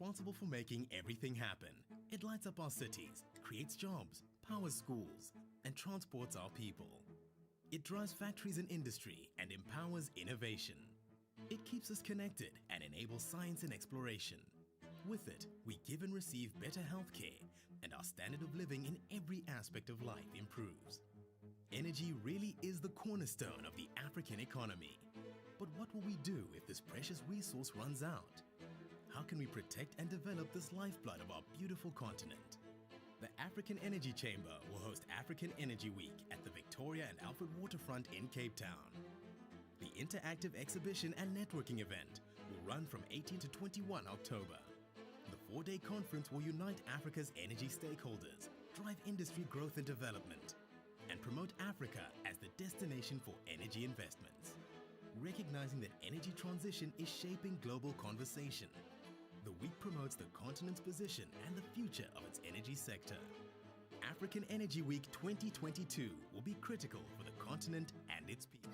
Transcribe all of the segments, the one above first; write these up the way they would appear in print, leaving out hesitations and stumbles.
responsible for making everything happen. It lights up our cities, creates jobs, powers schools, and transports our people. It drives factories and industry and empowers innovation. It keeps us connected and enables science and exploration. With it, we give and receive better healthcare, and our standard of living in every aspect of life improves. Energy really is the cornerstone of the African economy. But what will we do if this precious resource runs out? How can we protect and develop this lifeblood of our beautiful continent? The African Energy Chamber will host African Energy Week at the Victoria and Alfred Waterfront in Cape Town. The interactive exhibition and networking event will run from 18 to 21 October. The 4-day conference will unite Africa's energy stakeholders, drive industry growth and development, and promote Africa as the destination for energy investments. Recognizing that energy transition is shaping global conversation, the week promotes the continent's position and the future of its energy sector. African Energy Week 2022 will be critical for the continent and its people.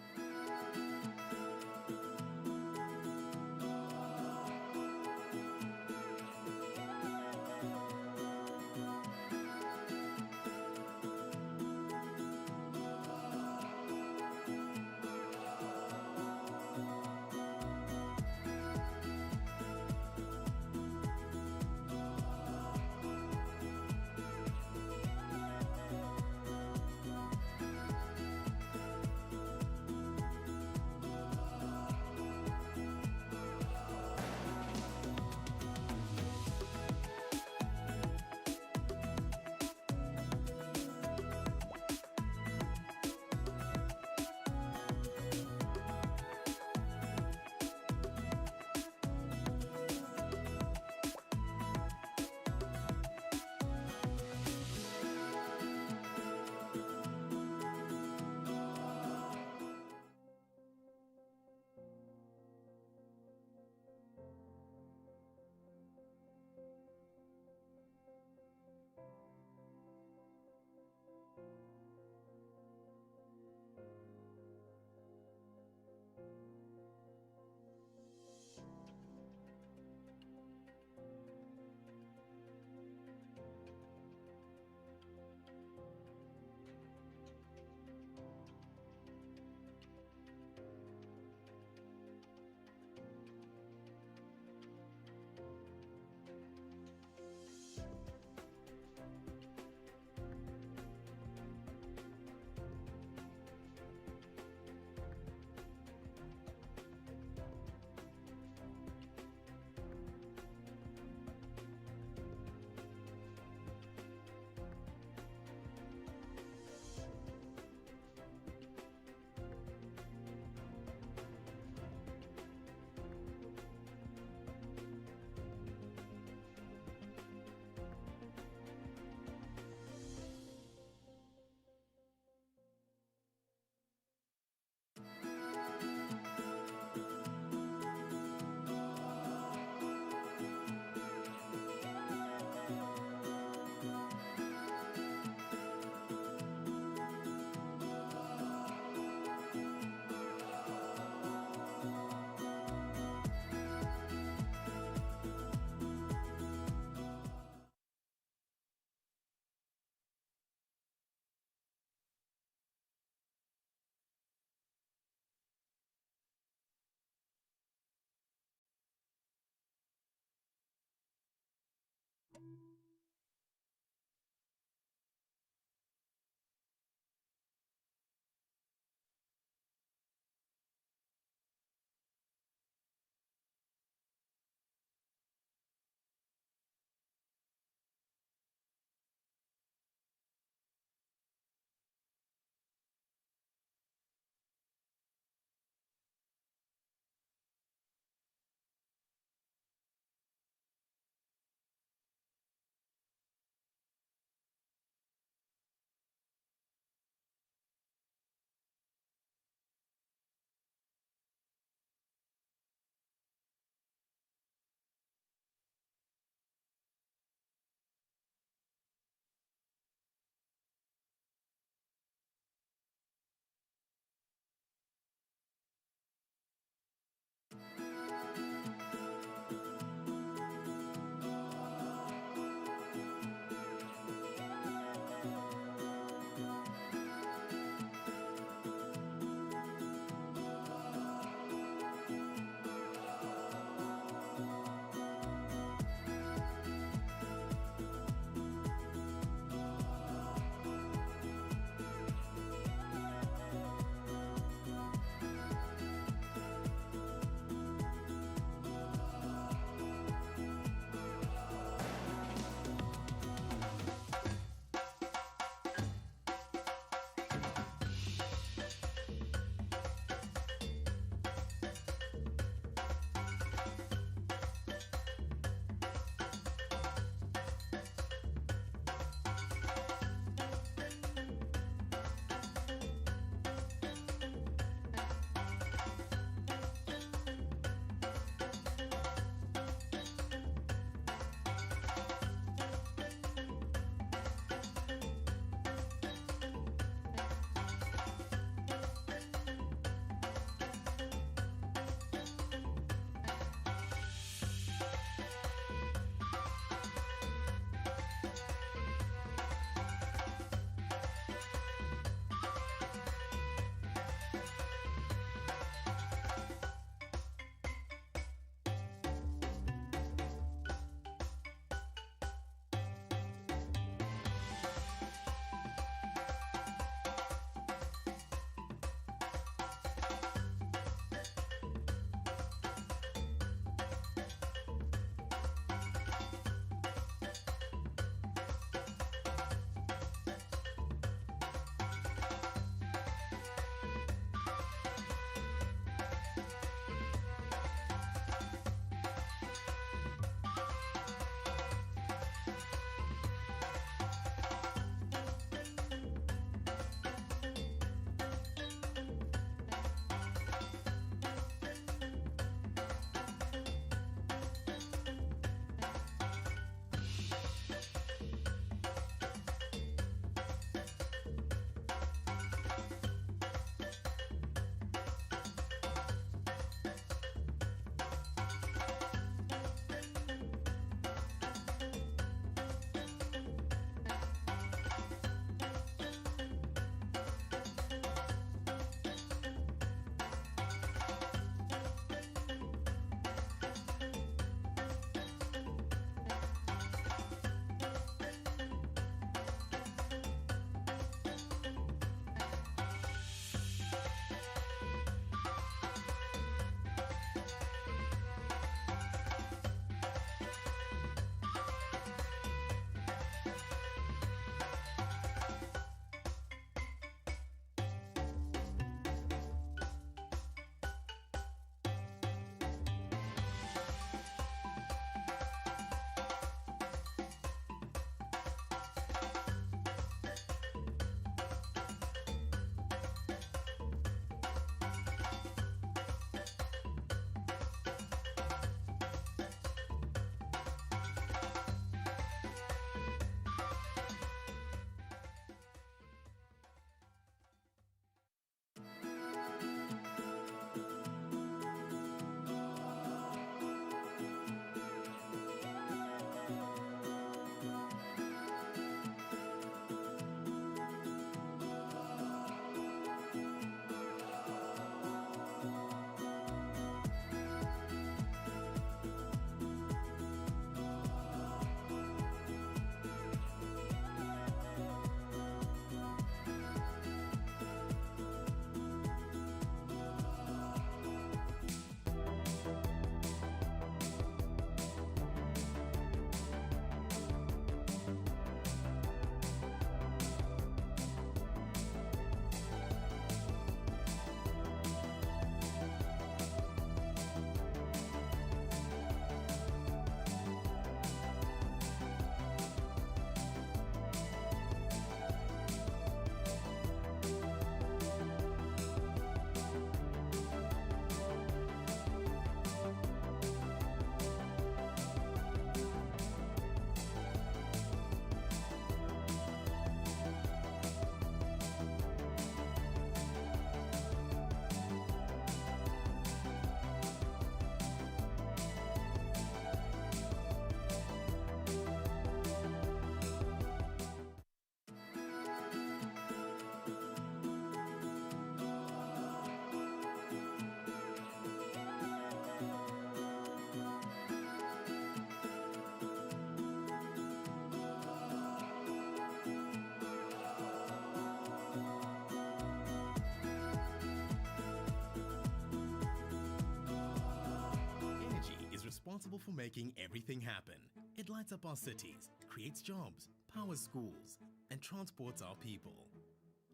responsible for making everything happen. It lights up our cities, creates jobs, powers schools, and transports our people.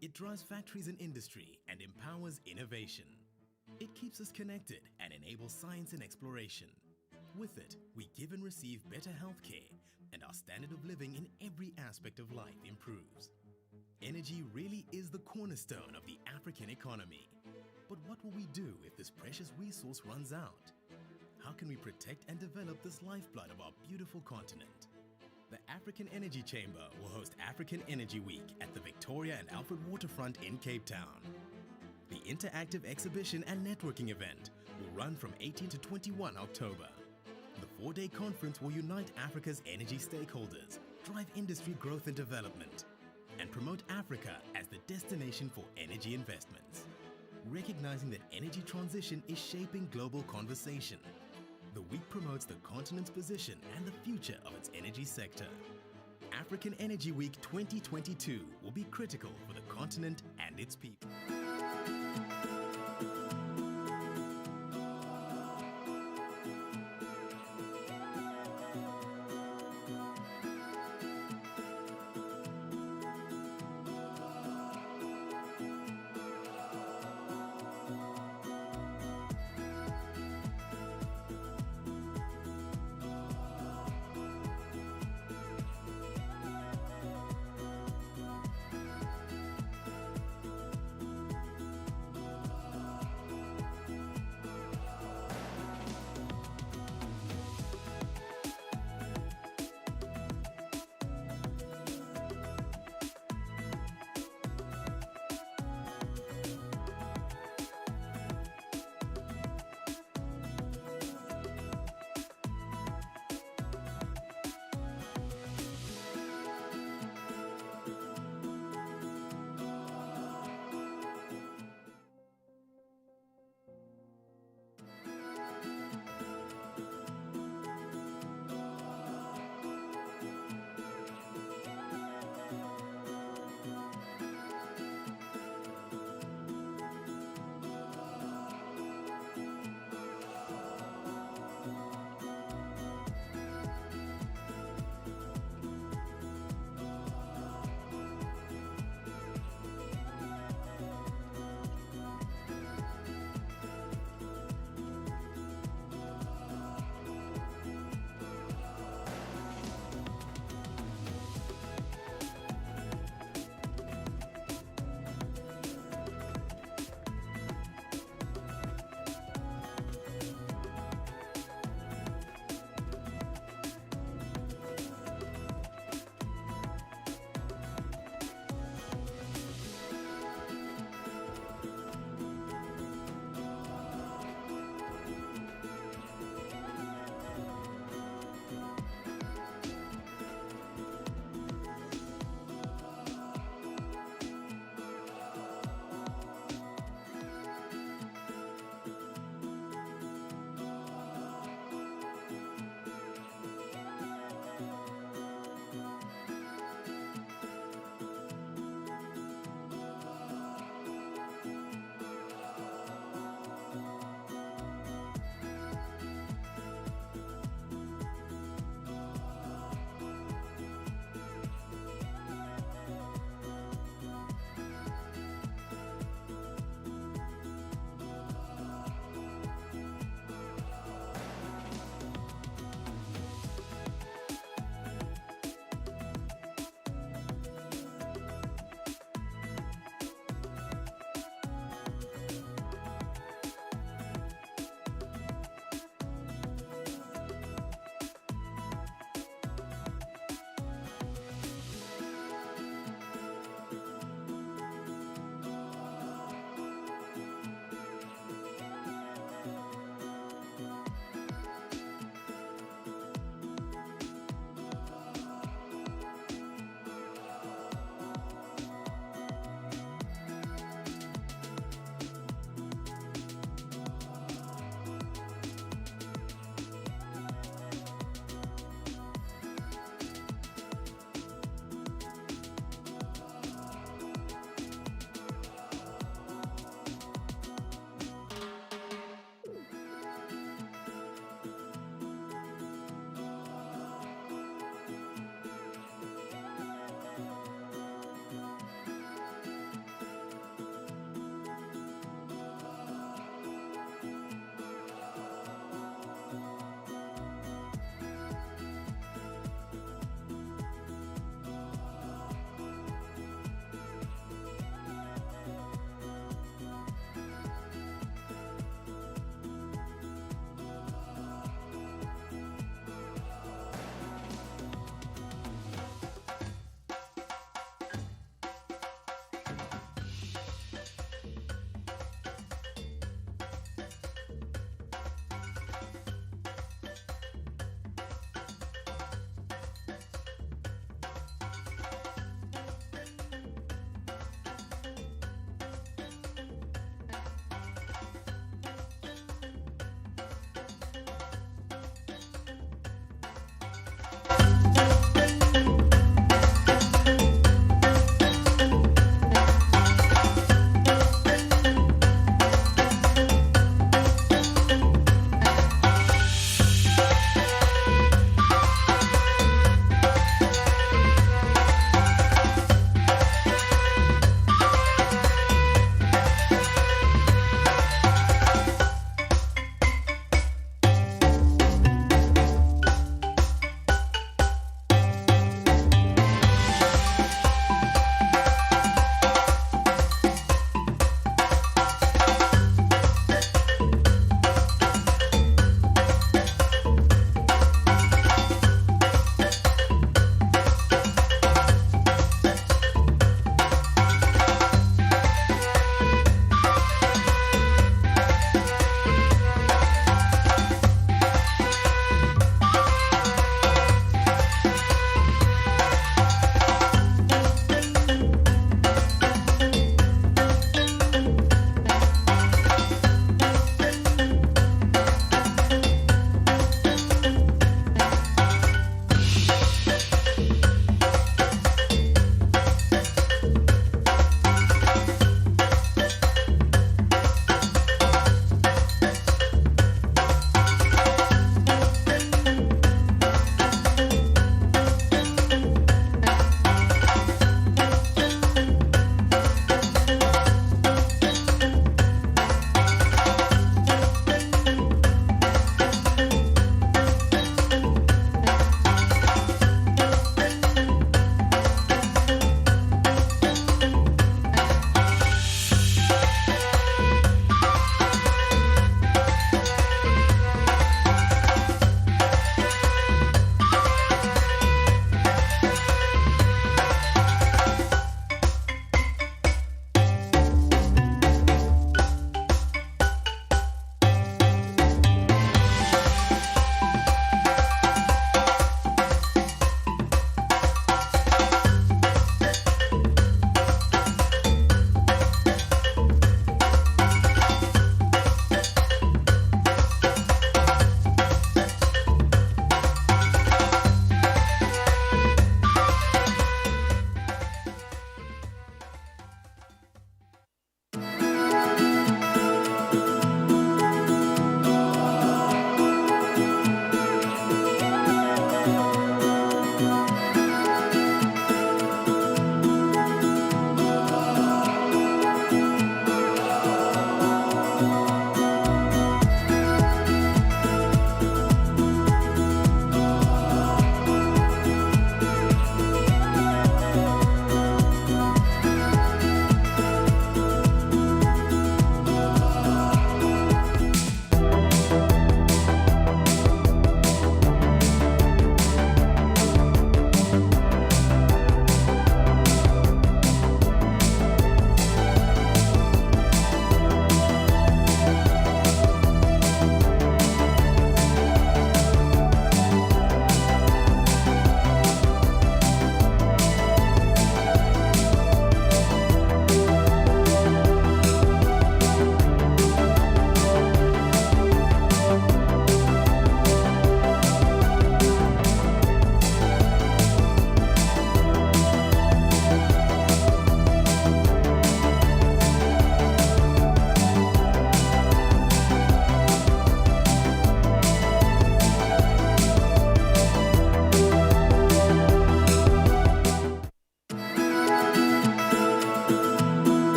It drives factories and industry and empowers innovation. It keeps us connected and enables science and exploration. With it, we give and receive better healthcare, and our standard of living in every aspect of life improves. Energy really is the cornerstone of the African economy. But what will we do if this precious resource runs out? How can we protect and develop this lifeblood of our beautiful continent? The African Energy Chamber will host African Energy Week at the Victoria and Alfred Waterfront in Cape Town. The interactive exhibition and networking event will run from 18 to 21 October. The 4-day conference will unite Africa's energy stakeholders, drive industry growth and development, and promote Africa as the destination for energy investments. Recognizing that energy transition is shaping global conversation, the week promotes the continent's position and the future of its energy sector. African Energy Week 2022 will be critical for the continent and its people.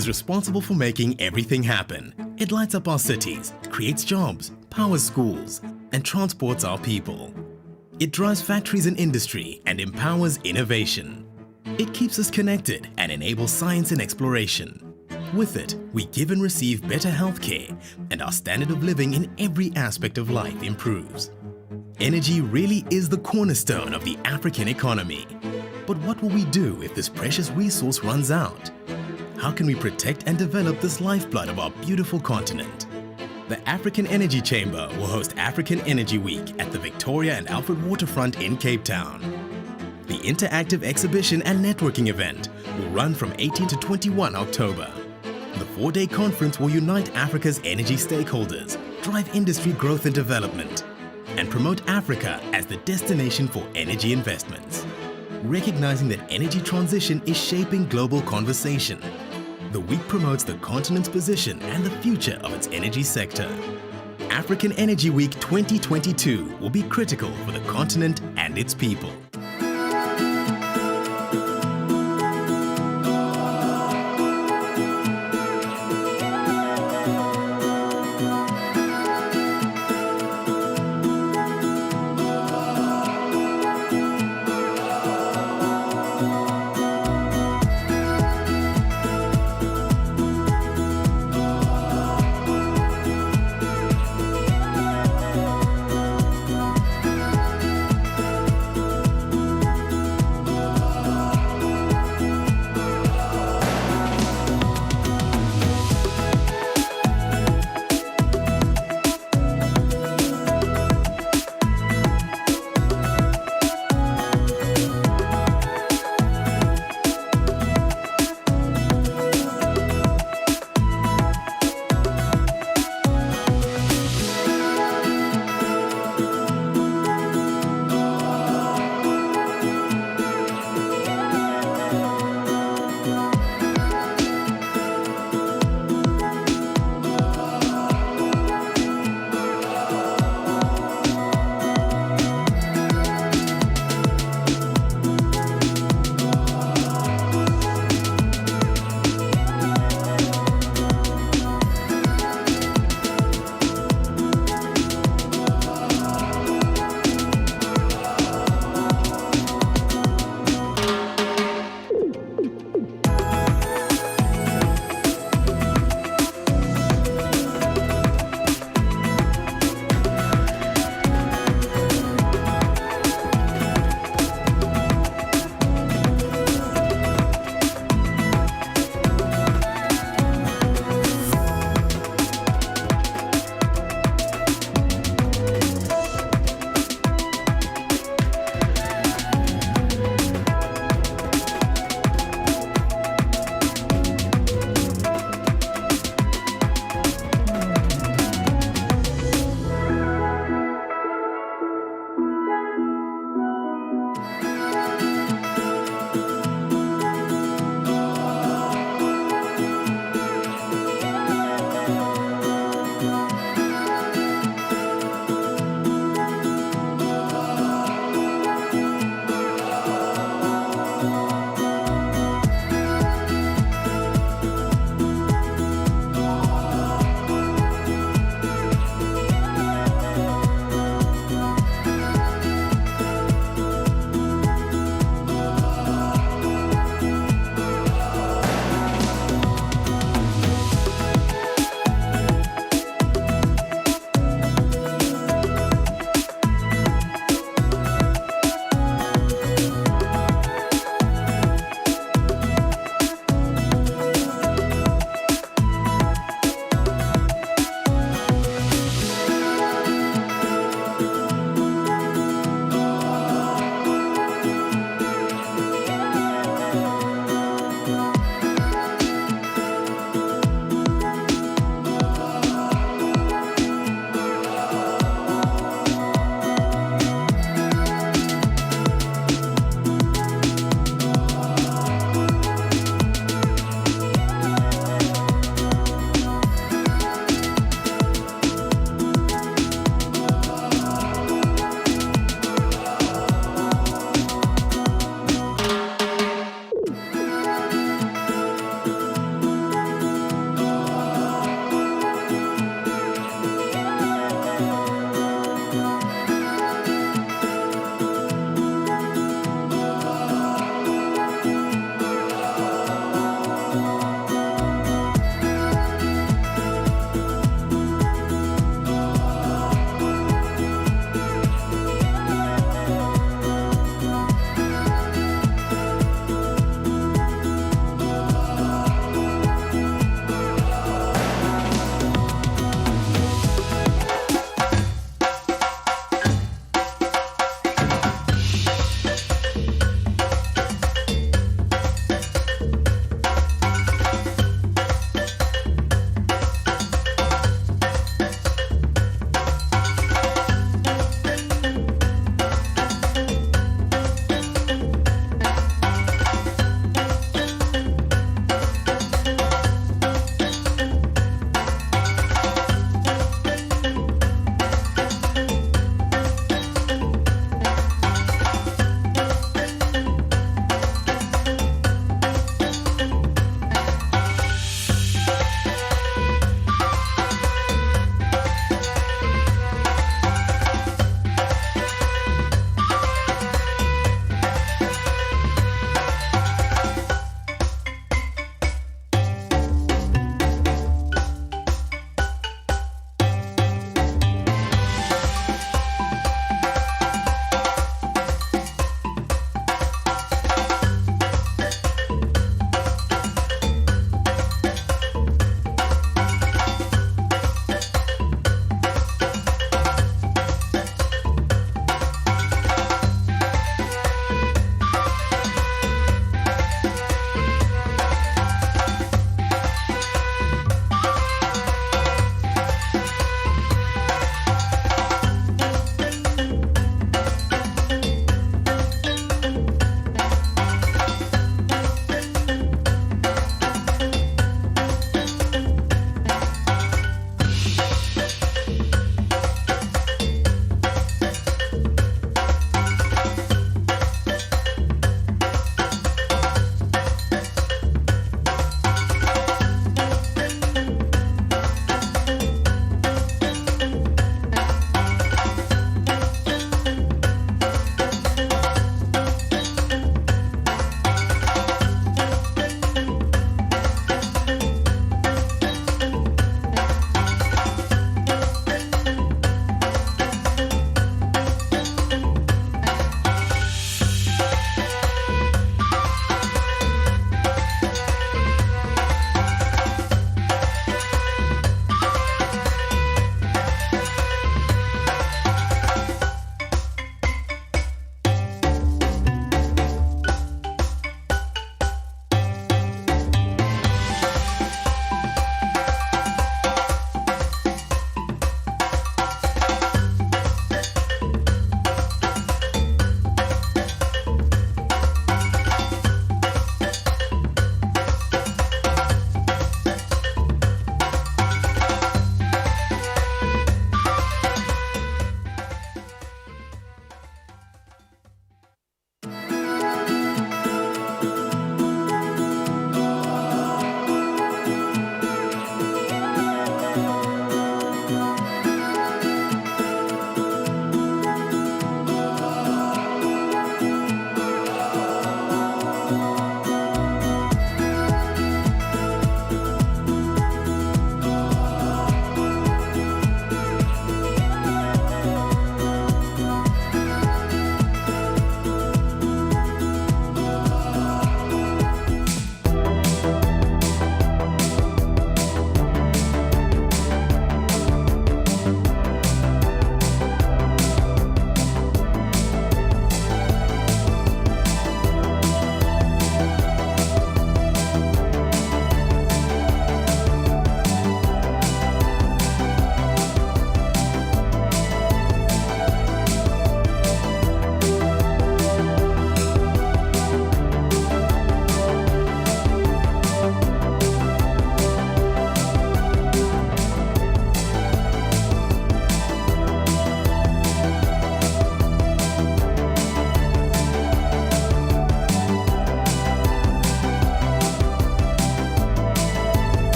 is responsible for making everything happen. It lights up our cities, creates jobs, powers schools, and transports our people. It drives factories and industry and empowers innovation. It keeps us connected and enables science and exploration. With it, we give and receive better healthcare, and our standard of living in every aspect of life improves. Energy really is the cornerstone of the African economy. But what will we do if this precious resource runs out? How can we protect and develop this lifeblood of our beautiful continent? The African Energy Chamber will host African Energy Week at the Victoria and Alfred Waterfront in Cape Town. The interactive exhibition and networking event will run from 18 to 21 October. The 4-day conference will unite Africa's energy stakeholders, drive industry growth and development, and promote Africa as the destination for energy investments. Recognizing that energy transition is shaping global conversation, the week promotes the continent's position and the future of its energy sector. African Energy Week 2022 will be critical for the continent and its people.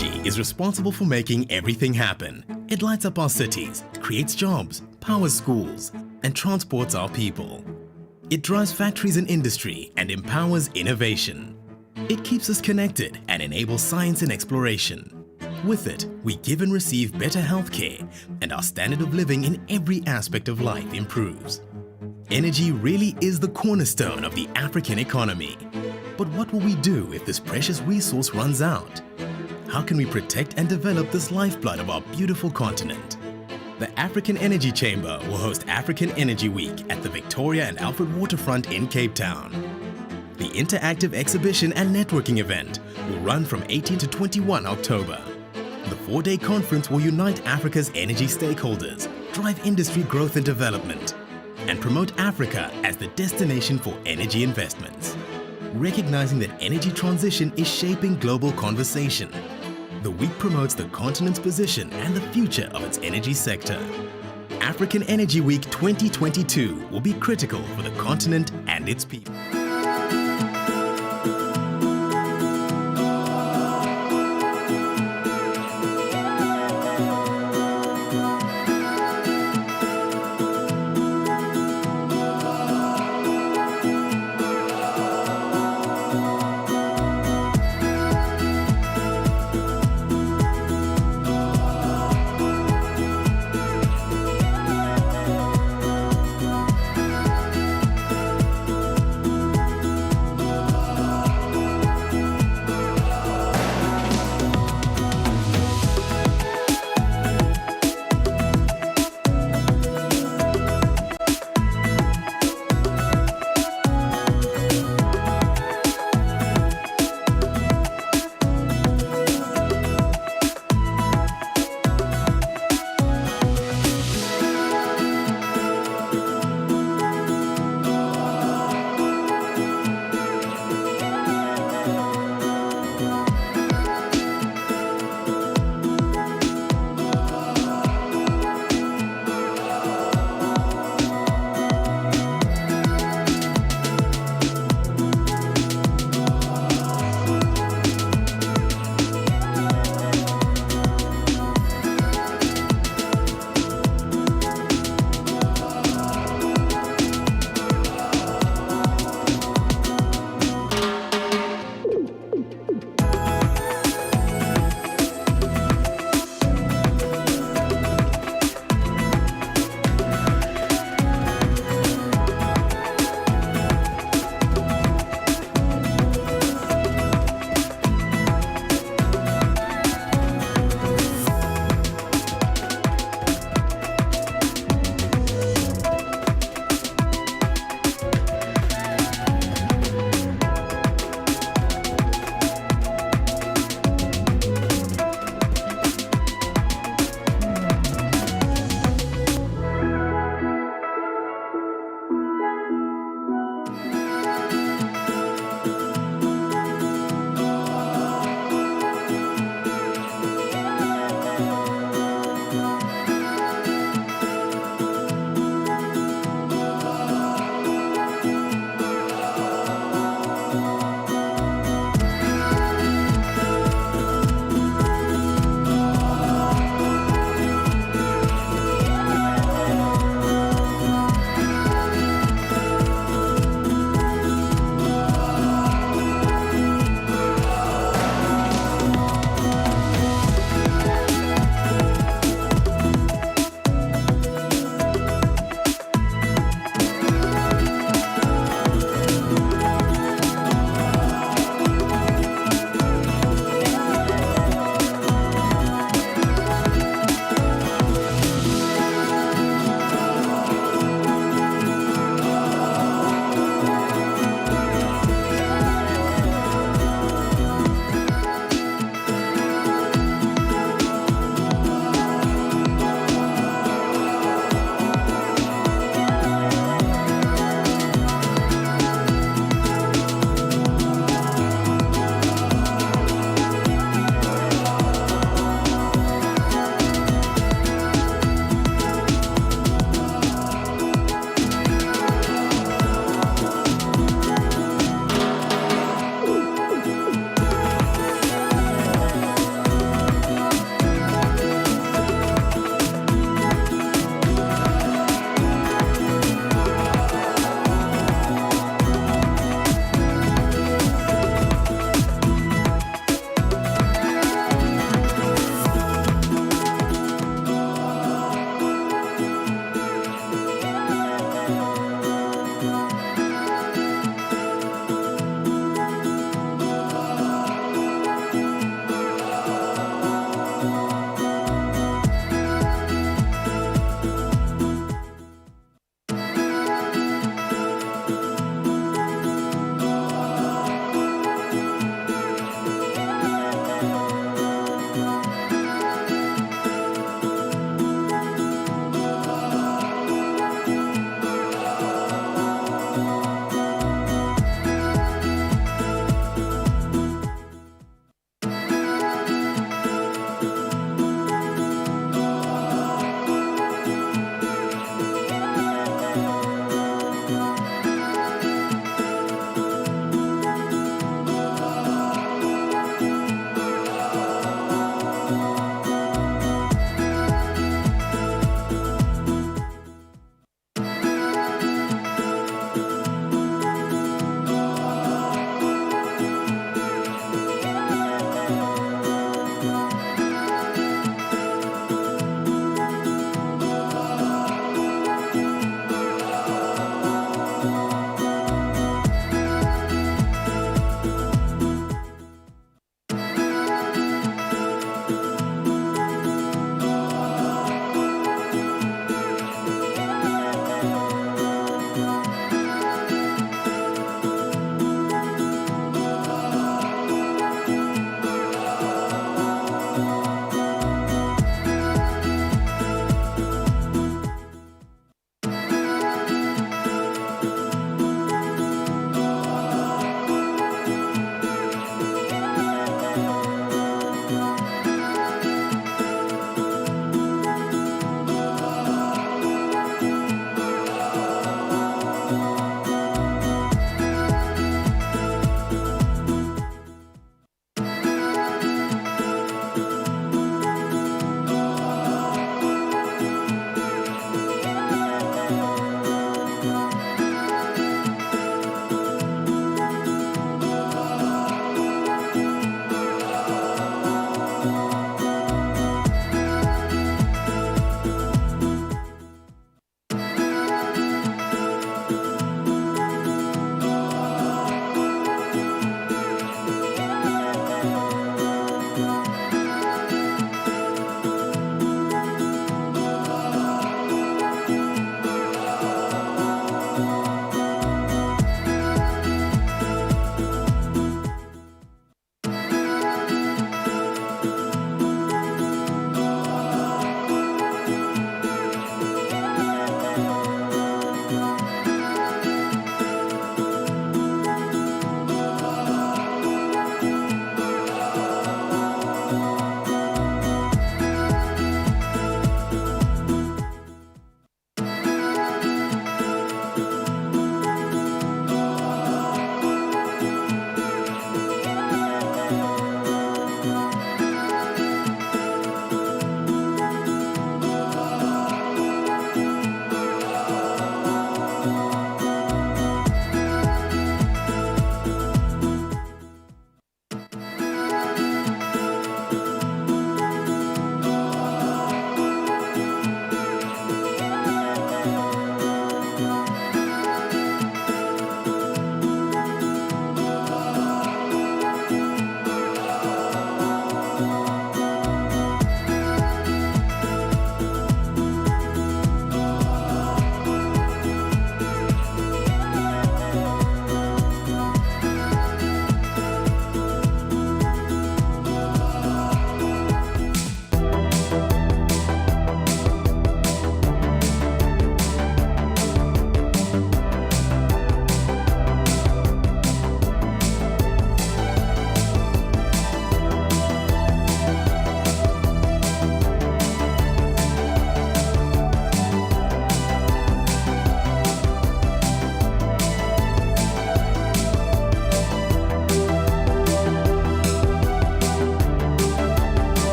Energy is responsible for making everything happen. It lights up our cities, creates jobs, powers schools, and transports our people. It drives factories and industry and empowers innovation. It keeps us connected and enables science and exploration. With it, we give and receive better healthcare, and our standard of living in every aspect of life improves. Energy really is the cornerstone of the African economy. But what will we do if this precious resource runs out? How can we protect and develop this lifeblood of our beautiful continent? The African Energy Chamber will host African Energy Week at the Victoria and Alfred Waterfront in Cape Town. The interactive exhibition and networking event will run from 18 to 21 October. The 4-day conference will unite Africa's energy stakeholders, drive industry growth and development, and promote Africa as the destination for energy investments. Recognizing that energy transition is shaping global conversation, the week promotes the continent's position and the future of its energy sector. African Energy Week 2022 will be critical for the continent and its people.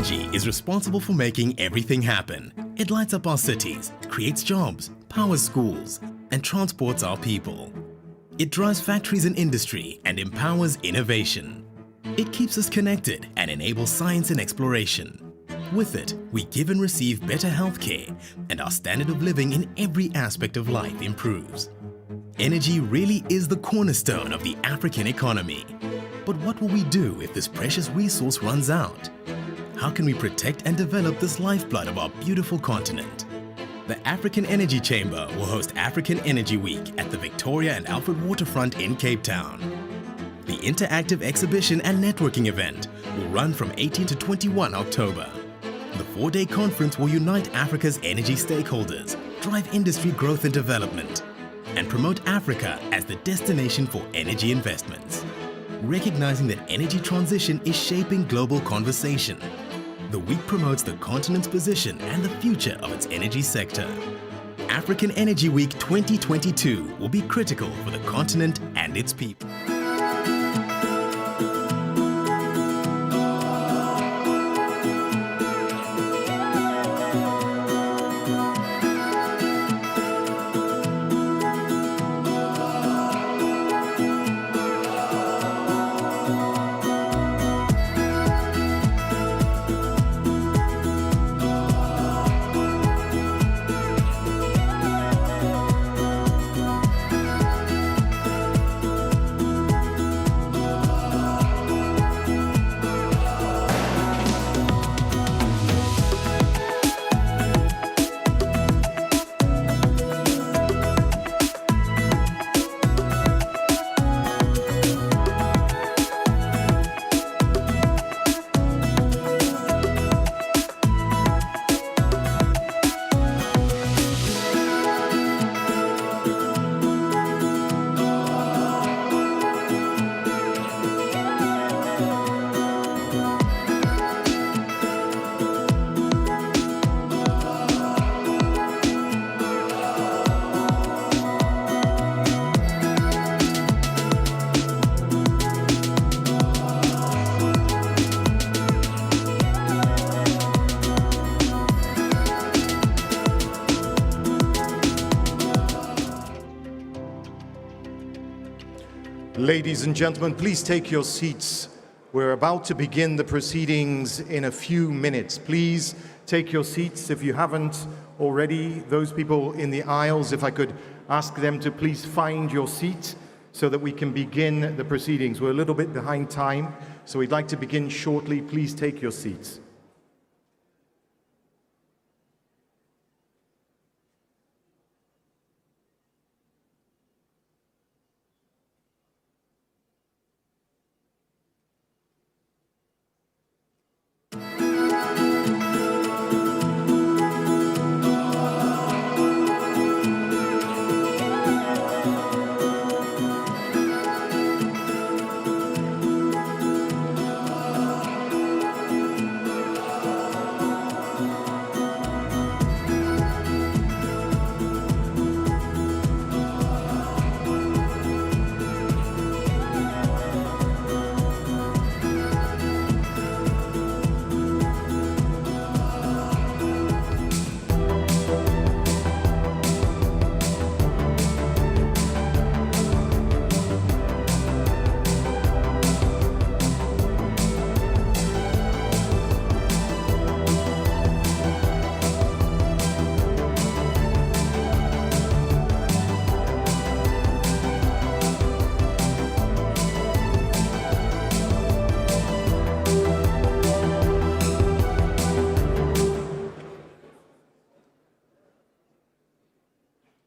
Energy is responsible for making everything happen. It lights up our cities, creates jobs, powers schools, and transports our people. It drives factories and industry and empowers innovation. It keeps us connected and enables science and exploration. With it, we give and receive better healthcare, and our standard of living in every aspect of life improves. Energy really is the cornerstone of the African economy. But what will we do if this precious resource runs out? How can we protect and develop this lifeblood of our beautiful continent? The African Energy Chamber will host African Energy Week at the Victoria and Alfred Waterfront in Cape Town. The interactive exhibition and networking event will run from 18 to 21 October. The 4-day conference will unite Africa's energy stakeholders, drive industry growth and development, and promote Africa as the destination for energy investments. Recognizing that energy transition is shaping global conversation, the week promotes the continent's position and the future of its energy sector. African Energy Week 2022 will be critical for the continent and its people. Ladies and gentlemen, please take your seats. We're about to begin the proceedings in a few minutes. Please take your seats if you haven't already. Those people in the aisles, if I could ask them to please find your seat so that we can begin the proceedings. We're a little bit behind time, so we'd like to begin shortly. Please take your seats.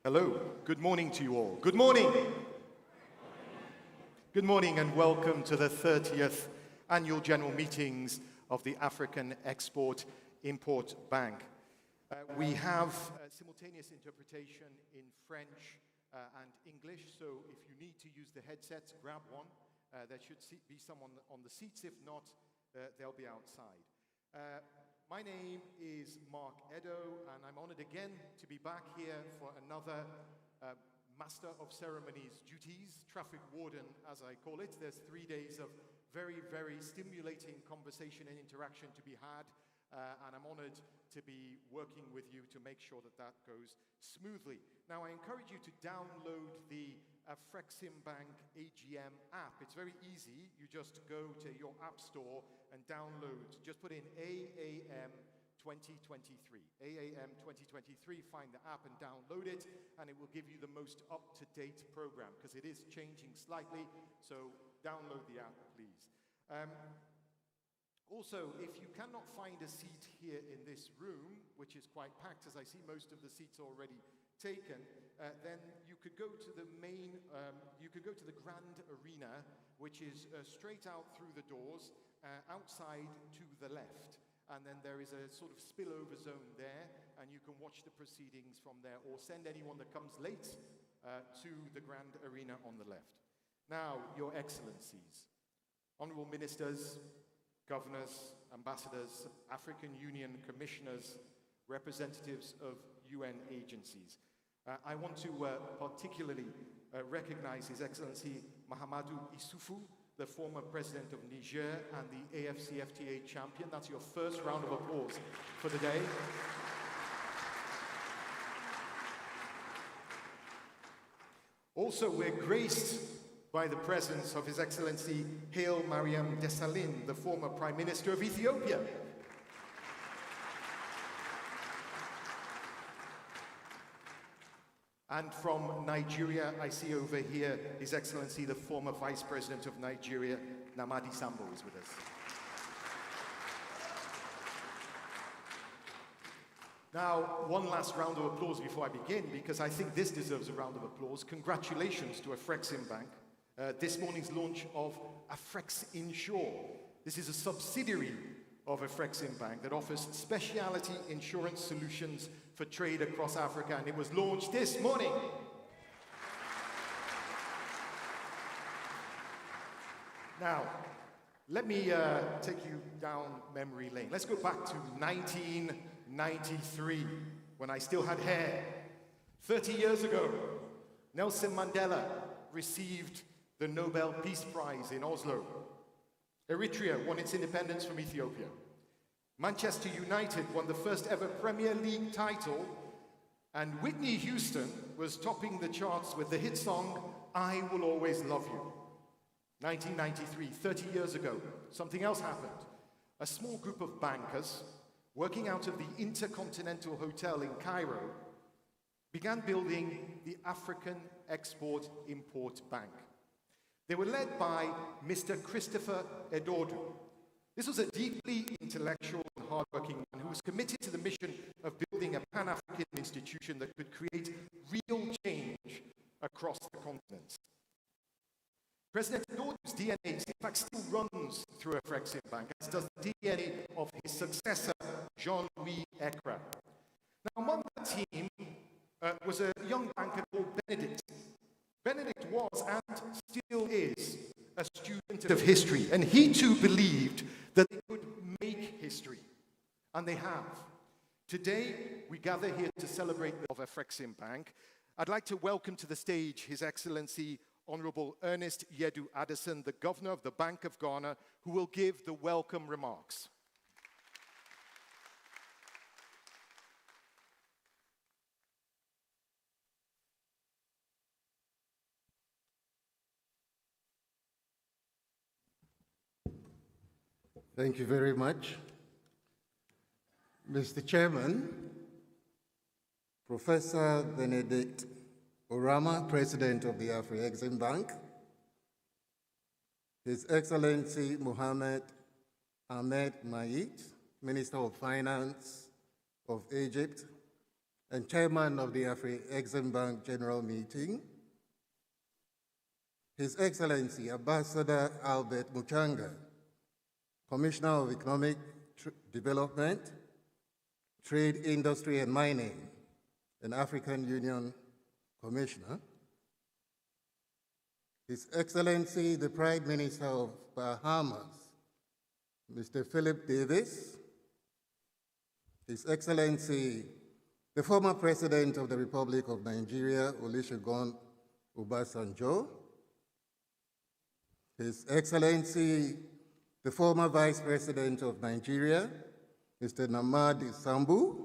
Hello, good morning to you all. Good morning. Good morning and welcome to the 30th Annual General Meetings of the African Export-Import Bank. We have simultaneous interpretation in French and English, so if you need to use the headsets, grab one. There should be someone on the seats. If not, they'll be outside. My name is Mark Edo, and I'm honored again to be back here for another Master of Ceremonies duties, traffic warden as I call it. There's 3 days of very, very stimulating conversation and interaction to be had. And I'm honored to be working with you to make sure that that goes smoothly. Now, I encourage you to download the Afriexim Bank AGM app. It's very easy. You just go to your app store and download. Just put in AAM 2023. AAM 2023, find the app and download it, and it will give you the most up-to-date program, because it is changing slightly, so download the app, please. Also, if you cannot find a seat here in this room, which is quite packed, as I see most of the seats already taken, then you could go to the main, you could go to the Grand Arena, which is straight out through the doors, outside to the left. And then there is a sort of spillover zone there, and you can watch the proceedings from there, or send anyone that comes late to the Grand Arena on the left. Now, Your Excellencies, Honorable Ministers, Governors, Ambassadors, African Union Commissioners, representatives of UN agencies. I want to particularly recognize His Excellency Mahamadou Issoufou, the former president of Niger and the AFCFTA champion. That's your first round of applause for the day. Also, we're graced by the presence of His Excellency Haile Mariam Desalegn, the former Prime Minister of Ethiopia. And from Nigeria, I see over here His Excellency, the former Vice President of Nigeria, Namadi Sambo, is with us. Now, one last round of applause before I begin, because I think this deserves a round of applause. Congratulations to Afriexim Bank. This morning's launch of Afriexim. This is a subsidiary of Afriexim Bank that offers specialty insurance solutions for trade across Africa, and it was launched this morning. Now, let me take you down memory lane. Let's go back to 1993, when I still had hair. 30 years ago, Nelson Mandela received the Nobel Peace Prize in Oslo. Eritrea won its independence from Ethiopia. Manchester United won the first ever Premier League title, and Whitney Houston was topping the charts with the hit song, I Will Always Love You. 1993, 30 years ago, something else happened. A small group of bankers, working out of the Intercontinental Hotel in Cairo, began building the African Export-Import Bank. They were led by Mr. Christopher Edodu. This was a deeply intellectual and hardworking man who was committed to the mission of building a Pan-African institution that could create real change across the continent. President Edodu's DNA, in fact, still runs through Afriexim Bank, as does the DNA of his successor, Jean-Louis Ekra. Now, among the team was a young banker called Benedict. Benedict was, and still is, a student of history, and he too believed that they could make history, and they have. Today, we gather here to celebrate the of Afriexim Bank. I'd like to welcome to the stage His Excellency Honorable Ernest Yedu Addison, the Governor of the Bank of Ghana, who will give the welcome remarks. Thank you very much. Mr. Chairman, Professor Benedict Orama, President of the Afriexim Bank, His Excellency Mohamed Ahmed Maït, Minister of Finance of Egypt, and Chairman of the Afriexim Bank General Meeting, His Excellency Ambassador Albert Muchanga, Commissioner of Economic Development, Trade, Industry and Mining, and African Union Commissioner, His Excellency the Prime Minister of Bahamas, Mr. Philip Davis, His Excellency the former President of the Republic of Nigeria, Olusegun Obasanjo, His Excellency, the former Vice President of Nigeria, Mr. Namadi Sambu,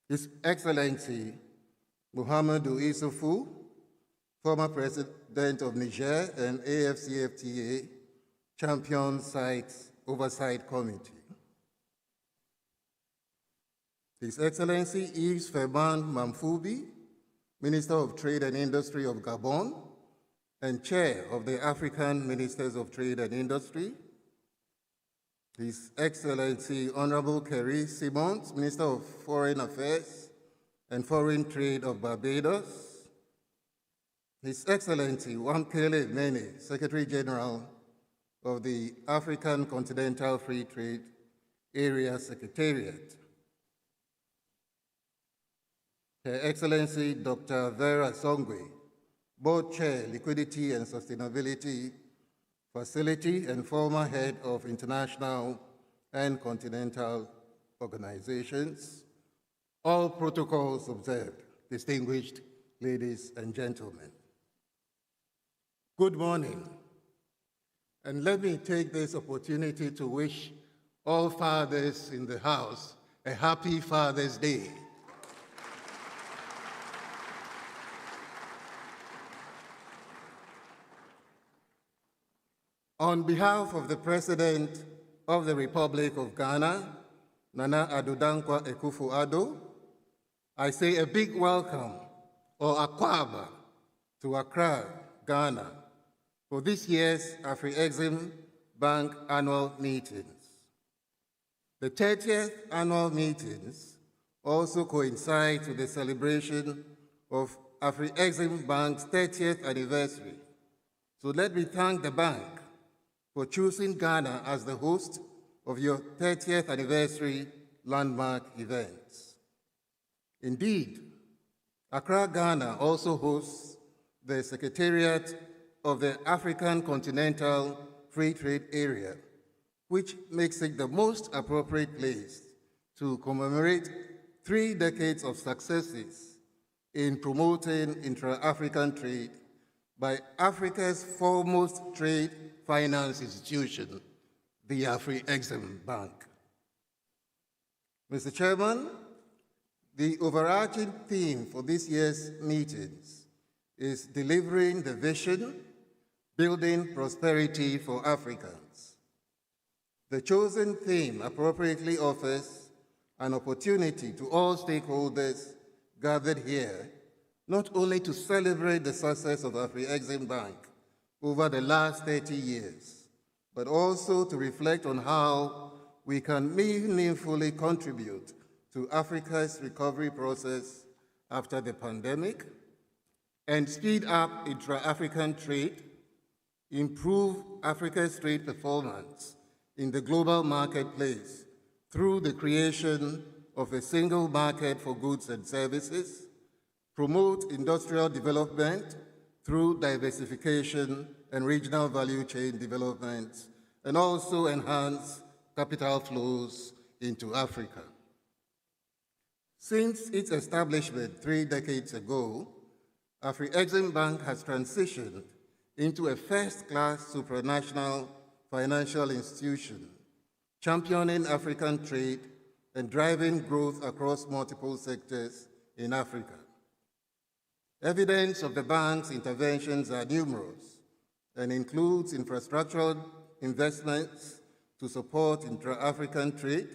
His Excellency, Muhammadu Isufu, former President of Niger and AFCFTA Champion Sites Oversight Committee. His Excellency Yves Ferman Mamfoubi, Minister of Trade and Industry of Gabon and Chair of the African Ministers of Trade and Industry. His Excellency Honorable Kerry Simons, Minister of Foreign Affairs and Foreign Trade of Barbados. His Excellency Wamkele Mene, Secretary General of the African Continental Free Trade Area Secretariat. Her Excellency Dr. Vera Songwe, Board Chair, Liquidity and Sustainability Facility and former head of international and continental organizations. All protocols observed, distinguished ladies and gentlemen. Good morning, and let me take this opportunity to wish all fathers in the house a happy Father's Day. On behalf of the President of the Republic of Ghana, Nana Addo Dankwa Akufo-Addo, I say a big welcome, or Akwaba, to Accra, Ghana, for this year's Afriexim Bank annual meetings. The 30th annual meetings also coincide with the celebration of Afriexim Bank's 30th anniversary. So let me thank the bank for choosing Ghana as the host of your 30th anniversary landmark events. Indeed, Accra, Ghana also hosts the Secretariat of the African Continental Free Trade Area, which makes it the most appropriate place to commemorate 3 decades of successes in promoting intra-African trade by Africa's foremost trade finance institution, the Afriexim Bank. Mr. Chairman, the overarching theme for this year's meetings is delivering the vision, building prosperity for Africans. The chosen theme appropriately offers an opportunity to all stakeholders gathered here, not only to celebrate the success of Afriexim Bank over the last 30 years, but also to reflect on how we can meaningfully contribute to Africa's recovery process after the pandemic and speed up intra-African trade, improve Africa's trade performance in the global marketplace through the creation of a single market for goods and services, promote industrial development through diversification and regional value chain development, and also enhance capital flows into Africa. Since its establishment 3 decades ago, Afriexim Bank has transitioned into a first-class supranational financial institution, championing African trade and driving growth across multiple sectors in Africa. Evidence of the bank's interventions are numerous and includes infrastructural investments to support intra-African trade,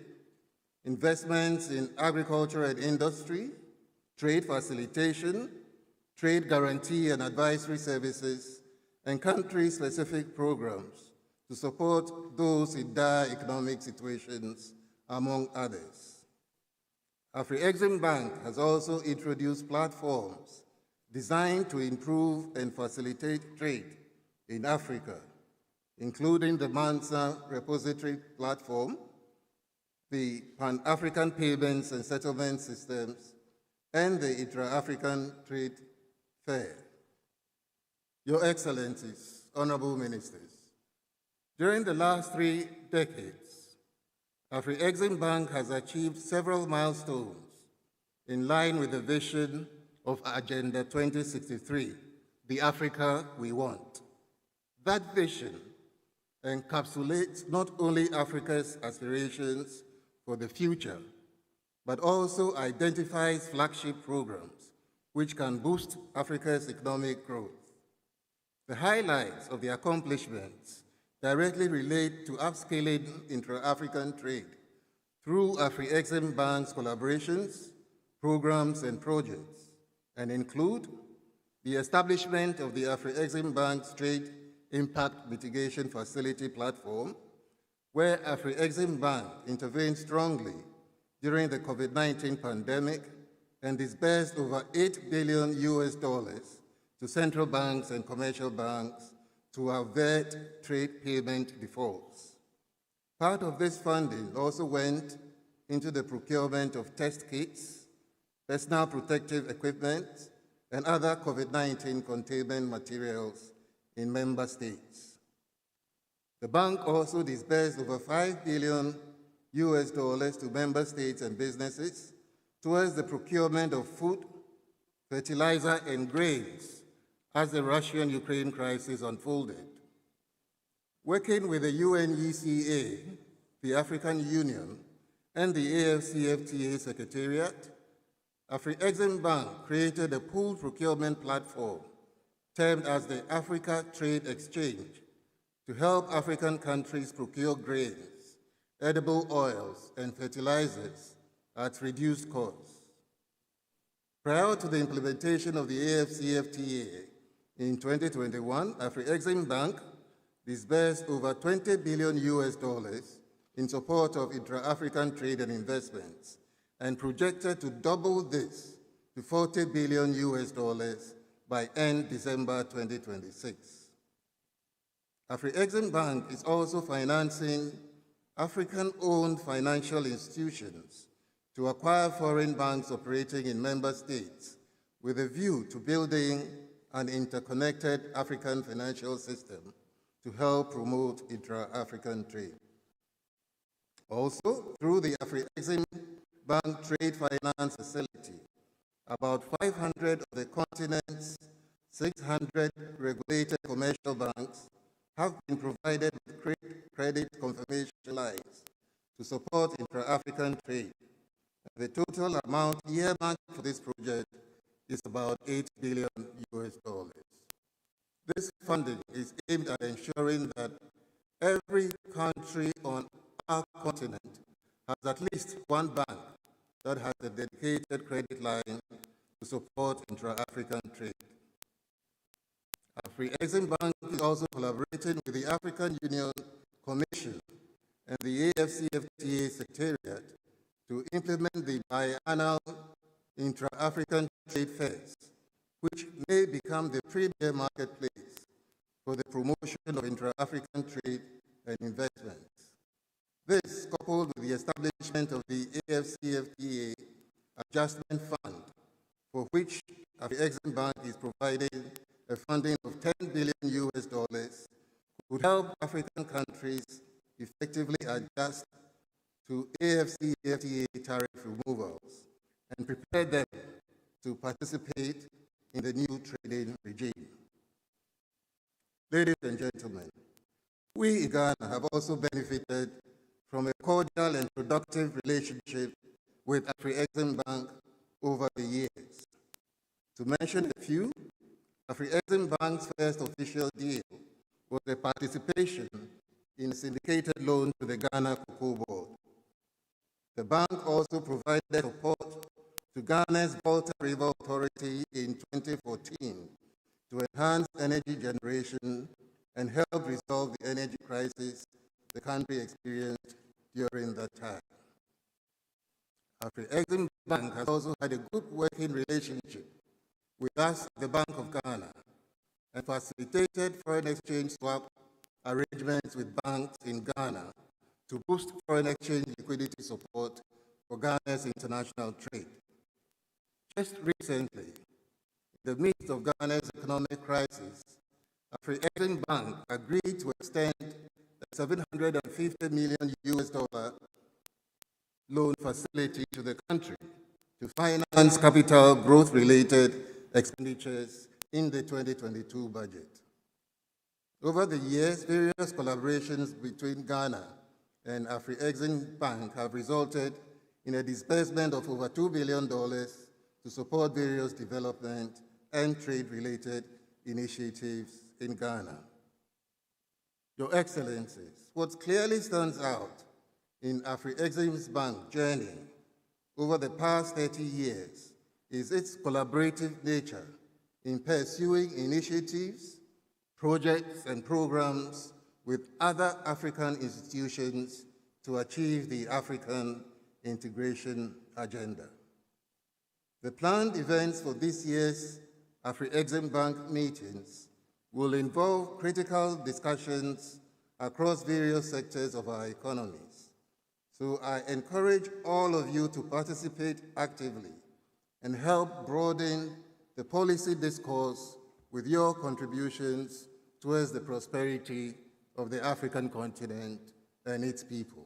investments in agriculture and industry, trade facilitation, trade guarantee and advisory services, and country-specific programs to support those in dire economic situations, among others. Afriexim Bank has also introduced platforms designed to improve and facilitate trade in Africa, including the Mansa Repository Platform, the Pan-African Payments and Settlement Systems, and the Intra-African Trade Fair. Your Excellencies, Honorable Ministers, during the last 3 decades, Afriexim Bank has achieved several milestones in line with the vision of Agenda 2063, the Africa we want. That vision encapsulates not only Africa's aspirations for the future, but also identifies flagship programs which can boost Africa's economic growth. The highlights of the accomplishments directly relate to upscaling intra-African trade through Afriexim Bank's collaborations, programs, and projects, and include the establishment of the Afriexim Bank's Trade Impact Mitigation Facility platform, where Afriexim Bank intervened strongly during the COVID-19 pandemic and disbursed over $8 billion to central banks and commercial banks to avert trade payment defaults. Part of this funding also went into the procurement of test kits, personal protective equipment, and other COVID-19 containment materials in member states. The bank also disbursed over $5 billion to member states and businesses towards the procurement of food, fertilizer, and grains as the Russian-Ukraine crisis unfolded. Working with the UNECA, the African Union, and the AFCFTA Secretariat, Afriexim Bank created a pooled procurement platform termed as the Africa Trade Exchange to help African countries procure grains, edible oils, and fertilizers at reduced costs. Prior to the implementation of the AFCFTA in 2021, Afriexim Bank disbursed over $20 billion in support of intra-African trade and investments, and projected to double this to $40 billion by end December 2026. Afriexim Bank is also financing African-owned financial institutions to acquire foreign banks operating in member states with a view to building an interconnected African financial system to help promote intra-African trade. Also, through the Afriexim Bank Trade Finance Facility, about 500 of the continent's 600 regulated commercial banks have been provided with credit confirmation lines to support intra-African trade. The total amount earmarked for this project is about $8 billion. This funding is aimed at ensuring that every country on our continent has at least one bank that has a dedicated credit line to support intra-African trade. Afriexim Bank is also collaborating with the African Union Commission and the AFCFTA Secretariat to implement the biannual intra-African trade fairs, which may become the premier marketplace for the promotion of intra-African trade and investments. This, coupled with the establishment of the AFCFTA Adjustment Fund, for which Afriexim Bank is providing a funding of $10 billion, would help African countries effectively adjust to AFCFTA tariff removals and prepare them to participate in the new trading regime. Ladies and gentlemen, we in Ghana have also benefited from a cordial and productive relationship with Afriexim Bank over the years. To mention a few, Afriexim Bank's first official deal was a participation in a syndicated loan to the Ghana Cocoa Board. The bank also provided support to Ghana's Volta River Authority in 2014 to enhance energy generation and help resolve the energy crisis the country experienced during that time. Afriexim Bank has also had a good working relationship with us at the Bank of Ghana and facilitated foreign exchange swap arrangements with banks in Ghana to boost foreign exchange liquidity support for Ghana's international trade. Just recently, in the midst of Ghana's economic crisis, Afriexim Bank agreed to extend a $750 million loan facility to the country to finance capital growth-related expenditures in the 2022 budget. Over the years, various collaborations between Ghana and Afriexim Bank have resulted in a disbursement of over $2 billion to support various development and trade-related initiatives in Ghana. Your Excellencies, what clearly stands out in Afriexim's bank journey over the past 30 years is its collaborative nature in pursuing initiatives, projects, and programs with other African institutions to achieve the African integration agenda. The planned events for this year's Afriexim Bank meetings will involve critical discussions across various sectors of our economies. So I encourage all of you to participate actively and help broaden the policy discourse with your contributions towards the prosperity of the African continent and its people.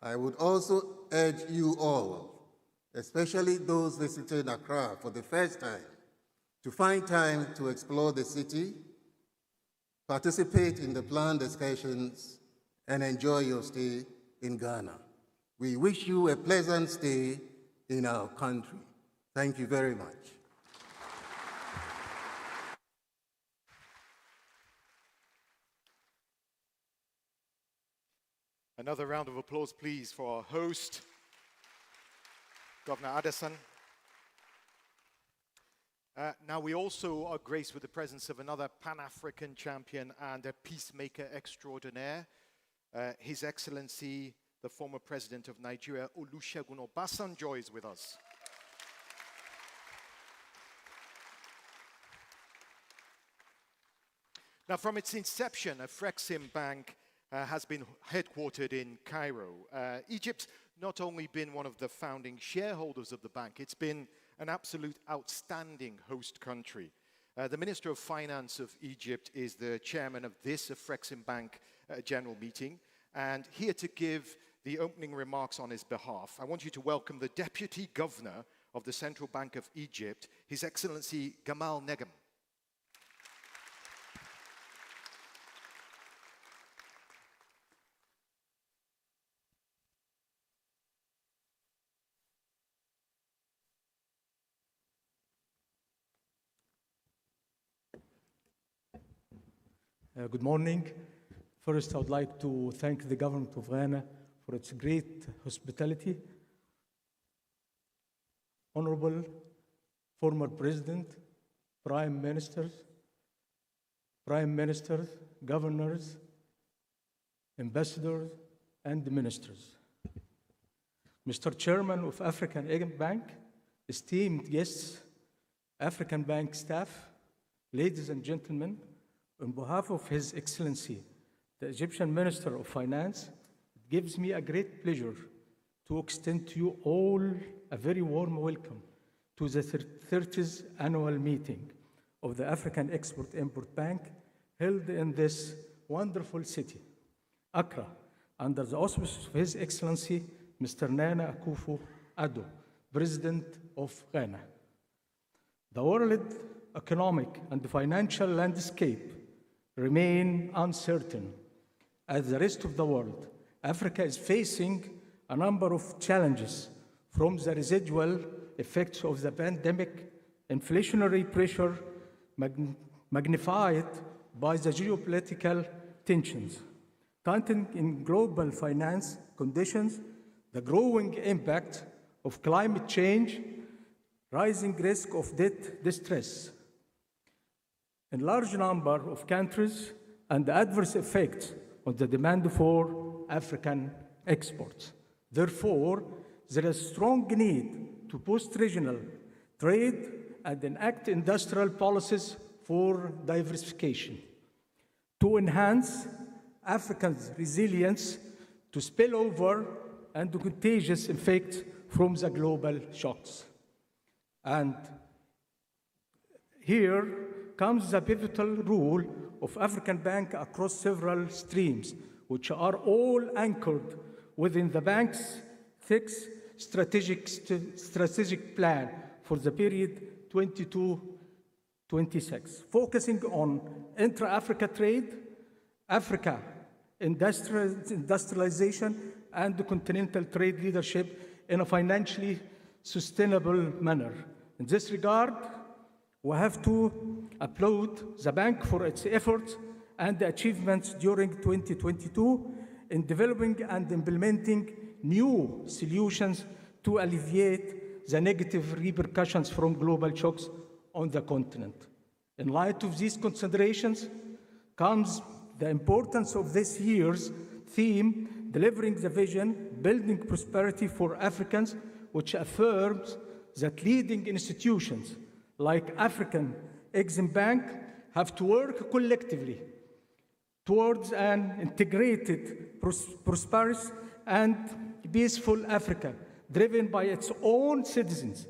I would also urge you all, especially those visiting Accra for the first time, to find time to explore the city, participate in the planned excursions, and enjoy your stay in Ghana. We wish you a pleasant stay in our country. Thank you very much. Another round of applause, please, for our host, Governor Addison. Now, we also are graced with the presence of another Pan-African champion and a peacemaker extraordinaire, His Excellency, the former President of Nigeria, Olusegun Obasanjo, is with us. Now, from its inception, Afriexim Bank has been headquartered in Cairo. Egypt's not only been one of the founding shareholders of the bank, it's been an absolute outstanding host country. The Minister of Finance of Egypt is the chairman of this Afriexim Bank general meeting, and here to give the opening remarks on his behalf, I want you to welcome the Deputy Governor of the Central Bank of Egypt, His Excellency Gamal Negm. Good morning. First, I would like to thank the government of Ghana for its great hospitality. Honorable former President, Prime Ministers, Governors, Ambassadors, and Ministers. Mr. Chairman of Afriexim Bank, esteemed guests, African Bank staff, ladies and gentlemen, on behalf of His Excellency, the Egyptian Minister of Finance, it gives me a great pleasure to extend to you all a very warm welcome to the 30th annual meeting of the African Export-Import Bank held in this wonderful city, Accra, under the auspices of His Excellency, Mr. Nana Akufo-Addo, President of Ghana. The world economic and financial landscape remain uncertain. As the rest of the world, Africa is facing a number of challenges, from the residual effects of the pandemic, inflationary pressure magnified by the geopolitical tensions, tightening in global finance conditions, the growing impact of climate change, rising risk of debt distress in large number of countries, and the adverse effects on the demand for African exports. Therefore, there is strong need to boost regional trade and enact industrial policies for diversification to enhance Africa's resilience to spillover and to contagious effects from the global shocks. And here comes the pivotal role of African Bank across several streams, which are all anchored within the bank's six strategic plan for the period 22 26, focusing on intra-Africa trade, Africa industrialization, and the continental trade leadership in a financially sustainable manner. In this regard, we have to applaud the bank for its efforts and the achievements during 2022 in developing and implementing new solutions to alleviate the negative repercussions from global shocks on the continent. In light of these considerations comes the importance of this year's theme, delivering the vision, building prosperity for Africans, which affirms that leading institutions like Afriexim Bank have to work collectively towards an integrated, prosperous, and peaceful Africa, driven by its own citizens,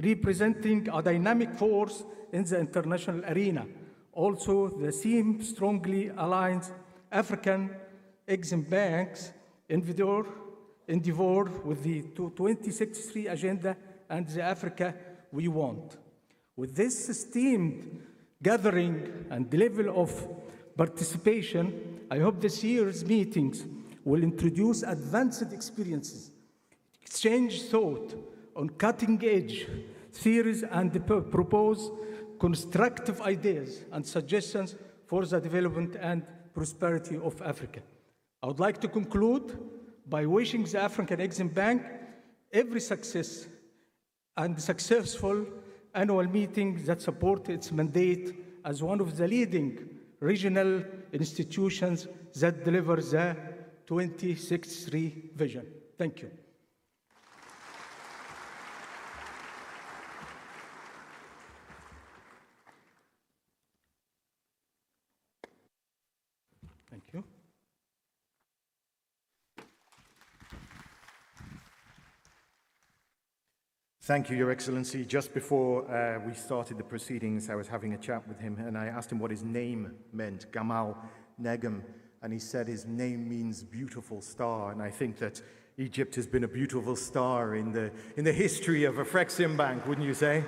representing a dynamic force in the international arena. Also, the theme strongly aligns Afriexim Bank's endeavor with the 2063 agenda and the Africa we want. With this esteemed gathering and level of participation, I hope this year's meetings will introduce advanced experiences, exchange thought on cutting-edge theories, and propose constructive ideas and suggestions for the development and prosperity of Africa. I would like to conclude by wishing the Afriexim Bank every success and successful annual meeting that support its mandate as one of the leading regional institutions that deliver the 2063 vision. Thank you. Thank you. Thank you, Your Excellency. Just before we started the proceedings, I was having a chat with him, and I asked him what his name meant, Gamal Negm, and he said his name means beautiful star, and I think that Egypt has been a beautiful star in the history of Afriexim Bank, wouldn't you say?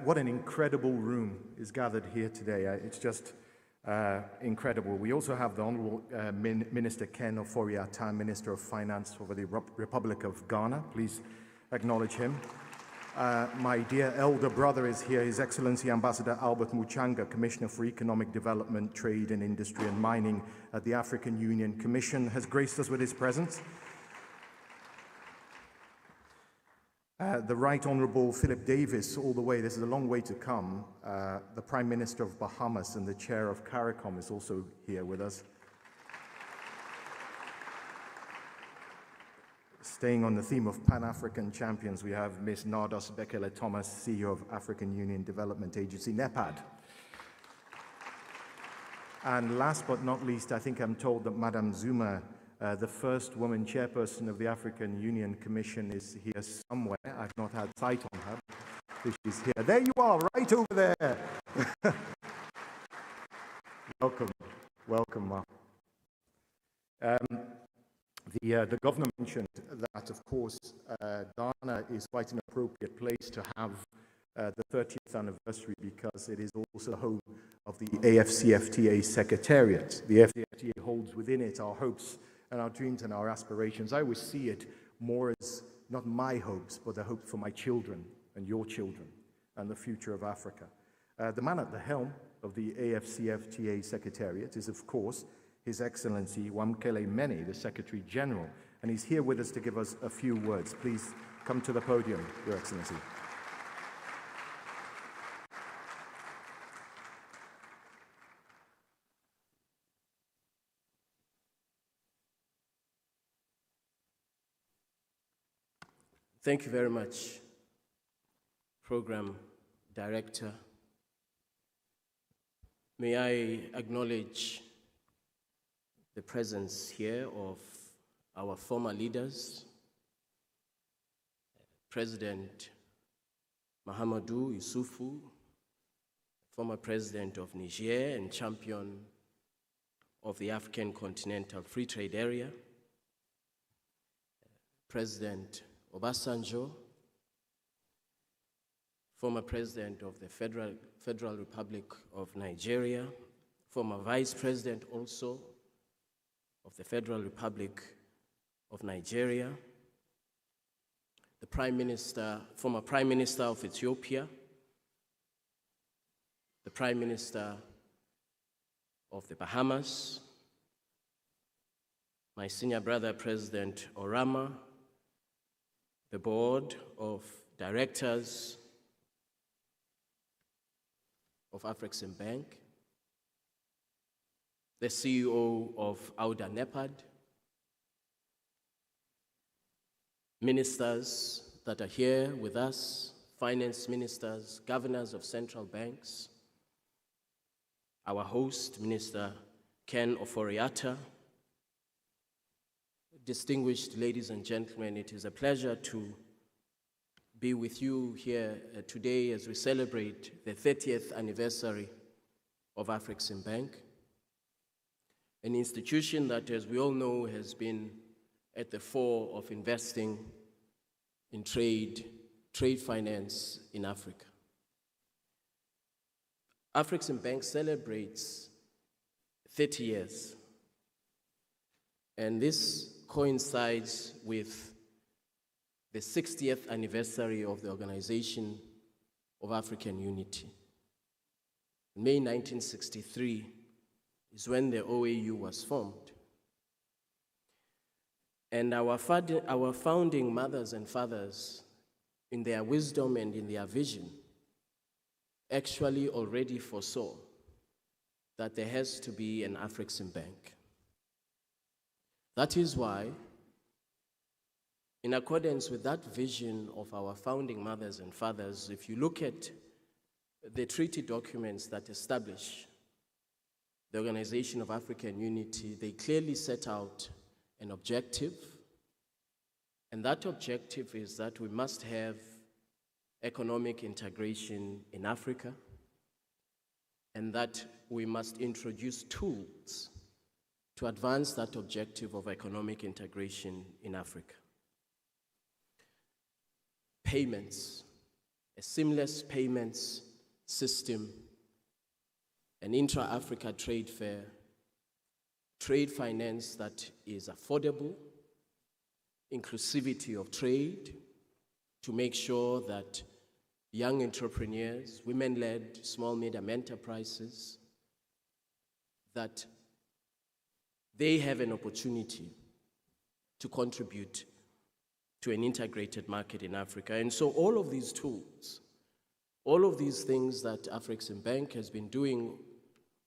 What an incredible room is gathered here today. It's just incredible. We also have the Honorable Minister Ken Ofori-Atta, Minister of Finance for the Republic of Ghana. Please acknowledge him. My dear elder brother is here, His Excellency Ambassador Albert Muchanga, Commissioner for Economic Development, Trade and Industry and Mining at the African Union Commission, has graced us with his presence. The Right Honourable Philip Davis, all the way, this is a long way to come, the Prime Minister of Bahamas and the Chair of CARICOM is also here with us. Staying on the theme of Pan-African champions, we have Ms. Nardos Bekele-Thomas, CEO of African Union Development Agency, NEPAD. And last but not least, I think I'm told that Madame Zuma, the first woman chairperson of the African Union Commission, is here somewhere. I've not had sight on her, but she's here. There you are, right over there. Welcome, welcome, Ma. The governor mentioned that, of course, Ghana is quite an appropriate place to have the 30th anniversary because it is also the home of the AFCFTA Secretariat. The AFCFTA holds within it our hopes and our dreams and our aspirations. I always see it more as not my hopes, but the hope for my children and your children and the future of Africa. The man at the helm of the AFCFTA Secretariat is, of course, His Excellency Wamkele Mene, the Secretary General, and he's here with us to give us a few words. Please come to the podium, Your Excellency. Thank you very much, Program Director. May I acknowledge the presence here of our former leaders, President Mahamadou Issoufou, former President of Niger and champion of the African Continental Free Trade Area, President Obasanjo, former President of the Federal Republic of Nigeria, former Vice President also of the Federal Republic of Nigeria, the former Prime Minister of Ethiopia, the Prime Minister of the Bahamas, my senior brother, President Orama, the board of directors of Afriexim Bank, the CEO of Auda Nepad, ministers that are here with us, finance ministers, governors of central banks, our host, Minister Ken Ofori-Atta, distinguished ladies and gentlemen, it is a pleasure to be with you here today as we celebrate the 30th anniversary of Afriexim Bank, an institution that, as we all know, has been at the fore of investing in trade finance in Africa. Afriexim Bank celebrates 30 years, and this coincides with the 60th anniversary of the Organization of African Unity. In May 1963 is when the OAU was formed. And our founding mothers and fathers, in their wisdom and in their vision, actually already foresaw that there has to be an Afriexim Bank. That is why, in accordance with that vision of our founding mothers and fathers, if you look at the treaty documents that establish the Organization of African Unity, they clearly set out an objective, and that objective is that we must have economic integration in Africa, and that we must introduce tools to advance that objective of economic integration in Africa. Payments, a seamless payments system, an intra-Africa trade fair, trade finance that is affordable, inclusivity of trade, to make sure that young entrepreneurs, women-led small medium enterprises, that they have an opportunity to contribute to an integrated market in Africa. And so all of these tools, all of these things that Afriexim Bank has been doing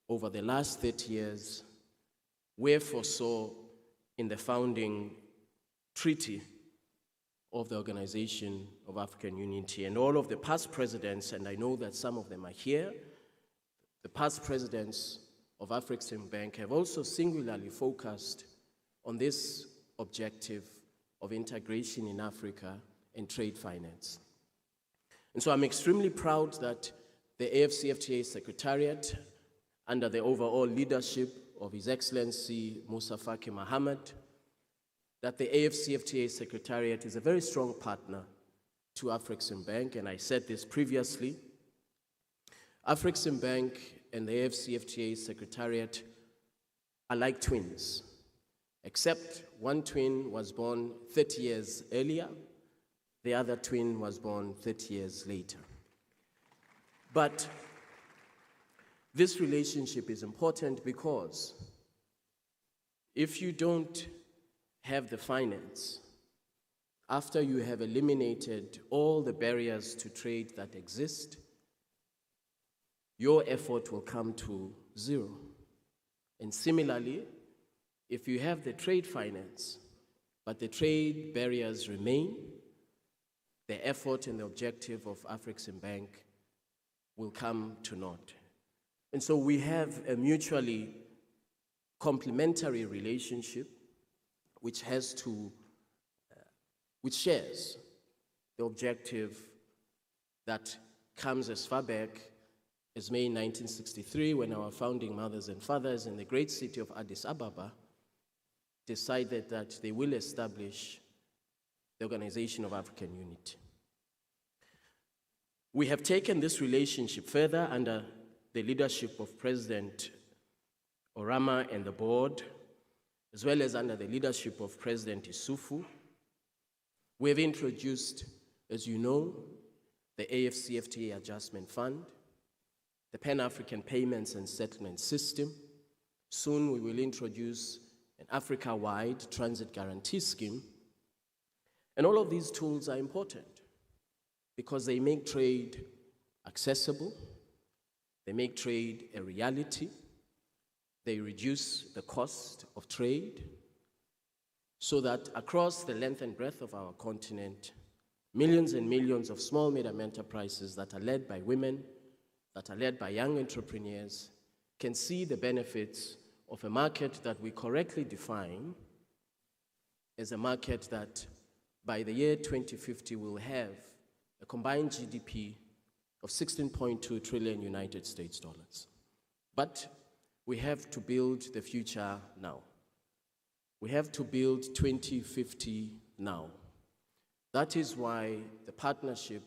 over the last 30 years were foresaw in the founding treaty of the Organization of African Unity. And all of the past presidents, and I know that some of them are here, the past presidents of Afriexim Bank have also singularly focused on this objective of integration in Africa and trade finance. And so I'm extremely proud that the AFCFTA Secretariat, under the overall leadership of His Excellency Musa Faki Mohammed, that the AFCFTA Secretariat is a very strong partner to Afriexim Bank, and I said this previously. Afriexim Bank and the AFCFTA Secretariat are like twins, except one twin was born 30 years earlier, the other twin was born 30 years later. But this relationship is important because if you don't have the finance, after you have eliminated all the barriers to trade that exist, your effort will come to zero. And similarly, if you have the trade finance, but the trade barriers remain, the effort and the objective of Afriexim Bank will come to naught. And so we have a mutually complementary relationship which shares the objective that comes as far back as May 1963, when our founding mothers and fathers in the great city of Addis Ababa decided that they will establish the Organization of African Unity. We have taken this relationship further under the leadership of President Orama and the board, as well as under the leadership of President Isufu. We have introduced, as you know, the AFCFTA Adjustment Fund, the Pan-African Payments and Settlement System. Soon we will introduce an Africa-wide transit guarantee scheme. And all of these tools are important because they make trade accessible, they make trade a reality, they reduce the cost of trade, so that across the length and breadth of our continent, millions and millions of small medium enterprises that are led by women, that are led by young entrepreneurs, can see the benefits of a market that we correctly define as a market that by the year 2050 will have a combined GDP of 16.2 trillion United States dollars. But we have to build the future now. We have to build 2050 now. That is why the partnership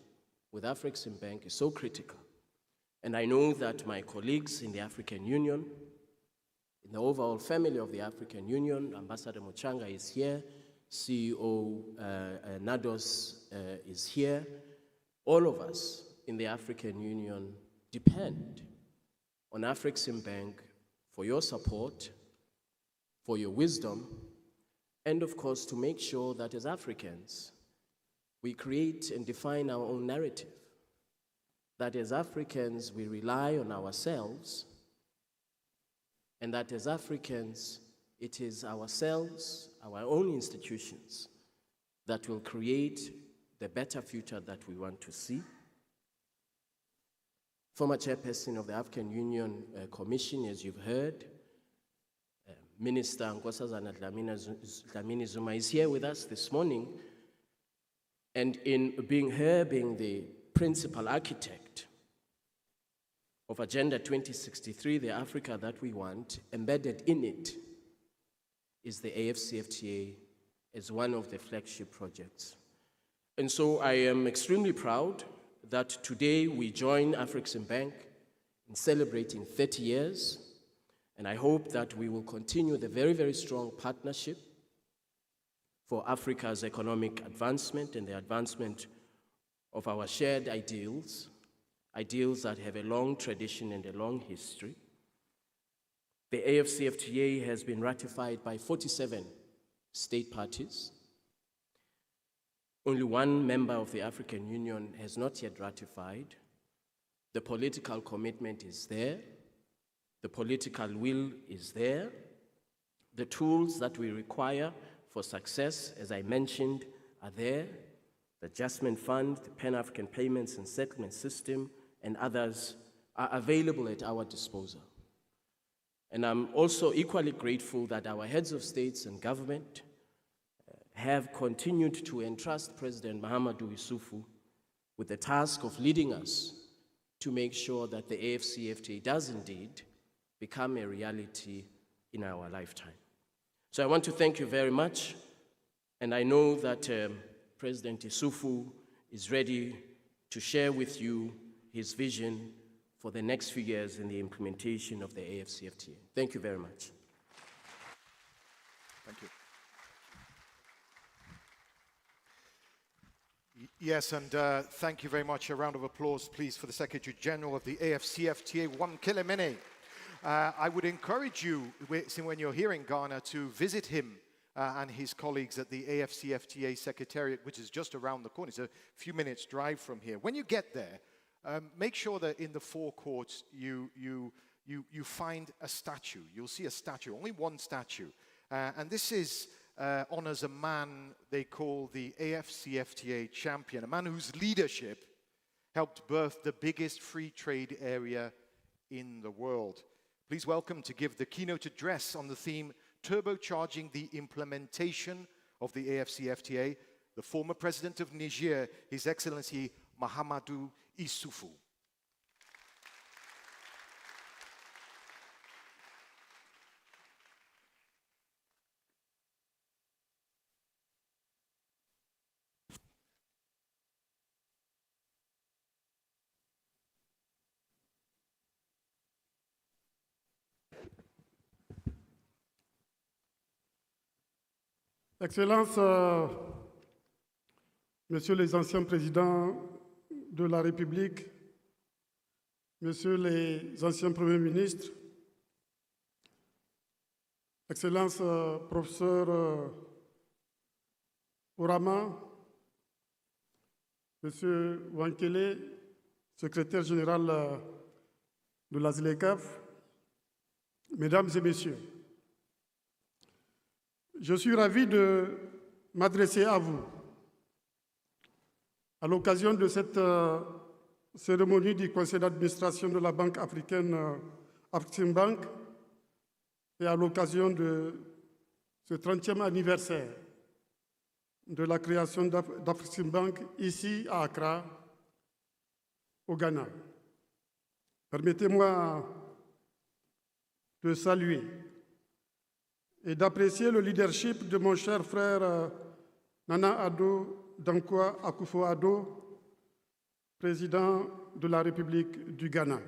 with Afriexim Bank is so critical. And I know that my colleagues in the African Union, in the overall family of the African Union, Ambassador Muchanga is here, CEO Nados is here. All of us in the African Union depend on Afriexim Bank for your support, for your wisdom, and of course to make sure that as Africans, we create and define our own narrative. That as Africans, we rely on ourselves, and that as Africans, it is ourselves, our own institutions, that will create the better future that we want to see. Former chairperson of the African Union Commission, as you've heard, Minister Nkosazana Dlamini Zuma is here with us this morning, and in being the principal architect of Agenda 2063, the Africa that we want, embedded in it is the AFCFTA as one of the flagship projects. And so I am extremely proud that today we join Afriexim Bank in celebrating 30 years, and I hope that we will continue the very, very strong partnership for Africa's economic advancement and the advancement of our shared ideals, ideals that have a long tradition and a long history. The AFCFTA has been ratified by 47 state parties. Only one member of the African Union has not yet ratified. The political commitment is there. The political will is there. The tools that we require for success, as I mentioned, are there. The Adjustment Fund, the Pan-African Payments and Settlement System, and others are available at our disposal. And I'm also equally grateful that our heads of states and government have continued to entrust President Mahamadou Issoufou with the task of leading us to make sure that the AFCFTA does indeed become a reality in our lifetime. So I want to thank you very much, and I know that President Issoufou is ready to share with you his vision for the next few years in the implementation of the AFCFTA. Thank you very much. Thank you. Yes, and thank you very much. A round of applause, please, for the Secretary General of the AFCFTA, Wamkelemene. I would encourage you, when you're here in Ghana, to visit him and his colleagues at the AFCFTA Secretariat, which is just around the corner. It's a few minutes' drive from here. When you get there, make sure that in the forecourt you find a statue. You'll see a statue, only one statue. And this is honors a man they call the AFCFTA champion, a man whose leadership helped birth the biggest free trade area in the world. Please welcome to give the keynote address on the theme Turbocharging the Implementation of the AFCFTA, the former President of Niger, His Excellency Mahamadou Issoufou. Excellences, Messieurs les anciens présidents de la République, Messieurs les anciens premiers ministres, Excellences, professeur Orama, Monsieur Wankele, secrétaire général de la ZLECAF, Mesdames et Messieurs, je suis ravi de m'adresser à vous à l'occasion de cette cérémonie du conseil d'administration de la Banque africaine Afriexim Bank et à l'occasion de ce 30e anniversaire de la création d'Afriexim Bank ici à Accra, au Ghana. Permettez-moi de saluer et d'apprécier le leadership de mon cher frère Nana Addo Dankwa Akufo-Addo, président de la République du Ghana.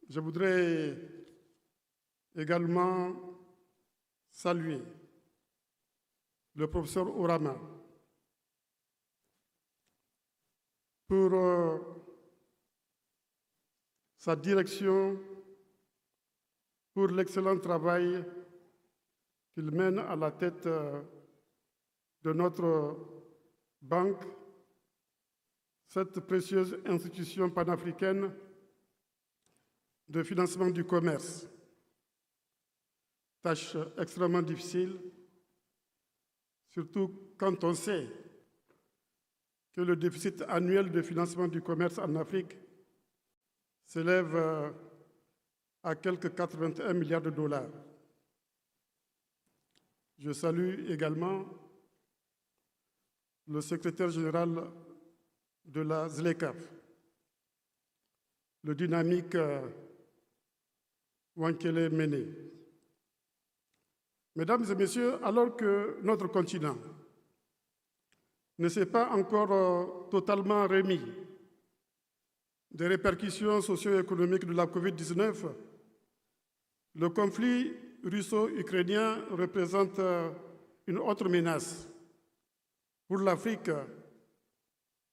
Je voudrais également saluer le professeur Orama pour sa direction, pour l'excellent travail qu'il mène à la tête de notre banque, cette précieuse institution panafricaine de financement du commerce. Tâche extrêmement difficile, surtout quand on sait que le déficit annuel de financement du commerce en Afrique s'élève à quelques 81 milliards de dollars. Je salue également le secrétaire général de la ZLECAF, le dynamique Wankele Mene. Mesdames et Messieurs, alors que notre continent ne s'est pas encore totalement remis des répercussions socio-économiques de la COVID-19, le conflit russo-ukrainien représente une autre menace pour l'Afrique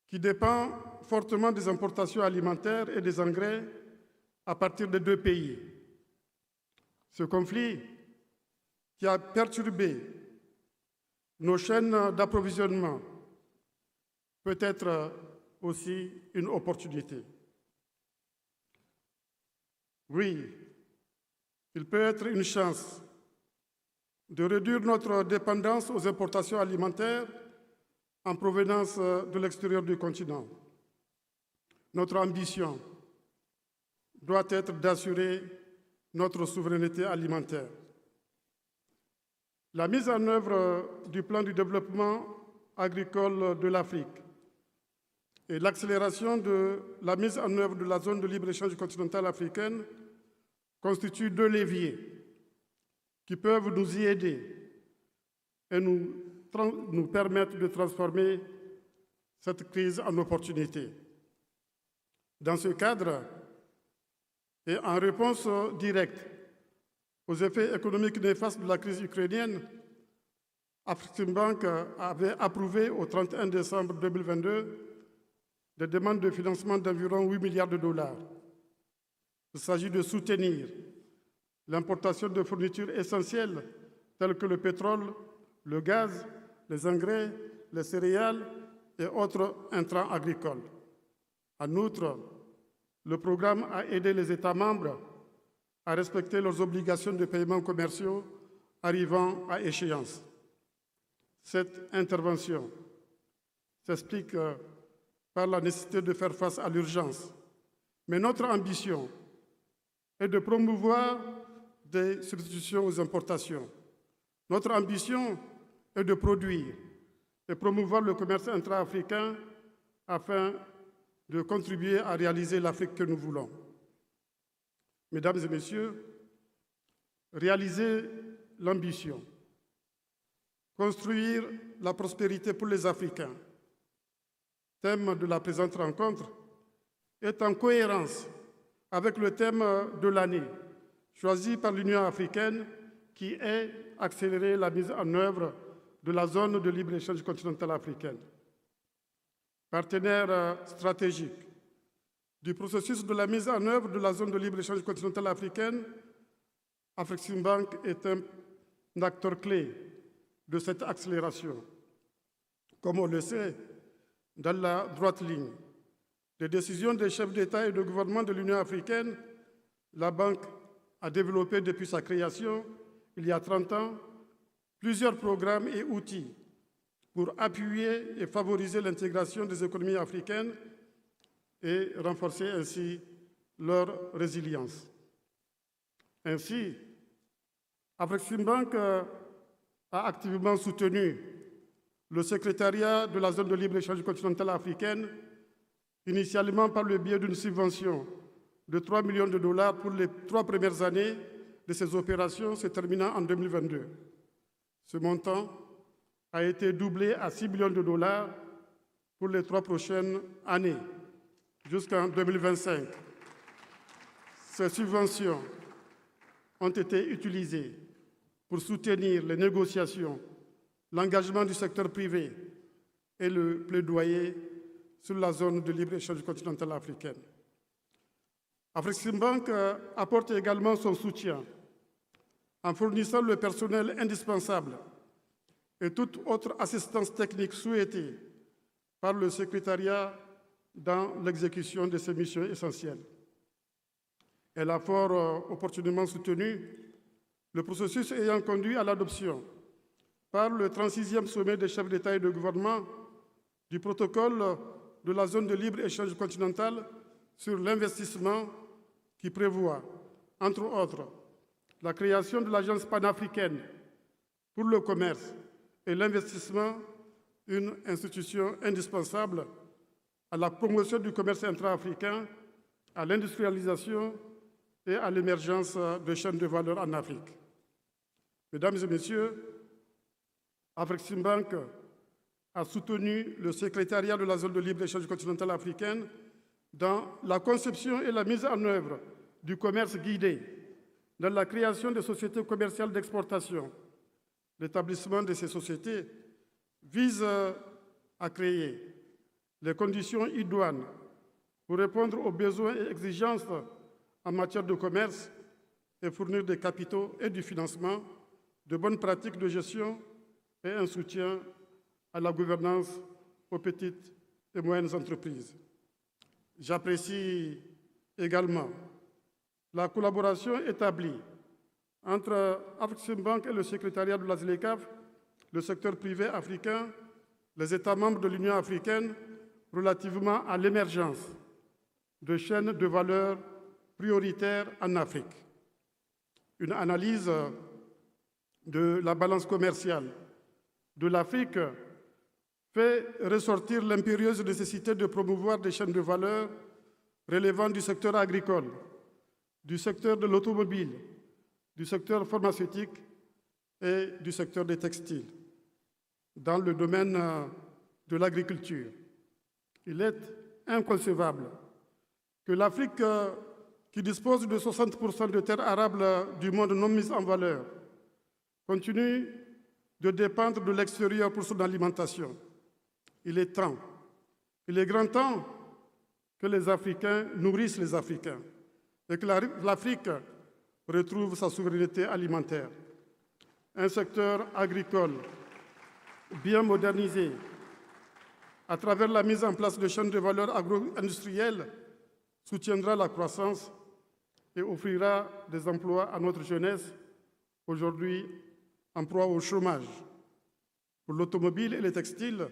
qui dépend fortement des importations alimentaires et des engrais à partir des deux pays. Ce conflit qui a perturbé nos chaînes d'approvisionnement peut être aussi une opportunité. Oui, il peut être une chance de réduire notre dépendance aux importations alimentaires en provenance de l'extérieur du continent. Notre ambition doit être d'assurer notre souveraineté alimentaire. La mise en œuvre du plan du développement agricole de l'Afrique et l'accélération de la mise en œuvre de la zone de libre-échange continentale africaine constituent deux leviers qui peuvent nous y aider et nous permettre de transformer cette crise en opportunité. Dans ce cadre, et en réponse directe aux effets économiques néfastes de la crise ukrainienne, Afriexim Bank avait approuvé au 31 décembre 2022 des demandes de financement d'environ 8 milliards de dollars. Il s'agit de soutenir l'importation de fournitures essentielles telles que le pétrole, le gaz, les engrais, les céréales et autres intrants agricoles. En outre, le programme a aidé les États membres à respecter leurs obligations de paiement commerciaux arrivant à échéance. Cette intervention s'explique par la nécessité de faire face à l'urgence. Mais notre ambition est de promouvoir des substitutions aux importations. Notre ambition est de produire et promouvoir le commerce intra-africain afin de contribuer à réaliser l'Afrique que nous voulons. Mesdames et Messieurs, réaliser l'ambition, construire la prospérité pour les Africains, thème de la présente rencontre, est en cohérence avec le thème de l'année choisi par l'Union africaine qui est accélérer la mise en œuvre de la zone de libre-échange continentale africaine. Partenaire stratégique du processus de la mise en œuvre de la zone de libre-échange continentale africaine, Afriexim Bank est un acteur clé de cette accélération. Comme on le sait, dans la droite ligne des décisions des chefs d'État et de gouvernement de l'Union africaine, la Banque a développé depuis sa création, il y a 30 ans, plusieurs programmes et outils pour appuyer et favoriser l'intégration des économies africaines et renforcer ainsi leur résilience. Ainsi, Afriexim Bank a activement soutenu le secrétariat de la zone de libre-échange continentale africaine, initialement par le biais d'une subvention de 3 millions de dollars pour les 3 premières années de ces opérations, se terminant en 2022. Ce montant a été doublé à 6 millions de dollars pour les 3 prochaines années, jusqu'en 2025. Ces subventions ont été utilisées pour soutenir les négociations, l'engagement du secteur privé et le plaidoyer sur la zone de libre-échange continentale africaine. Afriexim Bank apporte également son soutien en fournissant le personnel indispensable et toute autre assistance technique souhaitée par le secrétariat dans l'exécution de ces missions essentielles. Elle a fort opportunément soutenu le processus ayant conduit à l'adoption par le 36e sommet des chefs d'État et de gouvernement du protocole de la zone de libre-échange continentale sur l'investissement qui prévoit, entre autres, la création de l'Agence panafricaine pour le commerce et l'investissement, une institution indispensable à la promotion du commerce intra-africain, à l'industrialisation et à l'émergence de chaînes de valeur en Afrique. Mesdames et messieurs, Afriexim Bank a soutenu le secrétariat de la zone de libre-échange continentale africaine dans la conception et la mise en œuvre du commerce guidé, dans la création de sociétés commerciales d'exportation. L'établissement de ces sociétés vise à créer les conditions idoines pour répondre aux besoins et exigences en matière de commerce et fournir des capitaux et du financement, de bonnes pratiques de gestion et un soutien à la gouvernance aux petites et moyennes entreprises. J'apprécie également la collaboration établie entre Afriexim Bank et le secrétariat de la ZLECAf, le secteur privé africain, les États membres de l'Union africaine relativement à l'émergence de chaînes de valeur prioritaires en Afrique. Une analyse de la balance commerciale de l'Afrique fait ressortir l'impérieuse nécessité de promouvoir des chaînes de valeur relevant du secteur agricole, du secteur de l'automobile, du secteur pharmaceutique et du secteur des textiles. Dans le domaine de l'agriculture, il est inconcevable que l'Afrique, qui dispose de 60% de terres arables du monde non mises en valeur, continue de dépendre de l'extérieur pour son alimentation. Il est grand temps que les Africains nourrissent les Africains et que l'Afrique retrouve sa souveraineté alimentaire. Un secteur agricole bien modernisé à travers la mise en place de chaînes de valeur agro-industrielles soutiendra la croissance et offrira des emplois à notre jeunesse, aujourd'hui en proie au chômage. Pour l'automobile et les textiles,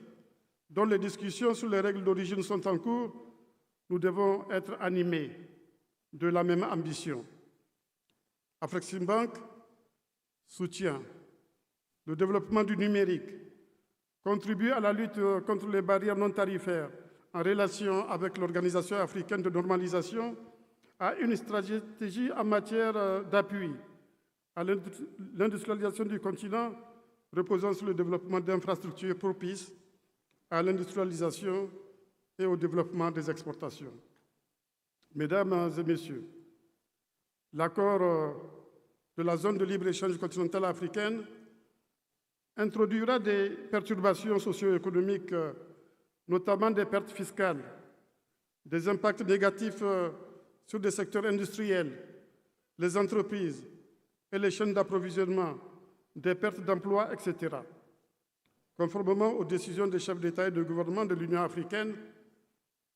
dont les discussions sur les règles d'origine sont en cours, nous devons être animés de la même ambition. Afriexim Bank soutient le développement du numérique, contribue à la lutte contre les barrières non tarifaires en relation avec l'Organisation africaine de normalisation, a une stratégie en matière d'appui à l'industrialisation du continent reposant sur le développement d'infrastructures propices à l'industrialisation et au développement des exportations. Mesdames et messieurs, l'accord de la zone de libre-échange continentale africaine introduira des perturbations socio-économiques, notamment des pertes fiscales, des impacts négatifs sur des secteurs industriels, les entreprises et les chaînes d'approvisionnement, des pertes d'emplois, etc. Conformément aux décisions des chefs d'État et de gouvernement de l'Union africaine,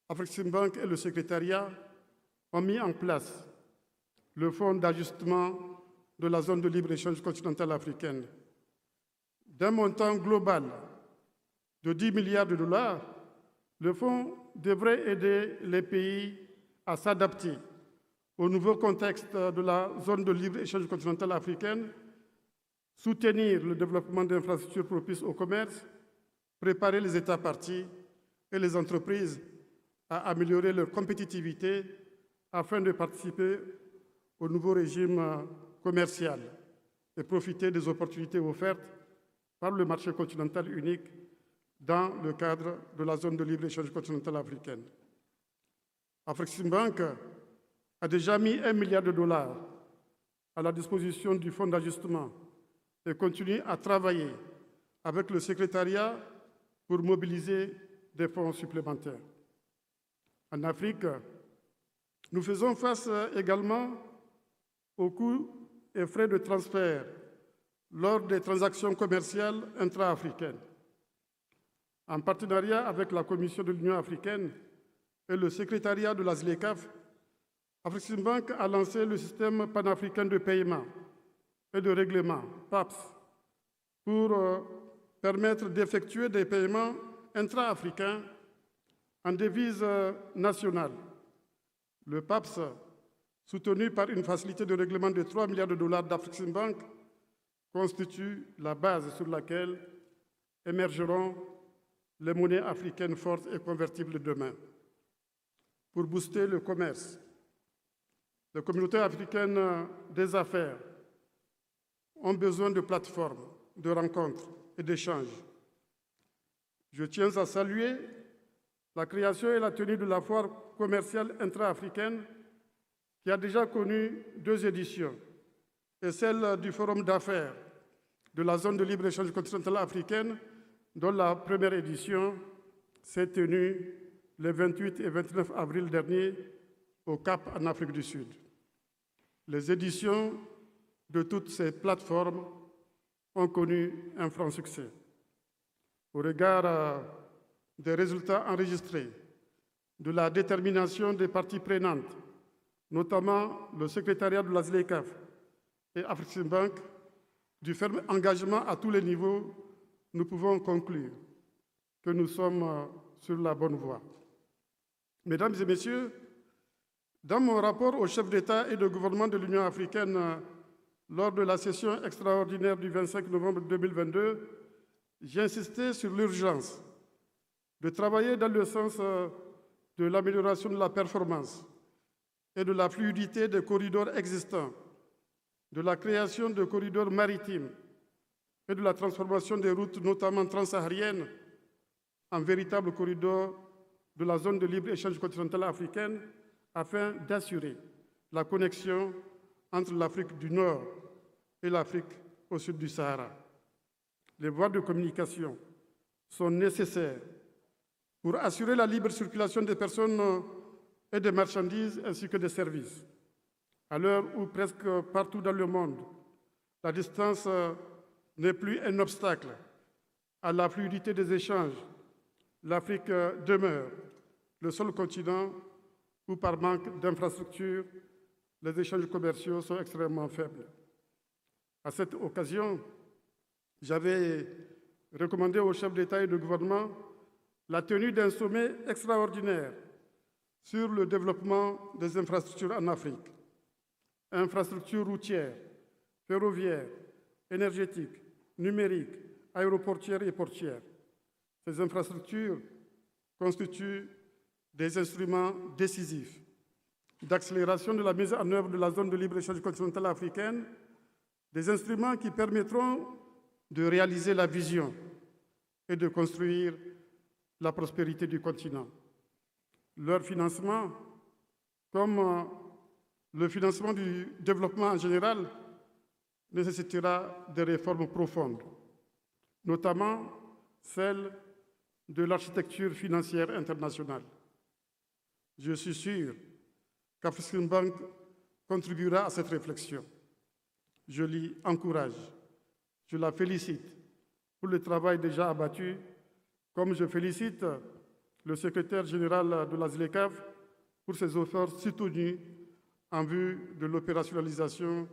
Afriexim Bank et le secrétariat ont mis en place le fonds d'ajustement de la zone de libre-échange continentale africaine. D'un montant global de 10 milliards de dollars, le fonds devrait aider les pays à s'adapter au nouveau contexte de la zone de libre-échange continentale africaine, soutenir le développement d'infrastructures propices au commerce, préparer les États parties et les entreprises à améliorer leur compétitivité afin de participer au nouveau régime commercial et profiter des opportunités offertes par le marché continental unique dans le cadre de la zone de libre-échange continentale africaine. Afriexim Bank a déjà mis 1 milliard de dollars à la disposition du fonds d'ajustement et continue à travailler avec le secrétariat pour mobiliser des fonds supplémentaires. En Afrique, nous faisons face également aux coûts et frais de transfert lors des transactions commerciales intra-africaines. En partenariat avec la Commission de l'Union africaine et le secrétariat de la ZLECAf, Afriexim Bank a lancé le système panafricain de paiement et de règlement, PAPS, pour permettre d'effectuer des paiements intra-africains en devise nationale. Le PAPS, soutenu par une facilité de règlement de 3 milliards de dollars d'Afriexim Bank, constitue la base sur laquelle émergeront les monnaies africaines fortes et convertibles demain. Pour booster le commerce, les communautés africaines des affaires ont besoin de plateformes, de rencontres et d'échanges. Je tiens à saluer la création et la tenue de la foire commerciale intra-africaine qui a déjà connu 2 éditions, et celle du Forum d'affaires de la zone de libre-échange continentale africaine, dont la première édition s'est tenue les 28 et 29 avril dernier au Cap en Afrique du Sud. Les éditions de toutes ces plateformes ont connu un franc succès. Au regard des résultats enregistrés, de la détermination des parties prenantes, notamment le secrétariat de la ZLECAf et Afriexim Bank, du ferme engagement à tous les niveaux, nous pouvons conclure que nous sommes sur la bonne voie. Mesdames et messieurs, dans mon rapport au chef d'État et de gouvernement de l'Union africaine lors de la session extraordinaire du 25 novembre 2022, j'ai insisté sur l'urgence de travailler dans le sens de l'amélioration de la performance et de la fluidité des corridors existants, de la création de corridors maritimes et de la transformation des routes, notamment transsahariennes, en véritables corridors de la zone de libre-échange continentale africaine afin d'assurer la connexion entre l'Afrique du Nord et l'Afrique au sud du Sahara. Les voies de communication sont nécessaires pour assurer la libre circulation des personnes et des marchandises ainsi que des services. À l'heure où presque partout dans le monde, la distance n'est plus un obstacle à la fluidité des échanges, l'Afrique demeure le seul continent où, par manque d'infrastructures, les échanges commerciaux sont extrêmement faibles. À cette occasion, j'avais recommandé aux chefs d'État et de gouvernement la tenue d'un sommet extraordinaire sur le développement des infrastructures en Afrique. Infrastructures routières, ferroviaires, énergétiques, numériques, aéroportuaires et portuaires. Ces infrastructures constituent des instruments décisifs d'accélération de la mise en œuvre de la zone de libre-échange continentale africaine, des instruments qui permettront de réaliser la vision et de construire la prospérité du continent. Leur financement, comme le financement du développement en général, nécessitera des réformes profondes, notamment celle de l'architecture financière internationale. Je suis sûr qu'Afrexim Bank contribuera à cette réflexion. Je l'y encourage. Je la félicite pour le travail déjà abattu, comme je félicite le secrétaire général de la ZLECAf pour ses efforts soutenus en vue de l'opérationnalisation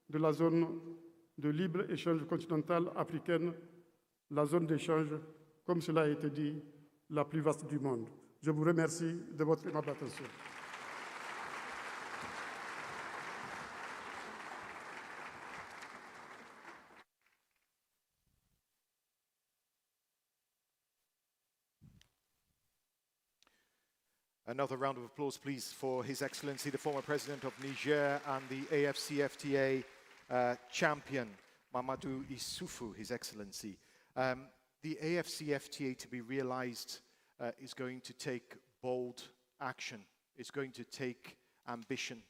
de la zone de libre-échange continentale africaine, la zone d'échange, comme cela a été dit, la plus vaste du monde. Je vous remercie de votre aimable attention. Another round of applause, please, for His Excellency, the former President of Niger and the AFCFTA champion, Mamadou Issoufou, His Excellency. The AFCFTA, to be realized, is going to take bold action. It's going to take ambition.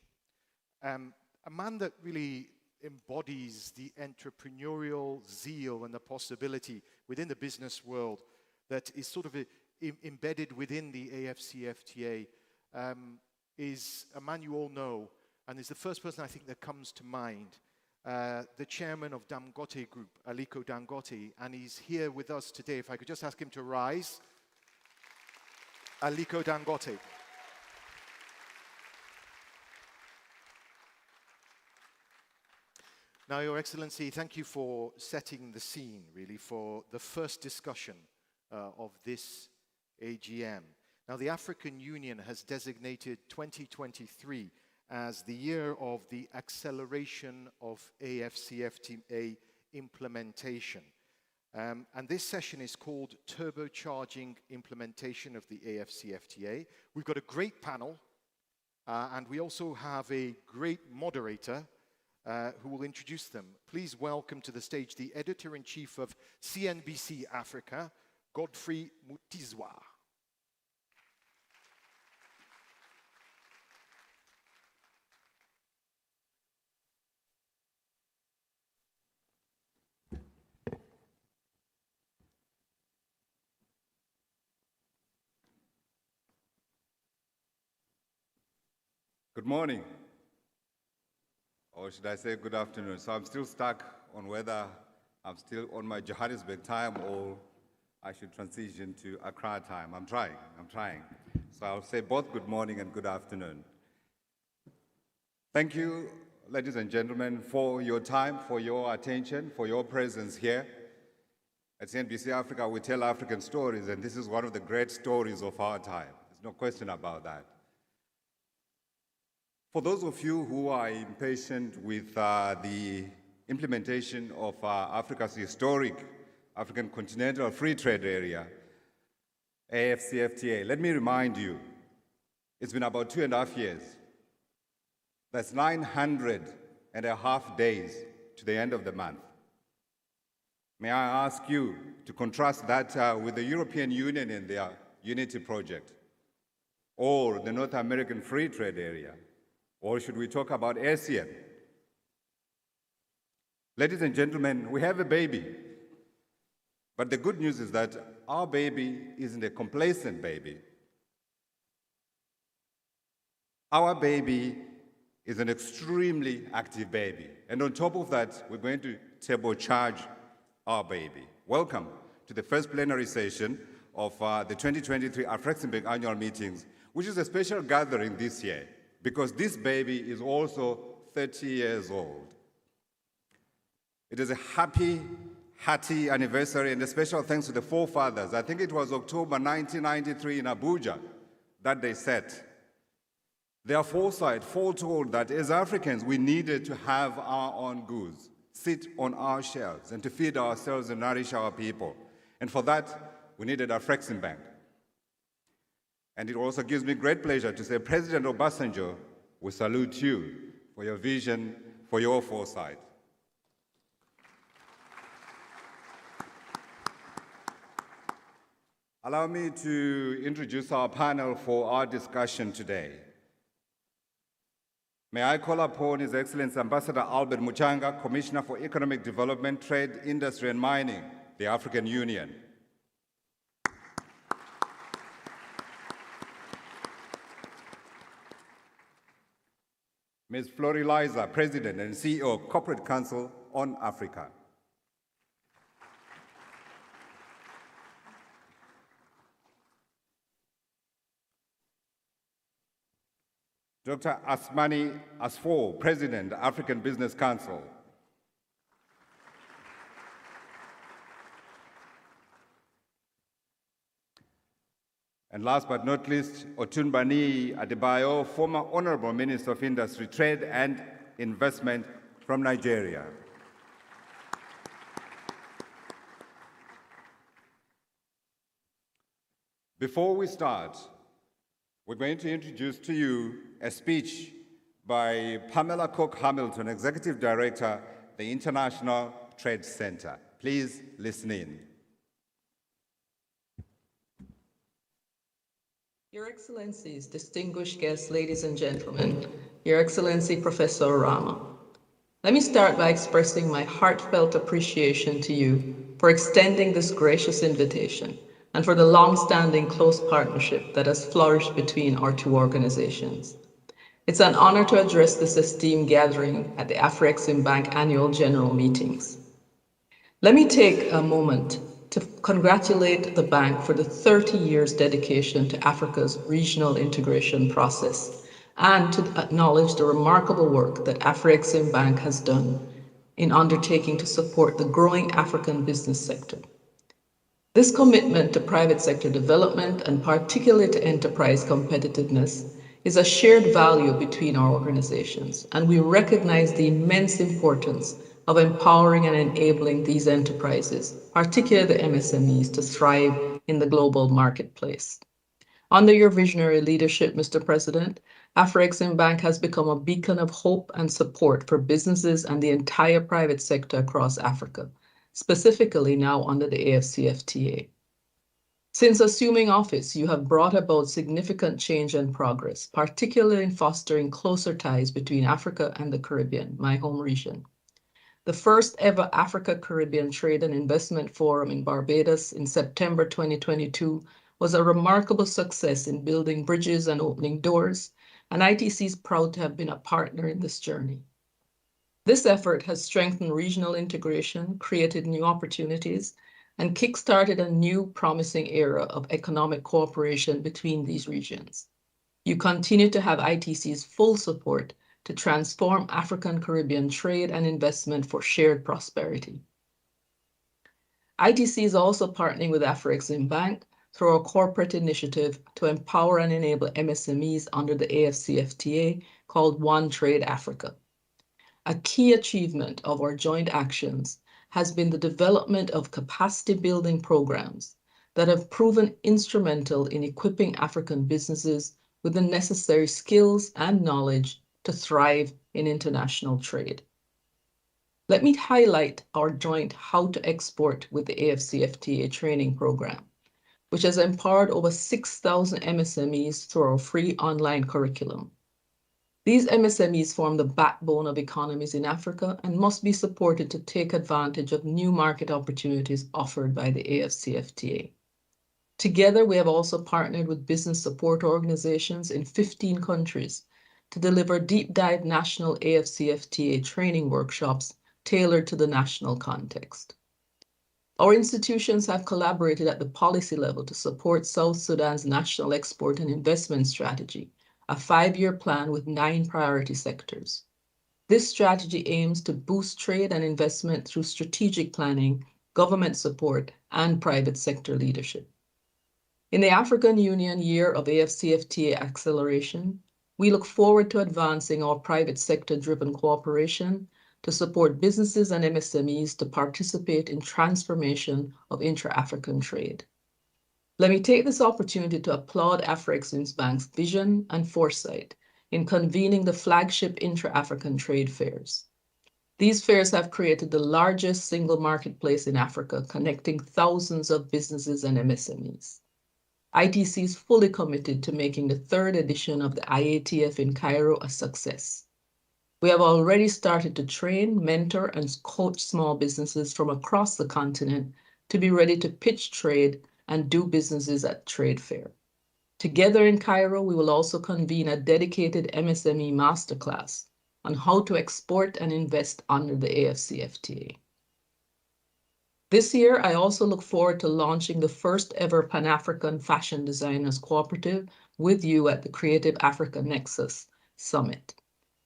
A man that really embodies the entrepreneurial zeal and the possibility within the business world that is sort of embedded within the AFCFTA is a man you all know, and is the first person I think that comes to mind, the chairman of Dangote Group, Aliko Dangote, and he's here with us today. If I could just ask him to rise. Aliko Dangote. Now, Your Excellency, thank you for setting the scene, really, for the first discussion of this AGM. Now, the African Union has designated 2023 as the year of the acceleration of AFCFTA implementation. And this session is called Turbocharging Implementation of the AFCFTA. We've got a great panel, and we also have a great moderator who will introduce them. Please welcome to the stage the Editor-in-Chief of CNBC Africa, Godfrey Mutizwa. Good morning, or should I say good afternoon. So I'm still stuck on whether I'm still on my Johannesburg time or I should transition to Accra time. I'm trying. So I'll say both good morning and good afternoon. Thank you, ladies and gentlemen, for your time, for your attention, for your presence here. At CNBC Africa, we tell African stories, and this is one of the great stories of our time. There's no question about that. For those of you who are impatient with the implementation of Africa's historic African Continental Free Trade Area, AFCFTA, let me remind you, it's been about 2.5 years. That's 900.5 days to the end of the month. May I ask you to contrast that with the European Union and their Unity Project, or the North American Free Trade Area, or should we talk about ASEAN? Ladies and gentlemen, we have a baby. But the good news is that our baby isn't a complacent baby. Our baby is an extremely active baby. And on top of that, we're going to turbocharge our baby. Welcome to the first plenary session of the 2023 Afriexim annual meetings, which is a special gathering this year, because this baby is also 30 years old. It is a happy, hearty anniversary, and a special thanks to the forefathers. I think it was October 1993 in Abuja that they set their foresight, foretold that as Africans we needed to have our own goods, sit on our shelves, and to feed ourselves and nourish our people. And for that, we needed Afriexim Bank. And it also gives me great pleasure to say, President Obasanjo, we salute you for your vision, for your foresight. Allow me to introduce our panel for our discussion today. May I call upon His Excellency Ambassador Albert Muchanga, Commissioner for Economic Development, Trade, Industry and Mining, the African Union. Ms. Flori Liza, President and CEO of Corporate Council on Africa. Dr. Asmani Asfour, President, African Business Council. And last but not least, Otunbani Adebayo, former Honorable Minister of Industry, Trade and Investment from Nigeria. Before we start, we're going to introduce to you a speech by Pamela Cook-Hamilton, Executive Director, the International Trade Center. Please listen in. Your Excellencies, distinguished guests, ladies and gentlemen, Your Excellency Professor Orama, let me start by expressing my heartfelt appreciation to you for extending this gracious invitation and for the long-standing close partnership that has flourished between our two organizations. It's an honor to address this esteemed gathering at the Afriexim Bank Annual General Meetings. Let me take a moment to congratulate the bank for the 30 years dedication to Africa's regional integration process and to acknowledge the remarkable work that Afriexim Bank has done in undertaking to support the growing African business sector. This commitment to private sector development and particularly to enterprise competitiveness is a shared value between our organizations, and we recognize the immense importance of empowering and enabling these enterprises, particularly the MSMEs, to thrive in the global marketplace. Under your visionary leadership, Mr. President, Afriexim Bank has become a beacon of hope and support for businesses and the entire private sector across Africa, specifically now under the AFCFTA. Since assuming office, you have brought about significant change and progress, particularly in fostering closer ties between Africa and the Caribbean, my home region. The first ever Africa-Caribbean Trade and Investment Forum in Barbados in September 2022 was a remarkable success in building bridges and opening doors, and ITC is proud to have been a partner in this journey. This effort has strengthened regional integration, created new opportunities, and kick-started a new promising era of economic cooperation between these regions. You continue to have ITC's full support to transform African-Caribbean trade and investment for shared prosperity. ITC is also partnering with Afriexim Bank through a corporate initiative to empower and enable MSMEs under the AFCFTA called One Trade Africa. A key achievement of our joint actions has been the development of capacity building programs that have proven instrumental in equipping African businesses with the necessary skills and knowledge to thrive in international trade. Let me highlight our joint How to Export with the AFCFTA training program, which has empowered over 6,000 MSMEs through our free online curriculum. These MSMEs form the backbone of economies in Africa and must be supported to take advantage of new market opportunities offered by the AFCFTA. Together, we have also partnered with business support organizations in 15 countries to deliver deep dive national AFCFTA training workshops tailored to the national context. Our institutions have collaborated at the policy level to support South Sudan's national export and investment strategy, a 5-year plan with 9 priority sectors. This strategy aims to boost trade and investment through strategic planning, government support, and private sector leadership. In the African Union Year of AFCFTA Acceleration, we look forward to advancing our private sector-driven cooperation to support businesses and MSMEs to participate in transformation of intra-African trade. Let me take this opportunity to applaud Afriexim Bank's vision and foresight in convening the flagship intra-African trade fairs. These fairs have created the largest single marketplace in Africa, connecting thousands of businesses and MSMEs. ITC is fully committed to making the 3rd edition of the IATF in Cairo a success. We have already started to train, mentor, and coach small businesses from across the continent to be ready to pitch trade and do businesses at trade fair. Together in Cairo, we will also convene a dedicated MSME masterclass on how to export and invest under the AFCFTA. This year, I also look forward to launching the first ever Pan-African Fashion Designers Cooperative with you at the Creative Africa Nexus Summit.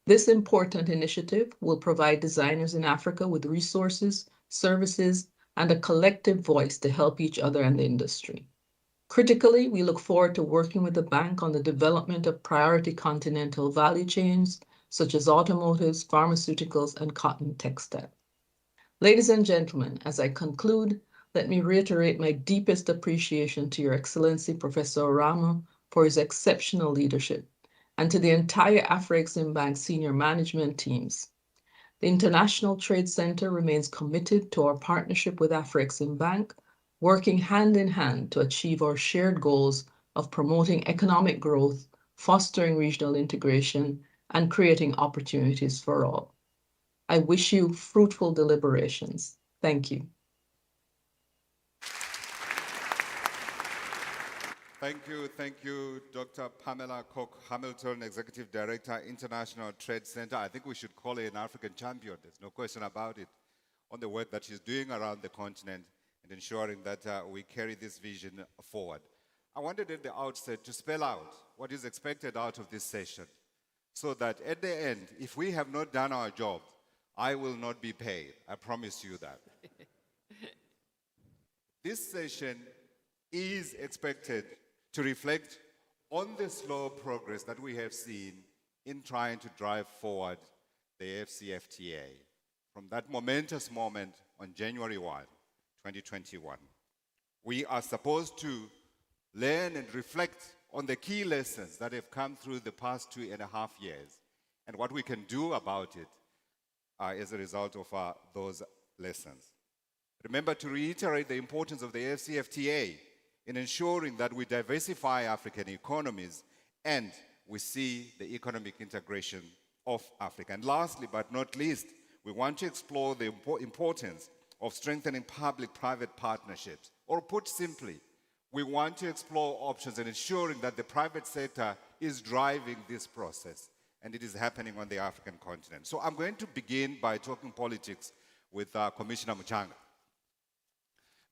This important initiative will provide designers in Africa with resources, services, and a collective voice to help each other and the industry. Critically, we look forward to working with the bank on the development of priority continental value chains, such as automotives, pharmaceuticals, and cotton textile. Ladies and gentlemen, as I conclude, let me reiterate my deepest appreciation to Your Excellency Professor Orama for his exceptional leadership, and to the entire Afriexim Bank senior management teams. The International Trade Center remains committed to our partnership with Afriexim Bank, working hand in hand to achieve our shared goals of promoting economic growth, fostering regional integration, and creating opportunities for all. I wish you fruitful deliberations. Thank you. Thank you, Dr. Pamela Cook-Hamilton, Executive Director, International Trade Center. I think we should call her an African champion, there's no question about it, on the work that she's doing around the continent and ensuring that we carry this vision forward. I wanted at the outset to spell out what is expected out of this session, so that at the end, if we have not done our job, I will not be paid. I promise you that. This session is expected to reflect on the slow progress that we have seen in trying to drive forward the AFCFTA from that momentous moment on January 1, 2021. We are supposed to learn and reflect on the key lessons that have come through the past 2.5 years and what we can do about it as a result of those lessons. Remember to reiterate the importance of the AFCFTA in ensuring that we diversify African economies and we see the economic integration of Africa. And lastly, but not least, we want to explore the importance of strengthening public-private partnerships. Or put simply, we want to explore options and ensuring that the private sector is driving this process, and it is happening on the African continent. So I'm going to begin by talking politics with Commissioner Muchanga.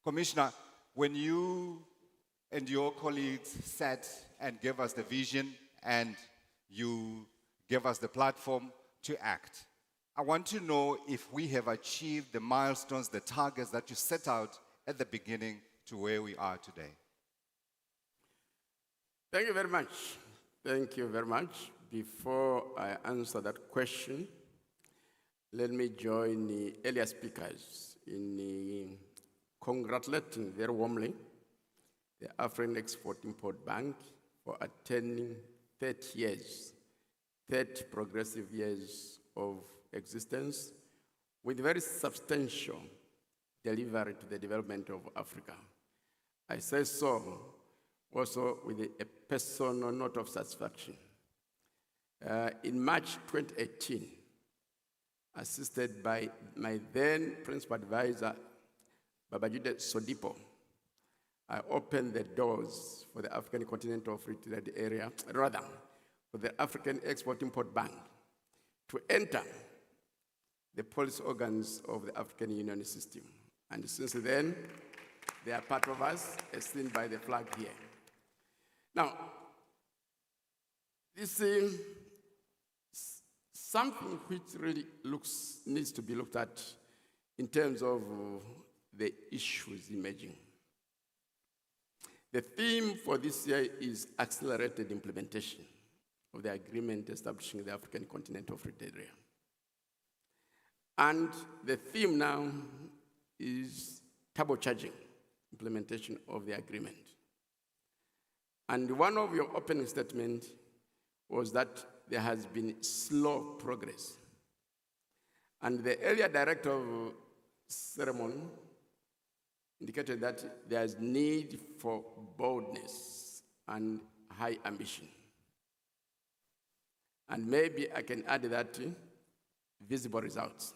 Commissioner, when you and your colleagues sat and gave us the vision and you gave us the platform to act, I want to know if we have achieved the milestones, the targets that you set out at the beginning to where we are today. Thank you very much. Thank you very much. Before I answer that question, let me join the earlier speakers in congratulating very warmly the African Export-Import Bank for attaining 30 years, 30 progressive years of existence with very substantial delivery to the development of Africa. I say so also with a personal note of satisfaction. In March 2018, assisted by my then principal advisor, Babajide Sodipo, I opened the doors for the African Continental Free Trade Area, rather, for the African Export-Import Bank to enter the policy organs of the African Union system. And since then, they are part of us, as seen by the flag here. Now, this is something which really needs to be looked at in terms of the issues emerging. The theme for this year is accelerated implementation of the agreement establishing the African Continental Free Trade Area. And the theme now is turbocharging implementation of the agreement. And one of your opening statements was that there has been slow progress. And the earlier director of ceremony indicated that there is need for boldness and high ambition. And maybe I can add that visible results.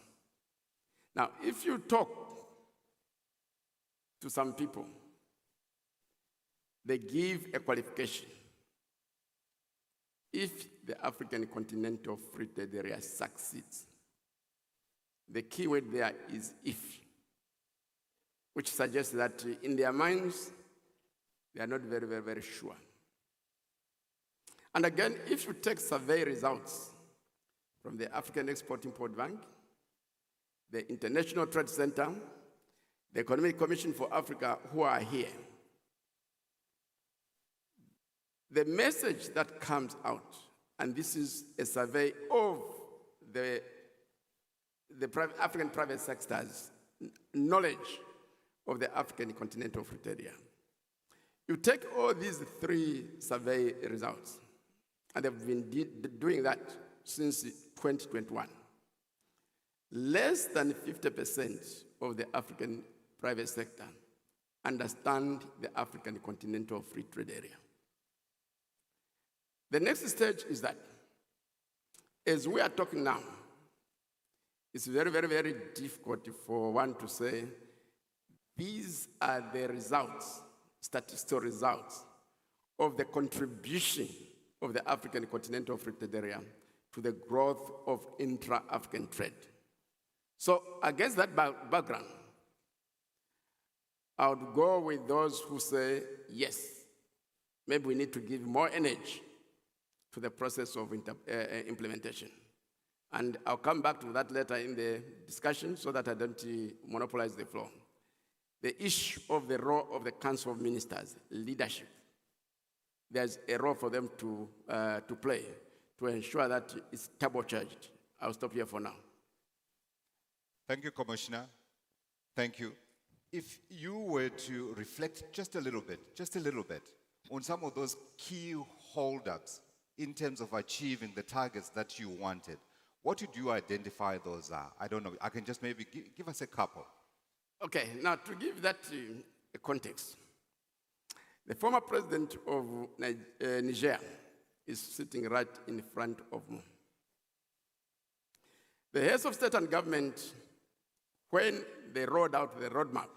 Now, if you talk to some people, they give a qualification. If the African Continental Free Trade Area succeeds, the key word there is if, which suggests that in their minds, they are not very, very, very sure. And again, if you take survey results from the African Export-Import Bank, the International Trade Center, the Economic Commission for Africa, who are here, the message that comes out, and this is a survey of the African private sector's knowledge of the African Continental Free Trade Area. You take all these three survey results, and they've been doing that since 2021. Less than 50% of the African private sector understand the African Continental Free Trade Area. The next stage is that, as we are talking now, it's very, very, very difficult for one to say, these are the results, statistical results, of the contribution of the African Continental Free Trade Area to the growth of intra-African trade. So against that background, I would go with those who say, yes, maybe we need to give more energy to the process of implementation. And I'll come back to that later in the discussion so that I don't monopolize the floor. The issue of the role of the Council of Ministers, leadership. There's a role for them to play to ensure that it's turbocharged. I'll stop here for now. Thank you, Commissioner. Thank you. If you were to reflect just a little bit on some of those key holdups in terms of achieving the targets that you wanted, what would you identify those are? I don't know. I can just maybe give us a couple. Okay, now to give that a context, the former president of Niger is sitting right in front of me. The heads of state and government, when they rolled out the roadmap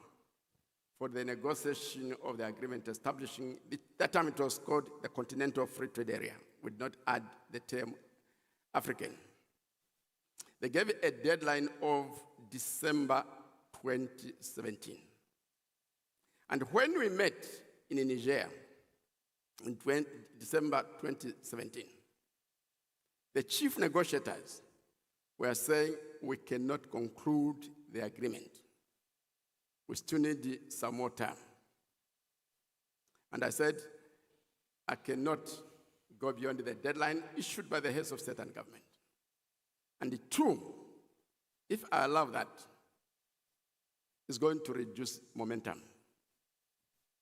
for the negotiation of the agreement establishing, that time it was called the Continental Free Trade Area, would not add the term African. They gave a deadline of December 2017. And when we met in Niger in December 2017, the chief negotiators were saying we cannot conclude the agreement. We still need some more time. And I said, I cannot go beyond the deadline issued by the heads of state and government. And two, if I allow that, it's going to reduce momentum.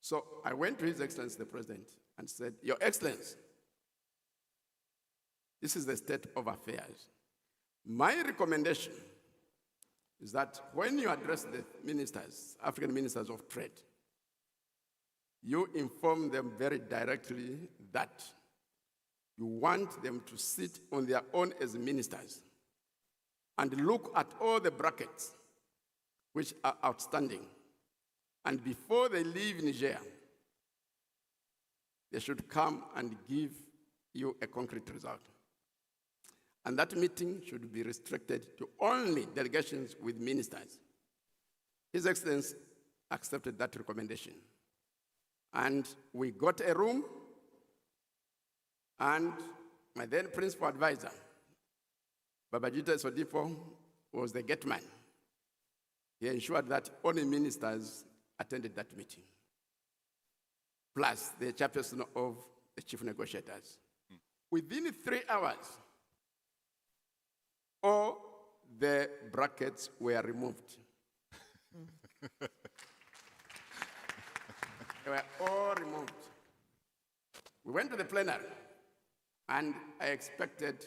So I went to His Excellency the President and said, Your Excellency, this is the state of affairs. My recommendation is that when you address the ministers, African ministers of trade, you inform them very directly that you want them to sit on their own as ministers and look at all the brackets which are outstanding. And before they leave Niger, they should come and give you a concrete result. And that meeting should be restricted to only delegations with ministers. His Excellency accepted that recommendation. And we got a room, and my then principal advisor, Babajide Sodipo, was the gate man. He ensured that only ministers attended that meeting, plus the chairperson of the chief negotiators. Within 3 hours, all the brackets were removed. They were all removed. We went to the plenary, and I expected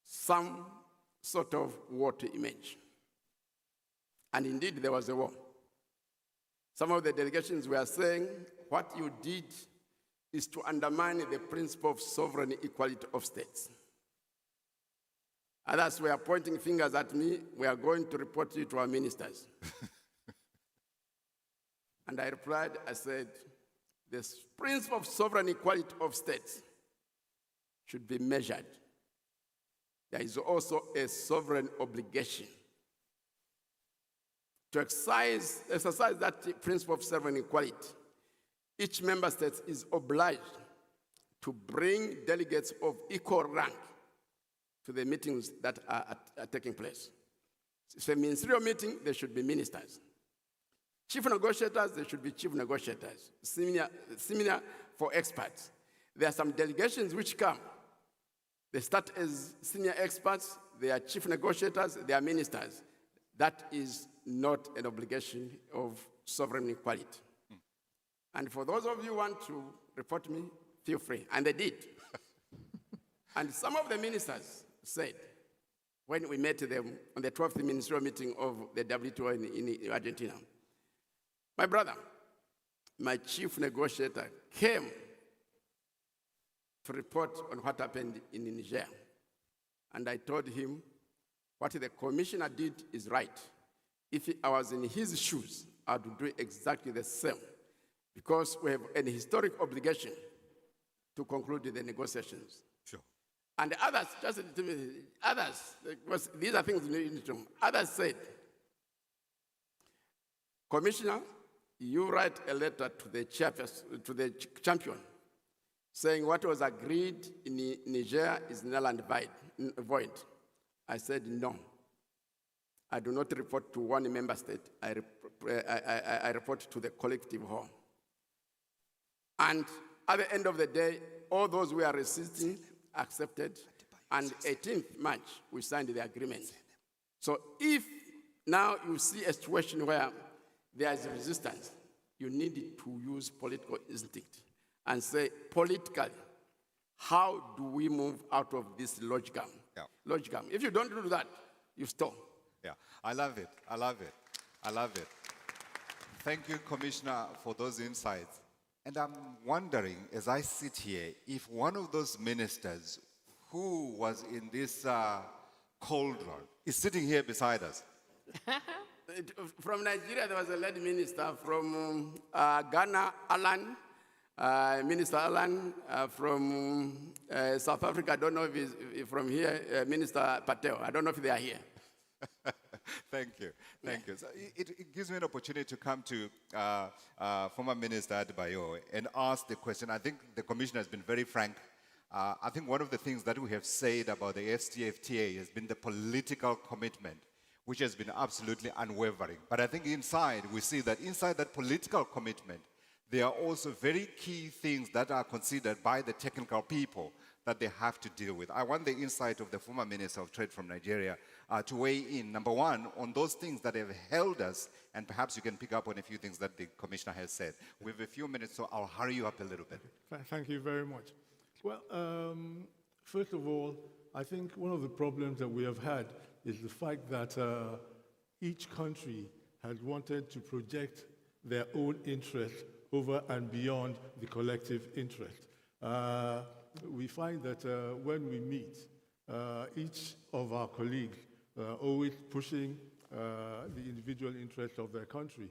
some sort of war to emerge. And indeed, there was a war. Some of the delegations were saying, what you did is to undermine the principle of sovereign equality of states. Others were pointing fingers at me. We are going to report you to our ministers. And I replied, I said, the principle of sovereign equality of states should be measured. There is also a sovereign obligation to exercise that principle of sovereign equality. Each member state is obliged to bring delegates of equal rank to the meetings that are taking place. If a ministerial meeting, there should be ministers. Chief negotiators, there should be chief negotiators. Similar for experts. There are some delegations which come. They start as senior experts, they are chief negotiators, they are ministers. That is not an obligation of sovereign equality. And for those of you who want to report me, feel free. And they did. And some of the ministers said, when we met them on the 12th ministerial meeting of the WTO in Argentina, my brother, my chief negotiator, came to report on what happened in Niger. And I told him, what the commissioner did is right. If I was in his shoes, I would do exactly the same, because we have an historic obligation to conclude the negotiations. Sure. And others, because these are things you need to know. Others said, Commissioner, you write a letter to the chairperson, to the champion, saying what was agreed in Niger is null and void. I said, no. I do not report to one member state. I report to the collective whole. And at the end of the day, all those who are resisting accepted, and 18th March, we signed the agreement. So if now you see a situation where there is resistance, you need to use political instinct and say, politically, how do we move out of this logjam? Yeah. Logjam. If you don't do that, you stall. Yeah, I love it. I love it. I love it. Thank you, Commissioner, for those insights. And I'm wondering, as I sit here, if one of those ministers who was in this cauldron is sitting here beside us. From Nigeria, there was a lady minister. From Ghana, Alan, Minister Alan. From South Africa, I don't know if he's from here, Minister Patel. I don't know if they are here. Thank you. Thank you. So it gives me an opportunity to come to former Minister Adebayo and ask the question. I think the Commissioner has been very frank. I think one of the things that we have said about the FCFTA has been the political commitment, which has been absolutely unwavering. But I think inside, we see that inside that political commitment, there are also very key things that are considered by the technical people that they have to deal with. I want the insight of the former Minister of Trade from Nigeria to weigh in, number one, on those things that have held us, and perhaps you can pick up on a few things that the Commissioner has said. We have a few minutes, so I'll hurry you up a little bit. Thank you very much. Well, first of all, I think one of the problems that we have had is the fact that each country has wanted to project their own interest over and beyond the collective interest. We find that when we meet, each of our colleagues always pushing the individual interests of their country.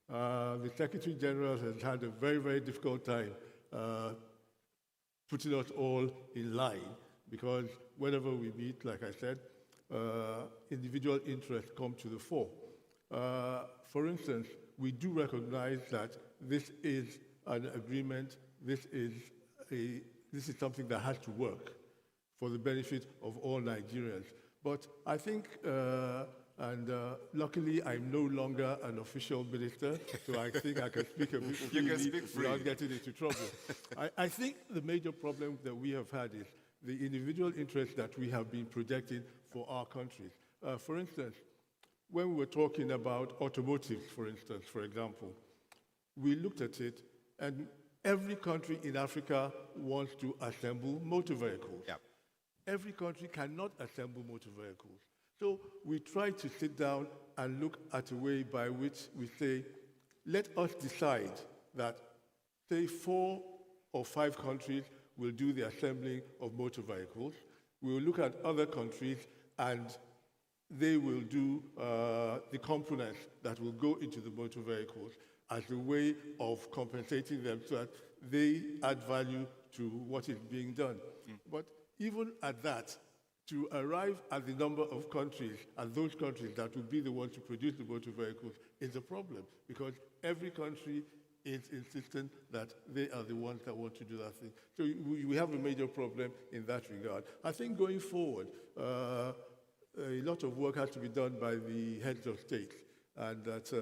The Secretary General has had a very, very difficult time putting us all in line, because whenever we meet, like I said, individual interests come to the fore. For instance, we do recognize that this is an agreement, this is something that has to work for the benefit of all Nigerians. But I think, luckily I'm no longer an official minister, so I think I can speak a bit freely without getting into trouble. I think the major problem that we have had is the individual interest that we have been projecting for our countries. For instance, when we were talking about automotives, for example, we looked at it, and every country in Africa wants to assemble motor vehicles. Yep. Every country cannot assemble motor vehicles. So we try to sit down and look at a way by which we say, let us decide that, say, 4 or 5 countries will do the assembling of motor vehicles. We will look at other countries and they will do the components that will go into the motor vehicles as a way of compensating them so that they add value to what is being done. But even at that, to arrive at the number of countries, and those countries that will be the ones to produce the motor vehicles, is a problem, because every country is insistent that they are the ones that want to do that thing. So we have a major problem in that regard. I think going forward, a lot of work has to be done by the heads of state, and that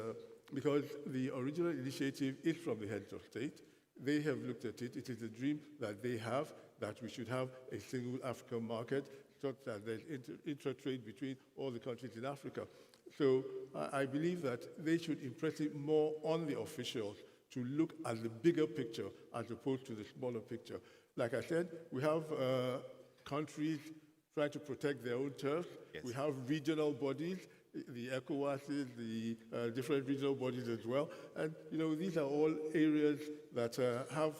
because the original initiative is from the heads of state, they have looked at it. It is a dream that they have, that we should have a single African market, such that there's inter-trade between all the countries in Africa. So I believe that they should impress it more on the officials to look at the bigger picture as opposed to the smaller picture. Like I said, we have countries trying to protect their own turf. Yes. We have regional bodies, the ECOWASs, the different regional bodies as well. And these are all areas that have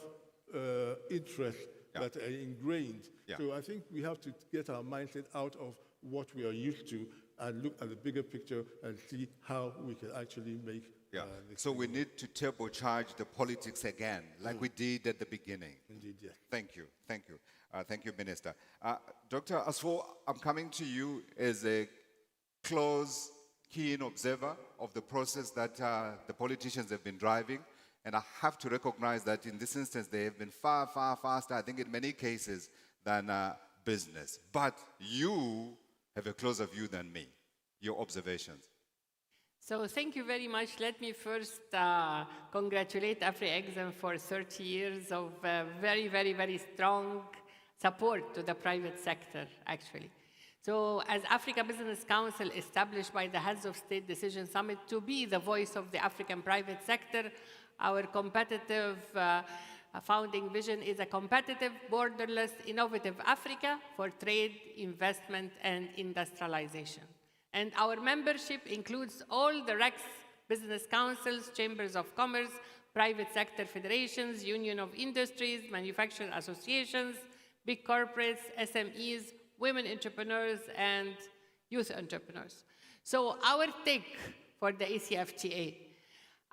interests that are ingrained. So I think we have to get our mindset out of what we are used to and look at the bigger picture and see how we can actually make this. So we need to turbocharge the politics again, like we did at the beginning. Indeed, yes. Thank you. Thank you. Thank you, Minister. Dr. Asfo, I'm coming to you as a close, keen observer of the process that the politicians have been driving. And I have to recognize that in this instance, they have been far, far faster, I think in many cases, than business. But you have a closer view than me. Your observations. So thank you very much. Let me first congratulate Afriexim for 30 years of very, very, very strong support to the private sector, actually. So as Africa Business Council, established by the Heads of State Decision Summit to be the voice of the African private sector, our competitive founding vision is a competitive, borderless, innovative Africa for trade, investment, and industrialization. And our membership includes all the RECs, business councils, chambers of commerce, private sector federations, union of industries, manufacturing associations, big corporates, SMEs, women entrepreneurs, and youth entrepreneurs. So our take for the ACFTA,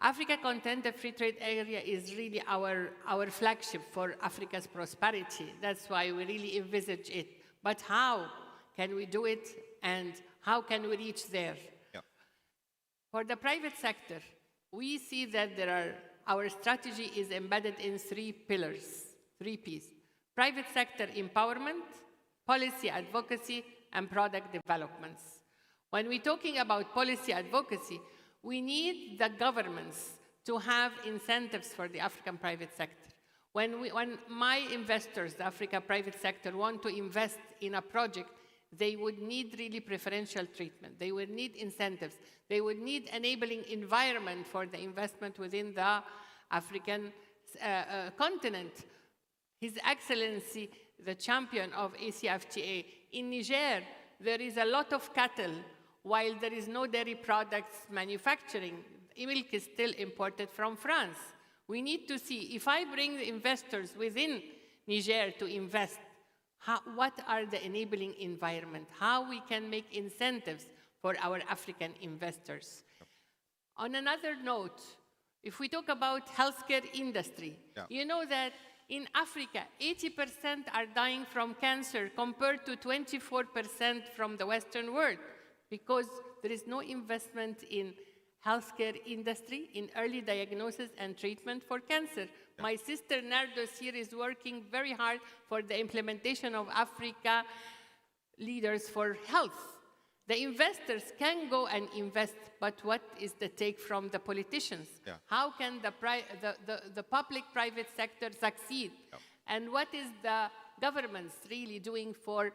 Africa Content Free Trade Area is really our flagship for Africa's prosperity. That's why we really envisage it. But how can we do it, and how can we reach there? Yeah. For the private sector, we see that our strategy is embedded in 3 pillars, 3 Ps. Private sector empowerment, policy advocacy, and product developments. When we're talking about policy advocacy, we need the governments to have incentives for the African private sector. When my investors, the Africa private sector, want to invest in a project, they would need really preferential treatment. They would need incentives. They would need enabling environment for the investment within the African continent. His Excellency, the champion of ACFTA, in Niger, there is a lot of cattle, while there is no dairy products manufacturing. Milk is still imported from France. We need to see, if I bring the investors within Niger to invest, what are the enabling environment? How we can make incentives for our African investors? On another note, if we talk about healthcare industry, you know that in Africa, 80% are dying from cancer compared to 24% from the Western world, because there is no investment in healthcare industry, in early diagnosis and treatment for cancer. My sister Nardos here is working very hard for the implementation of Africa Leaders for Health. The investors can go and invest, but what is the take from the politicians? How can the public-private sector succeed? And what is the governments really doing for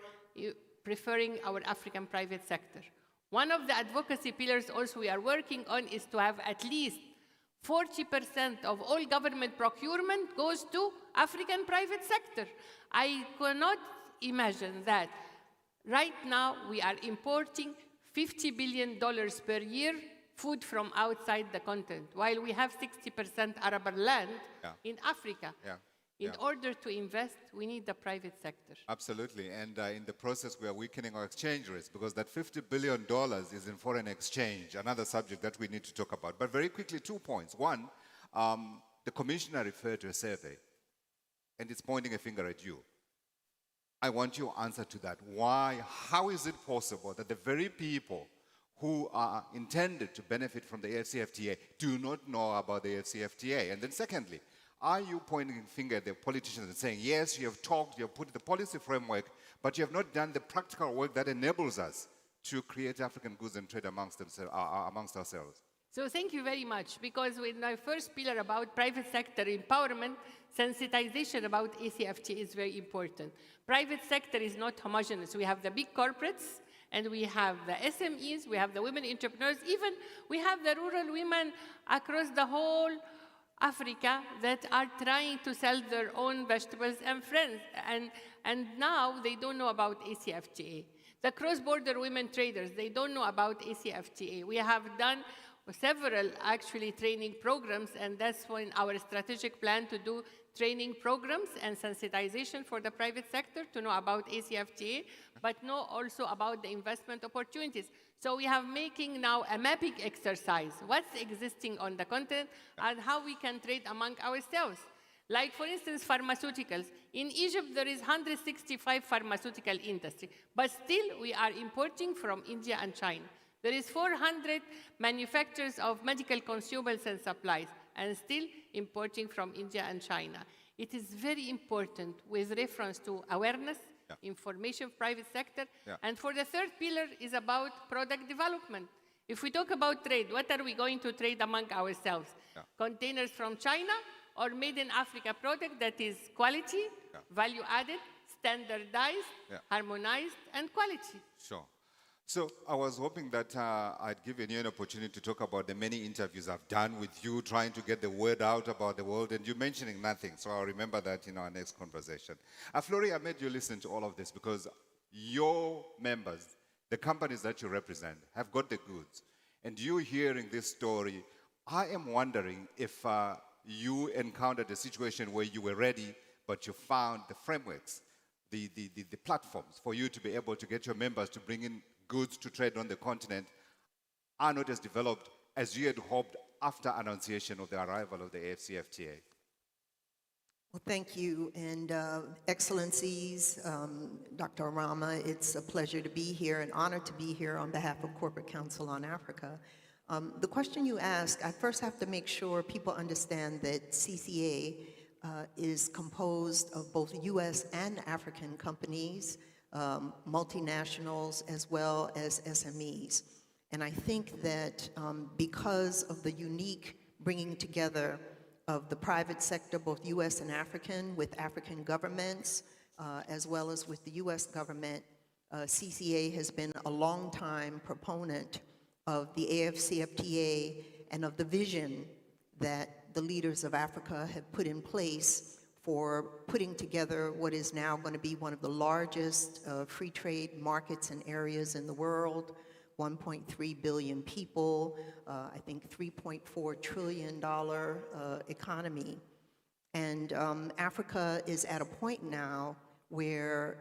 preferring our African private sector? One of the advocacy pillars also we are working on is to have at least 40% of all government procurement goes to African private sector. I cannot imagine that right now we are importing $50 billion per year food from outside the continent, while we have 60% arable land in Africa. In order to invest, we need the private sector. Absolutely. And in the process, we are weakening our exchange rates because that $50 billion is in foreign exchange, another subject that we need to talk about. But very quickly, 2 points. One, the commissioner referred to a survey, and it's pointing a finger at you. I want your answer to that. Why? How is it possible that the very people who are intended to benefit from the AFCFTA do not know about the AFCFTA? And then secondly, are you pointing a finger at the politicians and saying, yes, you have talked, you have put the policy framework, but you have not done the practical work that enables us to create African goods and trade amongst ourselves? So thank you very much, because with my first pillar about private sector empowerment, sensitization about ACFTA is very important. Private sector is not homogeneous. We have the big corporates, and we have the SMEs, we have the women entrepreneurs, even we have the rural women across the whole Africa that are trying to sell their own vegetables and friends, and now they don't know about ACFTA. The cross-border women traders, they don't know about ACFTA. We have done several actually training programs, and that's when our strategic plan to do training programs and sensitization for the private sector to know about ACFTA, but know also about the investment opportunities. So we have making now a mapping exercise, what's existing on the continent and how we can trade among ourselves. Like, for instance, pharmaceuticals. In Egypt, there is 165 pharmaceutical industry, but still we are importing from India and China. There is 400 manufacturers of medical consumables and supplies, and still importing from India and China. It is very important with reference to awareness, information, private sector. And for the third pillar is about product development. If we talk about trade, what are we going to trade among ourselves? Containers from China or made in Africa product that is quality, value added, standardized, harmonized, and quality. Sure. So I was hoping that I'd given you an opportunity to talk about the many interviews I've done with you, trying to get the word out about the world, and you mentioning nothing. So I'll remember that in our next conversation. Flori, I made you listen to all of this because your members, the companies that you represent, have got the goods. And you hearing this story, I am wondering if you encountered a situation where you were ready, but you found the frameworks, the platforms for you to be able to get your members to bring in goods to trade on the continent are not as developed as you had hoped after annunciation of the arrival of the AFCFTA. Well, thank you, and Excellencies, Dr. Arama, it's a pleasure to be here, an honor to be here on behalf of Corporate Council on Africa. The question you asked, I first have to make sure people understand that CCA is composed of both U.S. and African companies, multinationals as well as SMEs. And I think that because of the unique bringing together of the private sector, both U.S. and African, with African governments, as well as with the U.S. government, CCA has been a long-time proponent of the AFCFTA and of the vision that the leaders of Africa have put in place for putting together what is now going to be one of the largest free trade markets and areas in the world, 1.3 billion people, I think $3.4 trillion economy. And Africa is at a point now where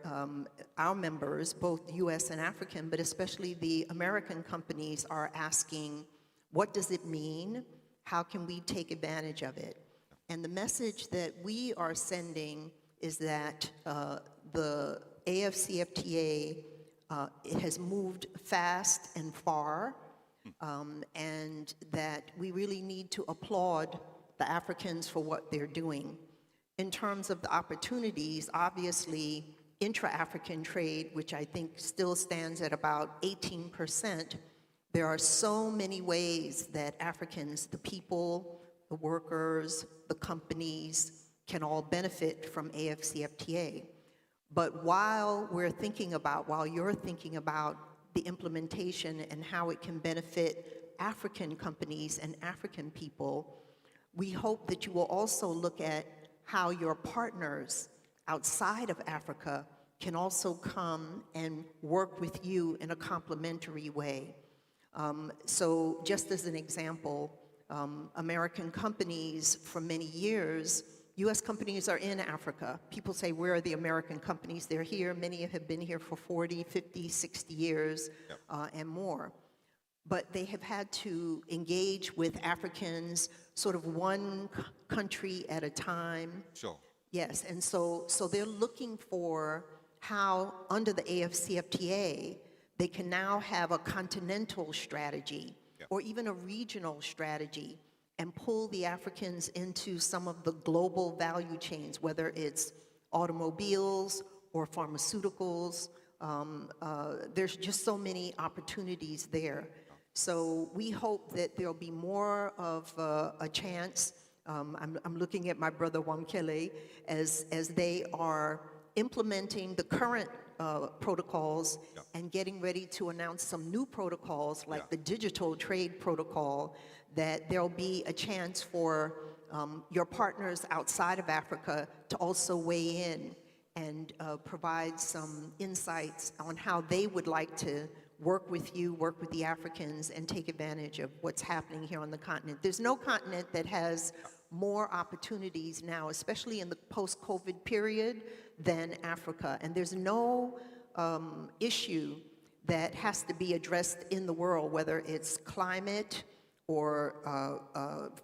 our members, both U.S. and African, but especially the American companies, are asking, what does it mean? How can we take advantage of it? And the message that we are sending is that the AFCFTA it has moved fast and far, and that we really need to applaud the Africans for what they're doing. In terms of the opportunities, obviously, intra-African trade, which I think still stands at about 18%, there are so many ways that Africans, the people, the workers, the companies, can all benefit from AFCFTA. But while you're thinking about the implementation and how it can benefit African companies and African people, we hope that you will also look at how your partners outside of Africa can also come and work with you in a complementary way. So just as an example, American companies for many years U.S. companies are in Africa. People say, where are the American companies? They're here. Many have been here for 40, 50, 60 years and more. But they have had to engage with Africans sort of one country at a time. Sure. Yes, and so they're looking for how, under the AFCFTA, they can now have a continental strategy or even a regional strategy and pull the Africans into some of the global value chains, whether it's automobiles or pharmaceuticals. There's just so many opportunities there. So we hope that there'll be more of a chance. I'm looking at my brother Wamkele as they are implementing the current protocols and getting ready to announce some new protocols like the digital trade protocol, that there'll be a chance for your partners outside of Africa to also weigh in and provide some insights on how they would like to work with you, work with the Africans, and take advantage of what's happening here on the continent. There's no continent that has more opportunities now, especially in the post-COVID period, than Africa. And there's no issue that has to be addressed in the world, whether it's climate or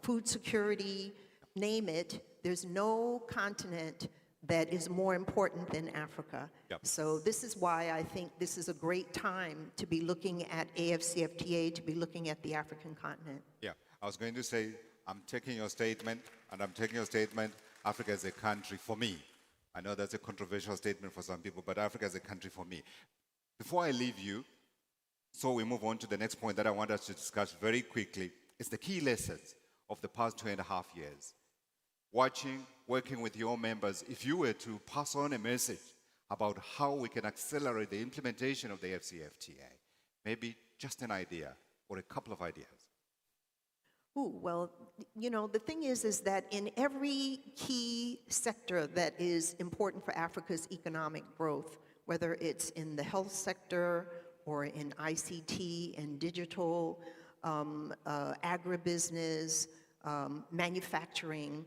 food security, name it. There's no continent that is more important than Africa. So this is why I think this is a great time to be looking at AFCFTA, to be looking at the African continent. Yeah, I was going to say, I'm taking your statement, and I'm taking your statement, Africa is a country for me. I know that's a controversial statement for some people, but Africa is a country for me. Before I leave you, so we move on to the next point that I want us to discuss very quickly, is the key lessons of the past 2.5 years. Working with your members, if you were to pass on a message about how we can accelerate the implementation of the AFCFTA, maybe just an idea or a couple of ideas. Ooh, well, you know, the thing is that in every key sector that is important for Africa's economic growth, whether it's in the health sector or in ICT and digital, agribusiness, manufacturing,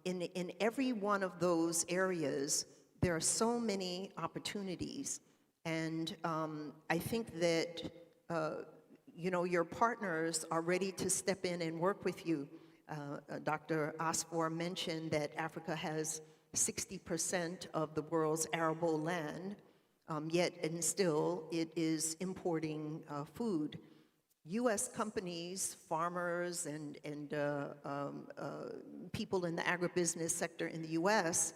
in every one of those areas, there are so many opportunities. And I think that, you know, your partners are ready to step in and work with you. Dr. Asfour mentioned that Africa has 60% of the world's arable land, yet and still it is importing food. U.S. companies, farmers, and people in the agribusiness sector in the U.S.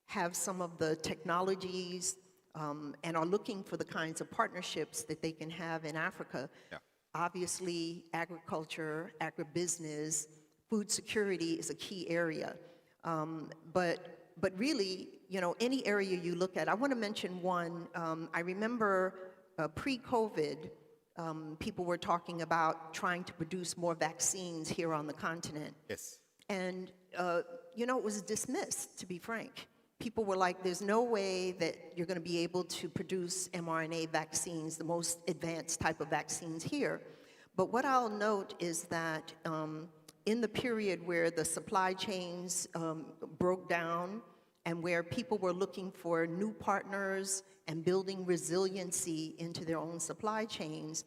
have some of the technologies and are looking for the kinds of partnerships that they can have in Africa. Obviously, agriculture, agribusiness, food security is a key area. But really, you know, any area you look at, I want to mention one. I remember pre-COVID, people were talking about trying to produce more vaccines here on the continent. Yes. And, you know, it was dismissed, to be frank. People were like, there's no way that you're going to be able to produce mRNA vaccines, the most advanced type of vaccines here. But what I'll note is that in the period where the supply chains broke down and where people were looking for new partners and building resiliency into their own supply chains,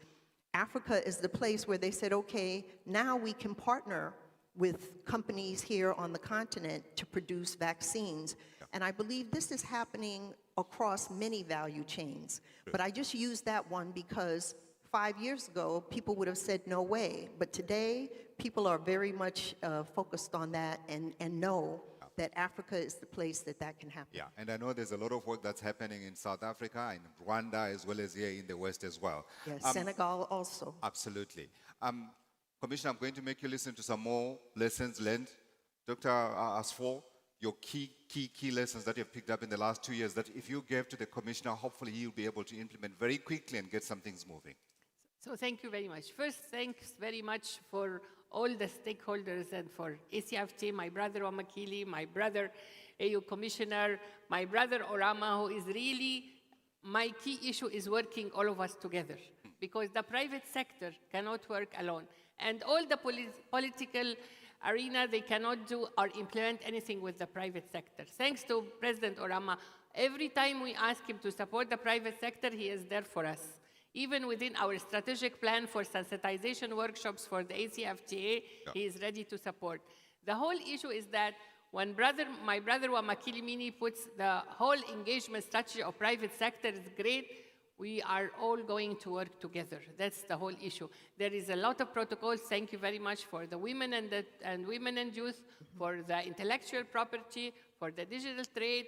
Africa is the place where they said, okay, now we can partner with companies here on the continent to produce vaccines. And I believe this is happening across many value chains. But I just used that one because 5 years ago, people would have said no way. But today, people are very much focused on that and know that Africa is the place that that can happen. Yeah, and I know there's a lot of work that's happening in South Africa, in Rwanda, as well as here in the West as well. Yes, Senegal also. Absolutely. Commissioner, I'm going to make you listen to some more lessons learned. Dr. Asfour, your key lessons that you've picked up in the last 2 years that if you gave to the Commissioner, hopefully he'll be able to implement very quickly and get some things moving. So thank you very much. First, thanks very much for all the stakeholders and for ACFT, my brother Omakili, my brother AU Commissioner, my brother Orama, who is really, my key issue is working all of us together because the private sector cannot work alone. And all the political arena, they cannot do or implement anything with the private sector. Thanks to President Orama, every time we ask him to support the private sector, he is there for us. Even within our strategic plan for sensitization workshops for the ACFTA, he is ready to support. The whole issue is that when my brother Wamakili Mini puts the whole engagement strategy of private sector is great, we are all going to work together. That's the whole issue. There is a lot of protocols. Thank you very much for the women and women and youth, for the intellectual property, for the digital trade.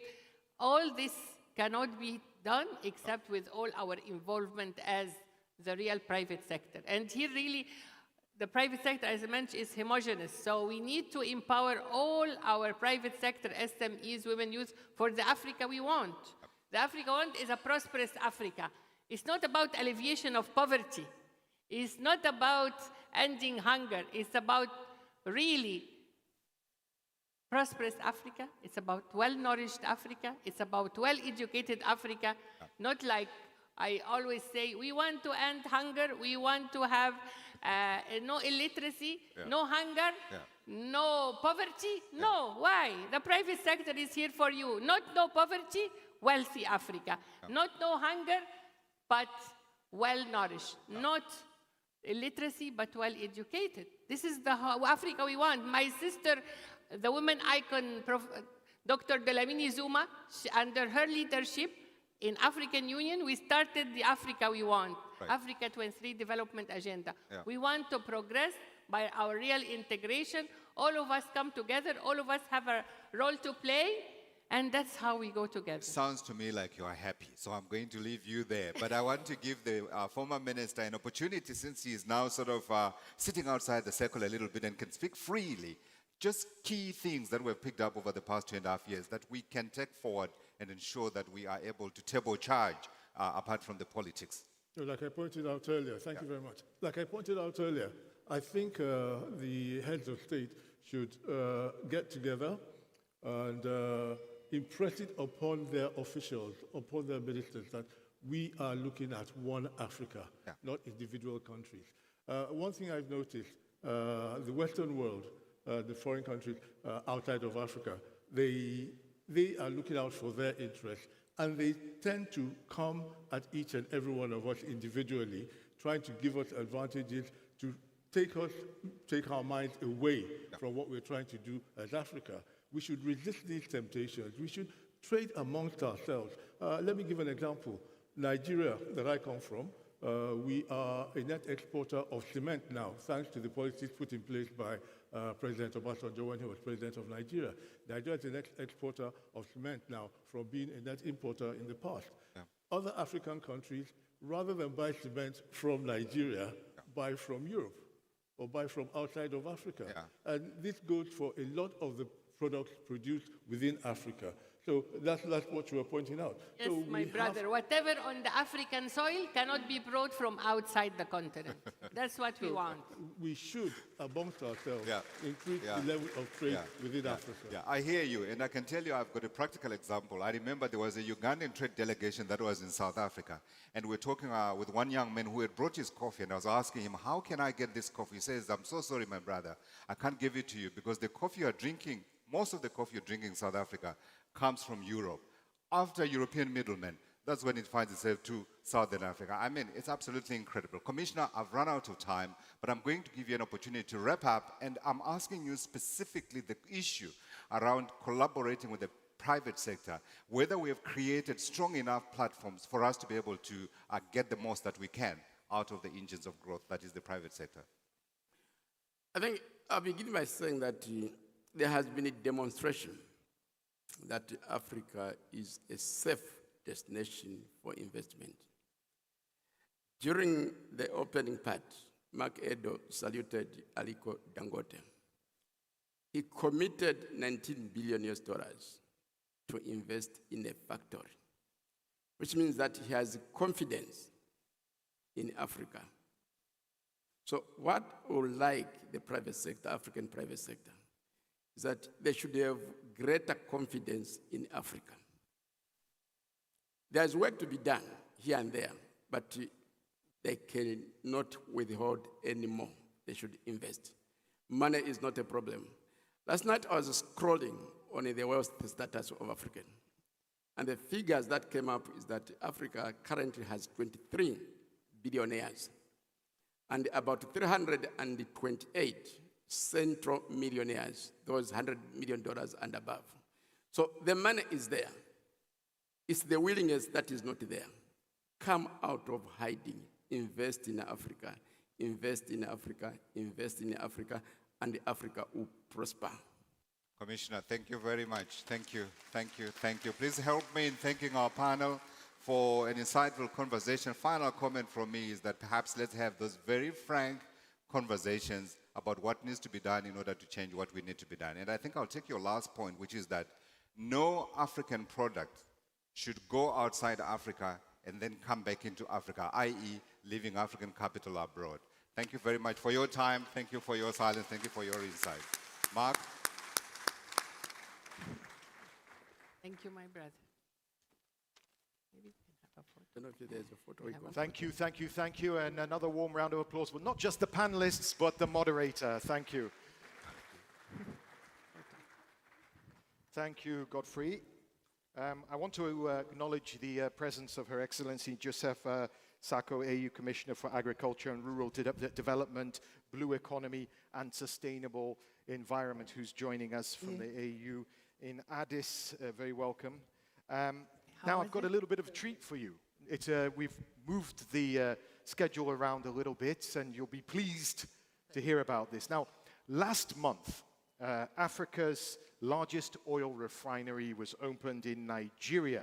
All this cannot be done except with all our involvement as the real private sector. And here really, the private sector, as I mentioned, is homogeneous. So we need to empower all our private sector, SMEs, women, youth, for the Africa we want. The Africa we want is a prosperous Africa. It's not about alleviation of poverty. It's not about ending hunger. It's about really prosperous Africa. It's about well-nourished Africa. It's about well-educated Africa. Not like I always say, we want to end hunger. We want to have no illiteracy, no hunger, no poverty. No, why? The private sector is here for you. Not no poverty, wealthy Africa. Not no hunger, but well-nourished. Not illiteracy, but well-educated. This is the Africa we want. My sister, the women icon, Dr. Dlamini Zuma, under her leadership in African Union, we started the Africa we want, Africa 23 Development Agenda. We want to progress by our real integration. All of us come together, all of us have a role to play, and that's how we go together. Sounds to me like you are happy, so I'm going to leave you there. But I want to give the former minister an opportunity, since he is now sort of sitting outside the circle a little bit and can speak freely. Just key things that we've picked up over the past 2.5 years that we can take forward and ensure that we are able to turbocharge apart from the politics. Like I pointed out earlier, thank you very much. Like I pointed out earlier, I think the heads of state should get together and impress it upon their officials, upon their ministers, that we are looking at one Africa, not individual countries. One thing I've noticed, the Western world, the foreign countries outside of Africa, they are looking out for their interests, and they tend to come at each and every one of us individually, trying to give us advantages to take our minds away from what we're trying to do as Africa. We should resist these temptations. We should trade amongst ourselves. Let me give an example. Nigeria, that I come from, we are a net exporter of cement now, thanks to the policies put in place by President Obasanjo when he was president of Nigeria. Nigeria is a net exporter of cement now from being a net importer in the past. Other African countries, rather than buy cement from Nigeria, buy from Europe or buy from outside of Africa. And this goes for a lot of the products produced within Africa. So that's what you were pointing out. Yes, so my brother, whatever on the African soil cannot be brought from outside the continent. That's what we want. We should, amongst ourselves, increase the level of trade within Africa. Yeah, I hear you, and I can tell you I've got a practical example. I remember there was a Ugandan trade delegation that was in South Africa, and we were talking with one young man who had brought his coffee, and I was asking him, how can I get this coffee? He says, I'm so sorry, my brother, I can't give it to you because the coffee you're drinking, most of the coffee you're drinking in South Africa comes from Europe. After European middlemen, that's when it finds itself to Southern Africa. I mean, it's absolutely incredible. Commissioner, I've run out of time, but I'm going to give you an opportunity to wrap up, and I'm asking you specifically the issue around collaborating with the private sector, whether we have created strong enough platforms for us to be able to get the most that we can out of the engines of growth, that is the private sector. I think I'll begin by saying that there has been a demonstration that Africa is a safe destination for investment. During the opening part, Mark Edo saluted Aliko Dangote. He committed $19 billion to invest in a factory, which means that he has confidence in Africa. So what I would like the private sector, African private sector, is that they should have greater confidence in Africa. There's work to be done here and there, but they cannot withhold anymore. They should invest. Money is not a problem. Last night I was scrolling on the wealth status of Africa. And the figures that came up is that Africa currently has 23 billionaires and about 328 central millionaires, those $100 million and above. So the money is there. It's the willingness that is not there. Come out of hiding, invest in Africa, invest in Africa, invest in Africa, and Africa will prosper. Commissioner, thank you very much. Thank you, thank you, thank you. Please help me in thanking our panel for an insightful conversation. Final comment from me is that perhaps let's have those very frank conversations about what needs to be done in order to change what we need to be done. And I think I'll take your last point, which is that no African product should go outside Africa and then come back into Africa, i.e. leaving African capital abroad. Thank you very much for your time. Thank you for your silence. Thank you for your insight. Mark? Thank you, my brother. Maybe we can have a photo. I don't know if there's a photo. Thank you, thank you, thank you. And another warm round of applause for not just the panelists, but the moderator. Thank you. Thank you, Godfrey. I want to acknowledge the presence of Her Excellency Josefa Sako, AU Commissioner for Agriculture and Rural Development, Blue Economy and Sustainable Environment, who's joining us from the AU in Addis. Very welcome. Now I've got a little bit of a treat for you. We've moved the schedule around a little bit, and you'll be pleased to hear about this. Now, last month, Africa's largest oil refinery was opened in Nigeria,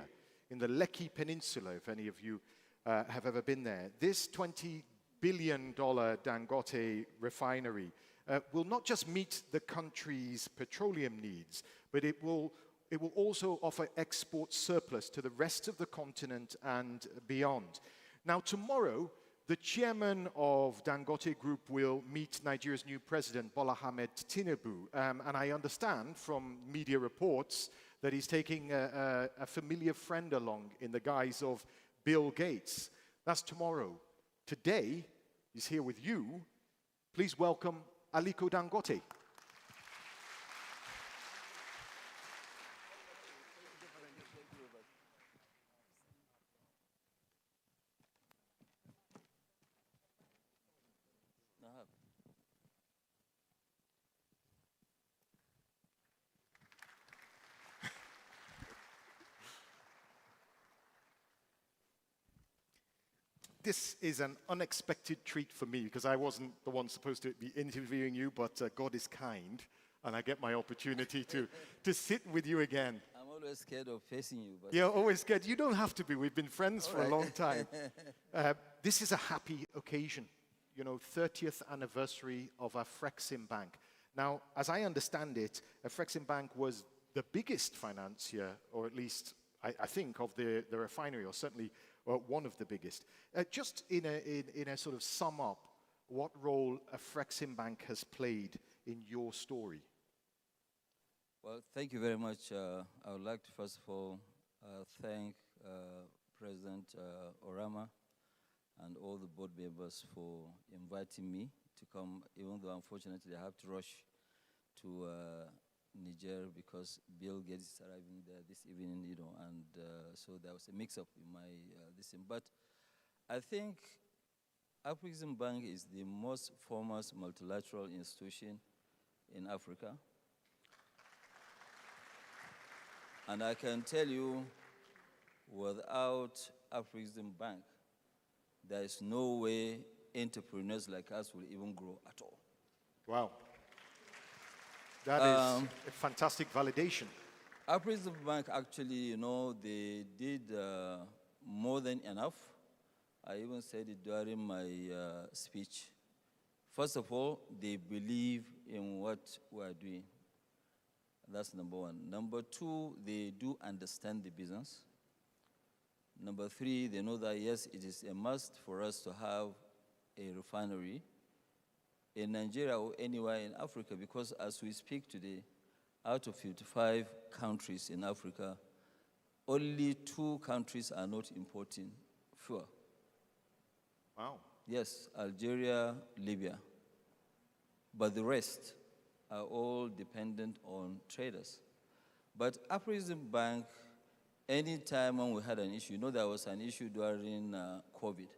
in the Lekki Peninsula, if any of you have ever been there. This $20 billion Dangote refinery will not just meet the country's petroleum needs, but it will also offer export surplus to the rest of the continent and beyond. Now, tomorrow, the chairman of Dangote Group will meet Nigeria's new president, Bola Ahmed Tinubu. And I understand from media reports that he's taking a familiar friend along in the guise of Bill Gates. That's tomorrow. Today, he's here with you. Please welcome Aliko Dangote. This is an unexpected treat for me because I wasn't the one supposed to be interviewing you, but God is kind, and I get my opportunity to sit with you again. I'm always scared of facing you. But You're always scared. You don't have to be. We've been friends for a long time. This is a happy occasion, 30th anniversary of Afriexim Bank. Now, as I understand it, Afriexim Bank was the biggest financier, or at least I think, of the refinery, or certainly one of the biggest. Just in a sort of sum up, what role Afriexim Bank has played in your story? Well, thank you very much. I would like to first of all thank President Orama and all the board members for inviting me to come, even though unfortunately I have to rush to Niger because Bill Gates is arriving there this evening, and so there was a mix-up in my this thing. But I think Afriexim Bank is the most foremost multilateral institution in Africa. And I can tell you, without Afriexim Bank, there is no way entrepreneurs like us will even grow at all. Wow. That is a fantastic validation. Afriexim Bank, actually, they did more than enough. I even said it during my speech. First of all, they believe in what we are doing. That's number one. Number two, they do understand the business. Number three, they know that, yes, it is a must for us to have a refinery in Nigeria or anywhere in Africa, because as we speak today, out of 55 countries in Africa, only 2 countries are not importing fuel. Wow. Yes, Algeria, Libya. but the rest are all dependent on traders. But Afriexim Bank, anytime when we had an issue, there was an issue during COVID.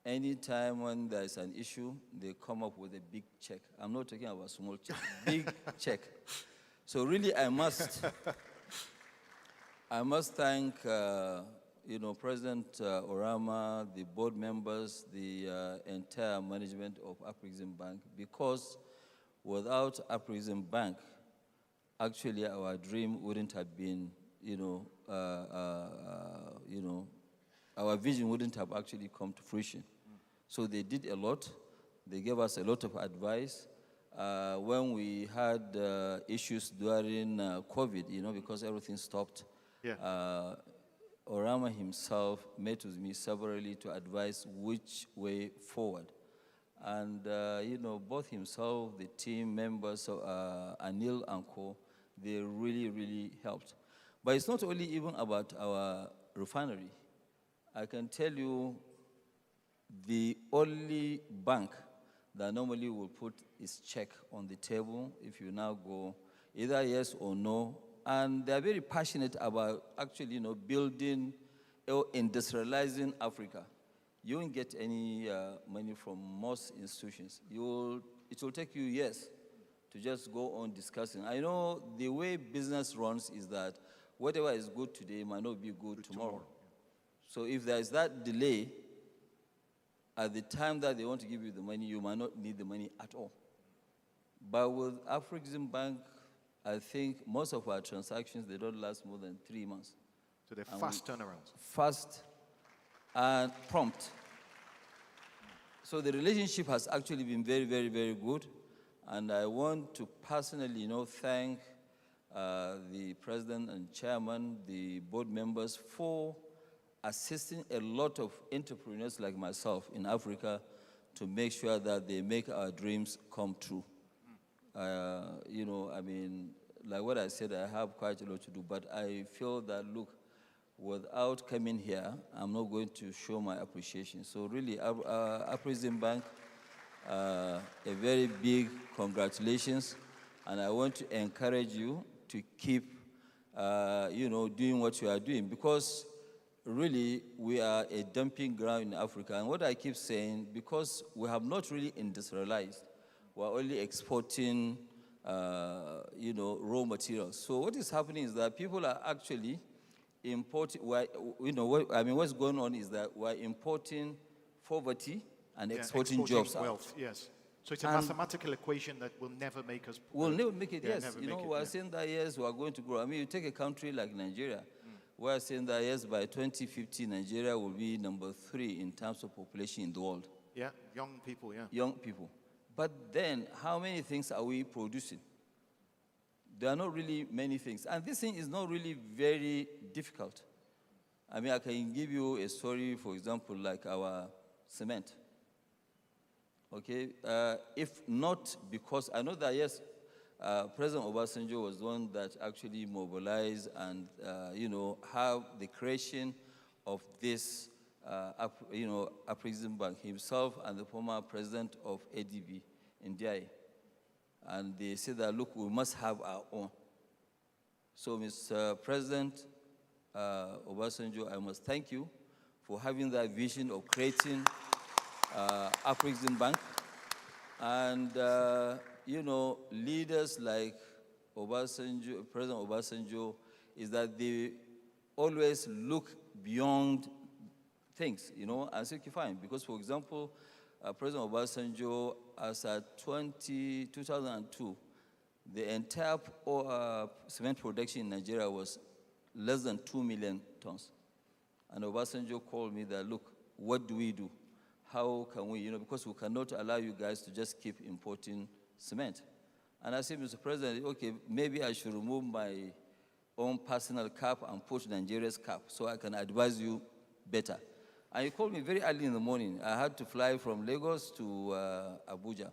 Anytime when there's an issue, they come up with a big check. I'm not talking about small check, big check. So really, I must thank, President Orama, the board members, the entire management of Afriexim Bank, because without Afriexim Bank, actually our dream wouldn't have been, our vision wouldn't have actually come to fruition. So they did a lot. They gave us a lot of advice. When we had issues during COVID, because everything stopped, Orama himself met with me severally to advise which way forward. And, both himself, the team members, Anil and co, they really, really helped. But it's not only even about our refinery. I can tell you the only bank that normally will put its check on the table if you now go either yes or no. And they're very passionate about actually, building or industrializing Africa. You won't get any money from most institutions. It will take you years to just go on discussing. I know the way business runs is that whatever is good today might not be good tomorrow. So if there is that delay, at the time that they want to give you the money, you might not need the money at all. But with Afriexim Bank, I think most of our transactions, they don't last more than 3 months. So they're fast turnarounds. Fast and prompt. So the relationship has actually been very, very, very good. And I want to personally, thank the president and chairman, the board members for assisting a lot of entrepreneurs like myself in Africa to make sure that they make our dreams come true. Like what I said, I have quite a lot to do, but I feel that, look, without coming here, I'm not going to show my appreciation. So really, Afriexim Bank, a very big congratulations, and I want to encourage you to keep, doing what you are doing, because really, we are a dumping ground in Africa. And what I keep saying, because we have not really industrialized, we're only exporting, raw materials. So what is happening is that people are actually importing, what's going on is that we're importing poverty and exporting jobs wealth, yes. So it's a mathematical equation that will never make us... We'll never make it, yes. We're saying that, yes, we're going to grow. You take a country like Nigeria, we're saying that, yes, by 2050, Nigeria will be number 3 in terms of population in the world. Yeah, young people, yeah. Young people. But then, how many things are we producing? There are not really many things. And this thing is not really very difficult. I can give you a story, for example, like our cement. Okay? If not because, I know that, yes, President Obasanjo was the one that actually mobilized and, have the creation of this, Afriexim Bank, himself and the former president of ADB in DI. And they said that, look, we must have our own. So, Mr. President Obasanjo, I must thank you for having that vision of creating Afriexim Bank. And, leaders like Obasanjo, President Obasanjo, is that they always look beyond things, and say, okay, fine. Because, for example, President Obasanjo, as at 2002, the entire cement production in Nigeria was less than 2 million tons. And Obasanjo called me that, look, what do we do? How can we, because we cannot allow you guys to just keep importing cement. And I said, Mr. President, okay, maybe I should remove my own personal cap and put Nigeria's cap so I can advise you better. And he called me very early in the morning. I had to fly from Lagos to Abuja.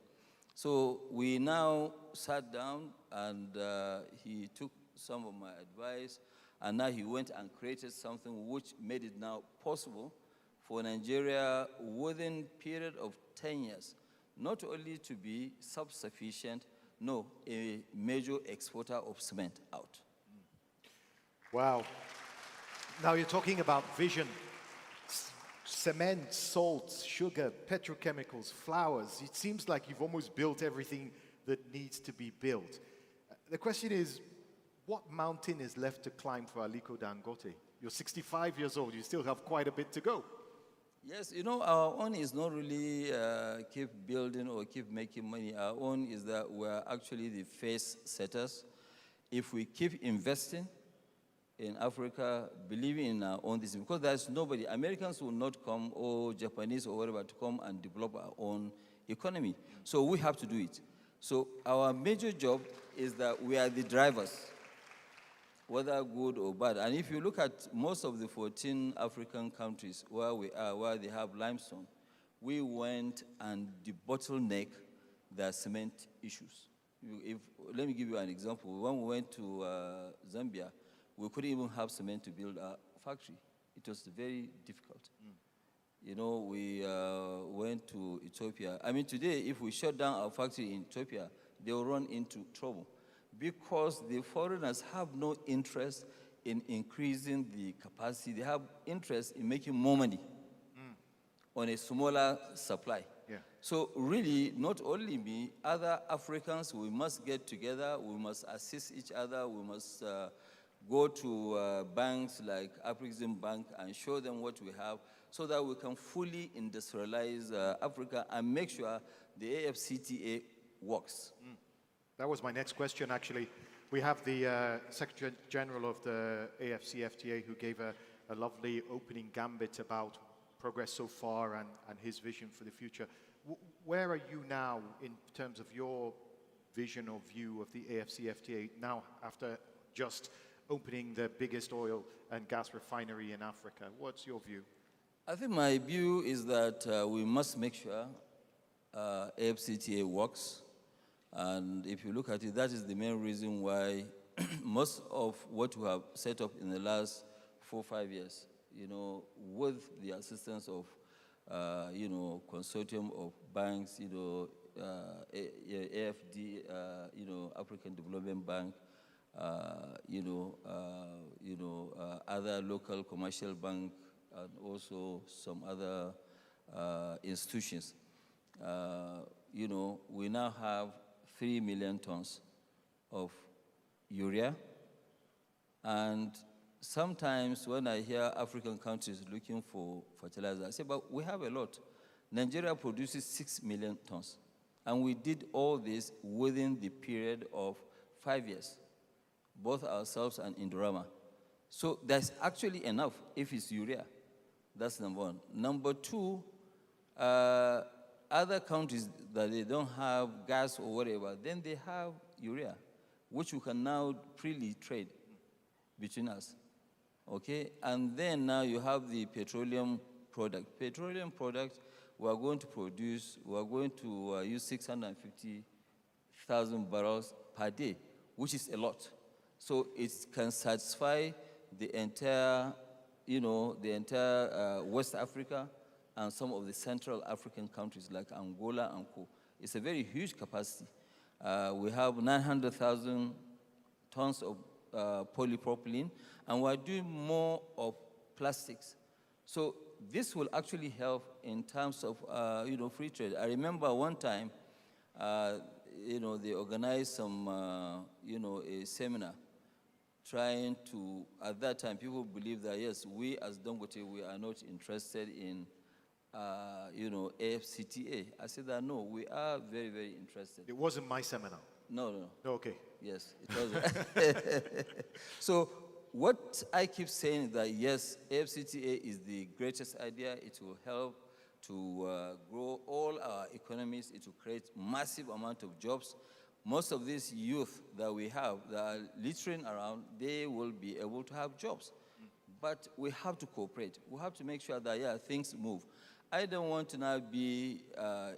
So we now sat down, and he took some of my advice, and now he went and created something which made it now possible for Nigeria, within a period of 10 years, not only to be self-sufficient, no, a major exporter of cement out. Wow. Now you're talking about vision. Cement, salts, sugar, petrochemicals, flowers. It seems like you've almost built everything that needs to be built. The question is, what mountain is left to climb for Aliko Dangote? You're 65 years old. You still have quite a bit to go. Yes, you know, our own is not really keep building or keep making money. Our own is that we're actually the face setters. If we keep investing in Africa, believing in our own this, because there's nobody, Americans will not come, or Japanese or whatever, to come and develop our own economy. So we have to do it. So our major job is that we are the drivers, whether good or bad. And if you look at most of the 14 African countries where we are, where they have limestone, we went and debottleneck their cement issues. Let me give you an example. When we went to Zambia, we couldn't even have cement to build a factory. It was very difficult. You know, we went to Ethiopia. I mean, today, if we shut down our factory in Ethiopia, they will run into trouble because the foreigners have no interest in increasing the capacity. They have interest in making more money on a smaller supply. Yeah. So really, not only me, other Africans, we must get together, we must assist each other, we must go to banks like Afriexim Bank and show them what we have so that we can fully industrialize Africa and make sure the AFCTA works. That was my next question, actually. We have the Secretary General of the AFCFTA who gave a lovely opening gambit about progress so far and his vision for the future. Where are you now in terms of your vision or view of the AFCFTA now after just opening the biggest oil and gas refinery in Africa? What's your view? I think my view is that we must make sure AFCTA works. And if you look at it, that is the main reason why most of what we have set up in the last 4 or 5 years, you know, with the assistance of, you know, consortium of banks, you know, AFD, you know, African Development Bank, other local commercial bank, and also some other institutions. You know, we now have 3 million tons of urea. And sometimes when I hear African countries looking for fertilizer, I say, but we have a lot. Nigeria produces 6 million tons. And we did all this within the period of 5 years, both ourselves and Indorama. So there's actually enough if it's urea. That's number one. Number two, other countries that they don't have gas or whatever, then they have urea, which we can now freely trade between us. Okay? And then now you have the petroleum product. Petroleum product, we are going to produce, we are going to use 650,000 barrels per day, which is a lot. So it can satisfy the entire, you know, the entire West Africa and some of the Central African countries like Angola and Co. It's a very huge capacity. We have 900,000 tons of polypropylene, and we're doing more of plastics. So this will actually help in terms of, you know, free trade. I remember one time, you know, they organized some, you know, a seminar trying to, at that time, people believed that, yes, we as Dangote, we are not interested in, you know, AFCTA. I said that, no, we are very, very interested. It wasn't my seminar. No. Okay. Yes, it wasn't. So what I keep saying is that, yes, AFCTA is the greatest idea. It will help to grow all our economies. It will create massive amount of jobs. Most of these youth that we have that are littering around, they will be able to have jobs. But we have to cooperate. We have to make sure that, yeah, things move. I don't want to now be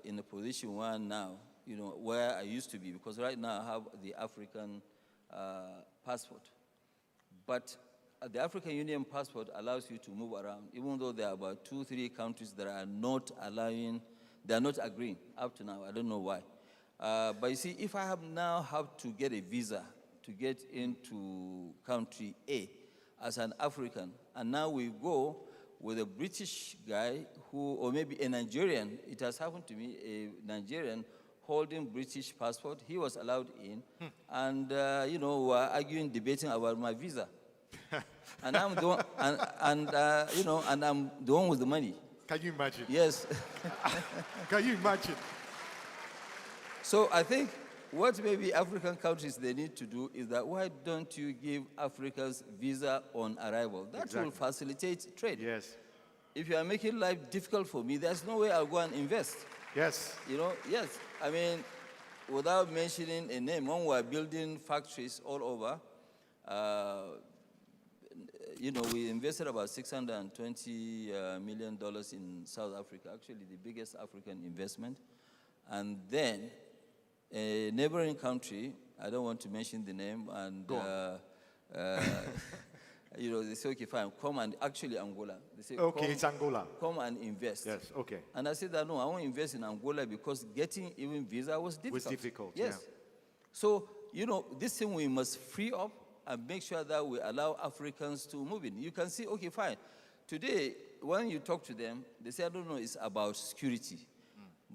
in a position where now, you know, where I used to be, because right now I have the African passport. But the African Union passport allows you to move around, even though there are about 2 or 3 countries that are not allowing They are not agreeing up to now. I don't know why. But you see, if I have to get a visa to get into country A as an African, and now we go with a British guy who, or maybe a Nigerian, it has happened to me, a Nigerian holding British passport, he was allowed in, and were arguing, debating about my visa. And I'm the one, and I'm the one with the money. Can you imagine? Yes. Can you imagine? So I think what maybe African countries they need to do is that why don't you give Africans visa on arrival? That will facilitate trade. Yes. If you are making life difficult for me, there's no way I'll go and invest. Yes. Yes. I mean, without mentioning a name, when we're building factories all over, we invested about $620 million in South Africa, actually the biggest African investment. And then a neighboring country, I don't want to mention the name, and they say, okay, fine, come and, actually Angola. They say, okay, it's Angola. Come and invest. Yes, okay. And I said that, no, I won't invest in Angola because getting even visa was difficult. Was difficult, yes. Yeah. So, this thing we must free up and make sure that we allow Africans to move in. You can see, okay, fine. Today, when you talk to them, they say, I don't know, it's about security.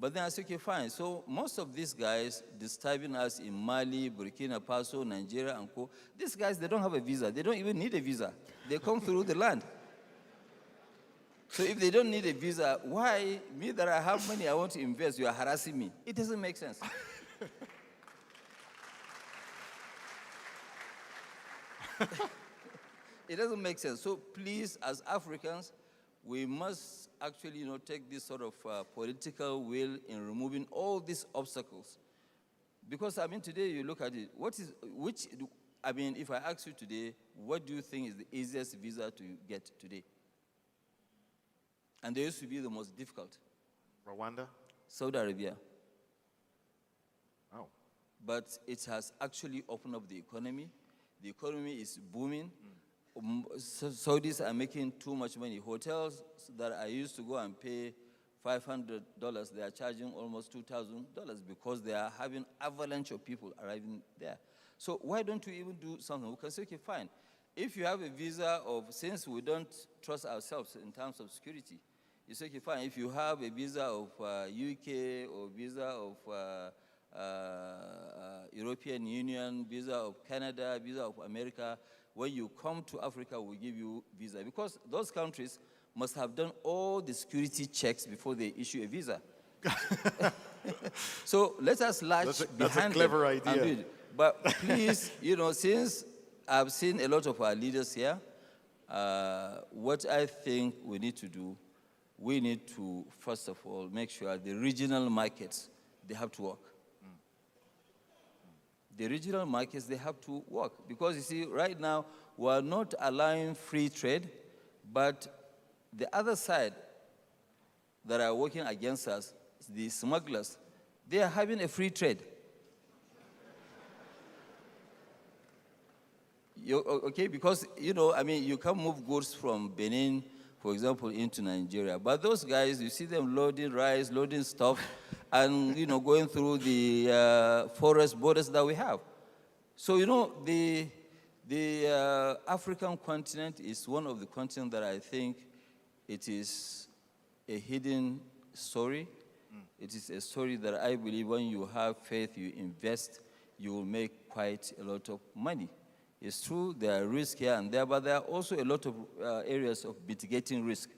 But then I say, okay, fine. So most of these guys disturbing us in Mali, Burkina Faso, Nigeria, and Co., these guys, they don't have a visa. They don't even need a visa. They come through the land. So if they don't need a visa, why, me that I have money I want to invest, you are harassing me? It doesn't make sense. It doesn't make sense. So please, as Africans, we must actually, take this sort of political will in removing all these obstacles. Because, today you look at it, if I ask you today, what do you think is the easiest visa to get today? And they used to be the most difficult. Rwanda? Saudi Arabia. Oh. But it has actually opened up the economy. The economy is booming. Saudis are making too much money. Hotels that I used to go and pay $500, they are charging almost $2,000 because they are having avalanche of people arriving there. So why don't we even do something? We can say, okay, fine. If you have a visa since we don't trust ourselves in terms of security, you say, okay, fine. If you have a visa of UK or visa of European Union, visa of Canada, visa of America, when you come to Africa, we'll give you visa. Because those countries must have done all the security checks before they issue a visa. So let us latch behind them. That's a clever idea. But please, since I've seen a lot of our leaders here, what I think we need to do, we need to, first of all, make sure the regional markets, they have to work. The regional markets, they have to work. Because, you see, right now, we're not allowing free trade, but the other side that are working against us, the smugglers, they are having a free trade. Okay, because, you can move goods from Benin, for example, into Nigeria. But those guys, you see them loading rice, loading stuff, and, going through the forest borders that we have. So, the African continent is one of the continents that I think it is a hidden story. It is a story that I believe when you have faith, you invest, you will make quite a lot of money. It's true, there are risks here and there, but there are also a lot of areas of mitigating risk.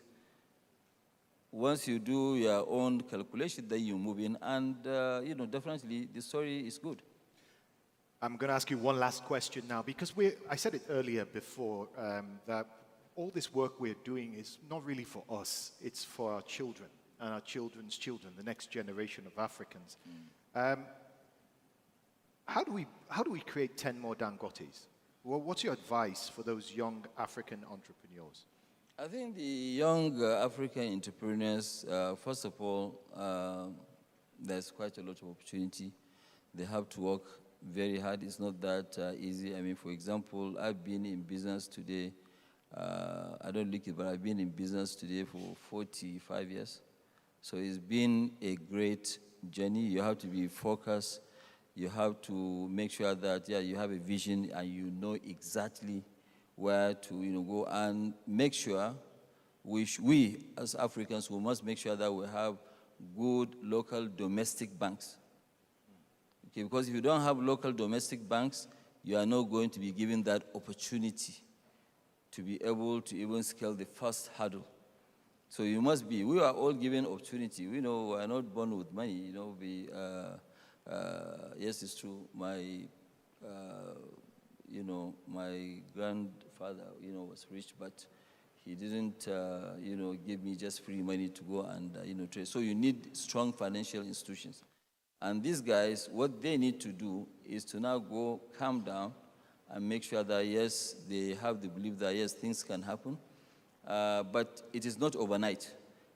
Once you do your own calculation, then you move in, and definitely the story is good. I'm going to ask you one last question now, because I said it earlier before, that all this work we're doing is not really for us, it's for our children and our children's children, the next generation of Africans. How do we create 10 more Dangotes? Well, what's your advice for those young African entrepreneurs? I think the young African entrepreneurs, first of all, there's quite a lot of opportunity. They have to work very hard. It's not that easy. For example, I've been in business today. I don't look it, but I've been in business today for 45 years. So it's been a great journey. You have to be focused. You have to make sure that you have a vision and you know exactly where to go, and make sure we as Africans, we must make sure that we have good local domestic banks. Okay, because if you don't have local domestic banks, you are not going to be given that opportunity to be able to even scale the first hurdle. So you must be, we are all given opportunity. We know we are not born with money, yes, it's true. My my grandfather, was rich, but he didn't, give me just free money to go and, trade. So you need strong financial institutions. And these guys, what they need to do is to now go calm down and make sure that, yes, they have the belief that, yes, things can happen. But it is not overnight.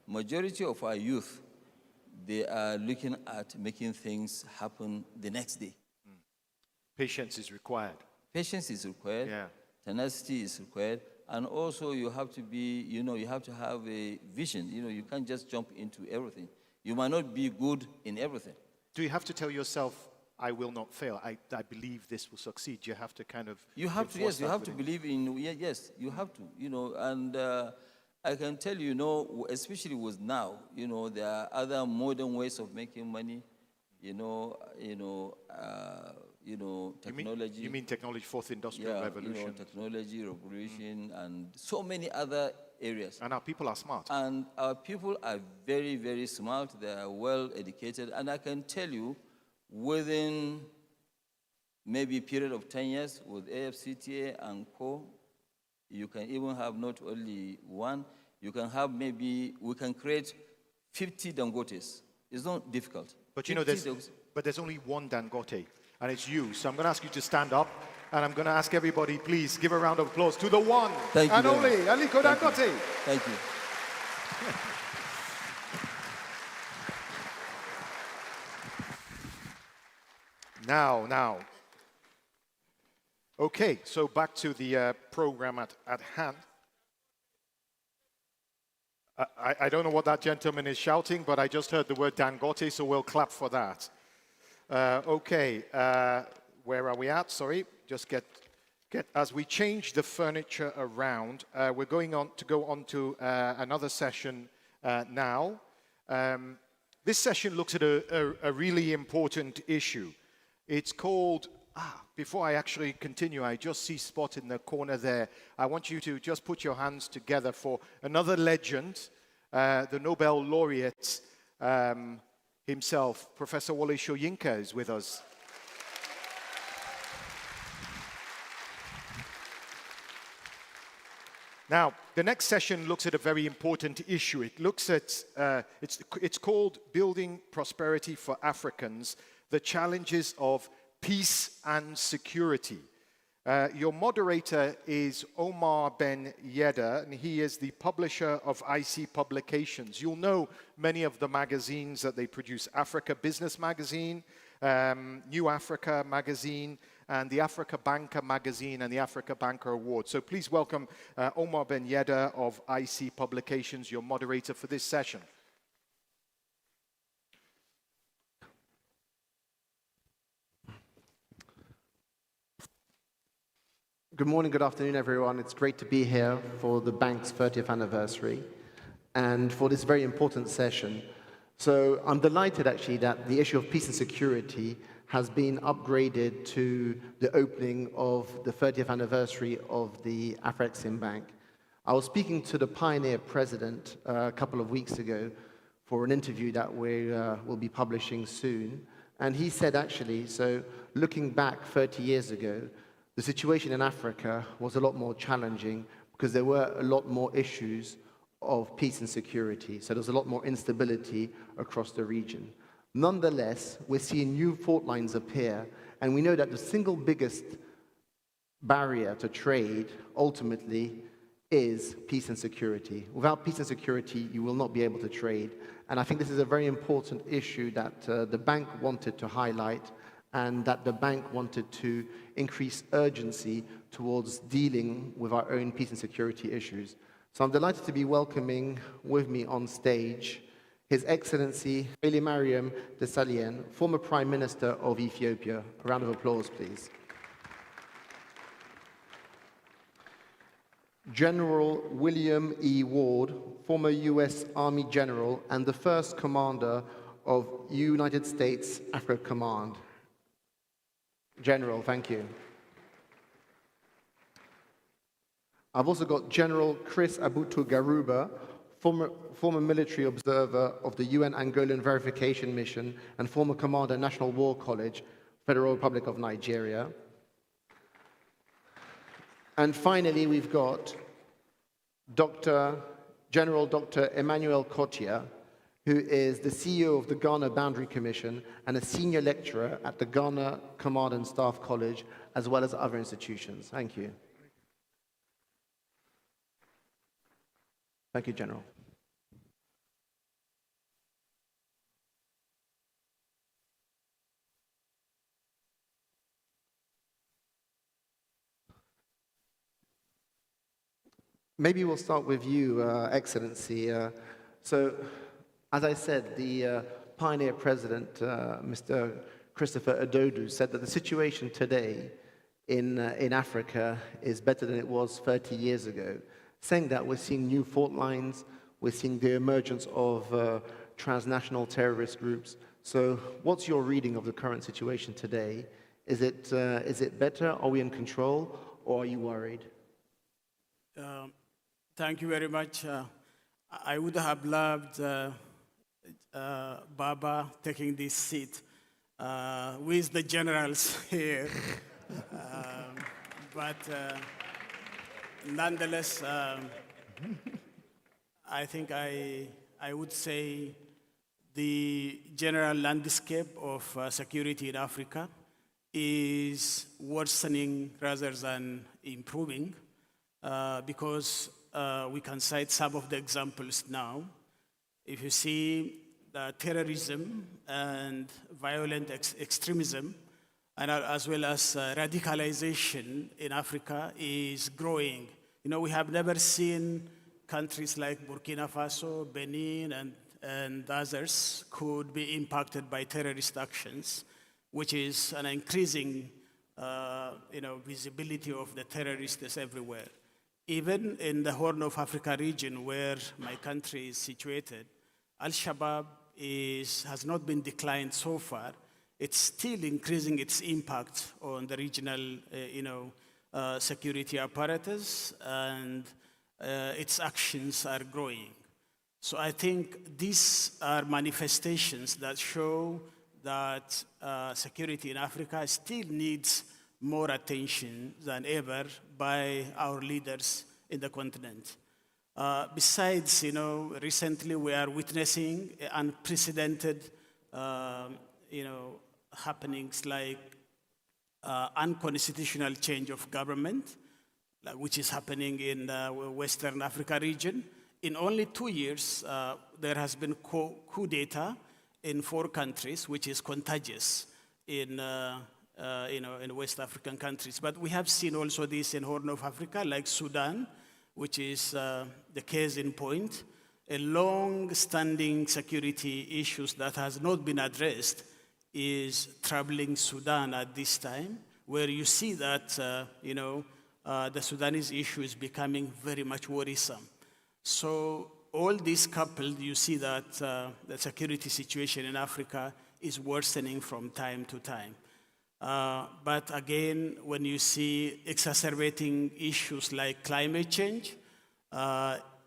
Majority of our youth, they are looking at making things happen the next day. Patience is required. Patience is required. Yeah. Tenacity is required. And also you have to be, you have to have a vision. You can't just jump into everything. You might not be good in everything. Do you have to tell yourself, I will not fail, I believe this will succeed? You have to kind of... You have to, yes, you have to believe in, yes, you have to, and I can tell you, especially with now, there are other modern ways of making money, technology. You mean technology, fourth industrial revolution? Technology, revolution, and so many other areas. And our people are smart. And our people are very, very smart. They are well educated. And I can tell you, within maybe a period of 10 years with AFCTA and Co., you can even have not only one, you can have maybe, we can create 50 Dangotes. It's not difficult. But there's only one Dangote, and it's you. So I'm going to ask you to stand up, and I'm going to ask everybody, please give a round of applause to the one and only Aliko Dangote. Thank you. Now. Okay, so back to the program at hand. I don't know what that gentleman is shouting, but I just heard the word Dangote, so we'll clap for that. Okay, where are we at? Sorry, just get as we change the furniture around, we're going on to another session now. This session looks at a really important issue. It's called, before I actually continue, I just see Spot in the corner there. I want you to just put your hands together for another legend, the Nobel laureate himself, Professor Wole Soyinka is with us. Now, the next session looks at a very important issue. It looks at, it's called Building Prosperity for Africans, the Challenges of Peace and Security. Your moderator is Omar Ben Yedder, and he is the publisher of IC Publications. You'll know many of the magazines that they produce: Africa Business Magazine, New Africa Magazine, and the Africa Banker Magazine and the Africa Banker Award. So please welcome Omar Ben Yedder of IC Publications, your moderator for this session. Good morning, good afternoon, everyone. It's great to be here for the bank's 30th anniversary and for this very important session. So I'm delighted, actually, that the issue of peace and security has been upgraded to the opening of the 30th anniversary of the Afriexim Bank. I was speaking to the pioneer president a couple of weeks ago for an interview that we will be publishing soon. And he said, actually, so looking back 30 years ago, the situation in Africa was a lot more challenging because there were a lot more issues of peace and security. So there's a lot more instability across the region. Nonetheless, we're seeing new fault lines appear, and we know that the single biggest barrier to trade ultimately is peace and security. Without peace and security, you will not be able to trade. And I think this is a very important issue that the bank wanted to highlight, and that the bank wanted to increase urgency towards dealing with our own peace and security issues. So I'm delighted to be welcoming with me on stage His Excellency Haile Mariam Desalegn, former Prime Minister of Ethiopia. A round of applause, please. General William E. Ward, former U.S. Army General and the first Commander of United States Africa Command. General, thank you. I've also got General Chris Abutu Garuba, former military observer of the UN Angolan Verification Mission and former Commander, National War College, Federal Republic of Nigeria. And finally, we've got General Dr. Emmanuel Kotia, who is the CEO of the Ghana Boundary Commission and a senior lecturer at the Ghana Command and Staff College, as well as other institutions. Thank you. Thank you, General. Maybe we'll start with you, Excellency. So, as I said, the pioneer president, Mr. Christopher Adodu, said that the situation today in Africa is better than it was 30 years ago, saying that we're seeing new fault lines, we're seeing the emergence of transnational terrorist groups. So what's your reading of the current situation today? Is it better? Are we in control? Or are you worried? Thank you very much. I would have loved Baba taking this seat with the generals here. But nonetheless, I think I would say the general landscape of security in Africa is worsening rather than improving because we can cite some of the examples now. If you see terrorism and violent extremism, and as well as radicalization in Africa is growing. You know, we have never seen countries like Burkina Faso, Benin, and others could be impacted by terrorist actions, which is an increasing visibility of the terrorists everywhere. Even in the Horn of Africa region where my country is situated, Al-Shabaab has not been declined so far. It's still increasing its impact on the regional security apparatus, and its actions are growing. So I think these are manifestations that show that security in Africa still needs more attention than ever by our leaders in the continent. Besides, recently we are witnessing unprecedented, happenings like unconstitutional change of government, which is happening in the Western Africa region. In only 2 years, there has been coup d'etat in 4 countries, which is contagious in West African countries. But we have seen also this in Horn of Africa, like Sudan, which is the case in point, a long-standing security issues that has not been addressed is troubling Sudan at this time, where you see that the Sudanese issue is becoming very much worrisome. So all these coupled, you see that the security situation in Africa is worsening from time to time. But again, when you see exacerbating issues like climate change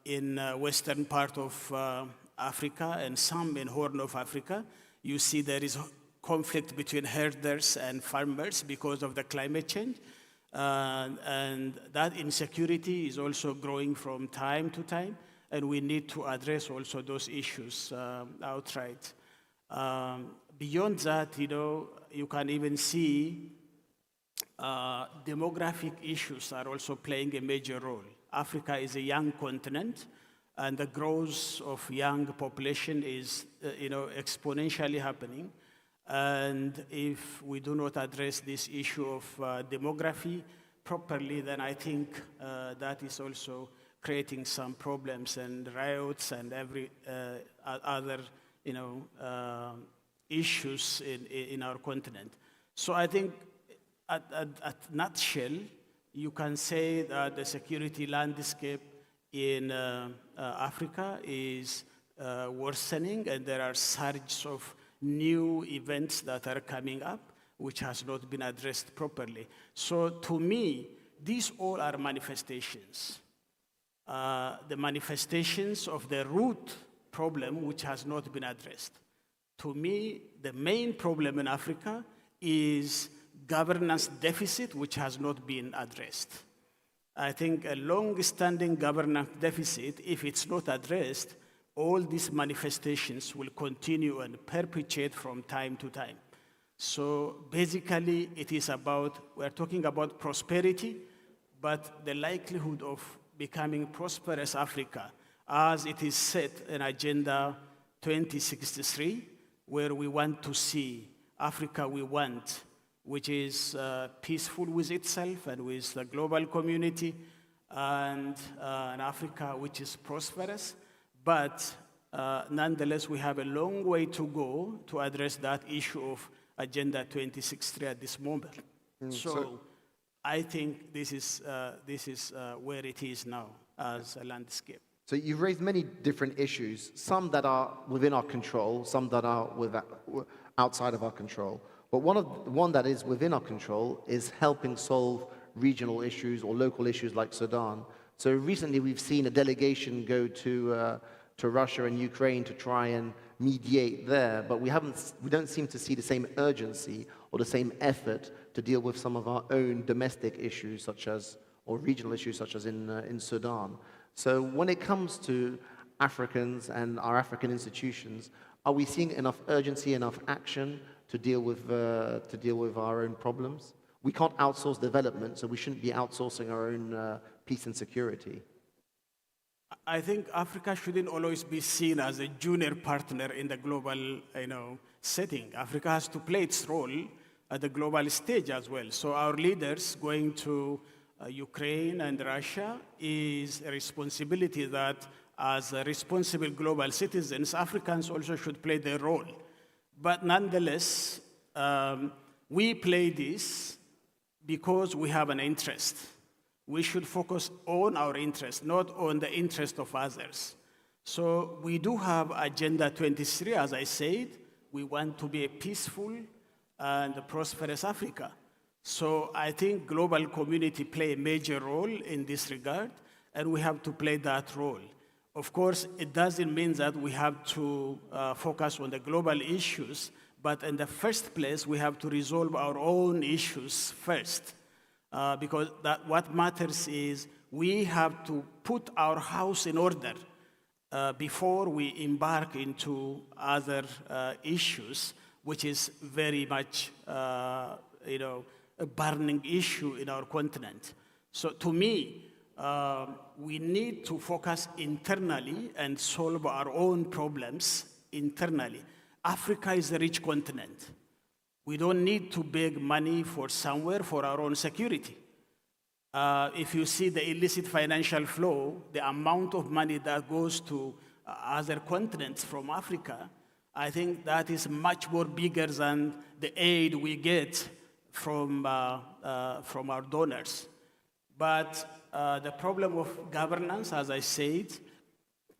in western part of Africa and some in Horn of Africa, you see there is conflict between herders and farmers because of the climate change. And that insecurity is also growing from time to time, and we need to address also those issues outright. Beyond that, you can even see demographic issues are also playing a major role. Africa is a young continent, and the growth of young population is exponentially happening. And if we do not address this issue of demography properly, then I think that is also creating some problems and riots and every other, issues in our continent. So I think, at nutshell, you can say that the security landscape in Africa is worsening, and there are surges of new events that are coming up, which has not been addressed properly. So to me, these all are manifestations. The manifestations of the root problem, which has not been addressed. To me, the main problem in Africa is governance deficit, which has not been addressed. I think a long-standing governance deficit, if it's not addressed, all these manifestations will continue and perpetuate from time to time. So basically, it is about, we're talking about prosperity, but the likelihood of becoming prosperous Africa, as it is set in Agenda 2063, where we want to see Africa we want, which is peaceful with itself and with the global community, and an Africa which is prosperous. But nonetheless, we have a long way to go to address that issue of Agenda 2063 at this moment. So I think this is where it is now as a landscape. So you've raised many different issues, some that are within our control, some that are outside of our control. But one that is within our control is helping solve regional issues or local issues like Sudan. So recently we've seen a delegation go to Russia and Ukraine to try and mediate there, but we don't seem to see the same urgency or the same effort to deal with some of our own domestic issues, or regional issues, such as in Sudan. So when it comes to Africans and our African institutions, are we seeing enough urgency, enough action to deal with our own problems? We can't outsource development, so we shouldn't be outsourcing our own peace and security. I think Africa shouldn't always be seen as a junior partner in the global, setting. Africa has to play its role at the global stage as well. So our leaders going to Ukraine and Russia is a responsibility that, as responsible global citizens, Africans also should play their role. But nonetheless, we play this because we have an interest. We should focus on our interest, not on the interest of others. So we do have Agenda 23, as I said. We want to be a peaceful and a prosperous Africa. So I think global community play a major role in this regard, and we have to play that role. Of course, it doesn't mean that we have to focus on the global issues, but in the first place, we have to resolve our own issues first. Because what matters is we have to put our house in order before we embark into other issues, which is very much a burning issue in our continent. So to me, we need to focus internally and solve our own problems internally. Africa is a rich continent. We don't need to beg money for somewhere for our own security. If you see the illicit financial flow, the amount of money that goes to other continents from Africa, I think that is much more bigger than the aid we get from our donors. But the problem of governance, as I said,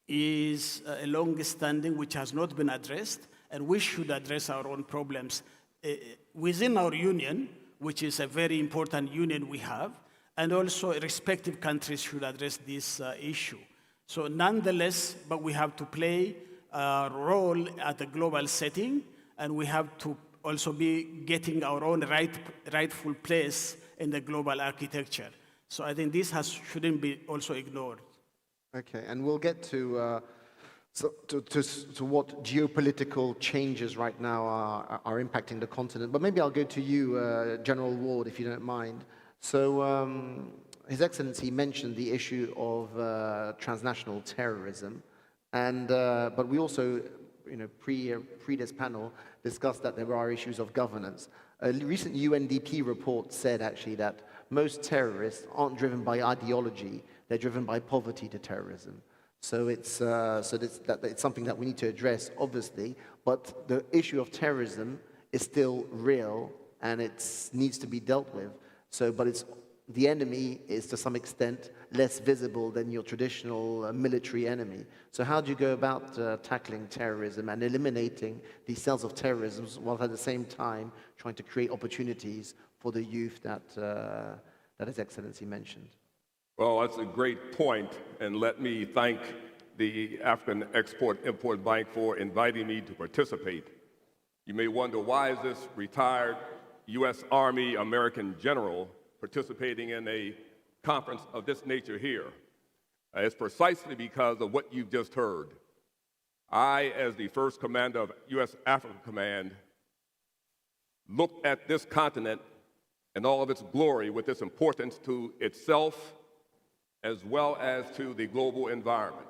is a long-standing which has not been addressed, and we should address our own problems within our union, which is a very important union we have, and also respective countries should address this issue. So nonetheless, but we have to play a role at the global setting, and we have to also be getting our own rightful place in the global architecture. So I think this shouldn't be also ignored. Okay, and we'll get to what geopolitical changes right now are impacting the continent. But maybe I'll go to you, General Ward, if you don't mind. So His Excellency mentioned the issue of transnational terrorism, and but we also, pre this panel, discussed that there are issues of governance. A recent UNDP report said actually that most terrorists aren't driven by ideology, they're driven by poverty to terrorism. So it's something that we need to address, obviously, but the issue of terrorism is still real and it needs to be dealt with. But the enemy is to some extent less visible than your traditional military enemy. So how do you go about tackling terrorism and eliminating these cells of terrorism while at the same time trying to create opportunities for the youth that His Excellency mentioned? Well, that's a great point, and let me thank the African Export-Import Bank for inviting me to participate. You may wonder, why is this retired U.S. Army American general participating in a conference of this nature here? It's precisely because of what you've just heard. I, as the first commander of U.S. Africa Command, looked at this continent and all of its glory with its importance to itself as well as to the global environment.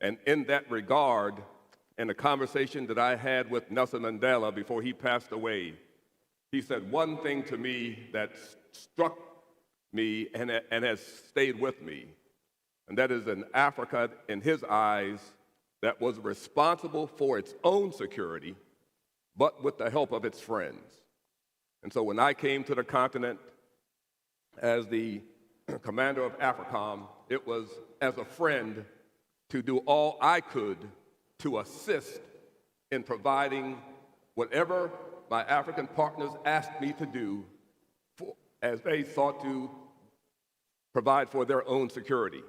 And in that regard, in a conversation that I had with Nelson Mandela before he passed away, he said one thing to me that struck me and has stayed with me, and that is an Africa, in his eyes, that was responsible for its own security, but with the help of its friends. And so when I came to the continent as the commander of Africom, it was as a friend to do all I could to assist in providing whatever my African partners asked me to do as they sought to provide for their own security.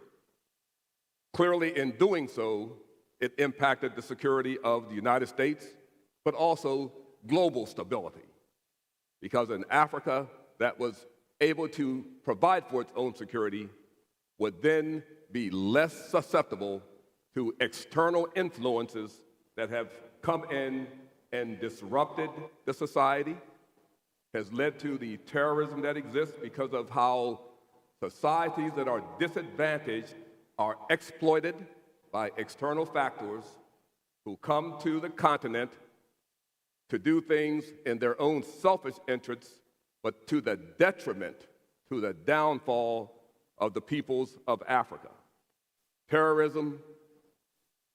Clearly, in doing so, it impacted the security of the United States, but also global stability. Because in Africa, that was able to provide for its own security would then be less susceptible to external influences that have come in and disrupted the society, has led to the terrorism that exists because of how societies that are disadvantaged are exploited by external factors who come to the continent to do things in their own selfish interests, but to the detriment, to the downfall of the peoples of Africa. Terrorism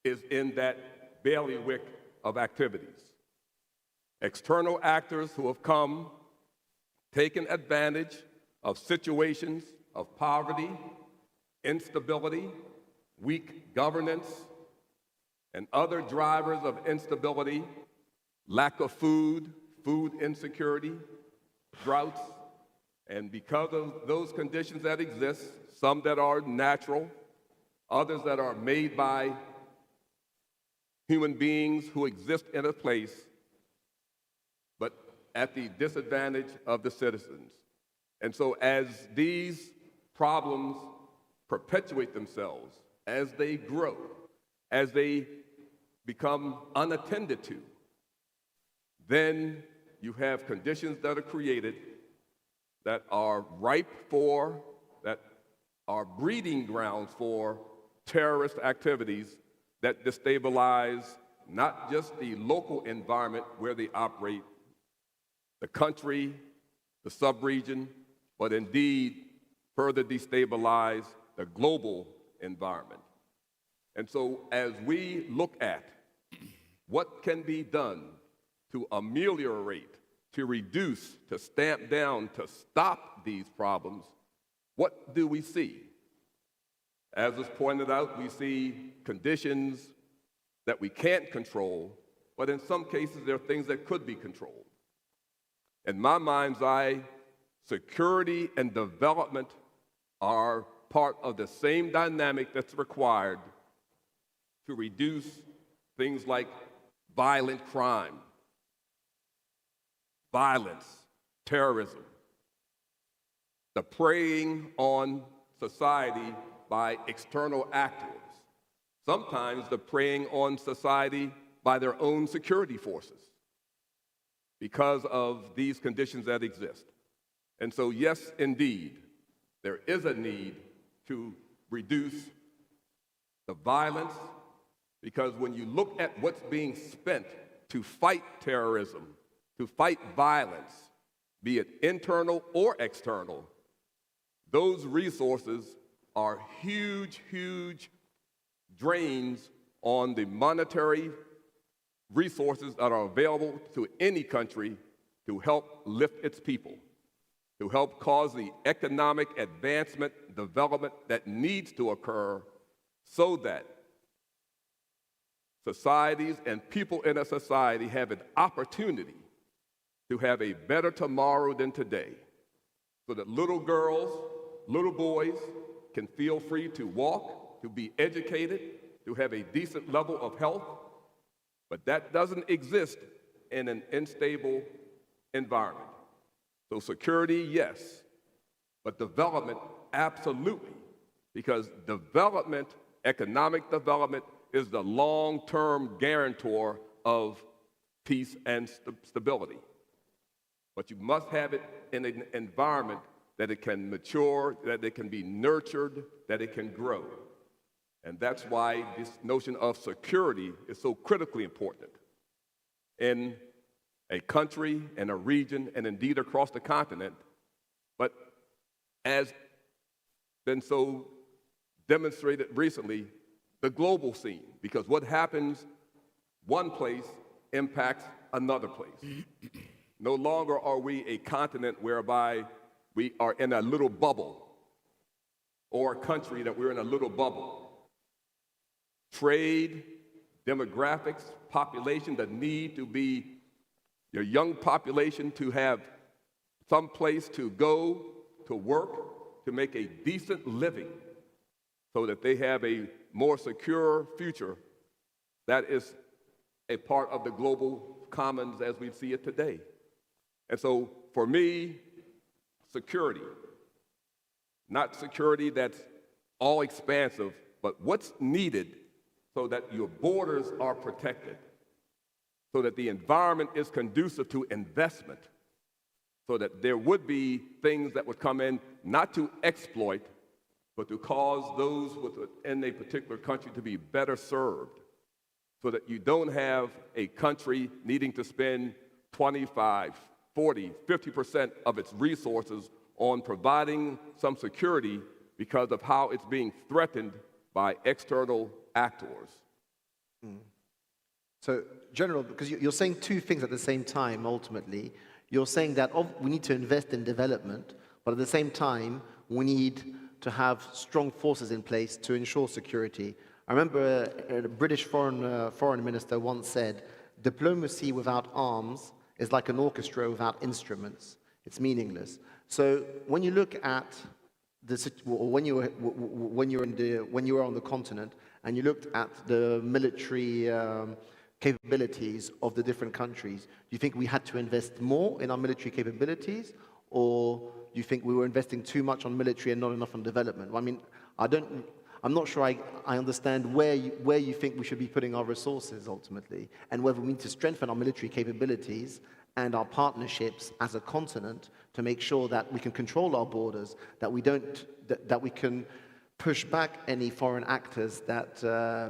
is in that bailiwick of activities. External actors who have come, taken advantage of situations of poverty, instability, weak governance, and other drivers of instability, lack of food, food insecurity, droughts, and because of those conditions that exist, some that are natural, others that are made by human beings who exist in a place, but at the disadvantage of the citizens. And so as these problems perpetuate themselves, as they grow, as they become unattended to, then you have conditions that are created that are ripe for, that are breeding grounds for terrorist activities that destabilize not just the local environment where they operate, the country, the sub-region, but indeed further destabilize the global environment. And so as we look at what can be done to ameliorate, to reduce, to stamp down, to stop these problems, what do we see? As was pointed out, we see conditions that we can't control, but in some cases there are things that could be controlled. In my mind's eye, security and development are part of the same dynamic that's required to reduce things like violent crime, violence, terrorism, the preying on society by external actors, sometimes the preying on society by their own security forces because of these conditions that exist. And so, yes, indeed, there is a need to reduce the violence, because when you look at what's being spent to fight terrorism, to fight violence, be it internal or external, those resources are huge, huge drains on the monetary resources that are available to any country to help lift its people, to help cause the economic advancement, development that needs to occur so that societies and people in a society have an opportunity to have a better tomorrow than today, so that little girls, little boys can feel free to walk, to be educated, to have a decent level of health. But that doesn't exist in an unstable environment. So security, yes, but development, absolutely, because development, economic development, is the long-term guarantor of peace and stability. But you must have it in an environment that it can mature, that it can be nurtured, that it can grow. And that's why this notion of security is so critically important in a country, in a region, and indeed across the continent, but as been so demonstrated recently, the global scene, because what happens one place impacts another place. No longer are we a continent whereby we are in a little bubble, or a country that we're in a little bubble. Trade, demographics, population, the need to be your young population to have some place to go, to work, to make a decent living so that they have a more secure future. That is a part of the global commons as we see it today. And so for me, security, not security that's all expansive, but what's needed so that your borders are protected, so that the environment is conducive to investment, so that there would be things that would come in not to exploit, but to cause those within a particular country to be better served, so that you don't have a country needing to spend 25, 40, 50% of its resources on providing some security because of how it's being threatened by external actors. So, General, because you're saying two things at the same time, ultimately. You're saying that we need to invest in development, but at the same time, we need to have strong forces in place to ensure security. I remember a British foreign minister once said, diplomacy without arms is like an orchestra without instruments. It's meaningless. So when you look at when you were on the continent and you looked at the military capabilities of the different countries, do you think we had to invest more in our military capabilities, or do you think we were investing too much on military and not enough on development? I mean, I'm not sure I understand where you think we should be putting our resources ultimately, and whether we need to strengthen our military capabilities and our partnerships as a continent to make sure that we can control our borders, that we can push back any foreign actors that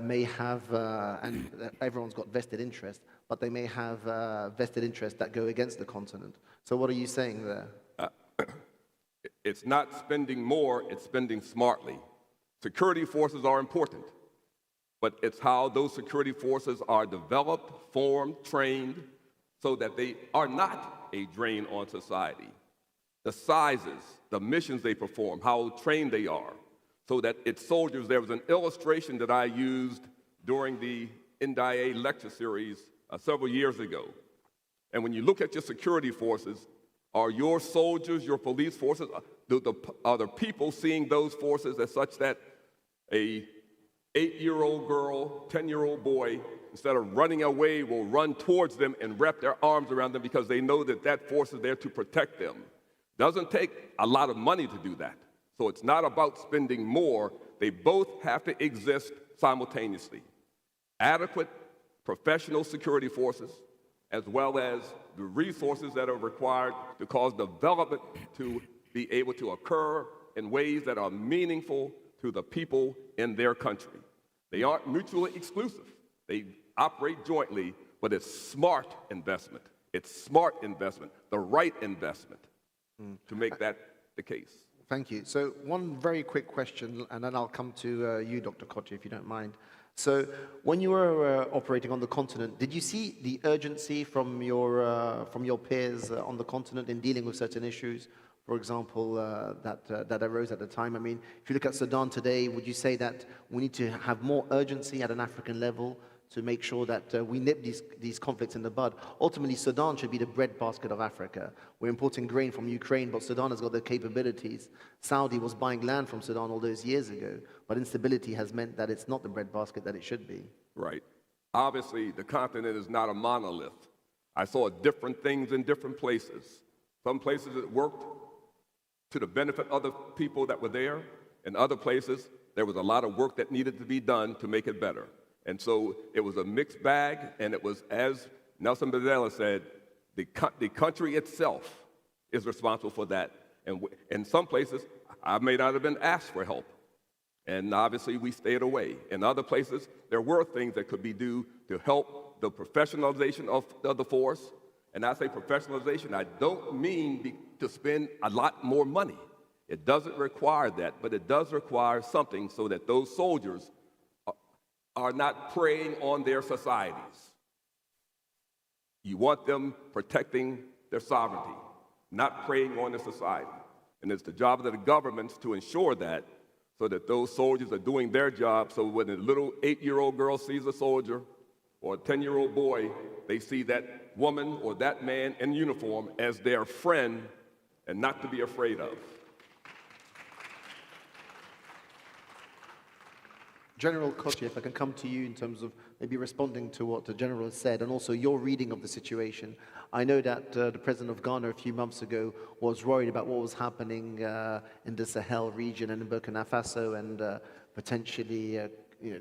may have, and everyone's got vested interest, but they may have vested interests that go against the continent. So what are you saying there? It's not spending more, it's spending smartly. Security forces are important, but it's how those security forces are developed, formed, trained, so that they are not a drain on society. The sizes, the missions they perform, how trained they are, so that its soldiers. There was an illustration that I used during the NDIA lecture series several years ago. And when you look at your security forces, are your soldiers, your police forces, are the people seeing those forces as such that a 8-year-old girl, 10-year-old boy, instead of running away, will run towards them and wrap their arms around them because they know that that force is there to protect them? Doesn't take a lot of money to do that. So it's not about spending more. They both have to exist simultaneously. Adequate professional security forces, as well as the resources that are required to cause development to be able to occur in ways that are meaningful to the people in their country. They aren't mutually exclusive. They operate jointly, but it's smart investment. It's smart investment, the right investment to make that the case. Thank you. So one very quick question, and then I'll come to you, Dr. Kochi, if you don't mind. So when you were operating on the continent, did you see the urgency from your peers on the continent in dealing with certain issues, for example, that arose at the time? I mean, if you look at Sudan today, would you say that we need to have more urgency at an African level to make sure that we nip these conflicts in the bud? Ultimately, Sudan should be the breadbasket of Africa. We're importing grain from Ukraine, but Sudan has got the capabilities. Saudi was buying land from Sudan all those years ago, but instability has meant that it's not the breadbasket that it should be. Right. Obviously, the continent is not a monolith. I saw different things in different places. Some places it worked to the benefit of the people that were there. In other places, there was a lot of work that needed to be done to make it better. And so it was a mixed bag, and it was, as Nelson Mandela said, the country itself is responsible for that. And in some places, I may not have been asked for help, and obviously we stayed away. In other places, there were things that could be done to help the professionalization of the force. And I say professionalization, I don't mean to spend a lot more money. It doesn't require that, but it does require something so that those soldiers are not preying on their societies. You want them protecting their sovereignty, not preying on their society. And it's the job of the governments to ensure that, so that those soldiers are doing their job, so when a little 8-year-old girl sees a soldier or a 10-year-old boy, they see that woman or that man in uniform as their friend and not to be afraid of. General Kochi, if I can come to you in terms of maybe responding to what the General has said and also your reading of the situation. I know that the President of Ghana a few months ago was worried about what was happening in the Sahel region and in Burkina Faso and potentially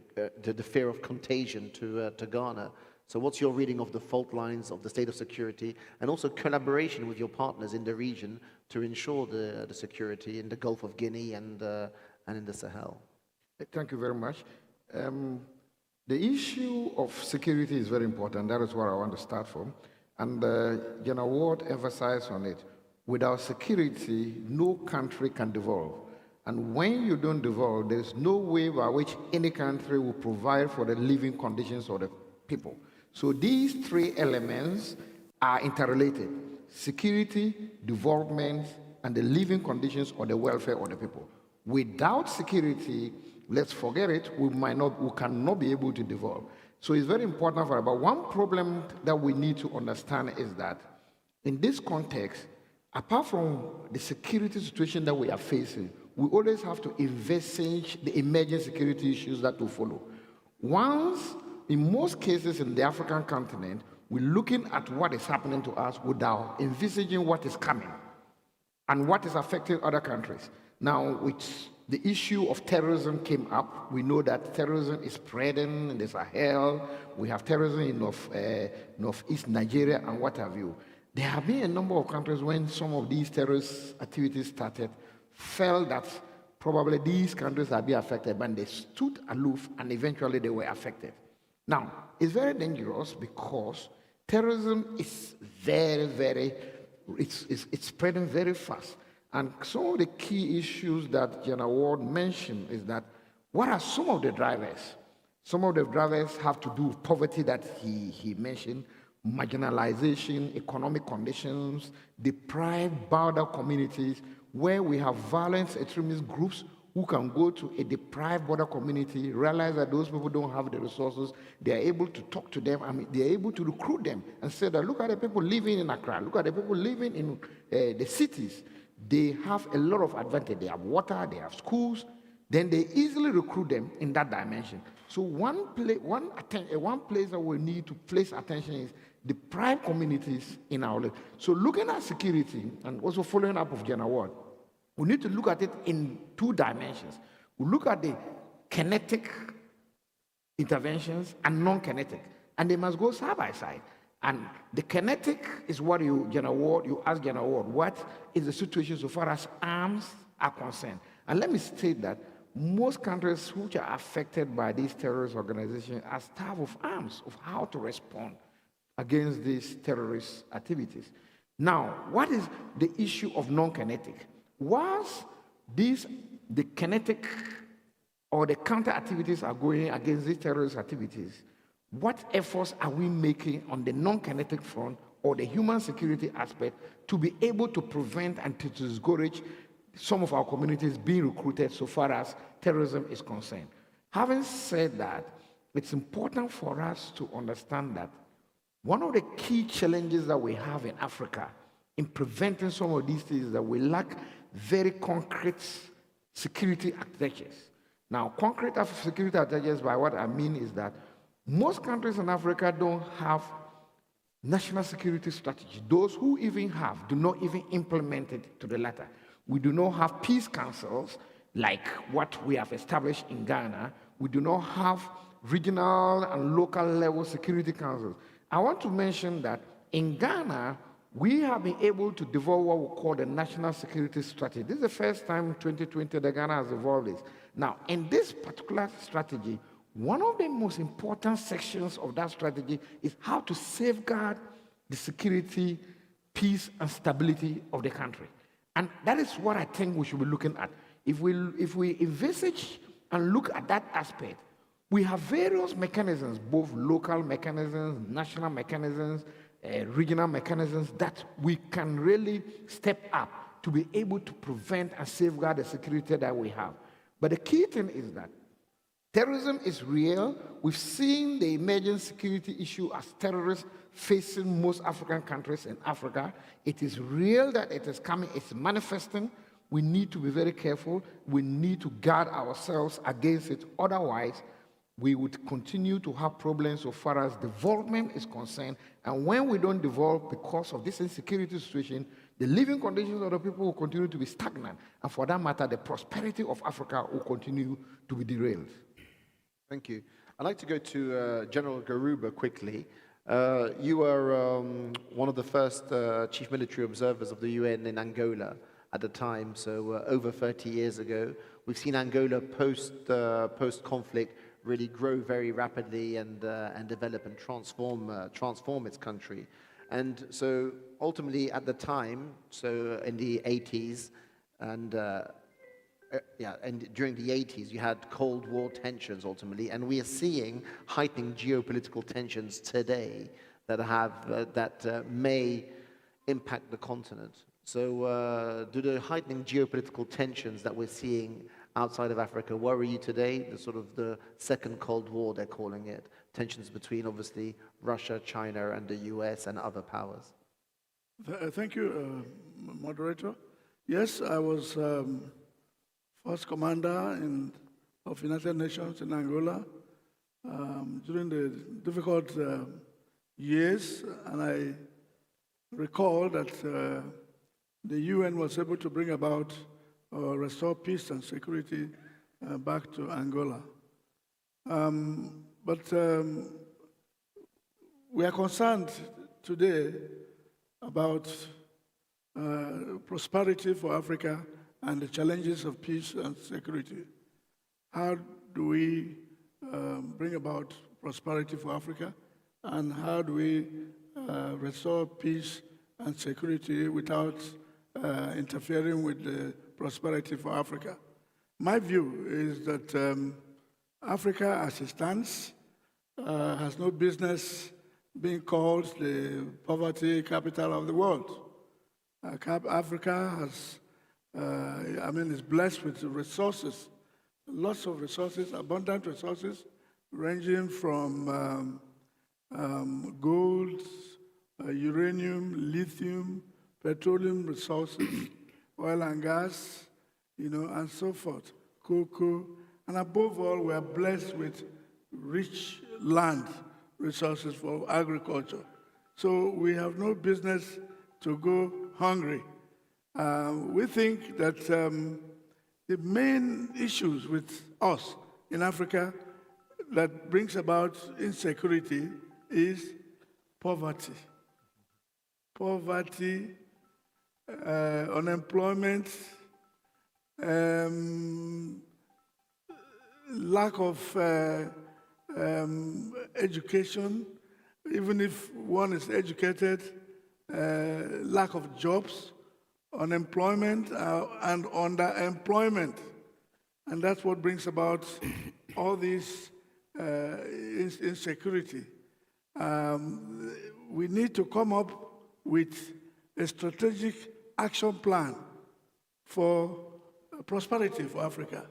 the fear of contagion to Ghana. So what's your reading of the fault lines of the state of security and also collaboration with your partners in the region to ensure the security in the Gulf of Guinea and in the Sahel? Thank you very much. The issue of security is very important. That is what I want to start from. And General Ward emphasized on it. Without security, no country can devolve. And when you don't devolve, there's no way by which any country will provide for the living conditions of the people. So these three elements are interrelated: security, development, and the living conditions or the welfare of the people. Without security, let's forget it, we cannot be able to develop. So it's very important for us. But one problem that we need to understand is that in this context, apart from the security situation that we are facing, we always have to envisage the emerging security issues that will follow. Once, in most cases in the African continent, we're looking at what is happening to us without envisaging what is coming and what is affecting other countries. Now, with the issue of terrorism came up. We know that terrorism is spreading in the Sahel. We have terrorism in northeast Nigeria and what have you. There have been a number of countries when some of these terrorist activities started, felt that probably these countries are being affected, but they stood aloof and eventually they were affected. Now, it's very dangerous because terrorism is it's spreading very fast. And some of the key issues that General Ward mentioned is that what are some of the drivers? Some of the drivers have to do with poverty that he mentioned, marginalization, economic conditions, deprived border communities, where we have violent extremist groups who can go to a deprived border community, realize that those people don't have the resources, they are able to talk to them, they are able to recruit them and say that look at the people living in Accra, look at the people living in the cities. They have a lot of advantage. They have water, they have schools, then they easily recruit them in that dimension. So one place that we need to place attention is deprived communities in our life. So looking at security and also following up of General Ward, we need to look at it in two dimensions. We look at the kinetic interventions and non-kinetic, and they must go side by side. And the kinetic is what you ask General Ward, what is the situation so far as arms are concerned? And let me state that most countries which are affected by these terrorist organizations are starved of arms, of how to respond against these terrorist activities. Now, what is the issue of non-kinetic? Once the kinetic or the counter activities are going against these terrorist activities, what efforts are we making on the non-kinetic front or the human security aspect to be able to prevent and to discourage some of our communities being recruited so far as terrorism is concerned? Having said that, it's important for us to understand that one of the key challenges that we have in Africa in preventing some of these things is that we lack very concrete security architectures. Now, concrete security architectures, by what I mean is that most countries in Africa don't have national security strategy. Those who even have do not even implement it to the letter. We do not have peace councils like what we have established in Ghana. We do not have regional and local level security councils. I want to mention that in Ghana, we have been able to develop what we call the National Security Strategy. This is the first time in 2020 that Ghana has evolved this. Now, in this particular strategy, one of the most important sections of that strategy is how to safeguard the security, peace, and stability of the country. And that is what I think we should be looking at. If we envisage and look at that aspect, we have various mechanisms, both local mechanisms, national mechanisms, regional mechanisms that we can really step up to be able to prevent and safeguard the security that we have. But the key thing is that terrorism is real. We've seen the emerging security issue as terrorists facing most African countries in Africa. It is real that it is coming, it's manifesting. We need to be very careful. We need to guard ourselves against it. Otherwise, we would continue to have problems so far as development is concerned. And when we don't develop because of this insecurity situation, the living conditions of the people will continue to be stagnant. And for that matter, the prosperity of Africa will continue to be derailed. Thank you. I'd like to go to General Garuba quickly. You were one of the first chief military observers of the UN in Angola at the time, so over 30 years ago. We've seen Angola post-conflict really grow very rapidly and develop and transform its country. And so ultimately at the time, so in the 80s, and during the 80s, you had Cold War tensions ultimately, and we are seeing heightening geopolitical tensions today that may impact the continent. So do the heightening geopolitical tensions that we're seeing outside of Africa worry you today? The sort of the second Cold War, they're calling it. Tensions between, obviously, Russia, China, and the US and other powers. Thank you, moderator. Yes, I was first commander of United Nations in Angola during the difficult years, and I recall that the UN was able to bring about restore peace and security back to Angola. But we are concerned today about prosperity for Africa and the challenges of peace and security. How do we bring about prosperity for Africa, and how do we restore peace and security without interfering with the prosperity for Africa? My view is that Africa, as it stands, has no business being called the poverty capital of the world. Africa has, is blessed with resources, lots of resources, abundant resources, ranging from gold, uranium, lithium, petroleum resources, oil and gas, and so forth, cocoa, and above all, we are blessed with rich land resources for agriculture. So we have no business to go hungry. We think that the main issues with us in Africa that brings about insecurity is poverty. Poverty, unemployment, lack of education, even if one is educated, lack of jobs, unemployment and underemployment. And that's what brings about all this insecurity. We need to come up with a strategic action plan for prosperity for Africa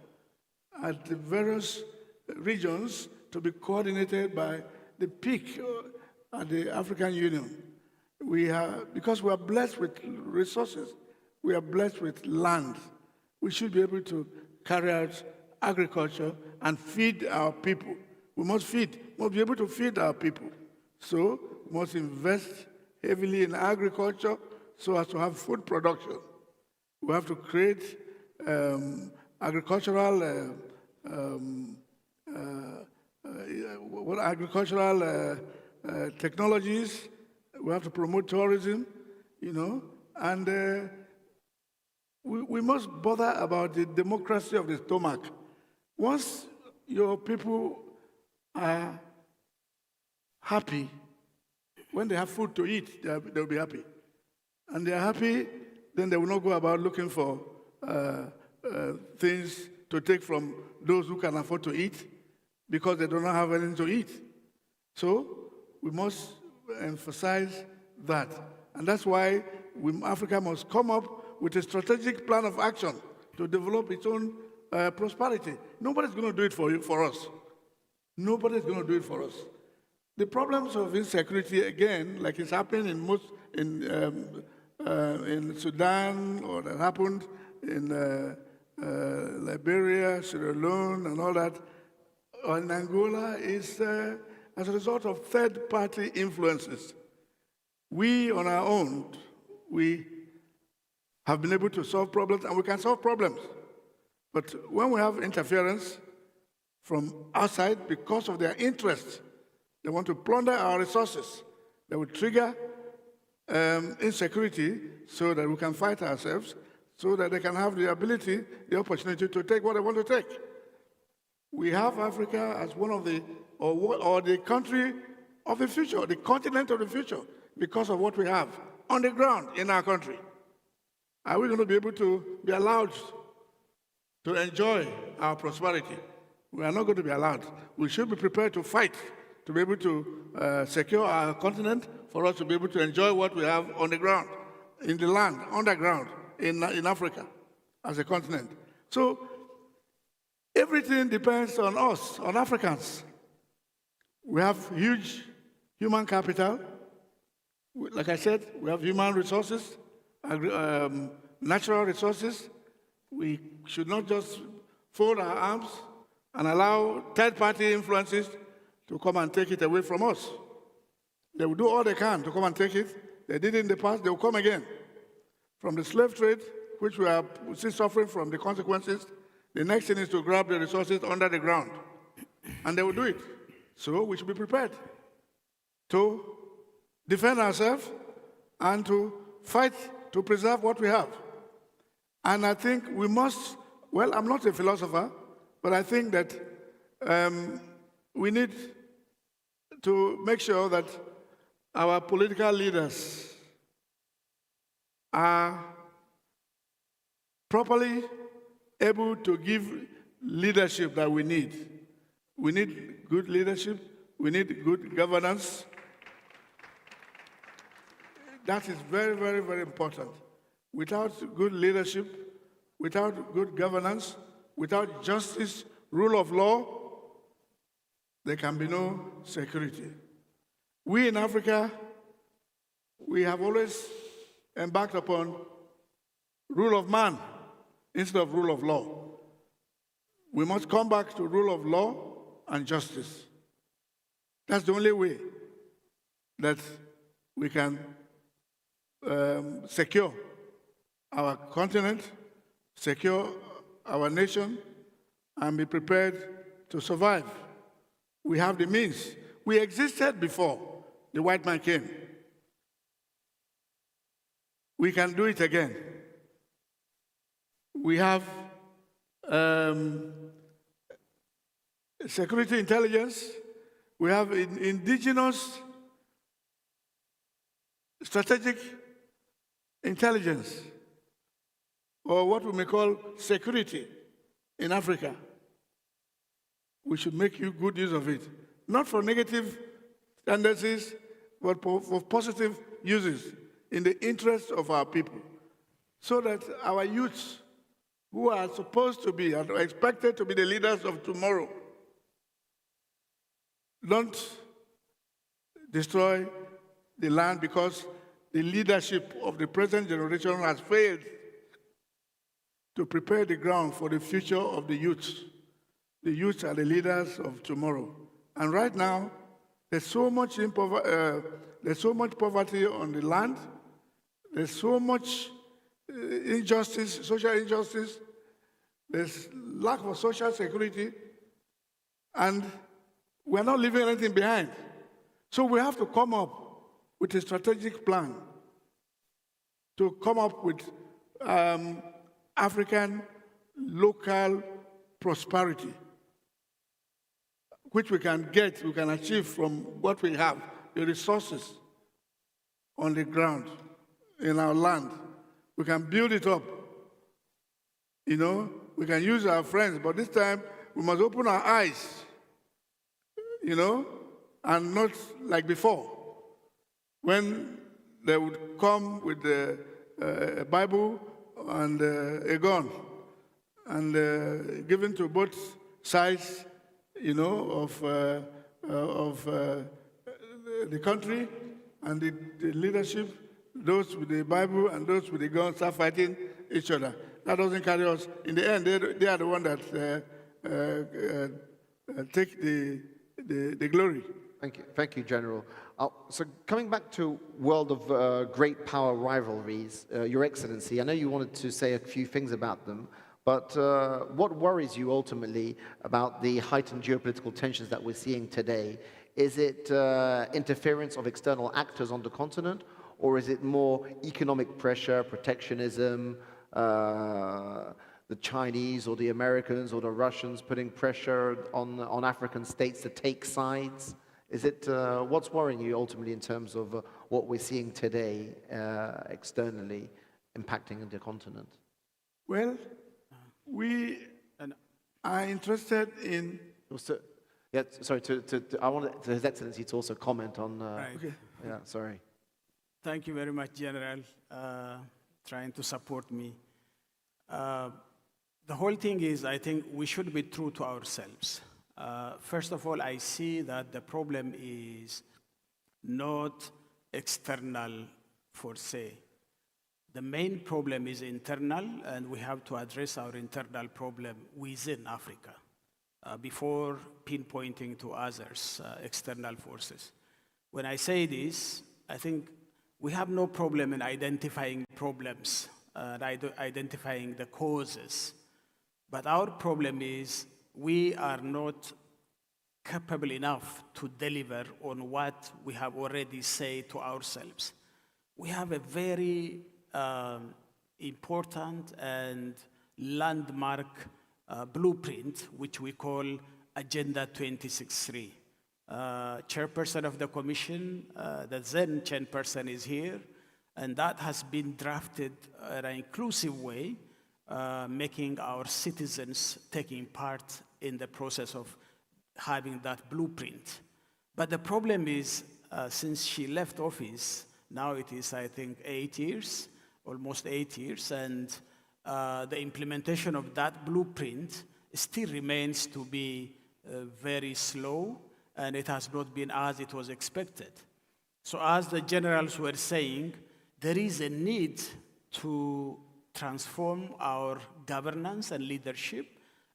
at the various regions, to be coordinated by the peak at the African Union. Because we are blessed with resources, we are blessed with land, we should be able to carry out agriculture and feed our people. We must be able to feed our people. So we must invest heavily in agriculture so as to have food production. We have to create agricultural technologies. We have to promote tourism, and we must bother about the democracy of the stomach. Once your people are happy, when they have food to eat, they'll be happy. And they're happy, then they will not go about looking for things to take from those who can afford to eat, because they do not have anything to eat. So we must emphasize that. And that's why Africa must come up with a strategic plan of action to develop its own prosperity. Nobody's going to do it for us. Nobody's going to do it for us. The problems of insecurity, again, like it's happening in Sudan, or that happened in Liberia, Sierra Leone, and all that, in Angola, is as a result of third-party influences. We, on our own, we have been able to solve problems, and we can solve problems. But when we have interference from outside because of their interests, they want to plunder our resources, they will trigger insecurity so that we can fight ourselves, so that they can have the ability, the opportunity to take what they want to take. We have Africa as one of the, or the country of the future, the continent of the future, because of what we have on the ground in our country. Are we going to be able to be allowed to enjoy our prosperity? We are not going to be allowed. We should be prepared to fight to be able to secure our continent, for us to be able to enjoy what we have on the ground, in the land, underground, in Africa as a continent. So everything depends on us, on Africans. We have huge human capital. Like I said, we have human resources, natural resources. We should not just fold our arms and allow third-party influences to come and take it away from us. They will do all they can to come and take it. They did it in the past, they will come again. From the slave trade, which we are still suffering from the consequences, the next thing is to grab the resources under the ground. And they will do it. So we should be prepared to defend ourselves and to fight to preserve what we have. And I think we must, well, I'm not a philosopher, but I think that we need to make sure that our political leaders are properly able to give leadership that we need. We need good leadership. We need good governance. That is very, very, very important. Without good leadership, without good governance, without justice, rule of law, there can be no security. We in Africa, we have always embarked upon rule of man instead of rule of law. We must come back to rule of law and justice. That's the only way that we can secure our continent, secure our nation, and be prepared to survive. We have the means. We existed before the white man came. We can do it again. We have security intelligence. We have indigenous strategic intelligence. or what we may call security in Africa. We should make good use of it, not for negative tendencies, but for positive uses in the interest of our people, so that our youths, who are supposed to be and are expected to be the leaders of tomorrow, don't destroy the land because the leadership of the present generation has failed to prepare the ground for the future of the youths. The youths are the leaders of tomorrow. And right now, there's so much poverty on the land. There's so much injustice, social injustice. There's lack of social security. And we're not leaving anything behind. So we have to come up with a strategic plan to come up with African local prosperity, which we can achieve from what we have, the resources on the ground, in our land. We can build it up. You know, we can use our friends, but this time we must open our eyes, you know, and not like before, when they would come with a Bible and a gun and given to both sides, you know, of the country, and the leadership, those with the Bible and those with the gun, start fighting each other. That doesn't carry us. In the end, they are the one that take the glory. Thank you, General. So coming back to world of great power rivalries, Your Excellency, I know you wanted to say a few things about them, but what worries you ultimately about the heightened geopolitical tensions that we're seeing today? Is it interference of external actors on the continent, or is it more economic pressure, protectionism, the Chinese or the Americans or the Russians putting pressure on African states to take sides? Is it, what's worrying you ultimately in terms of what we're seeing today externally impacting the continent? Well, we are interested in... Yeah, sorry, I want His Excellency to also comment on... Right. Okay. Yeah, sorry. Thank you very much, General, trying to support me. The whole thing is, I think we should be true to ourselves. First of all, I see that the problem is not external per se. The main problem is internal, and we have to address our internal problem within Africa before pinpointing to others, external forces. When I say this, I think we have no problem in identifying problems, identifying the causes. But our problem is we are not capable enough to deliver on what we have already said to ourselves. We have a very important and landmark blueprint, which we call Agenda 2063. Chairperson of the Commission, the then chairperson is here, and that has been drafted in an inclusive way, making our citizens taking part in the process of having that blueprint. But the problem is, since she left office, now it is, I think, 8 years, almost 8 years, and the implementation of that blueprint still remains to be very slow, and it has not been as it was expected. So as the generals were saying, there is a need to transform our governance and leadership,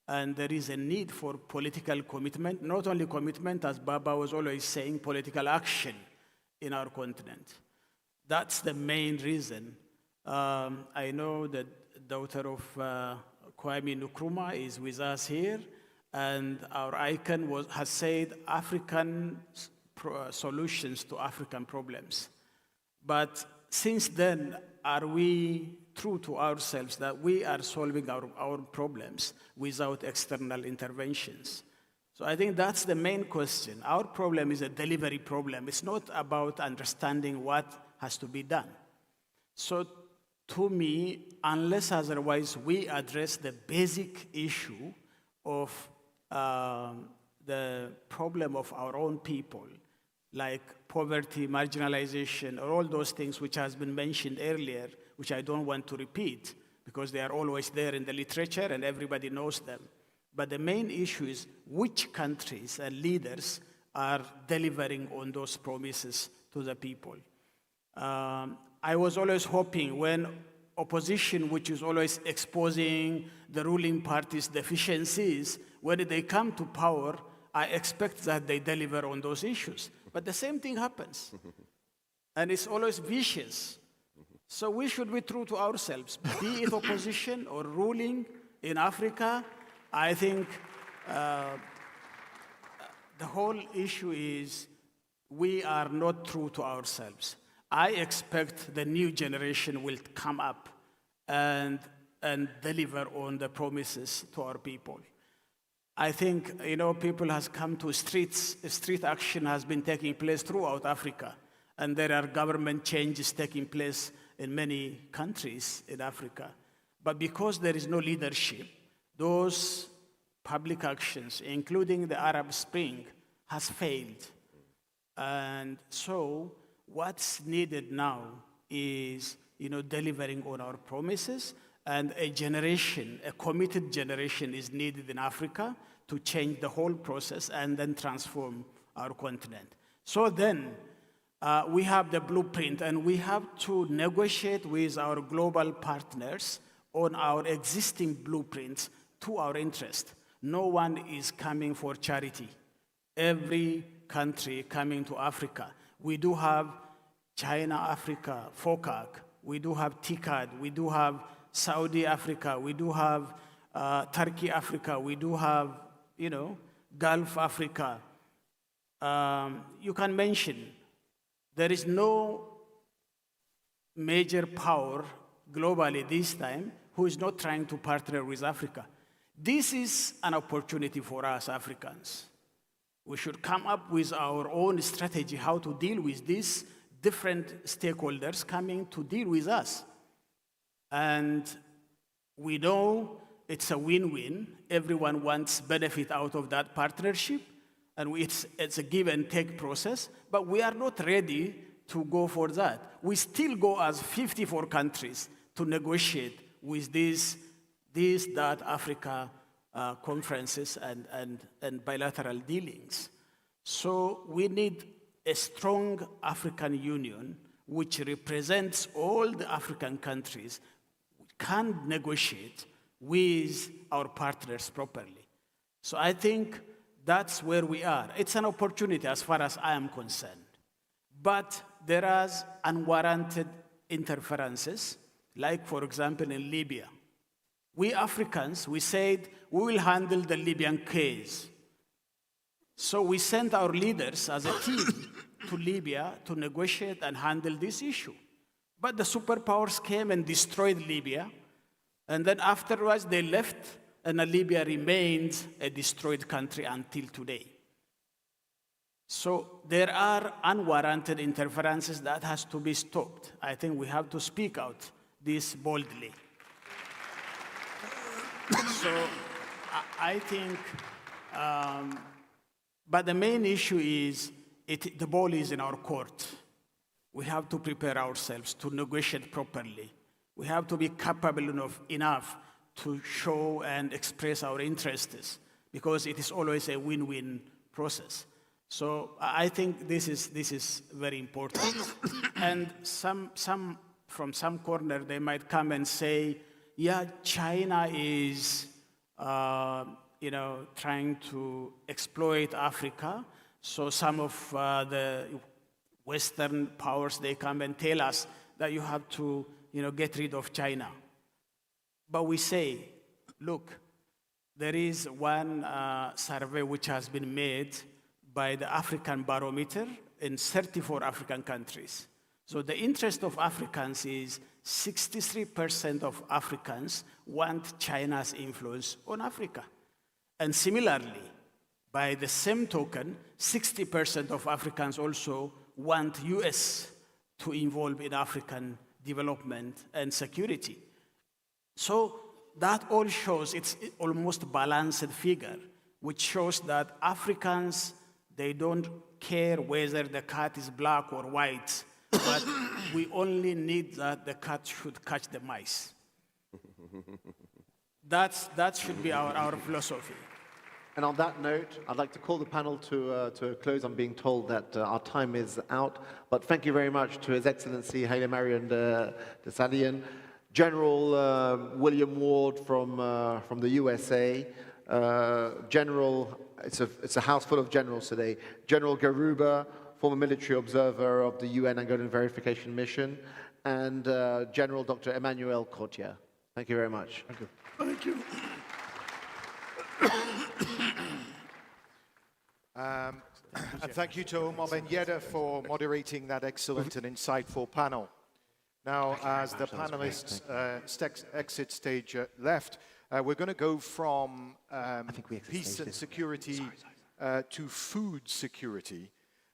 and there is a need for political commitment, not only commitment, as Baba was always saying, political action in our continent. That's the main reason. I know that daughter of Kwame Nkrumah is with us here, and our icon has said African solutions to African problems. But since then, are we true to ourselves that we are solving our problems without external interventions? So I think that's the main question. Our problem is a delivery problem. It's not about understanding what has to be done. So to me, unless otherwise we address the basic issue of the problem of our own people, like poverty, marginalization, or all those things which has been mentioned earlier, which I don't want to repeat because they are always there in the literature and everybody knows them. But the main issue is which countries and leaders are delivering on those promises to the people. I was always hoping when opposition, which is always exposing the ruling party's deficiencies, when they come to power, I expect that they deliver on those issues. But the same thing happens. And it's always vicious. So we should be true to ourselves. Be it opposition or ruling in Africa, I think the whole issue is we are not true to ourselves. I expect the new generation will come up and deliver on the promises to our people. I think, people has come to streets. Street action has been taking place throughout Africa, and there are government changes taking place in many countries in Africa. But because there is no leadership, those public actions, including the Arab Spring, has failed. And so what's needed now is, delivering on our promises, and a committed generation is needed in Africa to change the whole process and then transform our continent. So then, we have the blueprint, and we have to negotiate with our global partners on our existing blueprints to our interest. No one is coming for charity. Every country coming to Africa. We do have China-Africa, FOCAC. We do have TICAD. We do have Saudi Africa. We do have Turkey Africa. We do have, Gulf Africa. You can mention. There is no major power globally this time who is not trying to partner with Africa. This is an opportunity for us Africans. We should come up with our own strategy how to deal with these different stakeholders coming to deal with us. And we know it's a win-win. Everyone wants benefit out of that partnership, and it's a give and take process, but we are not ready to go for that. We still go as 54 countries to negotiate with these Africa conferences and bilateral dealings. So we need a strong African Union which represents all the African countries, can negotiate with our partners properly. So I think that's where we are. It's an opportunity as far as I am concerned. But there are unwarranted interferences, like, for example, in Libya. We Africans, we said we will handle the Libyan case. So we sent our leaders as a team to Libya to negotiate and handle this issue. But the superpowers came and destroyed Libya, and then afterwards they left, and Libya remains a destroyed country until today. So there are unwarranted interferences that has to be stopped. I think we have to speak out this boldly. So I think, but the main issue is the ball is in our court. We have to prepare ourselves to negotiate properly. We have to be capable enough to show and express our interests, because it is always a win-win process. So I think this is very important. And from some corner, they might come and say, yeah, China is trying to exploit Africa. So some of the Western powers, they come and tell us that you have to get rid of China. But we say, look, there is one survey which has been made by the African Barometer in 34 African countries. So the interest of Africans is 63% of Africans want China's influence on Africa. And similarly, by the same token, 60% of Africans also want US to involve in African development, and security. So that all shows it's almost balanced figure, which shows that Africans, they don't care whether the cat is black or white, but we only need that the cat should catch the mice. That should be our philosophy. And on that note, I'd like to call the panel to a close. I'm being told that our time is out. But thank you very much to His Excellency Haile Mariam Desalegn, General William Ward from the USA, General, it's a house full of generals today, General Garuba, former military observer of the UN Angolan Verification Mission, and General Dr. Emmanuel Kotia. Thank you very much. Thank you. Thank you. And thank you to Omar Ben Yedder for moderating that excellent and insightful panel. Now, as the panelists exit stage left, we're going to go from peace and security to food security.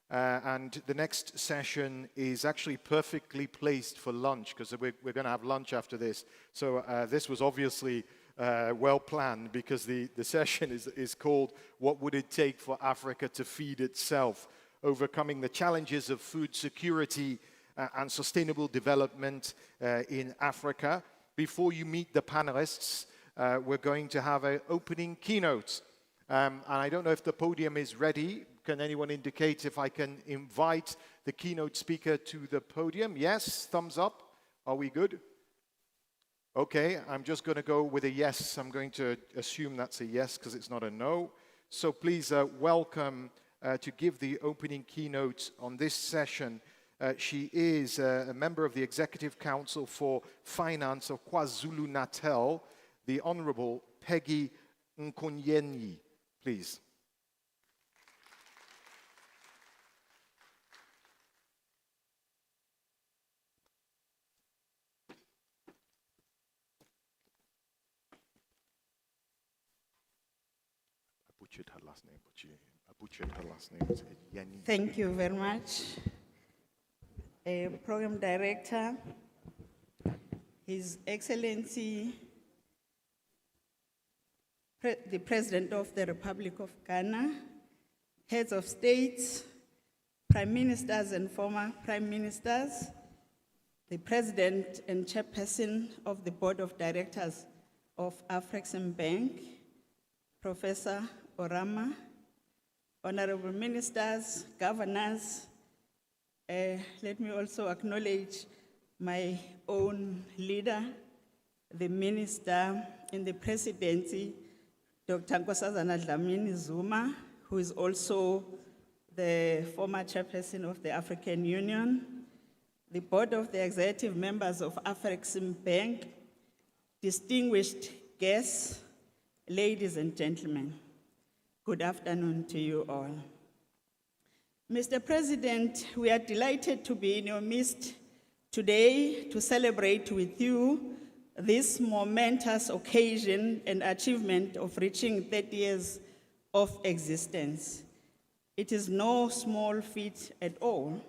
And the next session is actually perfectly placed for lunch, because we're going to have lunch after this. So this was obviously well planned, because the session is called "What Would It Take for Africa to Feed Itself? Overcoming the Challenges of Food Security and Sustainable Development in Africa." Before you meet the panelists, we're going to have an opening keynote. And I don't know if the podium is ready. Can anyone indicate if I can invite the keynote speaker to the podium? Yes, thumbs up. Are we good? Okay, I'm just going to go with a yes. I'm going to assume that's a yes because it's not a no. So please welcome to give the opening keynote on this session. She is a member of the Executive Council for Finance of KwaZulu-Natal, the Honorable Peggy Nkonyenyi. Please. Thank you very much. Program Director, His Excellency, the President of the Republic of Ghana, Heads of States, Prime Ministers and former Prime Ministers, the President and Chairperson of the Board of Directors of Afriexim Bank, Professor Orama, Honorable Ministers, Governors. Let me also acknowledge my own leader, the Minister in the Presidency, Dr. Nkosazana Dlamini Zuma, who is also the former chairperson of the African Union, the Board of the Executive Members of Afriexim Bank, distinguished guests, ladies and gentlemen. Good afternoon to you all. Mr. President, we are delighted to be in your midst today to celebrate with you this momentous occasion and achievement of reaching 30 years of existence. It is no small feat at all.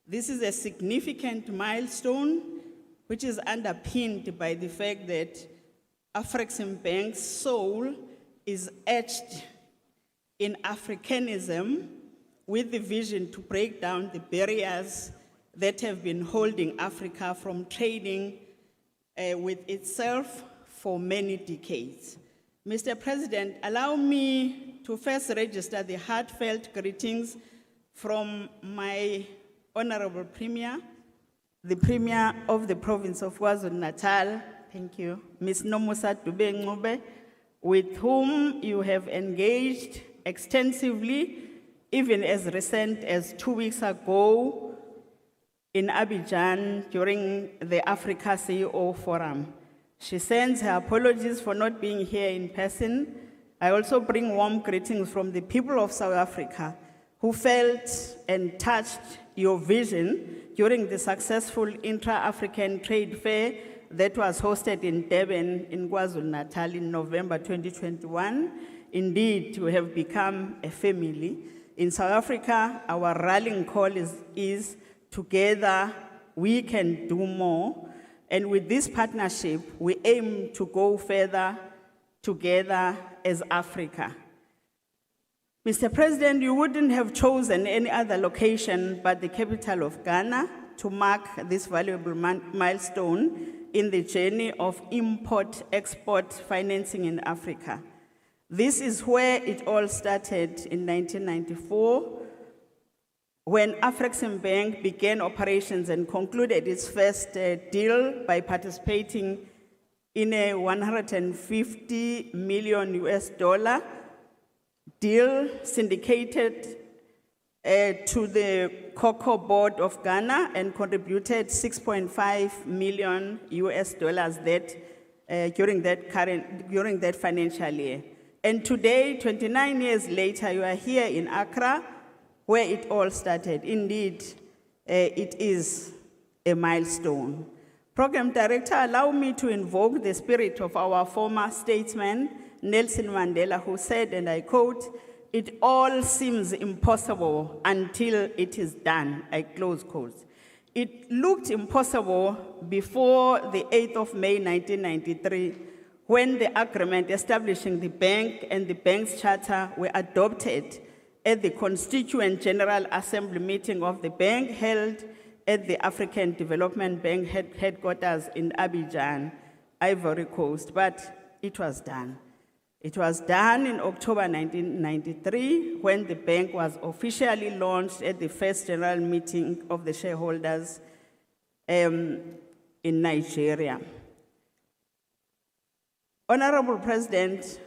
This is a significant milestone which is underpinned by the fact that Afriexim Bank's soul is etched in Africanism, with the vision to break down the barriers that have been holding Africa from trading with itself for many decades. Mr. President, allow me to first register the heartfelt greetings from my Honorable Premier, the Premier of the province of KwaZulu-Natal, thank you, Ms. Nomusa Dube-Ncube, with whom you have engaged extensively, even as recent as 2 weeks ago in Abidjan during the Africa CEO Forum. She sends her apologies for not being here in person. I also bring warm greetings from the people of South Africa who felt and touched your vision during the successful intra-African trade fair that was hosted in Durban in KwaZulu-Natal in November 2021. Indeed, we have become a family. In South Africa, our rallying call is together we can do more. And with this partnership, we aim to go further together as Africa. Mr. President, you wouldn't have chosen any other location but the capital of Ghana to mark this valuable milestone in the journey of import-export financing in Africa. This is where it all started in 1994, when Afriexim Bank began operations and concluded its first deal by participating in a $150 million deal syndicated to the Cocoa Board of Ghana and contributed $6.5 million during that financial year. And today, 29 years later, you are here in Accra, where it all started. Indeed, it is a milestone. Program Director, allow me to invoke the spirit of our former statesman, Nelson Mandela, who said, and I quote, "It all seems impossible until it is done," I close quotes. It looked impossible before the 8th of May, 1993, when the agreement establishing the bank and the bank's charter were adopted at the Constituent General Assembly meeting of the bank held at the African Development Bank headquarters in Abidjan, Ivory Coast, but it was done. It was done in October 1993 when the bank was officially launched at the first general meeting of the shareholders in Nigeria. Honorable President,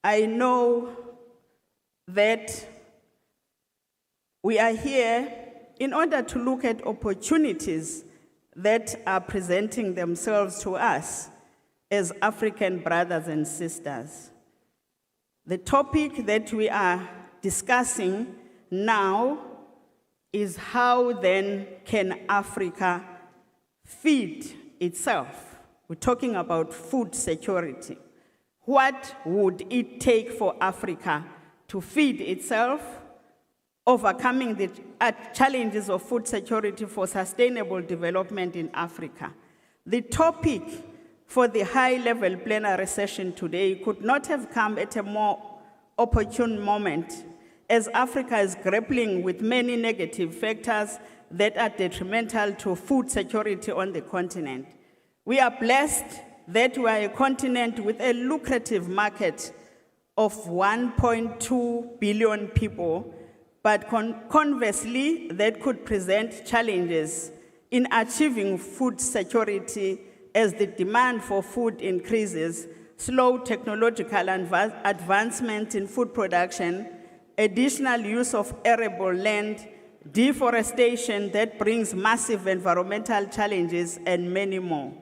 I know that we are here in order to look at opportunities that are presenting themselves to us as African brothers and sisters. The topic that we are discussing now is how then can Africa feed itself? We're talking about food security. What would it take for Africa to feed itself, overcoming the challenges of food security for sustainable development in Africa? The topic for the high-level plenary session today could not have come at a more opportune moment, as Africa is grappling with many negative factors that are detrimental to food security on the continent. We are blessed that we are a continent with a lucrative market of 1.2 billion people, but conversely, that could present challenges in achieving food security as the demand for food increases, slow technological advancement in food production, additional use of arable land, deforestation that brings massive environmental challenges, and many more.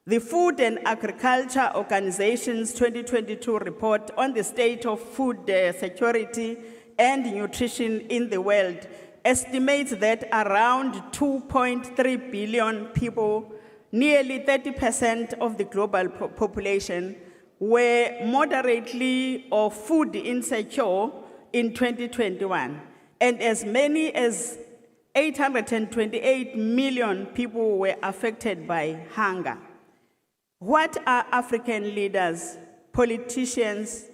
The Food and Agriculture Organization's 2022 report on the state of food security and nutrition in the world estimates that around 2.3 billion people, nearly 30% of the global population, were moderately or food insecure in 2021, and as many as 828 million people were affected by hunger. What are African leaders, politicians,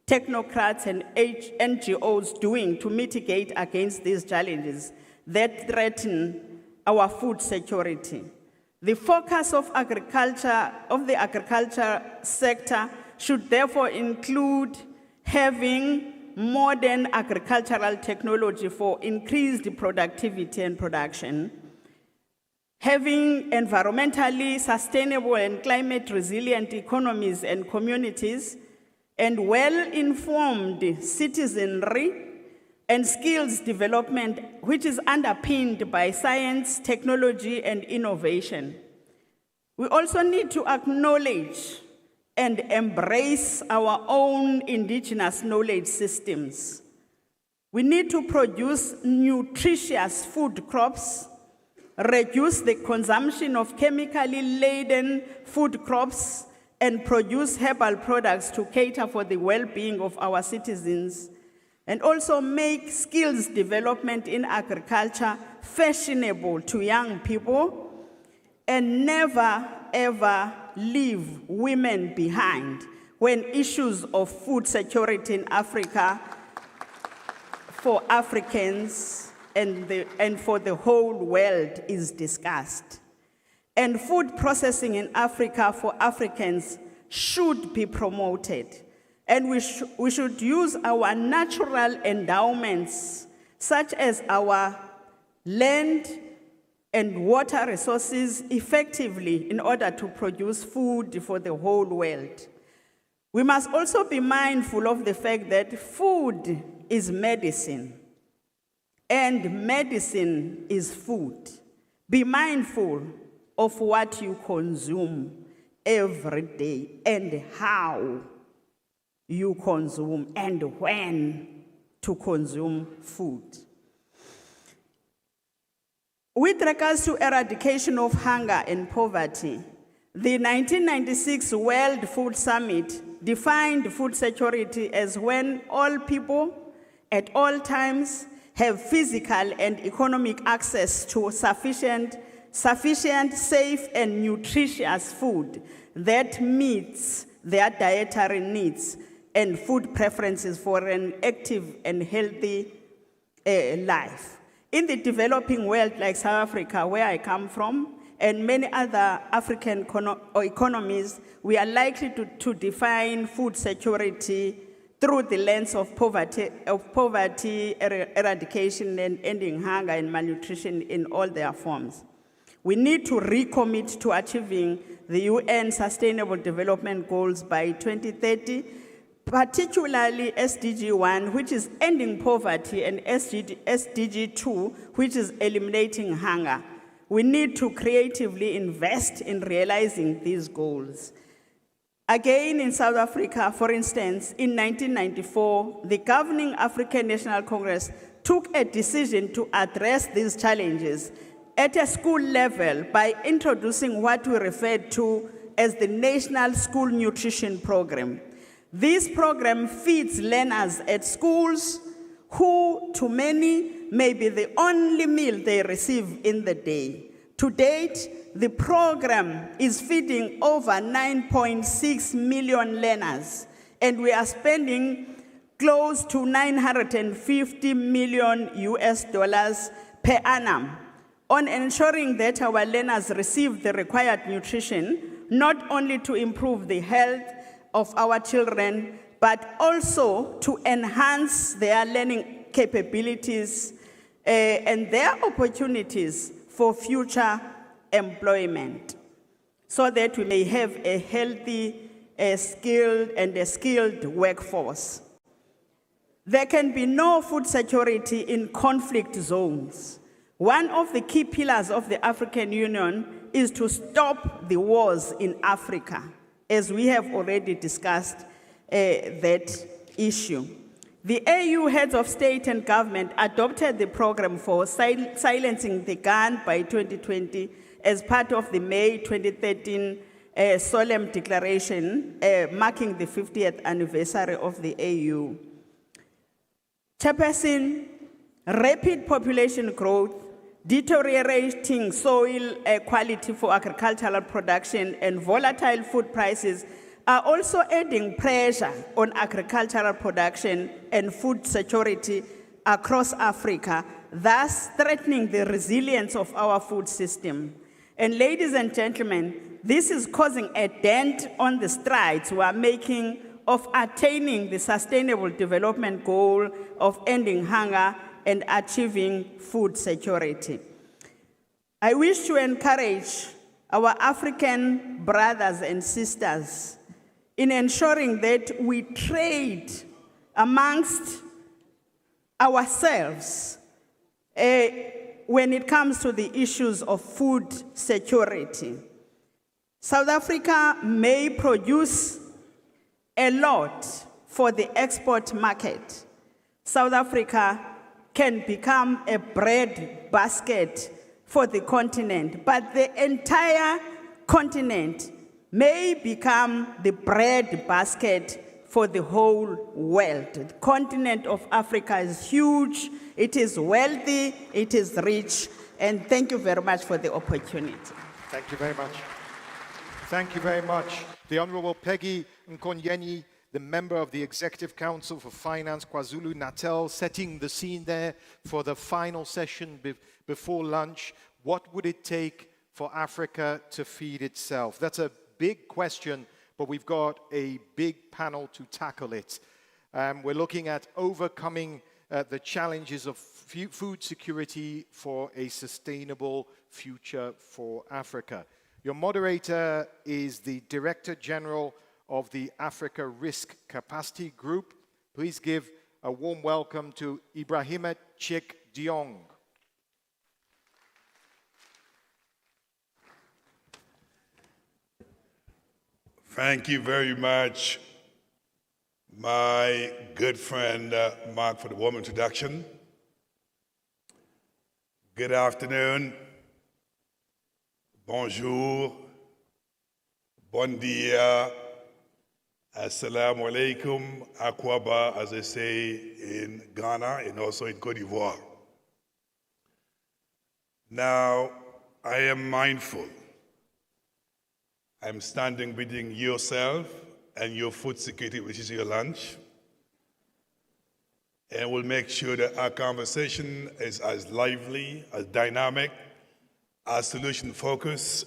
technocrats, and NGOs doing to mitigate against these challenges that threaten our food security? The focus of the agriculture sector should therefore include having modern agricultural technology for increased productivity and production, having environmentally sustainable and climate resilient economies and communities, and well-informed citizenry and skills development, which is underpinned by science, technology, and innovation. We also need to acknowledge and embrace our own indigenous knowledge systems. We need to produce nutritious food crops, reduce the consumption of chemically laden food crops, and produce herbal products to cater for the well-being of our citizens. and also make skills development in agriculture fashionable to young people, and never ever leave women behind when issues of food security in Africa for Africans and for the whole world is discussed. And food processing in Africa for Africans should be promoted. And we should use our natural endowments, such as our land and water resources, effectively in order to produce food for the whole world. We must also be mindful of the fact that food is medicine, and medicine is food. Be mindful of what you consume every day and how you consume and when to consume food. With regards to eradication of hunger and poverty, the 1996 World Food Summit defined food security as when all people at all times have physical and economic access to sufficient, safe, and nutritious food that meets their dietary needs and food preferences for an active and healthy life. In the developing world like South Africa, where I come from, and many other African economies, we are likely to define food security through the lens of poverty eradication and ending hunger and malnutrition in all their forms. We need to recommit to achieving the UN Sustainable Development Goals by 2030, particularly SDG 1, which is ending poverty, and SDG 2, which is eliminating hunger. We need to creatively invest in realizing these goals. Again, in South Africa, for instance, in 1994, the governing African National Congress took a decision to address these challenges at a school level by introducing what we referred to as the National School Nutrition Program. This program feeds learners at schools who, to many, may be the only meal they receive in the day. To date, the program is feeding over 9.6 million learners, and we are spending close to $950 million per annum on ensuring that our learners receive the required nutrition, not only to improve the health of our children, but also to enhance their learning capabilities and their opportunities for future employment, so that we may have a healthy, skilled workforce. There can be no food security in conflict zones. One of the key pillars of the African Union is to stop the wars in Africa, as we have already discussed that issue. The AU heads of state and government adopted the program for silencing the gun by 2020 as part of the May 2013 solemn declaration marking the 50th anniversary of the AU. Chairperson, rapid population growth, deteriorating soil quality for agricultural production, and volatile food prices are also adding pressure on agricultural production and food security across Africa, thus threatening the resilience of our food system. And ladies and gentlemen, this is causing a dent on the strides we are making of attaining the Sustainable Development Goal of ending hunger and achieving food security. I wish to encourage our African brothers and sisters in ensuring that we trade amongst ourselves when it comes to the issues of food security. South Africa may produce a lot for the export market. South Africa can become a bread basket for the continent, but the entire continent may become the bread basket for the whole world. The continent of Africa is huge, it is wealthy, it is rich, and thank you very much for the opportunity. Thank you very much. Thank you very much. The Honorable Peggy Nkonyeni, the member of the Executive Council for Finance, KwaZulu-Natal, setting the scene there for the final session before lunch. What would it take for Africa to feed itself? That's a big question, but we've got a big panel to tackle it. We're looking at overcoming the challenges of food security for a sustainable future for Africa. Your moderator is the Director General of the Africa Risk Capacity Group. Please give a warm welcome to Ibrahima Chik Diong. Thank you very much, my good friend Mark, for the warm introduction. Good afternoon, bonjour, bon dia, assalamu alaikum, akwaba, as they say in Ghana and also in Cote d'Ivoire. Now, I am mindful. I'm standing between yourself and your food security, which is your lunch. And we'll make sure that our conversation is as lively, as dynamic, as solution-focused,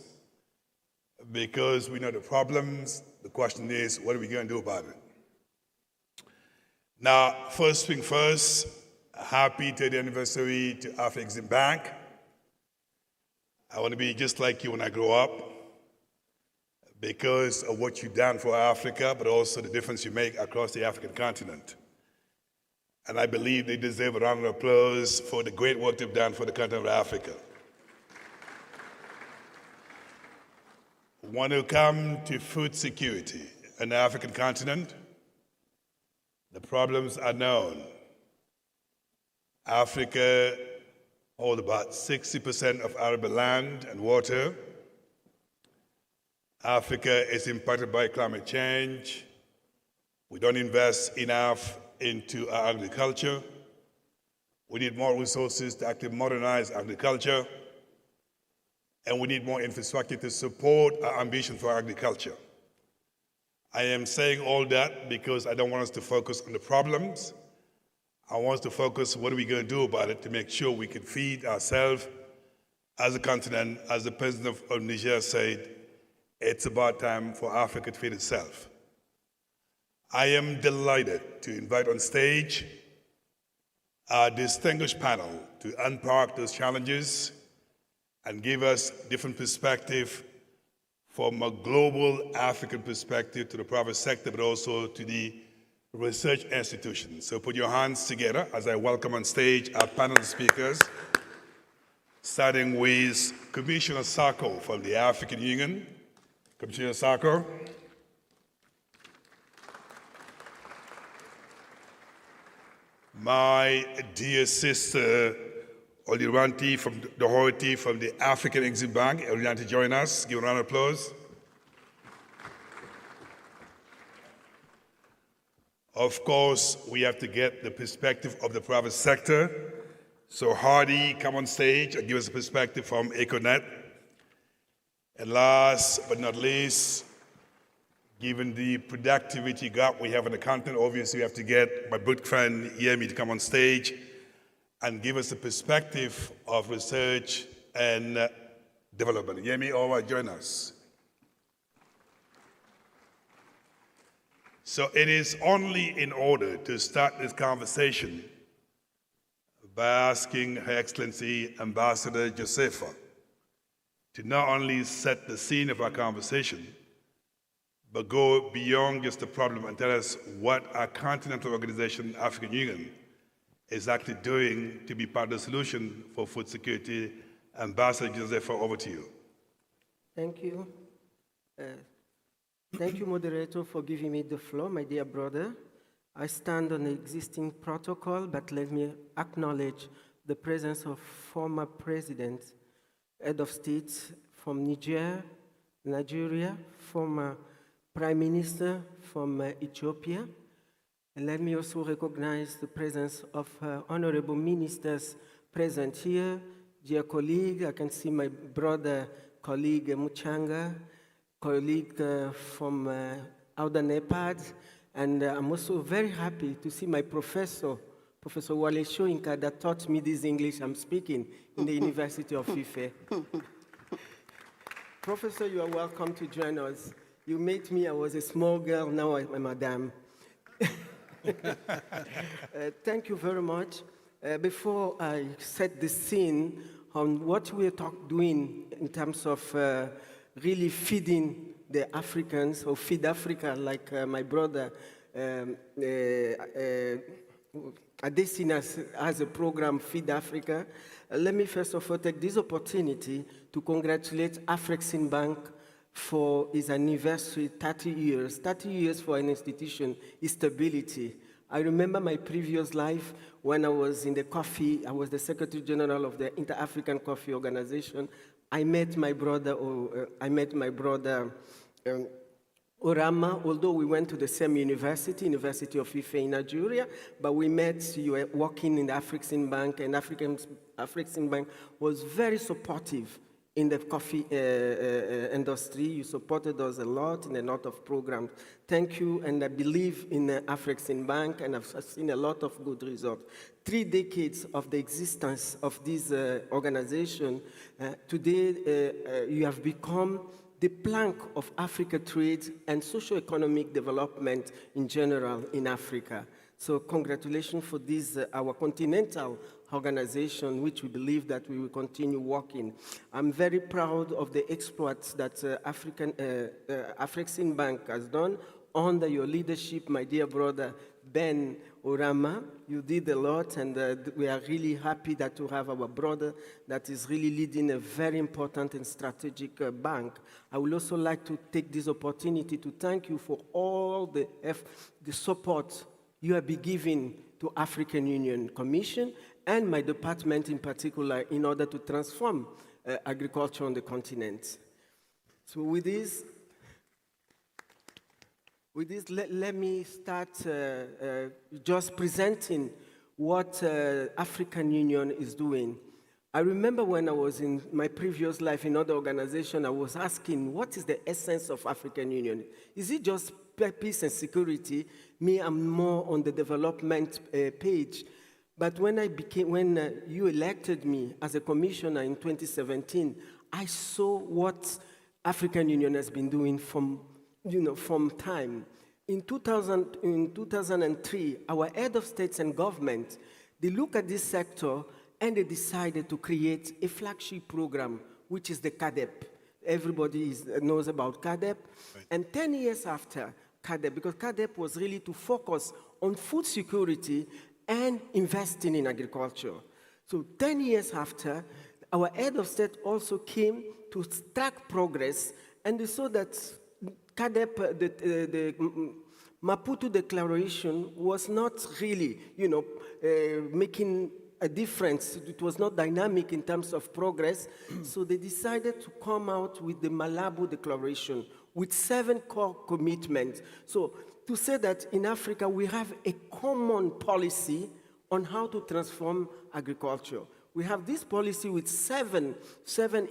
because we know the problems. The question is, what are we going to do about it? Now, first thing first, happy 30th anniversary to Afriexim Bank. I want to be just like you when I grow up, because of what you've done for Africa, but also the difference you make across the African continent. And I believe they deserve a round of applause for the great work they've done for the continent of Africa. When you come to food security in the African continent, the problems are known. Africa holds about 60% of arable land and water. Africa is impacted by climate change. We don't invest enough into our agriculture. We need more resources to actually modernize agriculture. And we need more infrastructure to support our ambition for agriculture. I am saying all that because I don't want us to focus on the problems. I want us to focus on what are we going to do about it to make sure we can feed ourselves as a continent. As the president of Niger said, it's about time for Africa to feed itself. I am delighted to invite on stage our distinguished panel to unpack those challenges and give us different perspective from a global African perspective to the private sector, but also to the research institutions. So put your hands together as I welcome on stage our panel speakers, starting with Commissioner Sako from the African Union. Commissioner Sako. My dear sister, Oliranti from Doherty from the Afriexim Bank. Oliranti, join us. Give a round of applause. Of course, we have to get the perspective of the private sector. So Hardy, come on stage and give us a perspective from Econet. And last but not least, given the productivity gap we have in the continent, obviously we have to get my good friend Yemi to come on stage and give us a perspective of research and development. Yemi, over, join us. So it is only in order to start this conversation by asking Her Excellency Ambassador Josefa to not only set the scene of our conversation, but go beyond just the problem and tell us what our continental organization, African Union, is actually doing to be part of the solution for food security. Ambassador Josefa, over to you. Thank you. Thank you, moderator, for giving me the floor, my dear brother. I stand on the existing protocol, but let me acknowledge the presence of former presidents, head of state from Nigeria, former Prime Minister from Ethiopia. And let me also recognize the presence of honorable ministers present here. Dear colleague, I can see my brother, colleague Muchanga, colleague from Outer Nepad, and I'm also very happy to see my professor, Professor Wale Shoinka, that taught me this English I'm speaking in the University of Ife. Professor, you are welcome to join us. You met me, I was a small girl, now I'm a madam. Thank you very much. Before I set the scene on what we're doing in terms of really feeding the Africans, or feed Africa, like my brother Adesina has a program, Feed Africa. Let me first of all take this opportunity to congratulate Afriexim Bank for its anniversary, 30 years. 30 years for an institution is stability. I remember my previous life when I was in the coffee, I was the Secretary General of the Inter-African Coffee Organization. I met my brother, Orama, although we went to the same university, University of Ife in Nigeria, but we met, you were working in the Afriexim Bank, and Afriexim Bank was very supportive in the coffee industry. You supported us a lot in a lot of programs. Thank you, and I believe in the Afriexim Bank, and I've seen a lot of good results. 3 decades of the existence of this organization, today you have become the plank of Africa trade and socio-economic development in general in Africa. So congratulations for this, our continental organization, which we believe that we will continue working. I'm very proud of the exploits that Afriexim Bank has done under your leadership, my dear brother Ben Orama. You did a lot, and we are really happy that to have our brother that is really leading a very important and strategic bank. I would also like to take this opportunity to thank you for all the support you have been giving to African Union Commission and my department in particular in order to transform agriculture on the continent. So with this, let me start just presenting what African Union is doing. I remember when I was in my previous life in other organization, I was asking, what is the essence of African Union? Is it just peace and security? Me, I'm more on the development page. But when you elected me as a commissioner in 2017, I saw what African Union has been doing from time. In 2003, our head of states and government, they look at this sector and they decided to create a flagship program, which is the CADEP. Everybody knows about CADEP. Right. And 10 years after CADEP, because CADEP was really to focus on food security and investing in agriculture. So 10 years after, our head of state also came to track progress, and they saw that CADEP, the Maputo Declaration was not really, making a difference. It was not dynamic in terms of progress. So they decided to come out with the Malabo Declaration with 7 core commitments. So to say that in Africa we have a common policy on how to transform agriculture. We have this policy with seven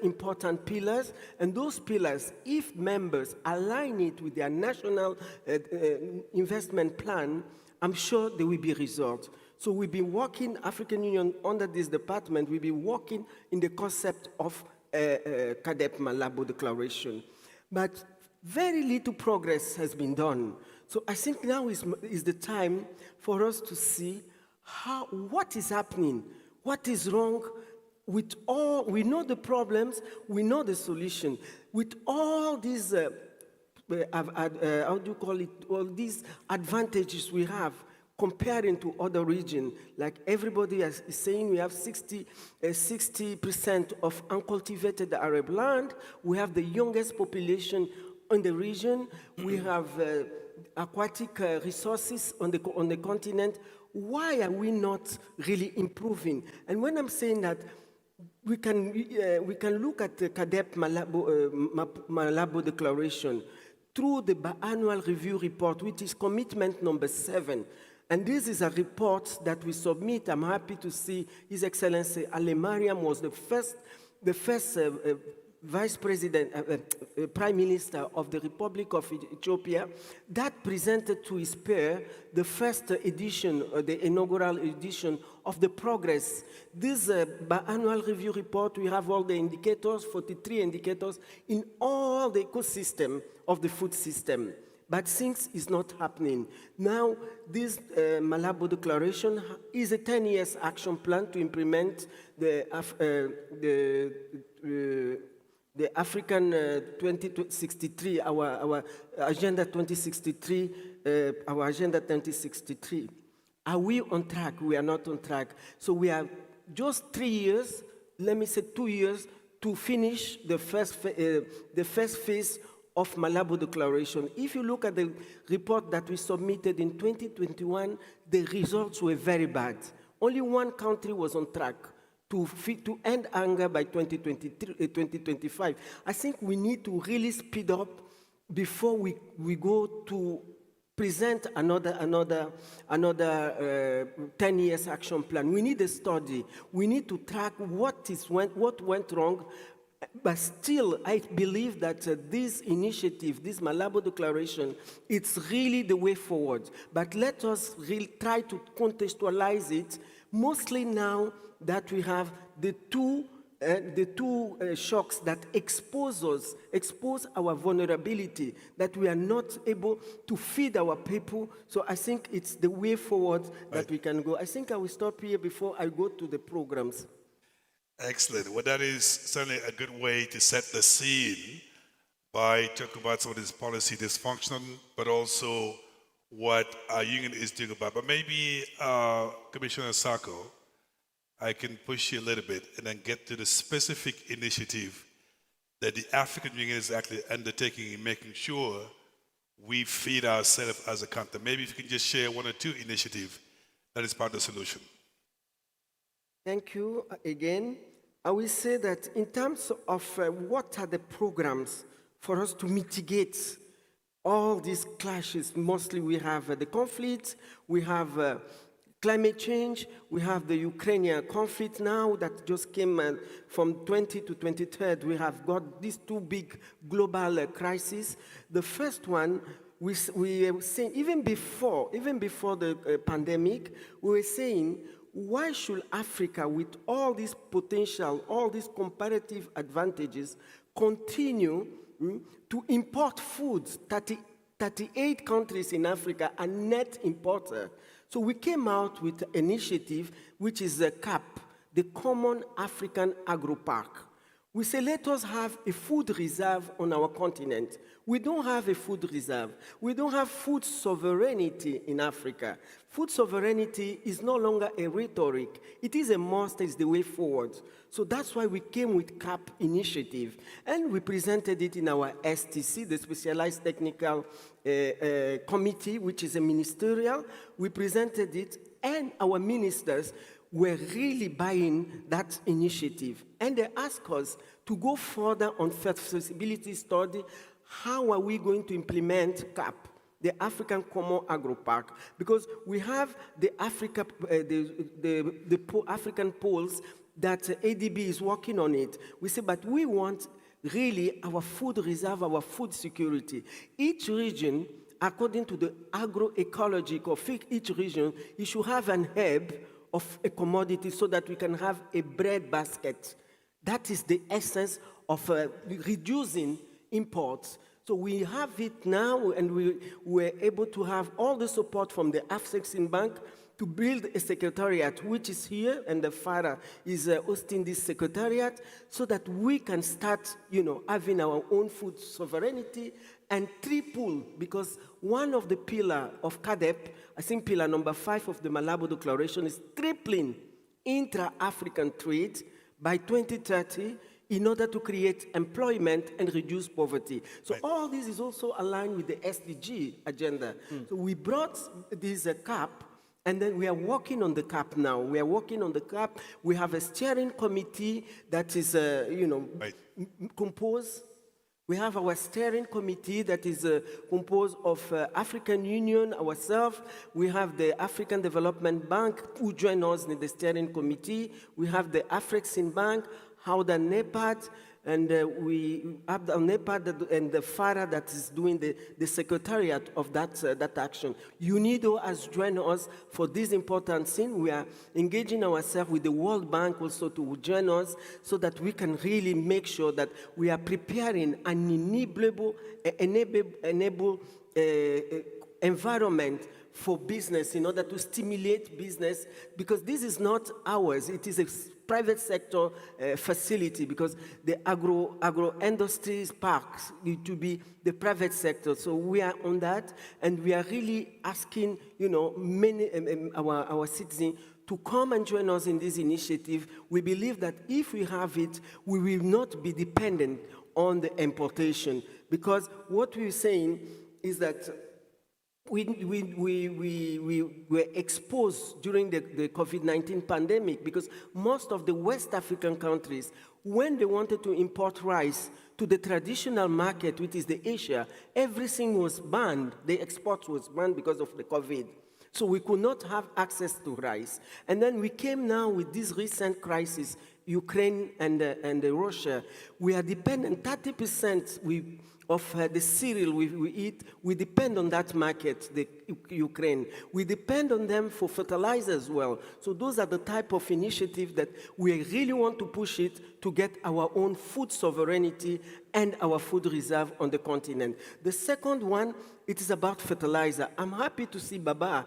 important pillars, and those pillars, if members align it with their national investment plan, I'm sure there will be results. So we've been working, African Union, under this department, we've been working in the concept of CADEP Malabo Declaration. But very little progress has been done. So I think now is the time for us to see what is happening, what is wrong with all, we know the problems, we know the solution. With all these, how do you call it, all these advantages we have, comparing to other regions, like everybody is saying, we have 60% of uncultivated Arab land. We have the youngest population in the region. We have aquatic resources on the continent. Why are we not really improving? And when I'm saying that, we can look at the CADEP Malabo Declaration. through the biannual review report, which is commitment number 7. And this is a report that we submit. I'm happy to see His Excellency Ali Mariam was the first Vice President, Prime Minister of the Republic of Ethiopia, that presented to his peer the first edition, the inaugural edition of the progress. This biannual review report, we have all the indicators, 43 indicators, in all the ecosystem of the food system. But things is not happening. Now, this Malabo Declaration is a 10-year action plan to implement the African 2063, our Agenda 2063, our Agenda 2063. Are we on track? We are not on track. So we have just 3 years, let me say 2 years, to finish the first phase of Malabo Declaration. If you look at the report that we submitted in 2021, the results were very bad. Only one country was on track to end hunger by 2025. I think we need to really speed up before we go to present another 10 years action plan. We need a study. We need to track what went wrong. But still, I believe that this initiative, this Malabo Declaration, it's really the way forward. But let us really try to contextualize it, mostly now that we have the two shocks that expose our vulnerability, that we are not able to feed our people. So I think it's the way forward that we can go. I think I will stop here before I go to the programs. Excellent. Well, that is certainly a good way to set the scene by talking about some of this policy dysfunction, but also what our union is doing about. But maybe, Commissioner Sako, I can push you a little bit and then get to the specific initiative that the African Union is actually undertaking in making sure we feed ourselves as a country. Maybe if you can just share 1 or 2 initiatives that is part of the solution. Thank you again. I will say that in terms of what are the programs for us to mitigate all these clashes, mostly we have the conflict, we have climate change, we have the Ukrainian conflict now that just came from 20 to 23rd. We have got these 2 big global crises. The first one, we were saying, even before the pandemic, we were saying, why should Africa, with all this potential, all these comparative advantages, continue to import foods? 38 countries in Africa are net importer. So we came out with an initiative, which is the CAP, the Common African Agro-Park. We say, let us have a food reserve on our continent. We don't have a food reserve. We don't have food sovereignty in Africa. Food sovereignty is no longer a rhetoric. It is a must, it's the way forward. So that's why we came with CAP initiative. And we presented it in our STC, the Specialized Technical Committee, which is a ministerial. We presented it, and our ministers were really buying that initiative. And they asked us to go further on feasibility study. How are we going to implement CAP, the African Common Agro-Park? Because we have the African poles that ADB is working on it. We say, but we want really our food reserve, our food security. Each region, according to the agroecology of each region, you should have an hub of a commodity so that we can have a bread basket. That is the essence of reducing imports. So we have it now, and we were able to have all the support from the Afriexim Bank to build a secretariat, which is here, and the father is hosting this secretariat, so that we can start, having our own food sovereignty and triple, because one of the pillars of CADEP, I think pillar number 5 of the Malabo Declaration, is tripling intra-African trade by 2030 in order to create employment and reduce poverty. So all this is also aligned with the SDG agenda. So we brought this CAP, and then we are working on the CAP now. We are working on the CAP. We have a steering committee that is, composed We have our steering committee that is composed of African Union, ourselves. We have the African Development Bank who join us in the steering committee. We have the Afriexim Bank, Howden NEPAD, and we have the NEPAD and the FARA that is doing the secretariat of that action. UNIDO has joined us for this important thing. We are engaging ourselves with the World Bank also to join us so that we can really make sure that we are preparing an enable environment for business in order to stimulate business, because this is not ours. It is a private sector facility, because the agro industries parks need to be the private sector. So we are on that, and we are really asking, many our citizens to come and join us in this initiative. We believe that if we have it, we will not be dependent on the importation, because what we're saying is that we were exposed during the COVID-19 pandemic, because most of the West African countries, when they wanted to import rice to the traditional market, which is the Asia, everything was banned. The export was banned because of the COVID. So we could not have access to rice. And then we came now with this recent crisis, Ukraine and Russia. We are dependent, 30% of the cereal we eat, we depend on that market, the Ukraine. We depend on them for fertilizer as well. So those are the type of initiatives that we really want to push it to get our own food sovereignty and our food reserve on the continent. The second one, it is about fertilizer. I'm happy to see Baba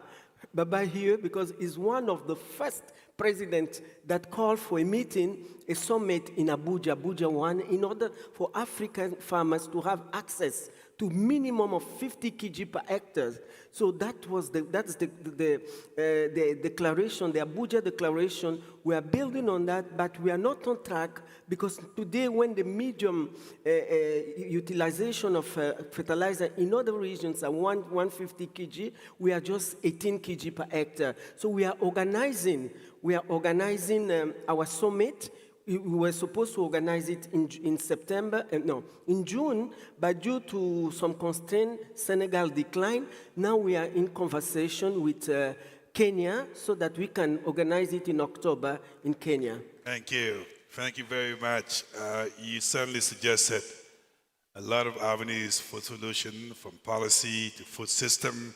here, because he's one of the first president that called for a meeting, a summit in Abuja 1, in order for African farmers to have access to minimum of 50 kg per hectare. So that's the declaration, the Abuja declaration. We are building on that, but we are not on track, because today when the medium utilization of fertilizer in other regions are 150 kg, we are just 18 kg per hectare. So we are organizing our summit. We were supposed to organize it in June, but due to some constraint, Senegal declined. Now we are in conversation with Kenya so that we can organize it in October in Kenya. Thank you. Thank you very much. You certainly suggested a lot of avenues for solution, from policy to food system,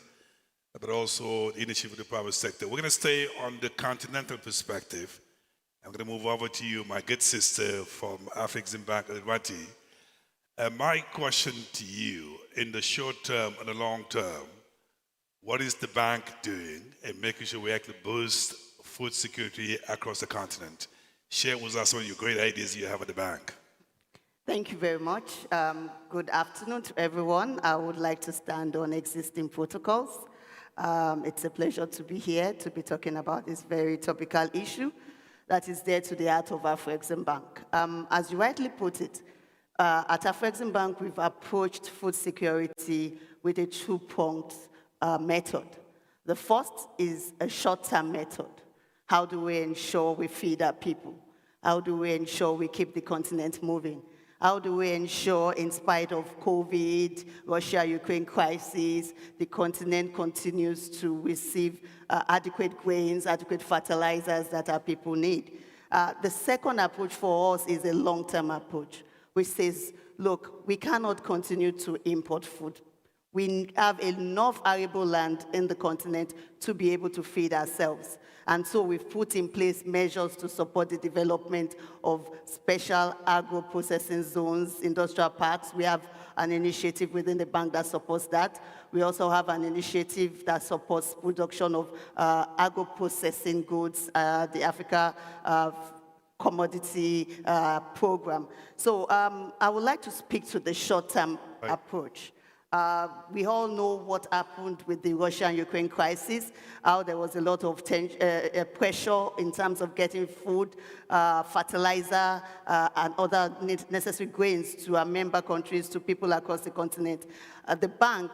but also the initiative of the private sector. We're going to stay on the continental perspective. I'm going to move over to you, my good sister from Afriexim Bank, Adwati. My question to you, in the short term and the long term, what is the bank doing in making sure we actually boost food security across the continent? Share with us some of your great ideas you have at the bank. Thank you very much. Good afternoon to everyone. I would like to stand on existing protocols. It's a pleasure to be here to be talking about this very topical issue that is dear to the heart of Afriexim Bank. As you rightly put it, at Afriexim Bank, we've approached food security with a two-pronged method. The first is a short-term method. How do we ensure we feed our people? How do we ensure we keep the continent moving? How do we ensure, in spite of COVID, Russia-Ukraine crisis, the continent continues to receive adequate grains, adequate fertilizers that our people need? The second approach for us is a long-term approach, which says, look, we cannot continue to import food. We have enough arable land in the continent to be able to feed ourselves. And so we've put in place measures to support the development of special agro-processing zones, industrial parks. We have an initiative within the bank that supports that. We also have an initiative that supports production of agro-processing goods, the Africa Commodity Program. So I would like to speak to the short-term approach. We all know what happened with the Russia and Ukraine crisis, how there was a lot of pressure in terms of getting food, fertilizer, and other necessary grains to our member countries, to people across the continent. The bank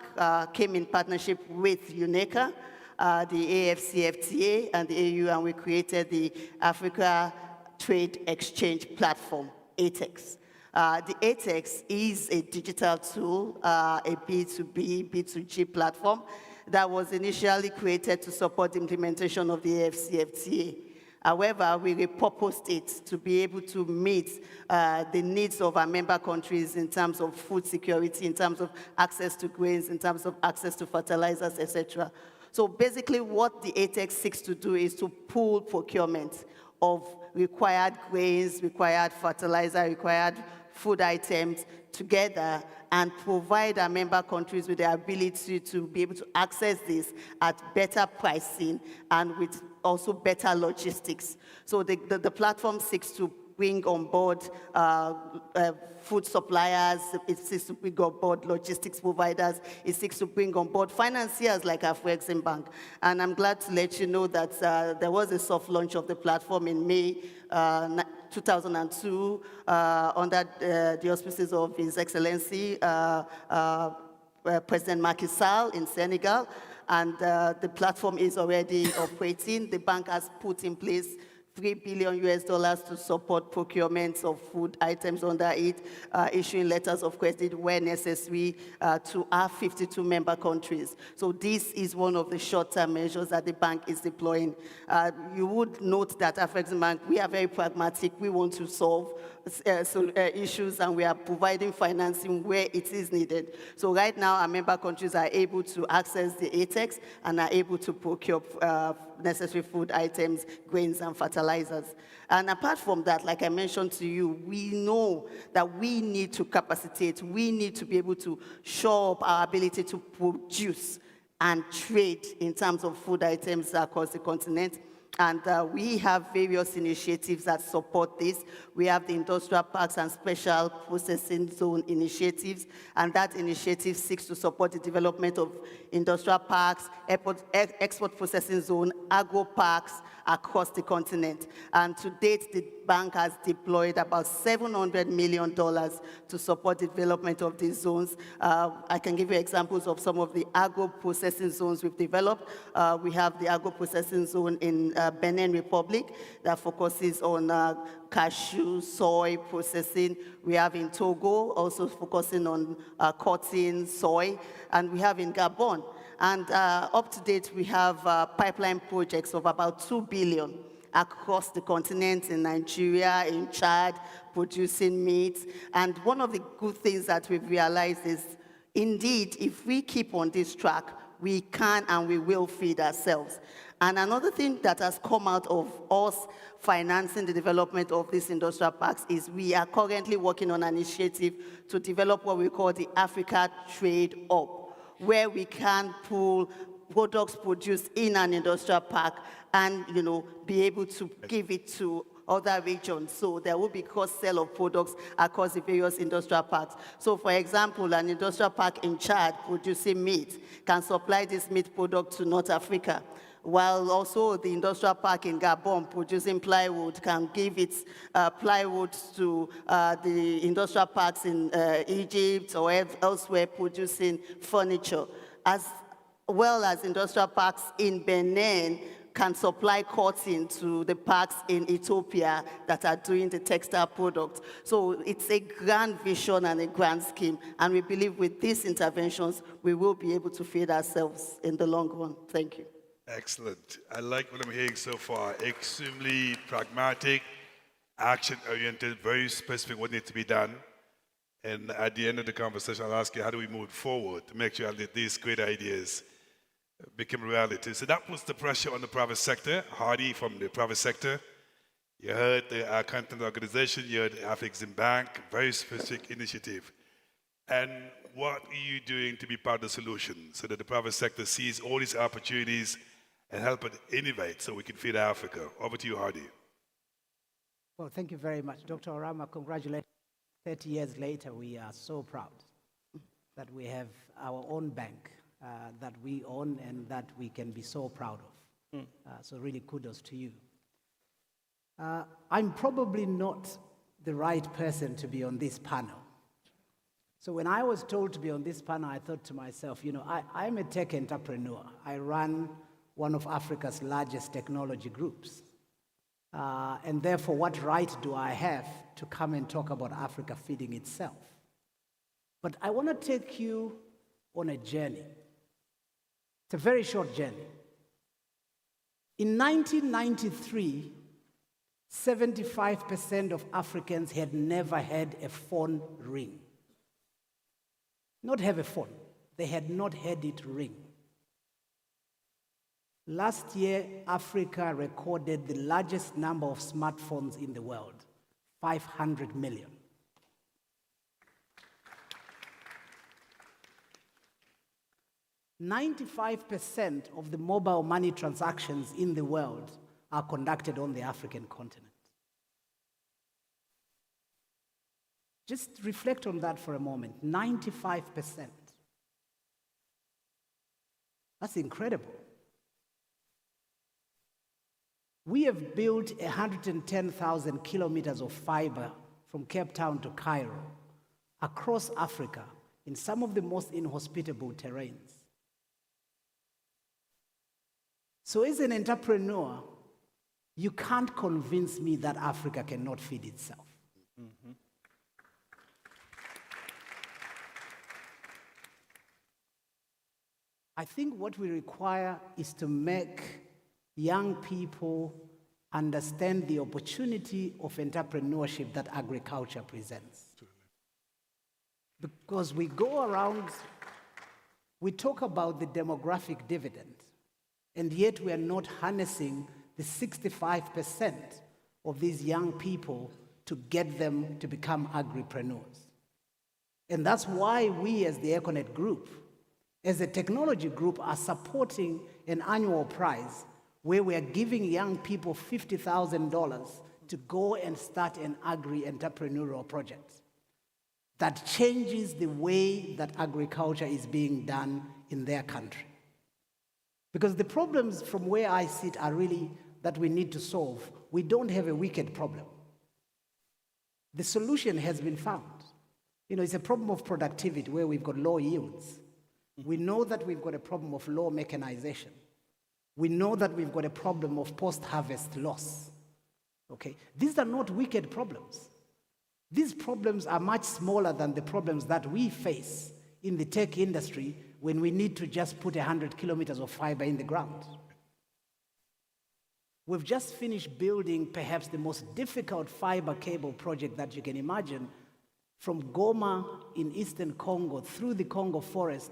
came in partnership with UNECA, the AFCFTA, and the AU, and we created the Africa Trade Exchange Platform, ATEX. The ATEX is a digital tool, a B2B, B2G platform that was initially created to support the implementation of the AfCFTA. However, we repurposed it to be able to meet the needs of our member countries in terms of food security, in terms of access to grains, in terms of access to fertilizers, etc. So basically what the ATEX seeks to do is to pool procurement of required grains, required fertilizer, required food items together and provide our member countries with the ability to be able to access this at better pricing and with also better logistics. So the platform seeks to bring on board food suppliers, it seeks to bring on board logistics providers, it seeks to bring on board financiers like Afriexim Bank. And I'm glad to let you know that there was a soft launch of the platform in May 2002 under the auspices of His Excellency President Macky Sall in Senegal. And the platform is already operating. The bank has put in place $3 billion to support procurements of food items under it, issuing letters of credit where necessary to our 52 member countries. So this is one of the short-term measures that the bank is deploying. You would note that Afriexim Bank, we are very pragmatic. We want to solve issues, and we are providing financing where it is needed. So right now, our member countries are able to access the ATEX and are able to procure necessary food items, grains, and fertilizers. And apart from that, like I mentioned to you, we know that we need to capacitate. We need to be able to show up our ability to produce and trade in terms of food items across the continent. And we have various initiatives that support this. We have the Industrial Parks and Special Processing Zone initiatives, and that initiative seeks to support the development of industrial parks, export processing zone, agro parks across the continent. And to date, the bank has deployed about $700 million to support the development of these zones. I can give you examples of some of the agro processing zones we've developed. We have the agro processing zone in Benin Republic that focuses on cashew, soy processing. We have in Togo, also focusing on cotton, soy, and we have in Gabon. And up to date, we have pipeline projects of about $2 billion across the continent, in Nigeria, in Chad, producing meat. And one of the good things that we've realized is, indeed, if we keep on this track, we can and we will feed ourselves. And another thing that has come out of us financing the development of these industrial parks is we are currently working on an initiative to develop what we call the Africa Trade Hub, where we can pool products produced in an industrial park and, be able to give it to other regions. So there will be cross-sell of products across the various industrial parks. So for example, an industrial park in Chad producing meat can supply this meat product to North Africa, while also the industrial park in Gabon producing plywood can give its plywood to the industrial parks in Egypt or elsewhere producing furniture, as well as industrial parks in Benin can supply cotton to the parks in Ethiopia that are doing the textile products. So it's a grand vision and a grand scheme, and we believe with these interventions, we will be able to feed ourselves in the long run. Thank you. Excellent. I like what I'm hearing so far. Extremely pragmatic, action-oriented, very specific what needs to be done. And at the end of the conversation, I'll ask you, how do we move forward to make sure that these great ideas become reality? So that puts the pressure on the private sector. Hardy from the private sector. You heard the content organization, you heard the Afriexim Bank, very specific initiative. And what are you doing to be part of the solution so that the private sector sees all these opportunities and help it innovate so we can feed Africa? Over to you, Hardy. Well, thank you very much. Dr. Orama, congratulations. 30 years later, we are so proud that we have our own bank that we own and that we can be so proud of. So really kudos to you. I'm probably not the right person to be on this panel. So when I was told to be on this panel, I thought to myself, I'm a tech entrepreneur. I run one of Africa's largest technology groups. And therefore, what right do I have to come and talk about Africa feeding itself? But I want to take you on a journey. It's a very short journey. In 1993, 75% of Africans had never had a phone ring. Not have a phone. They had not had it ring. Last year, Africa recorded the largest number of smartphones in the world, 500 million. "95% of the mobile money transactions in the world are conducted on the African continent." Just reflect on that for a moment. 95%. That's incredible. We have built 110,000 kilometers of fiber from Cape Town to Cairo, across Africa, in some of the most inhospitable terrains. So as an entrepreneur, you can't convince me that Africa cannot feed itself. Mm-hmm. I think what we require is to make young people understand the opportunity of entrepreneurship that agriculture presents. Because we go around, we talk about the demographic dividend, and yet we are not harnessing the 65% of these young people to get them to become agripreneurs. And that's why we as the Econet Group, as a technology group, are supporting an annual prize where we are giving young people $50,000 to go and start an agri-entrepreneurial project that changes the way that agriculture is being done in their country. Because the problems from where I sit are really that we need to solve. We don't have a wicked problem. The solution has been found. It's a problem of productivity where we've got low yields. We know that we've got a problem of low mechanization. We know that we've got a problem of post-harvest loss. Okay? These are not wicked problems. These problems are much smaller than the problems that we face in the tech industry when we need to just put 100 kilometers of fiber in the ground. We've just finished building perhaps the most difficult fiber cable project that you can imagine, from Goma in eastern Congo through the Congo forest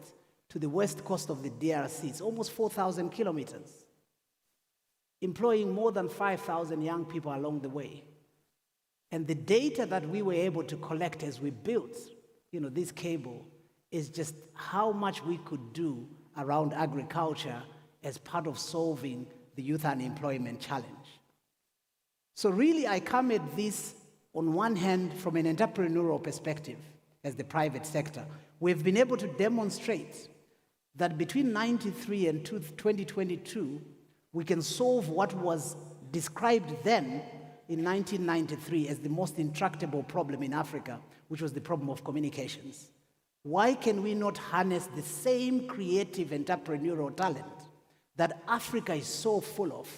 to the west coast of the DRC. It's almost 4,000 kilometers, employing more than 5,000 young people along the way. And the data that we were able to collect as we built, this cable is just how much we could do around agriculture as part of solving the youth unemployment challenge. So really, I come at this on one hand from an entrepreneurial perspective as the private sector. We've been able to demonstrate that between 93 and 2022, we can solve what was described then in 1993 as the most intractable problem in Africa, which was the problem of communications. Why can we not harness the same creative entrepreneurial talent that Africa is so full of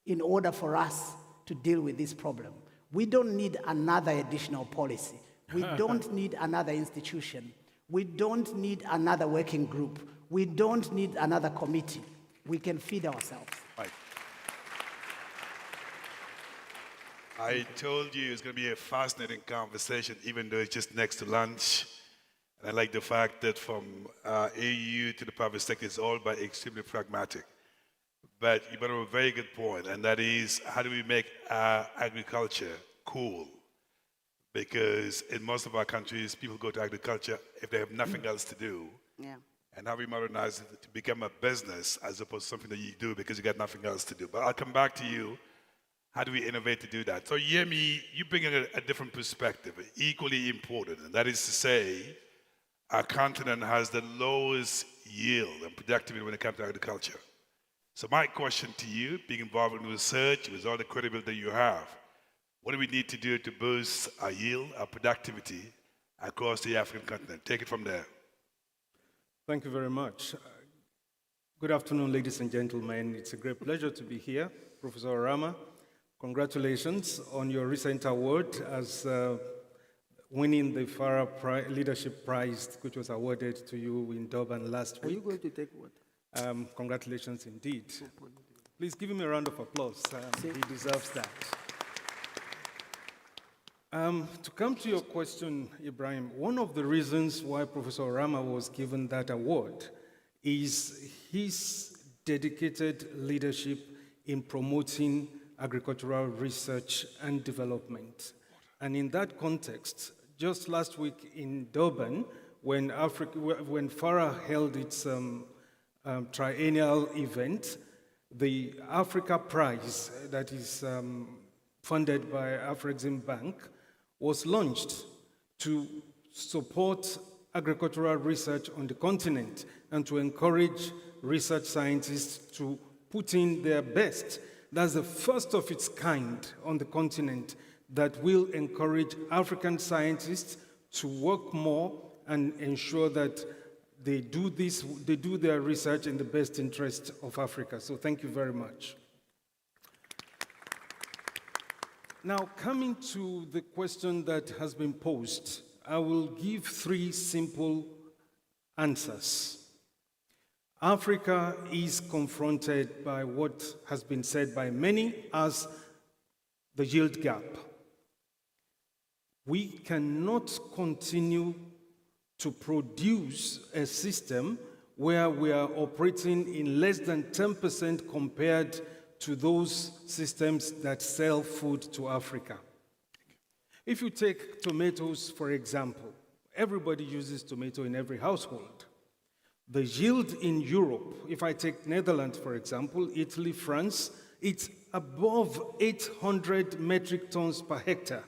in order for us to deal with this problem? We don't need another additional policy. We don't need another institution. We don't need another working group. We don't need another committee. We can feed ourselves. Right. I told you it's going to be a fascinating conversation, even though it's just next to lunch. And I like the fact that from AU to the private sector, it's all by extremely pragmatic. But you brought up a very good point, and that is, how do we make agriculture cool? Because in most of our countries, people go to agriculture if they have nothing else to do. Yeah. And how we modernize it to become a business as opposed to something that you do because you got nothing else to do. But I'll come back to you. How do we innovate to do that? So Yemi, you bring in a different perspective, equally important, and that is to say, our continent has the lowest yield and productivity when it comes to agriculture. So my question to you, being involved in research, with all the credibility you have, what do we need to do to boost our yield, our productivity across the African continent? Take it from there. Thank you very much. Good afternoon, ladies and gentlemen. It's a great pleasure to be here, Professor Orama. Congratulations on your recent award as winning the Farah Leadership Prize, which was awarded to you in Durban last week. Are you going to take what? Congratulations indeed. Please give him a round of applause. He deserves that. To come to your question, Ibrahim, one of the reasons why Professor Orama was given that award is his dedicated leadership in promoting agricultural research and development. And in that context, just last week in Durban, when FARA held its triennial event, the Africa Prize that is funded by Afriexim Bank was launched to support agricultural research on the continent and to encourage research scientists to put in their best. That's the first of its kind on the continent that will encourage African scientists to work more and ensure that they do their research in the best interest of Africa. So thank you very much. Now, coming to the question that has been posed, I will give 3 simple answers. Africa is confronted by what has been said by many as the yield gap. We cannot continue to produce a system where we are operating in less than 10% compared to those systems that sell food to Africa. If you take tomatoes, for example, everybody uses tomato in every household. The yield in Europe, if I take Netherlands, for example, Italy, France, it's above 800 metric tons per hectare.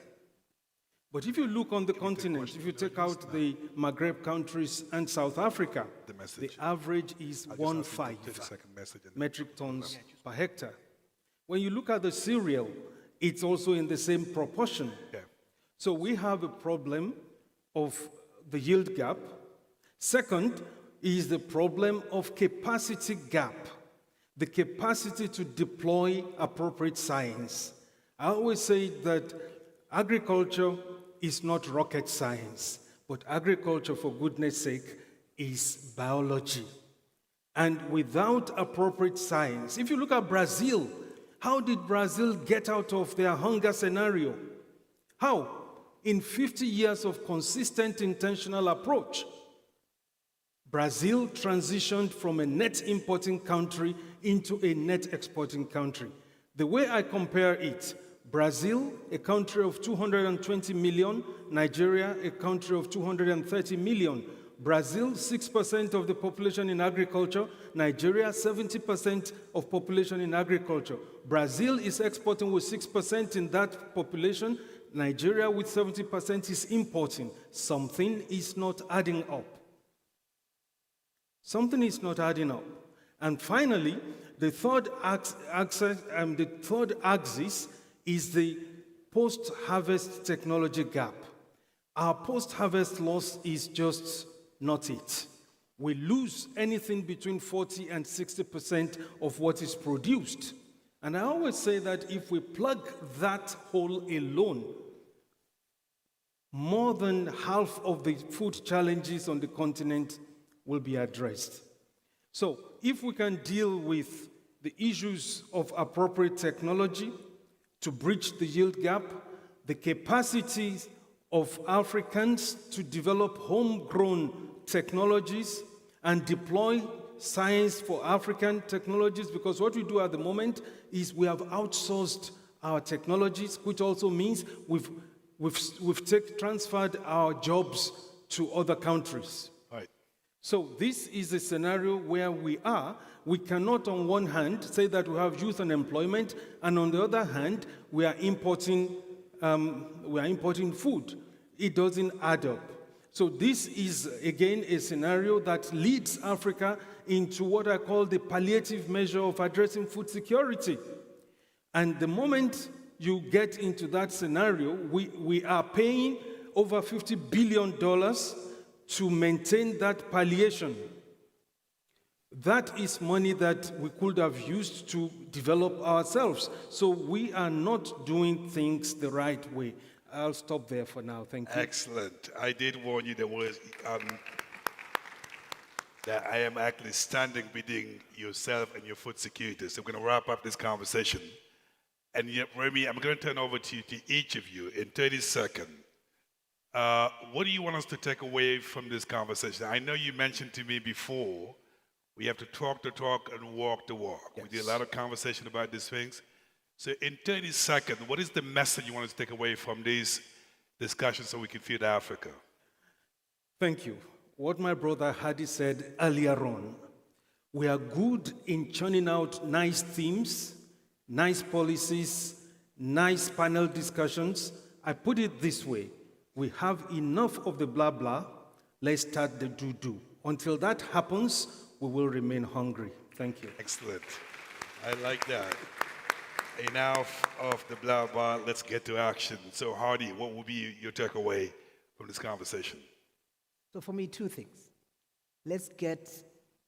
But if you look on the continent, if you take out the Maghreb countries and South Africa, the average is 1.5 metric tons per hectare. When you look at the cereal, it's also in the same proportion. So we have a problem of the yield gap. Second is the problem of capacity gap, the capacity to deploy appropriate science. I always say that agriculture is not rocket science, but agriculture, for goodness sake, is biology. And without appropriate science, if you look at Brazil, how did Brazil get out of their hunger scenario? How? In 50 years of consistent intentional approach, Brazil transitioned from a net importing country into a net exporting country. The way I compare it, Brazil, a country of 220 million, Nigeria, a country of 230 million. Brazil, 6% of the population in agriculture, Nigeria, 70% of population in agriculture. Brazil is exporting with 6% in that population, Nigeria with 70% is importing. Something is not adding up. Something is not adding up. And finally, the third axis is the post-harvest technology gap. Our post-harvest loss is just not it. We lose anything between 40 and 60% of what is produced. And I always say that if we plug that hole alone, more than half of the food challenges on the continent will be addressed. So if we can deal with the issues of appropriate technology to bridge the yield gap, the capacity of Africans to develop homegrown technologies and deploy science for African technologies, because what we do at the moment is we have outsourced our technologies, which also means we've transferred our jobs to other countries. Right. So this is a scenario where we are. We cannot, on one hand, say that we have youth unemployment, and on the other hand, we are importing food. It doesn't add up. So this is, again, a scenario that leads Africa into what I call the palliative measure of addressing food security. And the moment you get into that scenario, we are paying over $50 billion to maintain that palliation. That is money that we could have used to develop ourselves. So we are not doing things the right way. I'll stop there for now. Thank you. Excellent. I did warn you that I am actually standing between yourself and your food security. So we're going to wrap up this conversation. And yet, Remy, I'm going to turn over to each of you in 30 seconds. What do you want us to take away from this conversation? I know you mentioned to me before, we have to talk the talk and walk the walk. Yes. We did a lot of conversation about these things. So in 30 seconds, what is the message you want us to take away from these discussions so we can feed Africa? Thank you. What my brother Hadi said earlier on, we are good in churning out nice themes, nice policies, nice panel discussions. I put it this way, we have enough of the blah blah, let's start the do-do. Until that happens, we will remain hungry. Thank you. Excellent. I like that. Enough of the blah blah, let's get to action. So Hardy, what will be your takeaway from this conversation? So for me, two things. Let's get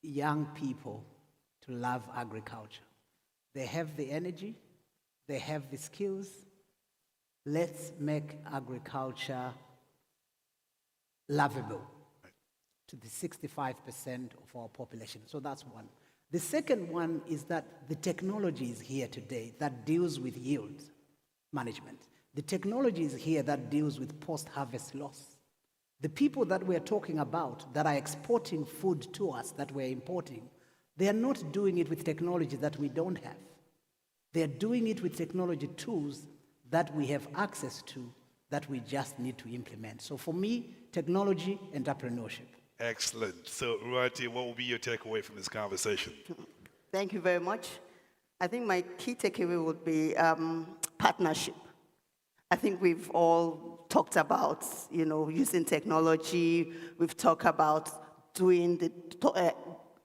young people to love agriculture. They have the energy, they have the skills. Let's make agriculture lovable to the 65% of our population. So that's one. The second one is that the technology is here today that deals with yield management. The technology is here that deals with post-harvest loss. The people that we're talking about that are exporting food to us that we're importing, they are not doing it with technology that we don't have. They're doing it with technology tools that we have access to that we just need to implement. So for me, technology, entrepreneurship. Excellent. So Ruati, what will be your takeaway from this conversation? Thank you very much. I think my key takeaway would be partnership. I think we've all talked about, using technology. We've talked about doing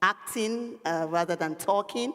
acting rather than talking.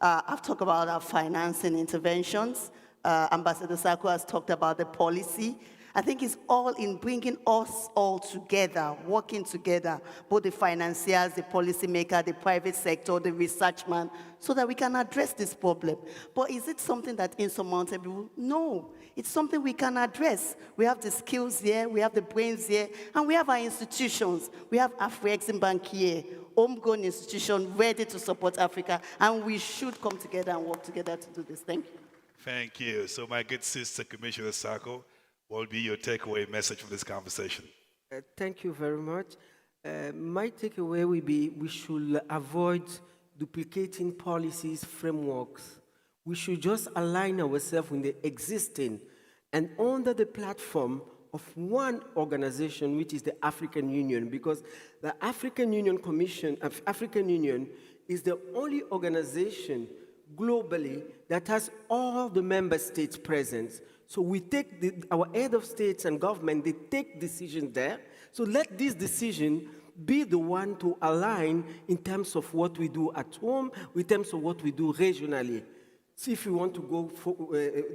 I've talked about our financing interventions. Ambassador Sako has talked about the policy. I think it's all in bringing us all together, working together, both the financiers, the policymaker, the private sector, the researchman, so that we can address this problem. But is it something that's insurmountable? No, it's something we can address. We have the skills here, we have the brains here, and we have our institutions. We have Afriexim Bank here, homegrown institution ready to support Africa, and we should come together and work together to do this. Thank you. Thank you. So my good sister, Commissioner Sako, what will be your takeaway message from this conversation? Thank you very much. My takeaway will be we should avoid duplicating policies, frameworks. We should just align ourselves with the existing and under the platform of one organization, which is the African Union, because the African Union Commission of African Union is the only organization globally that has all the member states present. So we take our head of states and government, they take decisions there. So let this decision be the one to align in terms of what we do at home, in terms of what we do regionally. See if we want to go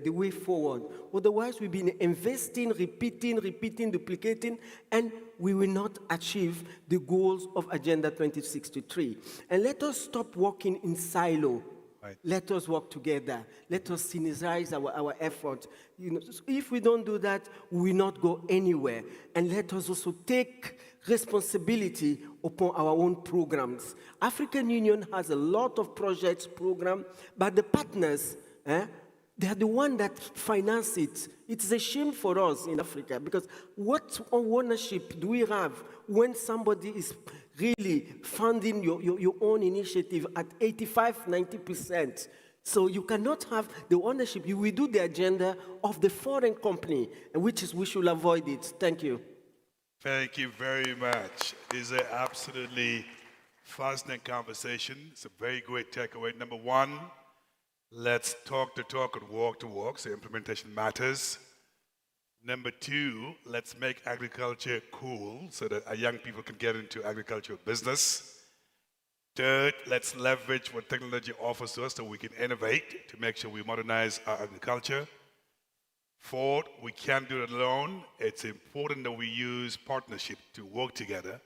the way forward. Otherwise, we've been investing, repeating, duplicating, and we will not achieve the goals of Agenda 2063. And let us stop working in silo. Right. Let us work together. Let us synergize our effort. If we don't do that, we will not go anywhere. And let us also take responsibility upon our own programs. African Union has a lot of projects, programs, but the partners, they are the ones that finance it. It's a shame for us in Africa because what ownership do we have when somebody is really funding your own initiative at 85, 90%? So you cannot have the ownership. You will do the agenda of the foreign company, which is we should avoid it. Thank you. Thank you very much. This is an absolutely fascinating conversation. It's a very great takeaway. Number one, let's talk the talk and walk the walk, so implementation matters. Number two, let's make agriculture cool so that our young people can get into agricultural business. Third, let's leverage what technology offers to us so we can innovate to make sure we modernize our agriculture. Fourth, we can't do it alone. It's important that we use partnership to work together.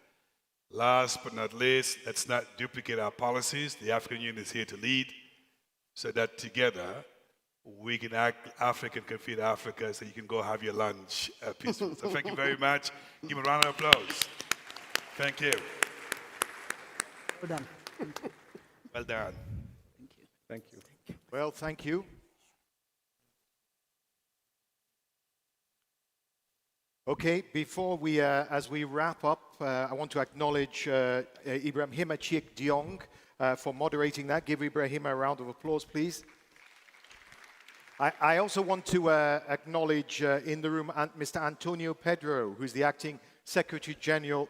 Last but not least, let's not duplicate our policies. The African Union is here to lead so that together we can act, Africa can feed Africa, so you can go have your lunch peacefully. So thank you very much. Give a round of applause. Thank you. Well done. Well done. Thank you. Well, thank you. Okay, before we, as we wrap up, I want to acknowledge Ibrahima Chiek Diong for moderating that. Give Ibrahima a round of applause, please. I also want to acknowledge in the room Mr. Antonio Pedro, who's the acting Secretary General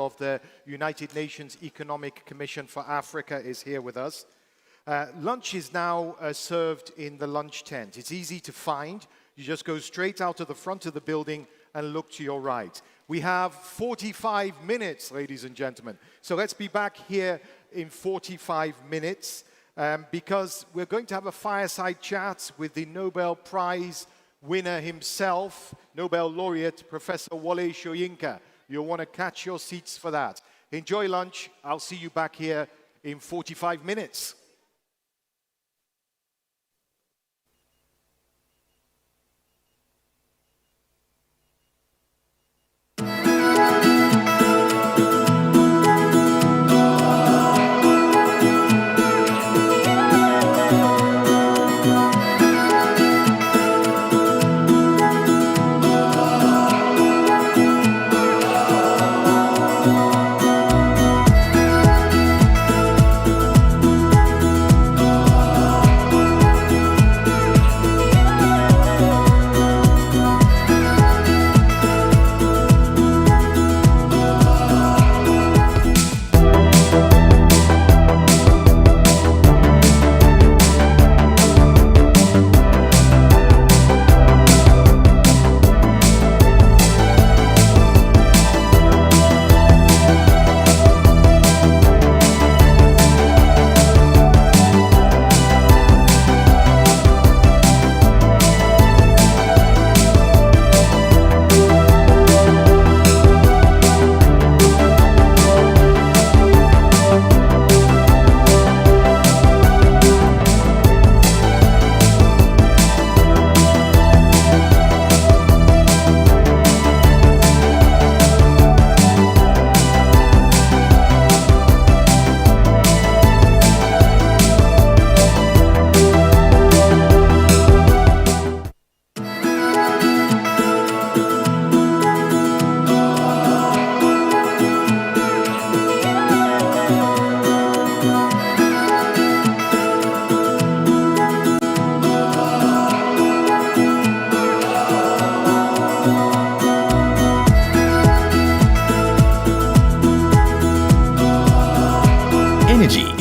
of the United Nations Economic Commission for Africa, is here with us. Lunch is now served in the lunch tent. It's easy to find. You just go straight out to the front of the building and look to your right. We have 45 minutes, ladies and gentlemen. So let's be back here in 45 minutes because we're going to have a fireside chat with the Nobel Prize winner himself, Nobel laureate, Professor Wole Soyinka. You'll want to catch your seats for that. Enjoy lunch. I'll see you back here in 45 minutes.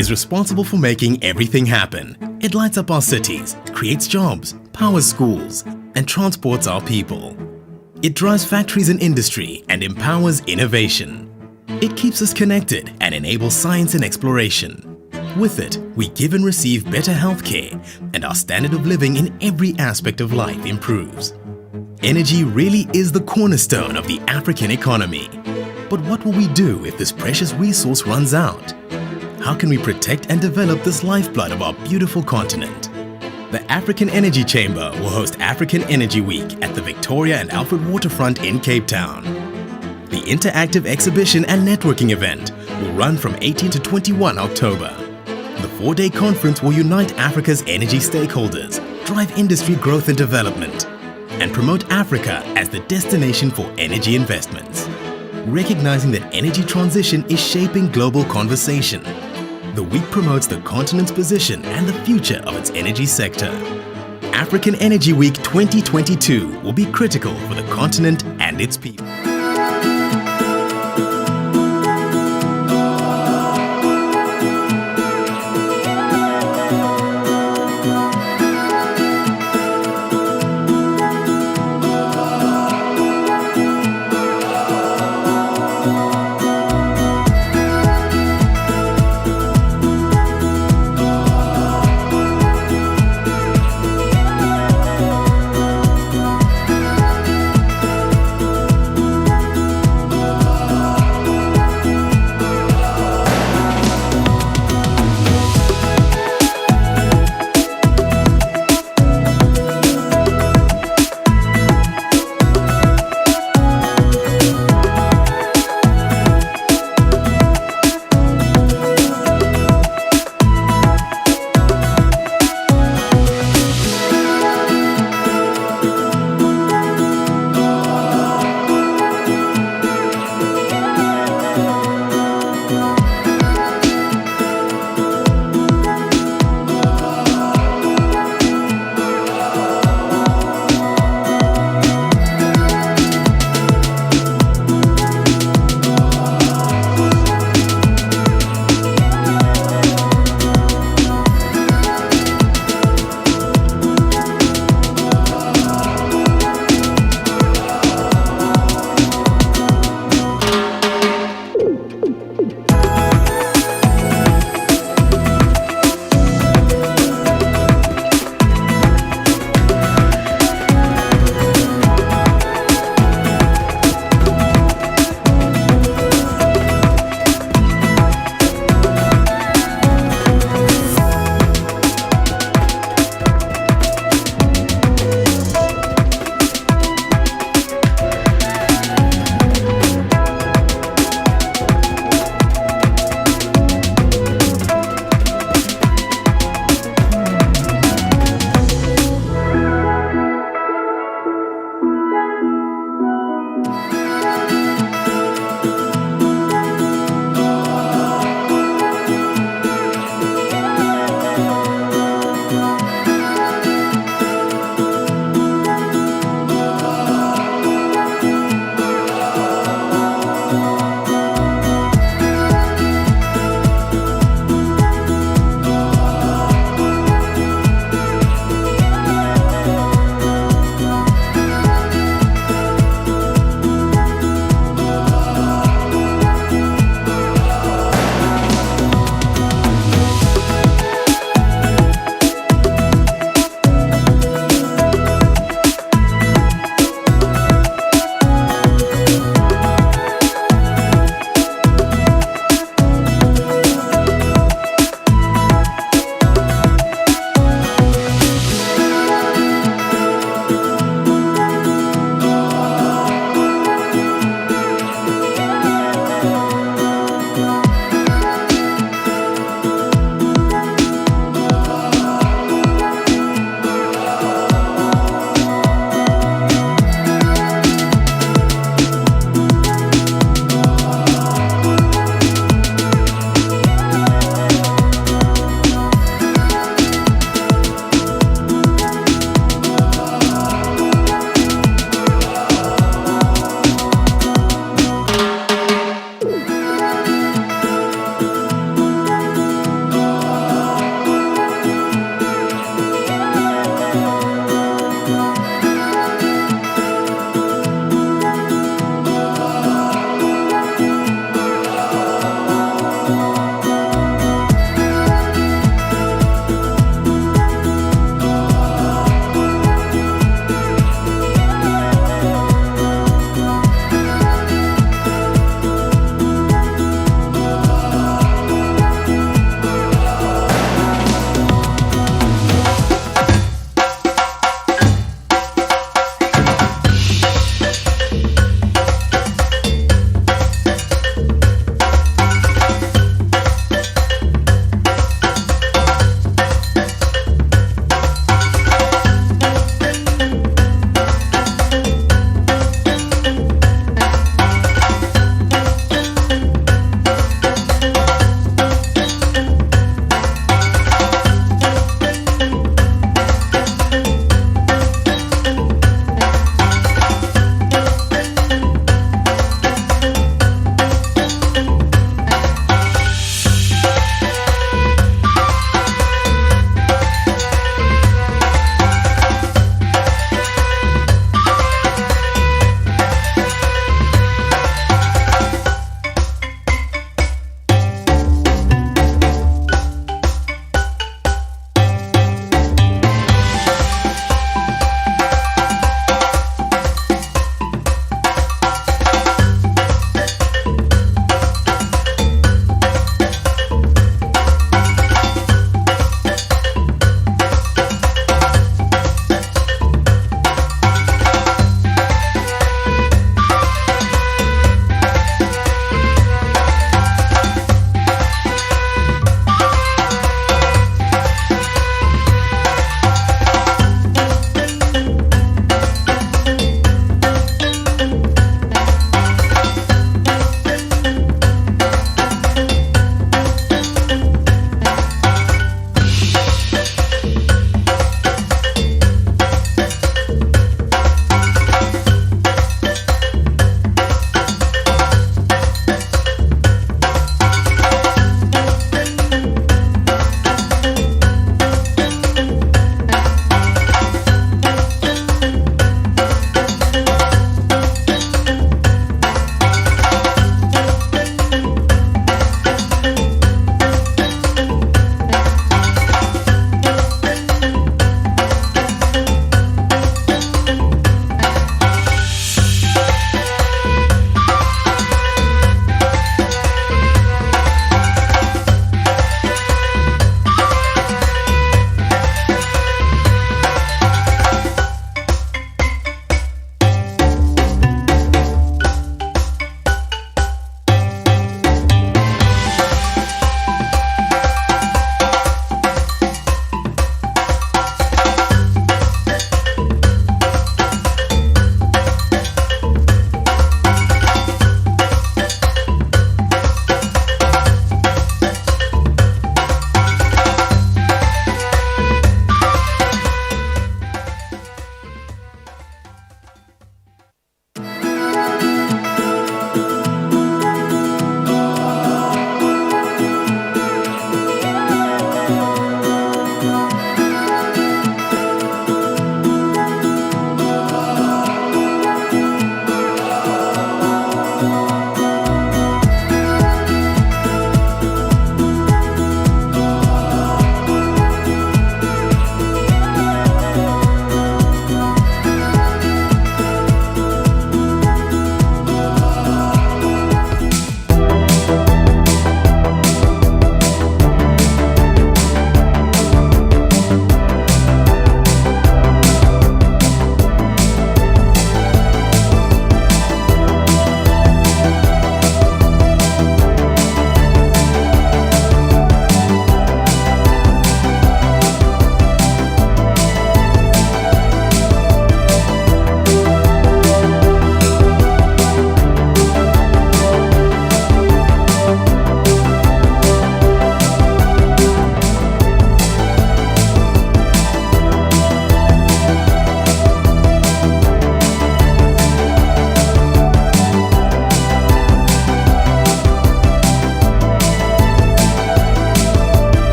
is responsible for making everything happen. It lights up our cities, creates jobs, powers schools, and transports our people. It drives factories and industry and empowers innovation. It keeps us connected and enables science and exploration. With it, we give and receive better healthcare, and our standard of living in every aspect of life improves. Energy really is the cornerstone of the African economy. But what will we do if this precious resource runs out? How can we protect and develop this lifeblood of our beautiful continent? The African Energy Chamber will host African Energy Week at the Victoria and Alfred Waterfront in Cape Town. The interactive exhibition and networking event will run from 18 to 21 October. The 4-day conference will unite Africa's energy stakeholders, drive industry growth and development, and promote Africa as the destination for energy investments. Recognizing that energy transition is shaping global conversation, the week promotes the continent's position and the future of its energy sector. African Energy Week 2022 will be critical for the continent and its people.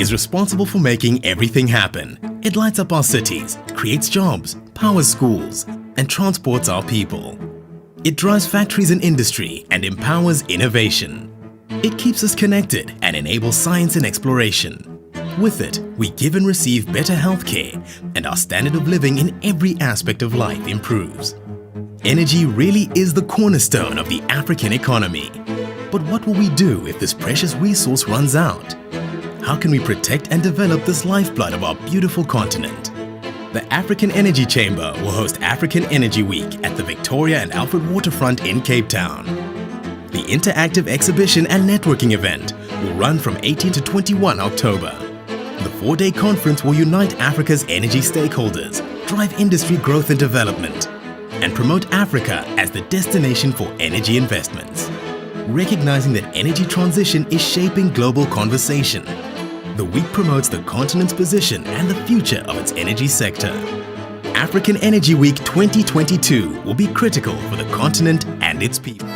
is responsible for making everything happen. It lights up our cities, creates jobs, powers schools, and transports our people. It drives factories and industry and empowers innovation. It keeps us connected and enables science and exploration. With it, we give and receive better healthcare, and our standard of living in every aspect of life improves. Energy really is the cornerstone of the African economy. But what will we do if this precious resource runs out? How can we protect and develop this lifeblood of our beautiful continent? The African Energy Chamber will host African Energy Week at the Victoria and Alfred Waterfront in Cape Town. The interactive exhibition and networking event will run from 18 to 21 October. The 4-day conference will unite Africa's energy stakeholders, drive industry growth and development, and promote Africa as the destination for energy investments. Recognizing that energy transition is shaping global conversation, the week promotes the continent's position and the future of its energy sector. African Energy Week 2022 will be critical for the continent and its people.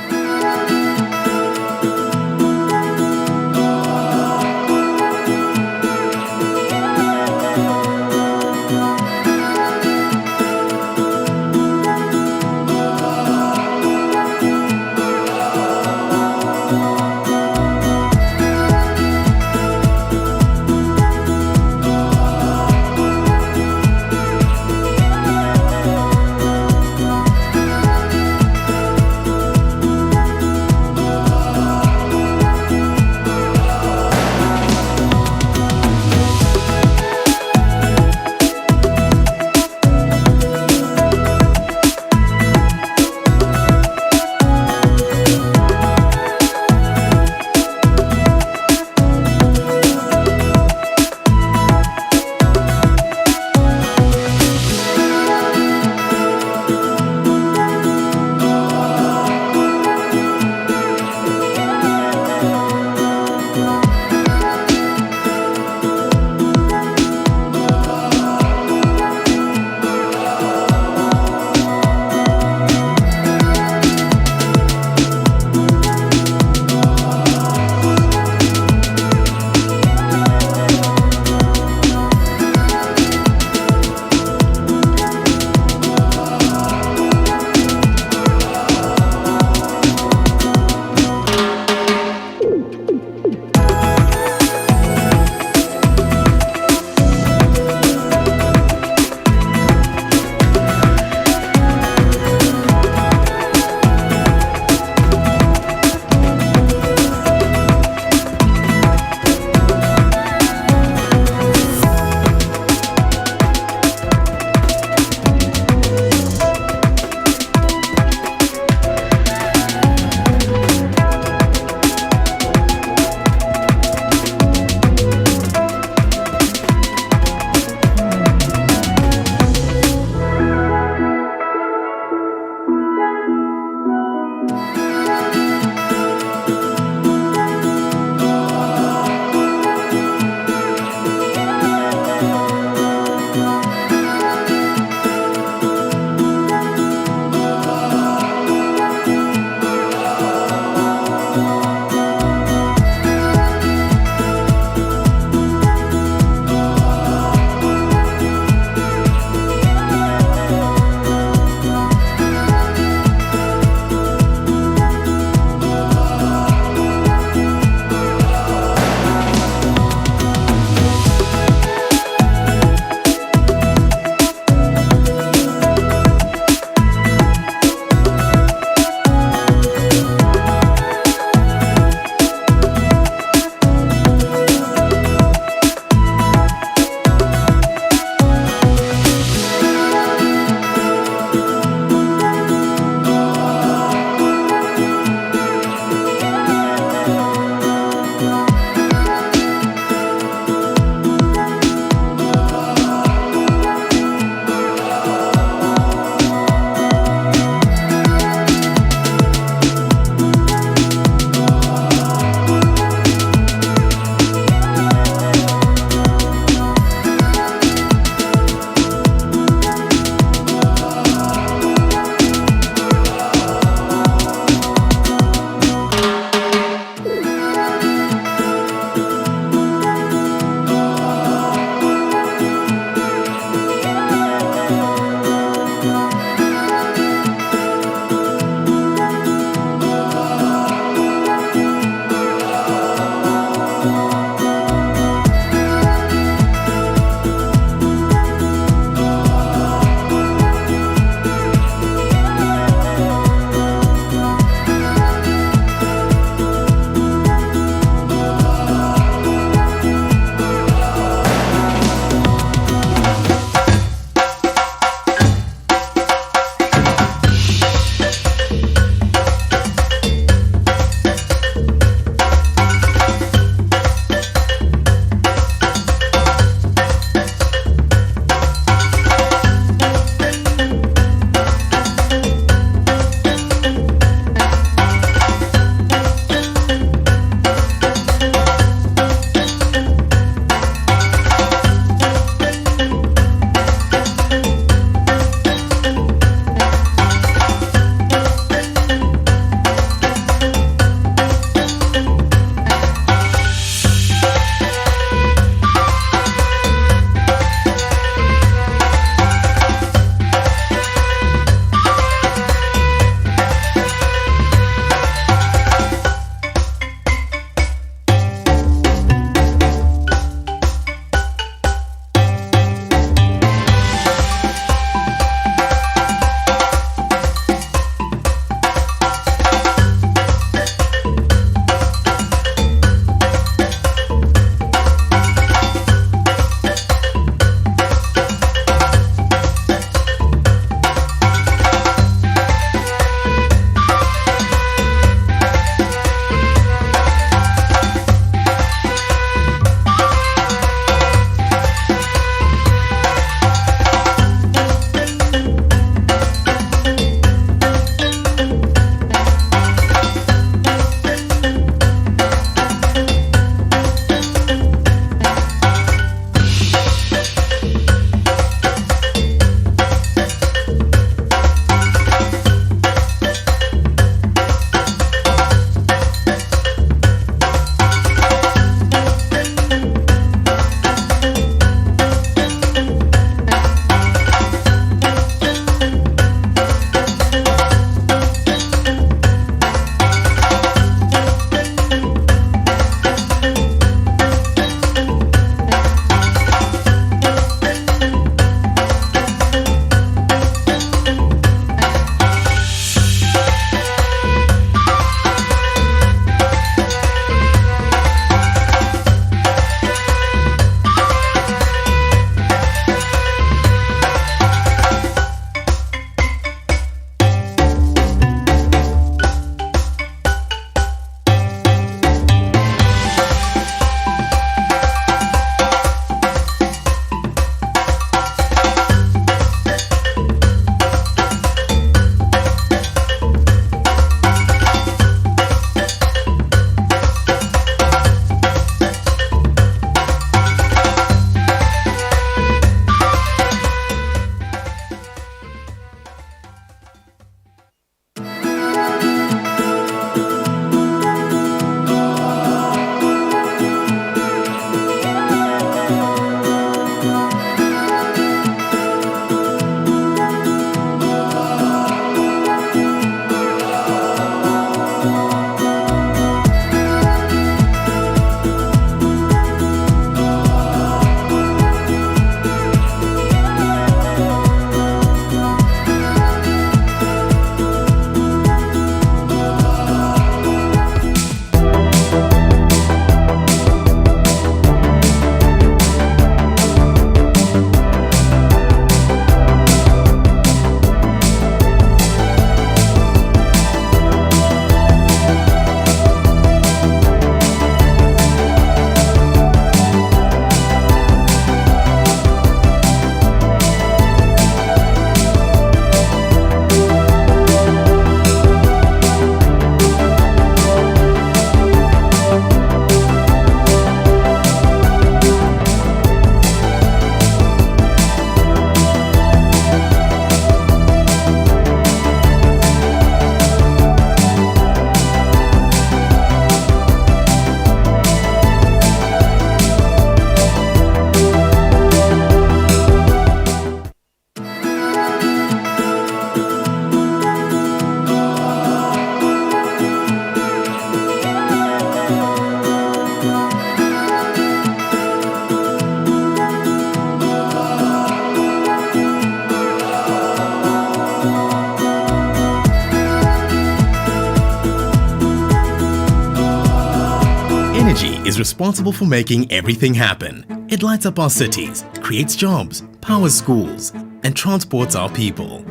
is responsible for making everything happen. It lights up our cities, creates jobs, powers schools, and transports our people.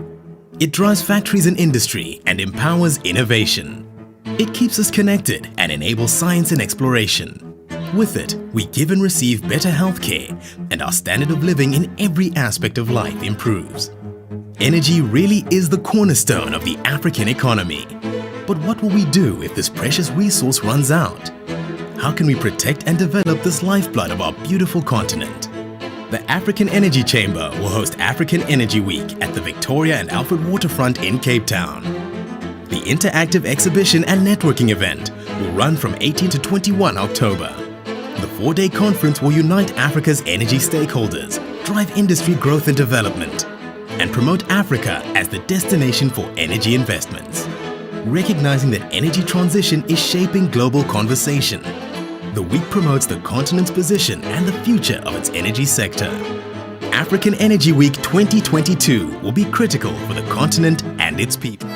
It drives factories and industry and empowers innovation. It keeps us connected and enables science and exploration. With it, we give and receive better healthcare, and our standard of living in every aspect of life improves. Energy really is the cornerstone of the African economy. But what will we do if this precious resource runs out? How can we protect and develop this lifeblood of our beautiful continent? The African Energy Chamber will host African Energy Week at the Victoria and Alfred Waterfront in Cape Town. The interactive exhibition and networking event will run from 18 to 21 October. The 4-day conference will unite Africa's energy stakeholders, drive industry growth and development, and promote Africa as the destination for energy investments. Recognizing that energy transition is shaping global conversation, the week promotes the continent's position and the future of its energy sector. African Energy Week 2022 will be critical for the continent and its people.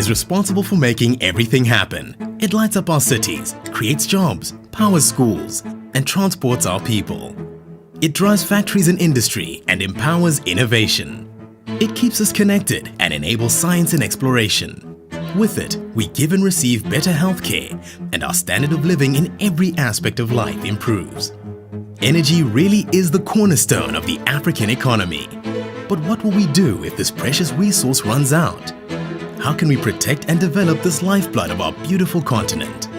is responsible for making everything happen. It lights up our cities, creates jobs, powers schools, and transports our people. It drives factories and industry and empowers innovation. It keeps us connected and enables science and exploration. With it, we give and receive better healthcare, and our standard of living in every aspect of life improves. Energy really is the cornerstone of the African economy. But what will we do if this precious resource runs out? How can we protect and develop this lifeblood of our beautiful continent?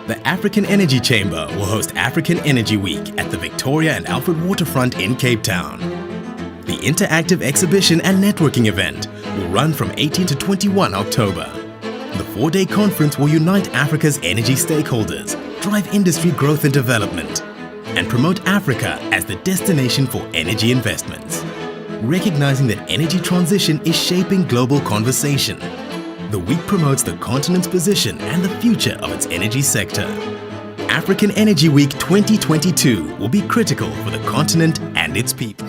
The African Energy Chamber will host African Energy Week at the Victoria and Alfred Waterfront in Cape Town. The interactive exhibition and networking event will run from 18 to 21 October. The 4-day conference will unite Africa's energy stakeholders, drive industry growth and development, and promote Africa as the destination for energy investments. Recognizing that energy transition is shaping global conversation, the week promotes the continent's position and the future of its energy sector. African Energy Week 2022 will be critical for the continent and its people.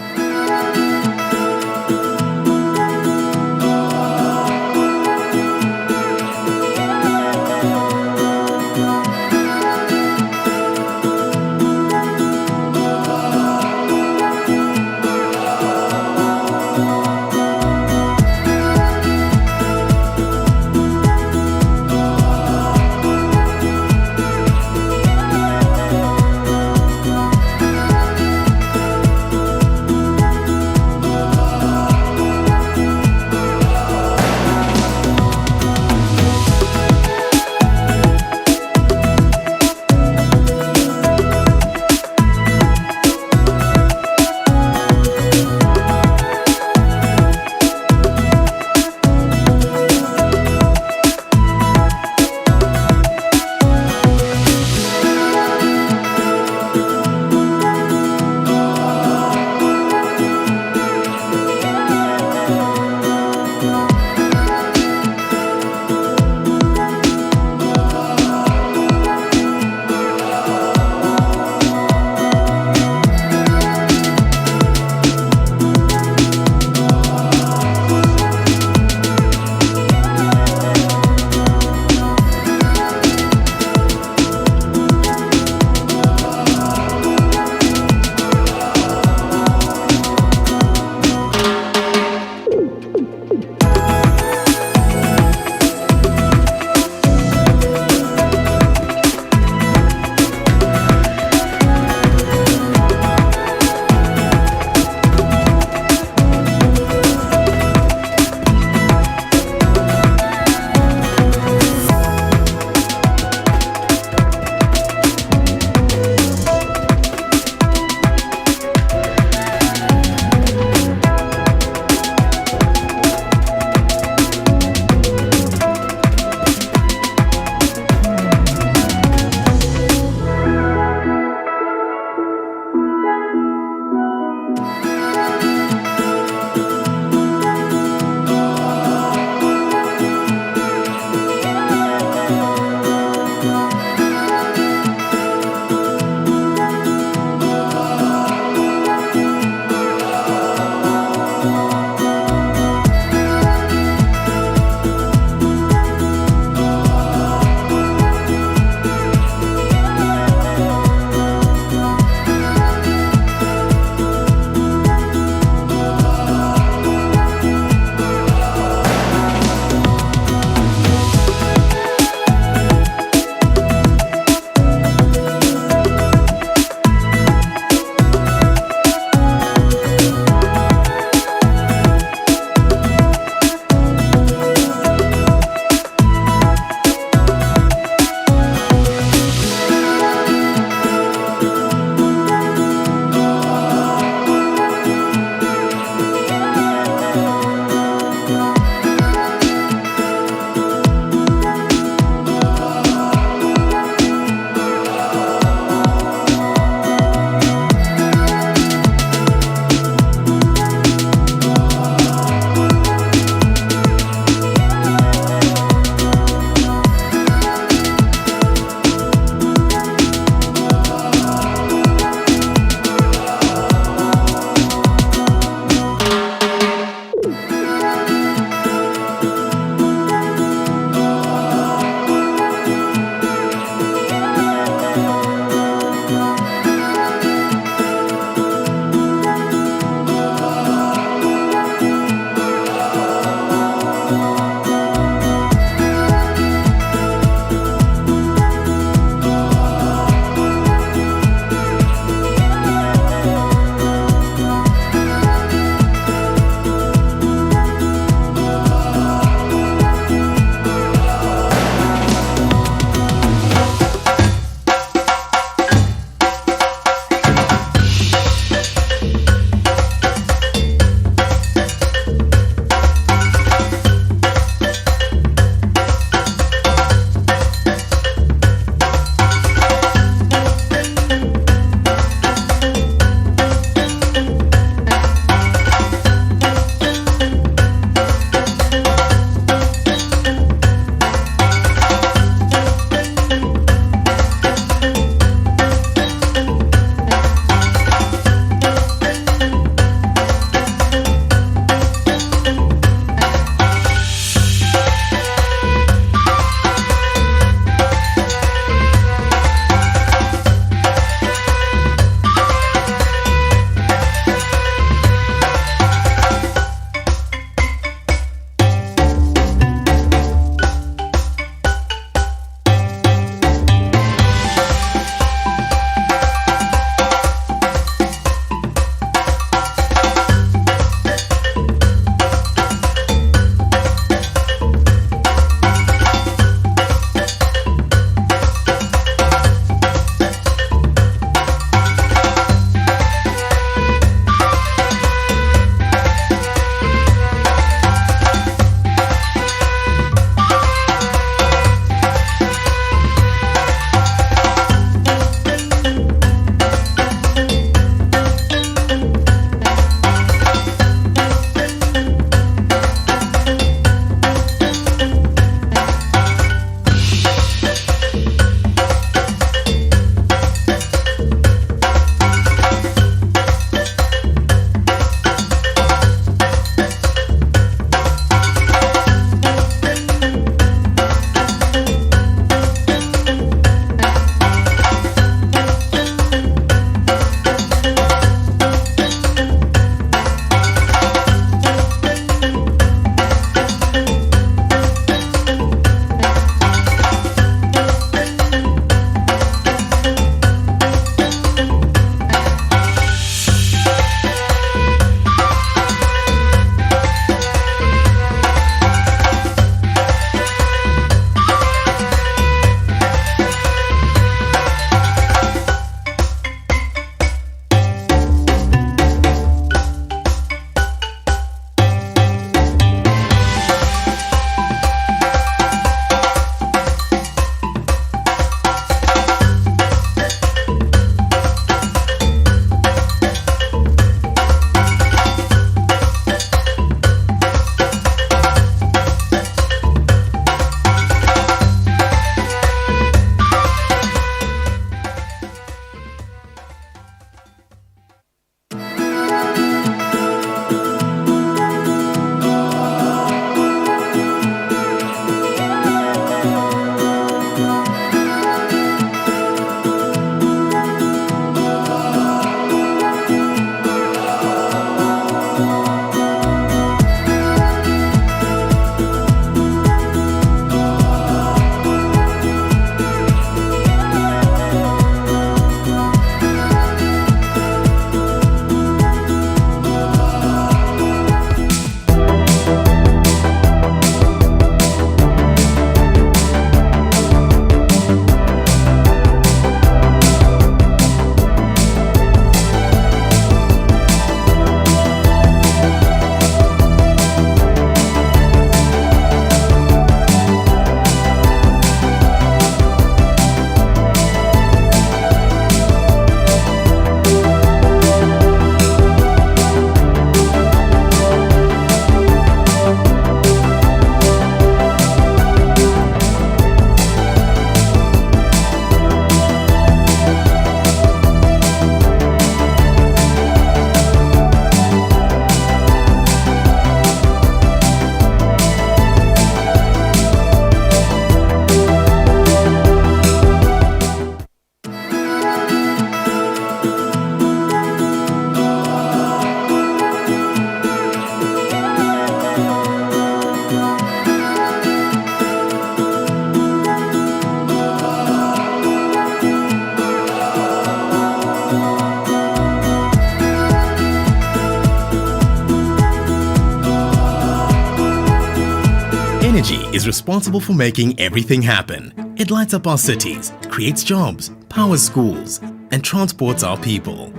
Energy is responsible for making everything happen. It lights up our cities, creates jobs, powers schools, and transports our people.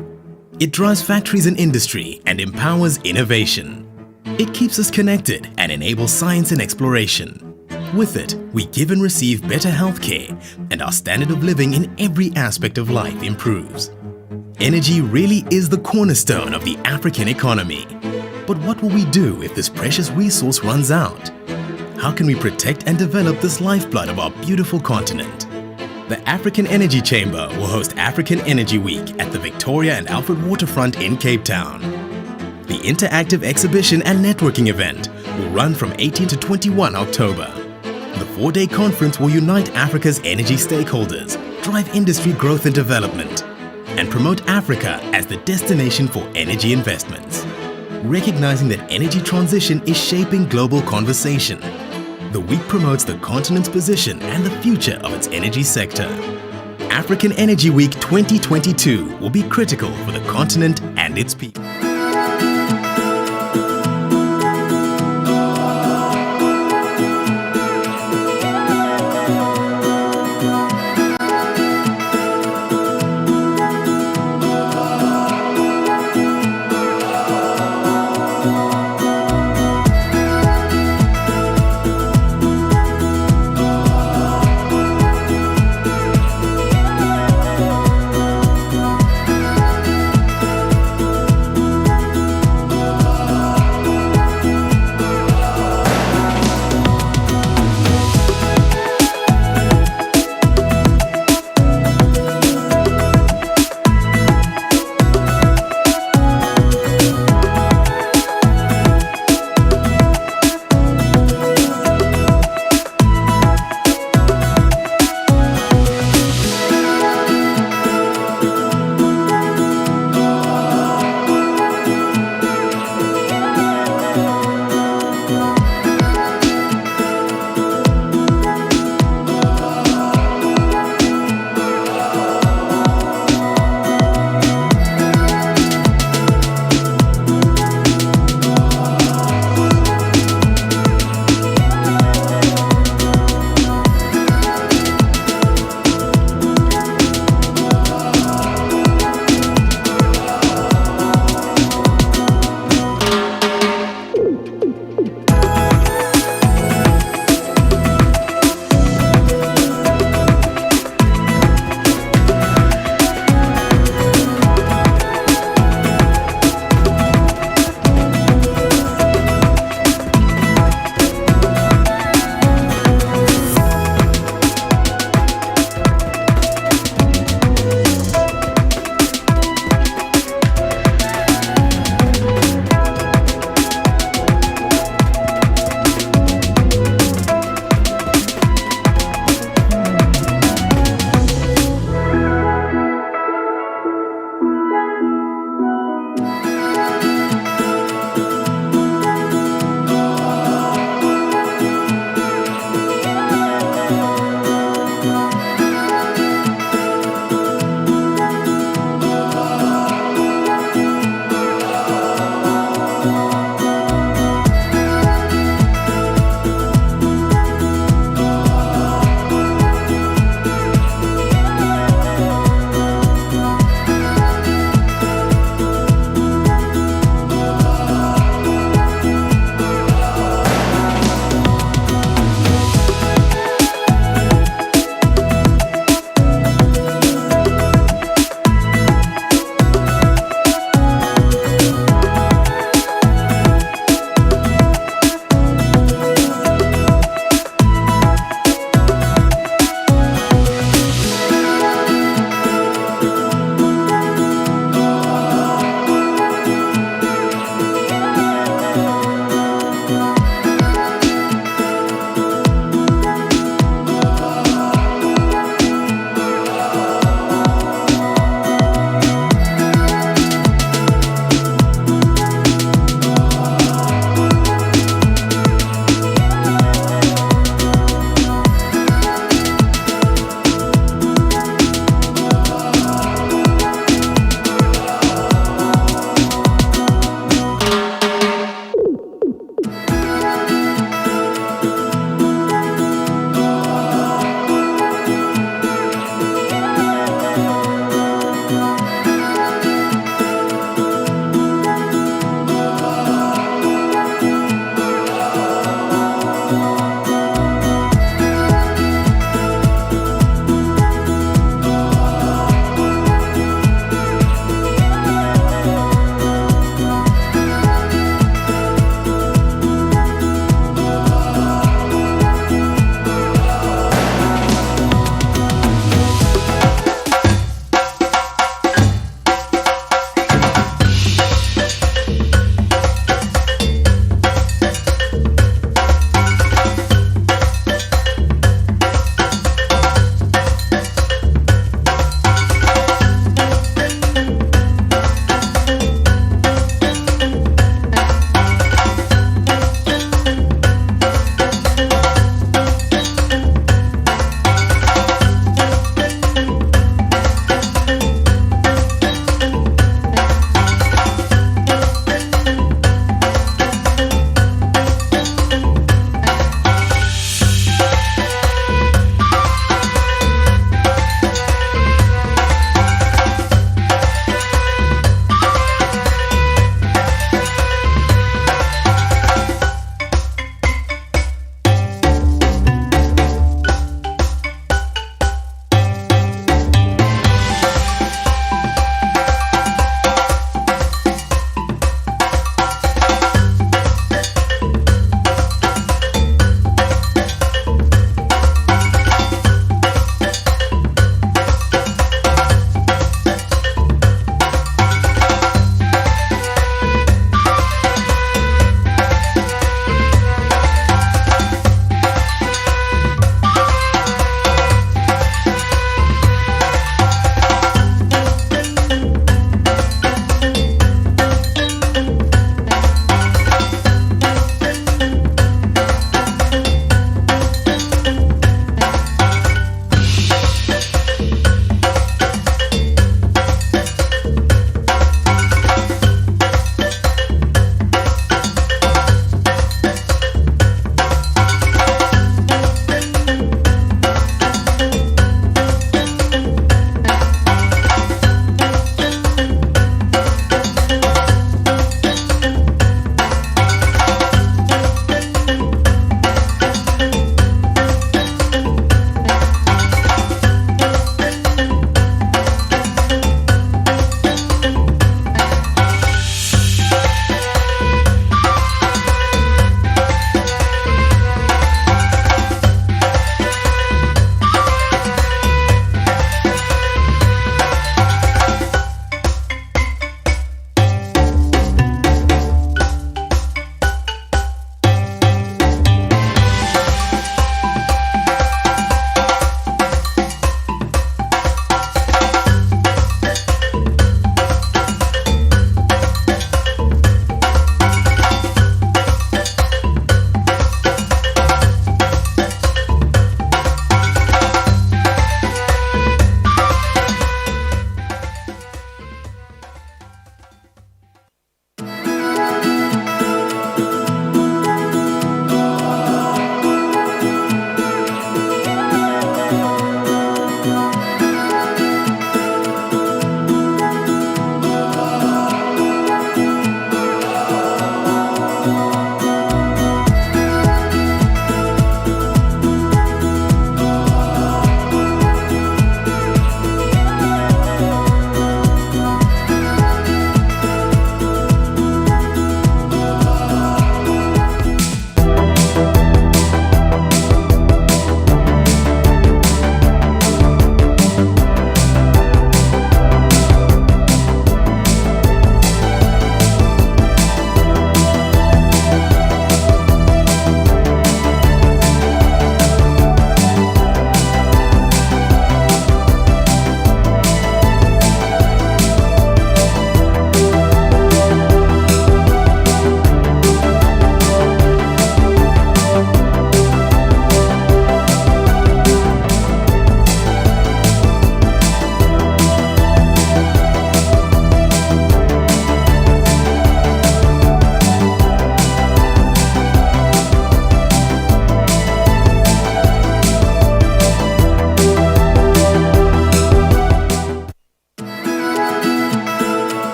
It drives factories and industry and empowers innovation. It keeps us connected and enables science and exploration. With it, we give and receive better healthcare, and our standard of living in every aspect of life improves. Energy really is the cornerstone of the African economy. But what will we do if this precious resource runs out? How can we protect and develop this lifeblood of our beautiful continent? The African Energy Chamber will host African Energy Week at the Victoria and Alfred Waterfront in Cape Town. The interactive exhibition and networking event will run from 18 to 21 October. The 4-day conference will unite Africa's energy stakeholders, drive industry growth and development, and promote Africa as the destination for energy investments. Recognizing that energy transition is shaping global conversation, the week promotes the continent's position and the future of its energy sector. African Energy Week 2022 will be critical for the continent and its people.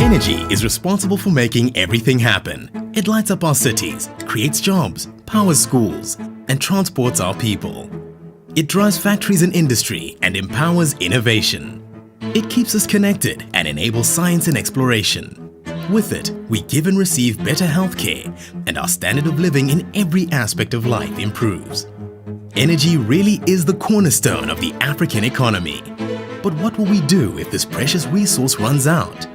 Energy is responsible for making everything happen. It lights up our cities, creates jobs, powers schools, and transports our people. It drives factories and industry and empowers innovation. It keeps us connected and enables science and exploration. With it, we give and receive better healthcare, and our standard of living in every aspect of life improves. Energy really is the cornerstone of the African economy. But what will we do if this precious resource runs out?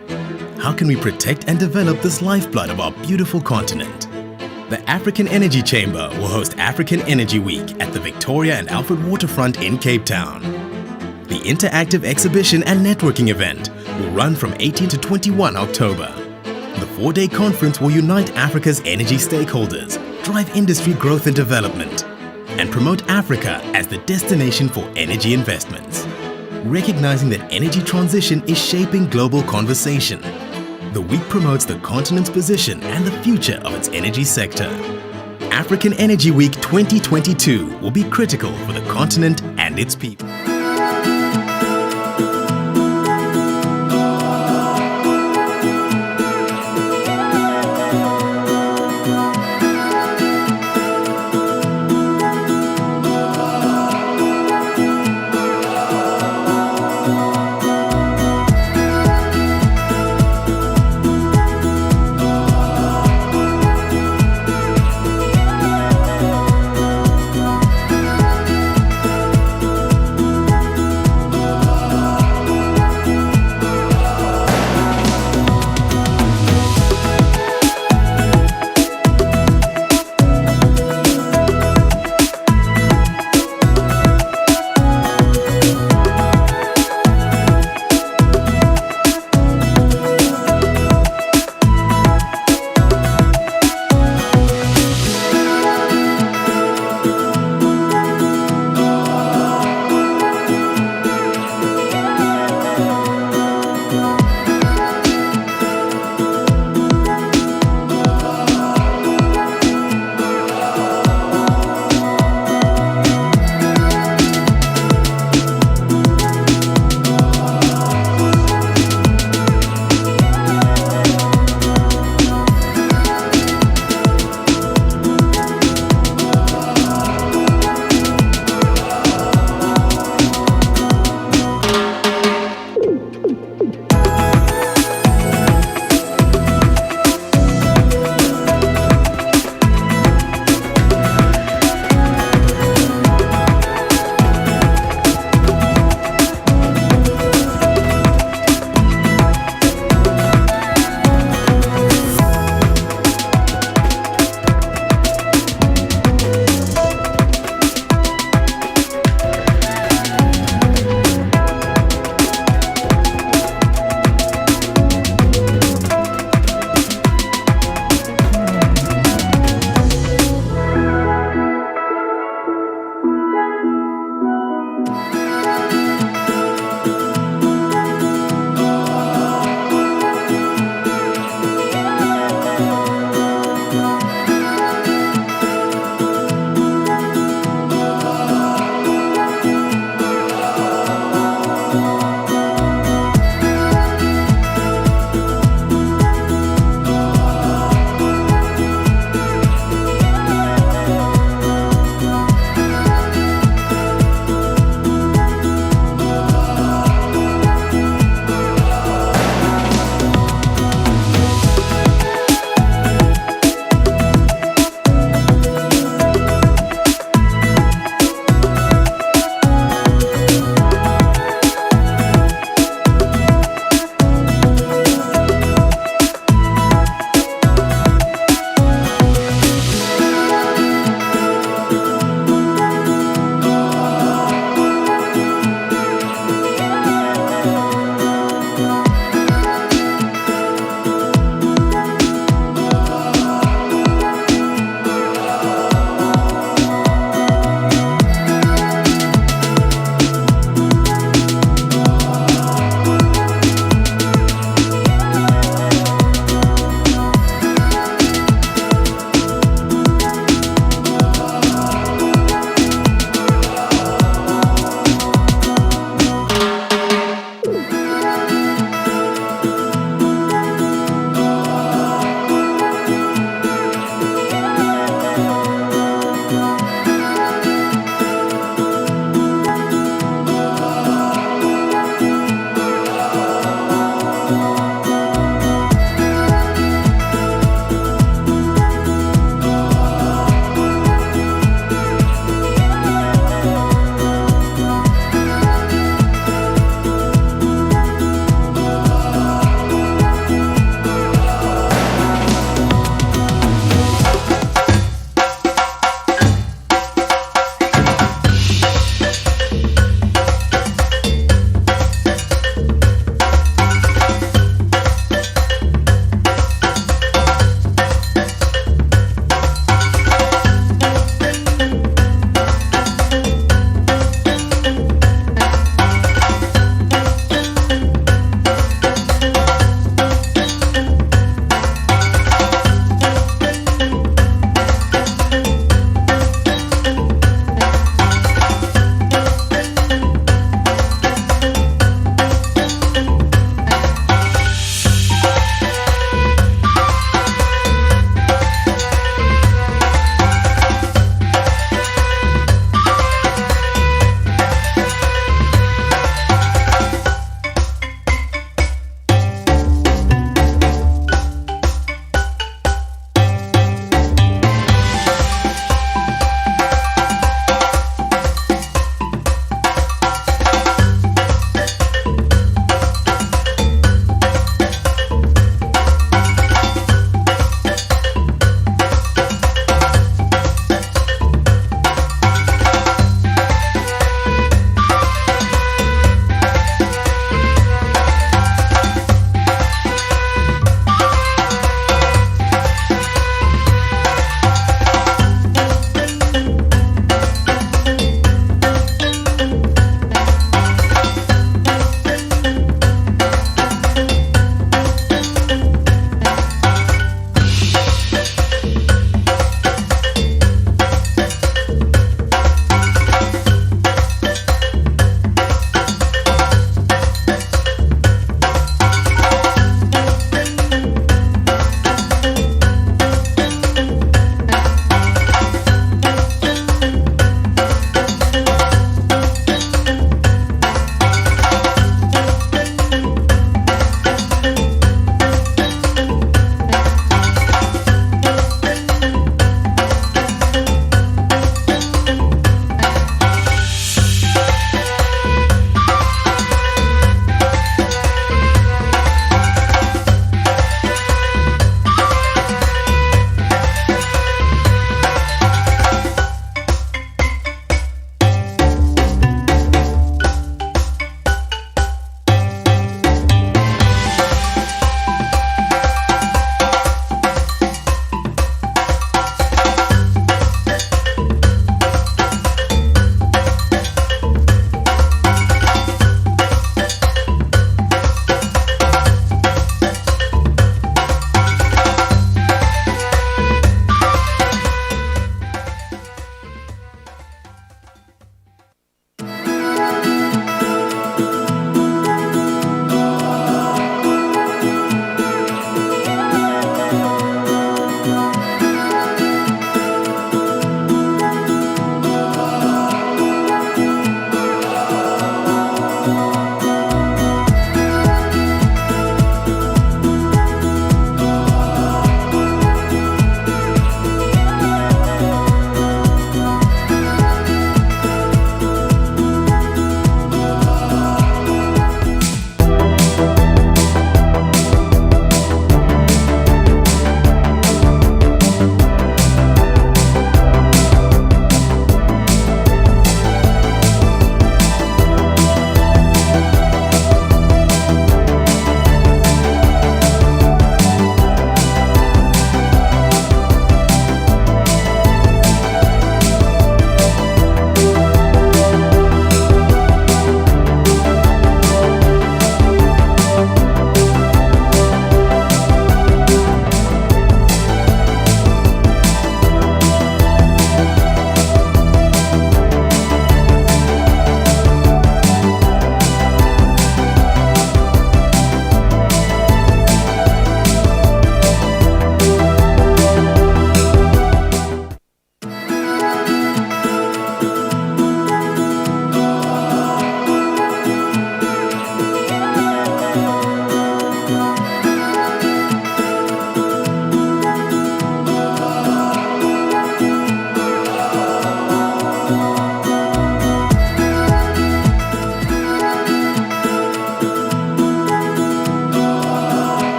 How can we protect and develop this lifeblood of our beautiful continent? The African Energy Chamber will host African Energy Week at the Victoria and Alfred Waterfront in Cape Town. The interactive exhibition and networking event will run from 18 to 21 October. The 4-day conference will unite Africa's energy stakeholders, drive industry growth and development, and promote Africa as the destination for energy investments. Recognizing that energy transition is shaping global conversation, the week promotes the continent's position and the future of its energy sector. African Energy Week 2022 will be critical for the continent and its people.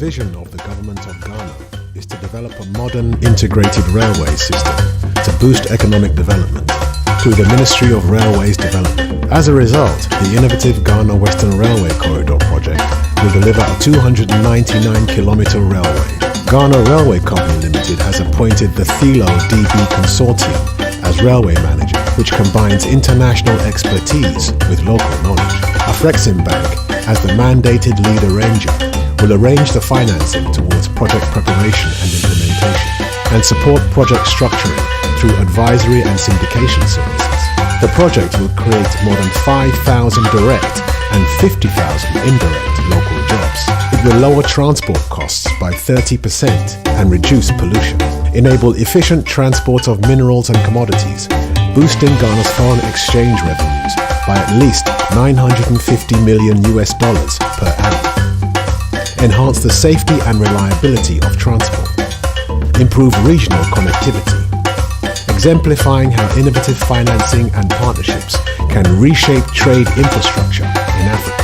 vision of the government of Ghana is to develop a modern integrated railway system to boost economic development through the Ministry of Railways Development. As a result, the innovative Ghana Western Railway Corridor project will deliver a 299-kilometer railway. Ghana Railway Company Limited has appointed the Thilo DB Consortium as railway manager, which combines international expertise with local knowledge. Afriexim Bank, as the mandated lead arranger, will arrange the financing towards project preparation and implementation, and support project structuring through advisory and syndication services. The project will create more than 5,000 direct and 50,000 indirect local jobs. It will lower transport costs by 30% and reduce pollution, enable efficient transport of minerals and commodities, boosting Ghana's foreign exchange revenues by at least $950 million per annum, enhance the safety and reliability of transport, improve regional connectivity, exemplifying how innovative financing and partnerships can reshape trade infrastructure in Africa.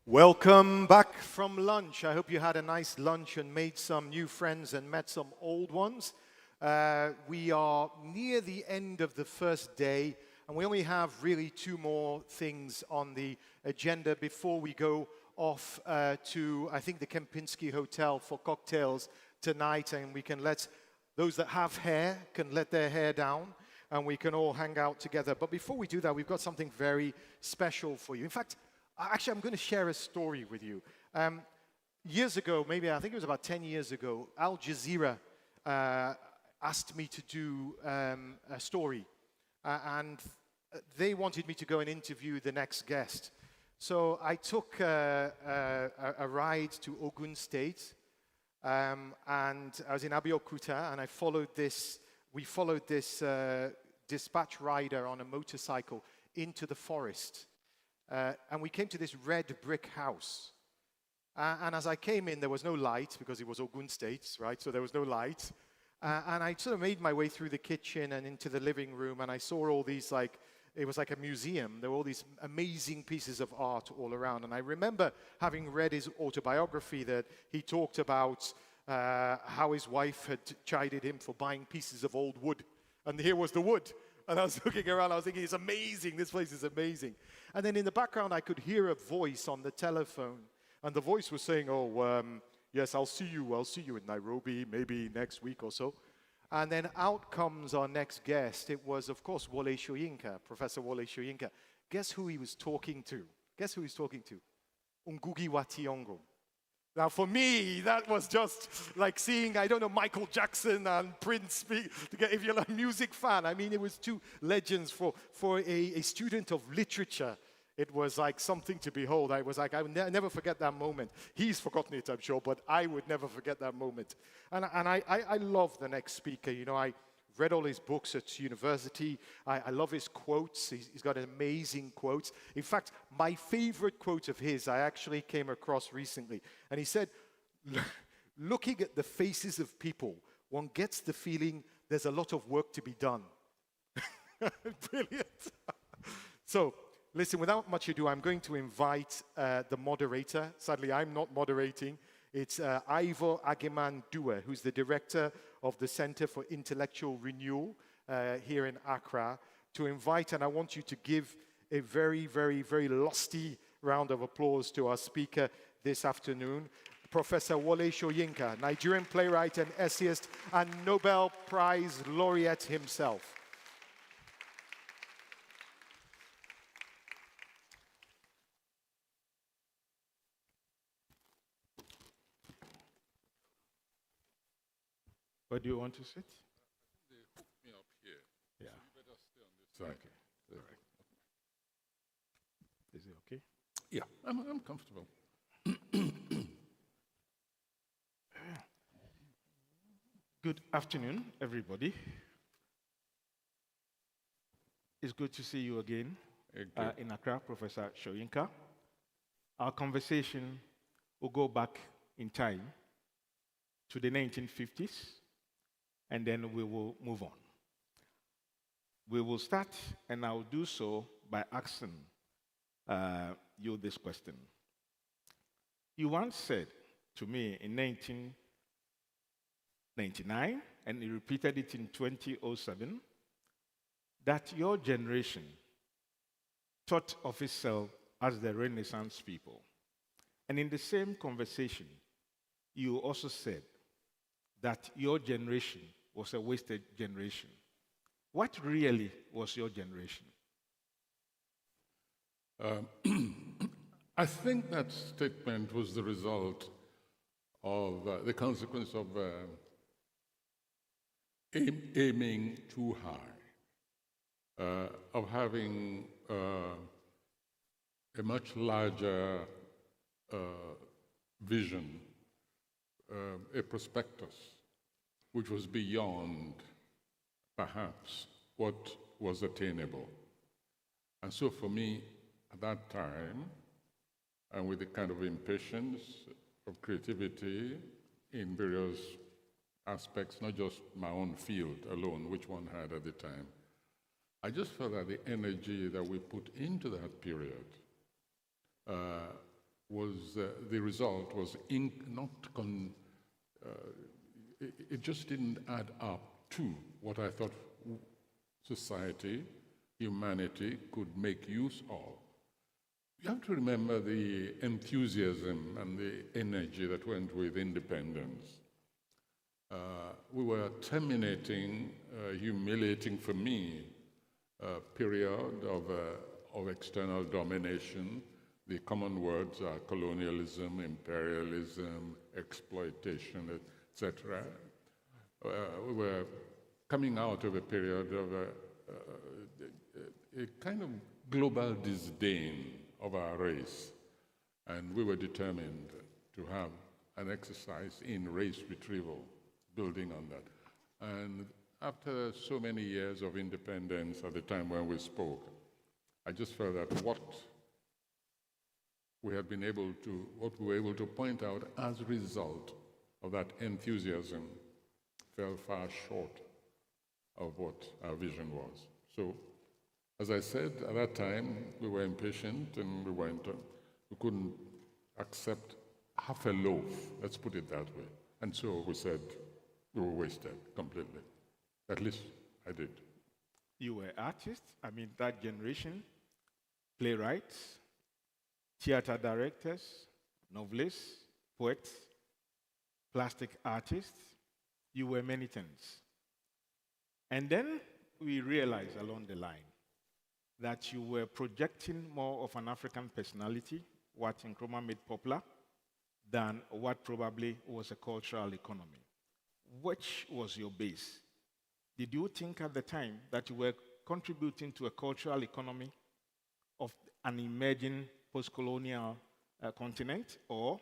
Welcome back from lunch. I hope you had a nice lunch and made some new friends and met some old ones. We are near the end of the first day, and we only have really 2 more things on the agenda before we go off to, I think, the Kempinski Hotel for cocktails tonight, and we can let those that have hair can let their hair down, and we can all hang out together. But before we do that, we've got something very special for you. In fact, actually, I'm going to share a story with you. Years ago, maybe I think it was about 10 years ago, Al Jazeera asked me to do a story, and they wanted me to go and interview the next guest. So I took a ride to Ogun State, and I was in Abeokuta, and we followed this dispatch rider on a motorcycle into the forest. And we came to this red brick house. And as I came in, there was no light because it was Ogun State, right? So there was no light. And I sort of made my way through the kitchen and into the living room, and I saw all these, it was like a museum. There were all these amazing pieces of art all around. And I remember having read his autobiography that he talked about how his wife had chided him for buying pieces of old wood. And here was the wood. And I was looking around, I was thinking, it's amazing, this place is amazing. And then in the background, I could hear a voice on the telephone. And the voice was saying, yes, I'll see you in Nairobi, maybe next week or so. And then out comes our next guest. It was, of course, Wole Soyinka, Professor Wole Soyinka. Guess who he was talking to? Ngugi wa Thiong'o. Now, for me, that was just like seeing, I don't know, Michael Jackson and Prince speak. If you're a music fan, I mean, it was 2 legends for a student of literature. It was like something to behold. I was like, I would never forget that moment. He's forgotten it, I'm sure, but I would never forget that moment. And I love the next speaker. You know, I read all his books at university. I love his quotes. He's got amazing quotes. In fact, my favorite quote of his I actually came across recently. And he said, looking at the faces of people, one gets the feeling there's a lot of work to be done. Brilliant. So, listen, without much ado, I'm going to invite the moderator. Sadly, I'm not moderating. It's Ivor Ageman Due, who's the director of the Center for Intellectual Renewal here in Accra, to invite, and I want you to give a very, very, very lusty round of applause to our speaker this afternoon, Professor Wole Soyinka, Nigerian playwright and essayist and Nobel Prize laureate himself. Where do you want to sit? They hooked me up here. Yeah. So you better stay on this side. Okay. All right. Is it okay? Yeah, I'm comfortable. Good afternoon, everybody. It's good to see you again in Accra, Professor Soyinka. Our conversation will go back in time to the 1950s, and then we will move on. We will start, and I'll do so by asking you this question. You once said to me in 1999, and you repeated it in 2007, that your generation thought of itself as the Renaissance people. And in the same conversation, you also said that your generation was a wasted generation. What really was your generation? I think that statement was the result of the consequence of aiming too high, of having a much larger vision, a prospectus, which was beyond, perhaps, what was attainable. And so for me, at that time, and with the kind of impatience of creativity in various aspects, not just my own field alone, which one had at the time, I just felt that the energy that we put into that period was the result was it just didn't add up to what I thought society, humanity could make use of. You have to remember the enthusiasm and the energy that went with independence. We were terminating, humiliating for me, a period of external domination. The common words are colonialism, imperialism, exploitation, etc. We were coming out of a period of a kind of global disdain of our race, and we were determined to have an exercise in race retrieval, building on that. And after so many years of independence, at the time when we spoke, I just felt that what we were able to point out as a result of that enthusiasm fell far short of what our vision was. So, as I said, at that time, we were impatient and we couldn't accept half a loaf, let's put it that way. And so we said we were wasted completely. At least I did. You were artists, I mean, that generation, playwrights, theater directors, novelists, poets, plastic artists. You were many things. And then we realized along the line that you were projecting more of an African personality, what Nkrumah made popular, than what probably was a cultural economy. Which was your base? Did you think at the time that you were contributing to a cultural economy of an emerging post-colonial continent, or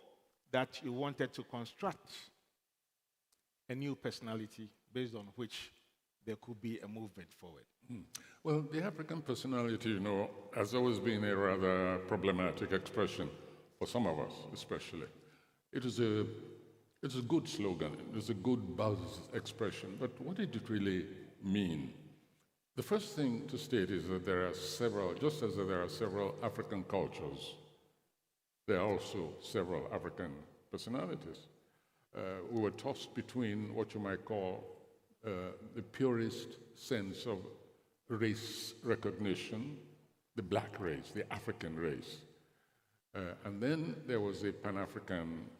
that you wanted to construct a new personality based on which there could be a movement forward? Well, the African personality, you know, has always been a rather problematic expression for some of us, especially. It's a good slogan, it's a good buzz expression, but what did it really mean? The first thing to state is that there are several, just as there are several African cultures, there are also several African personalities. We were tossed between what you might call the purest sense of race recognition, the black race, the African race. And then there was a Pan-African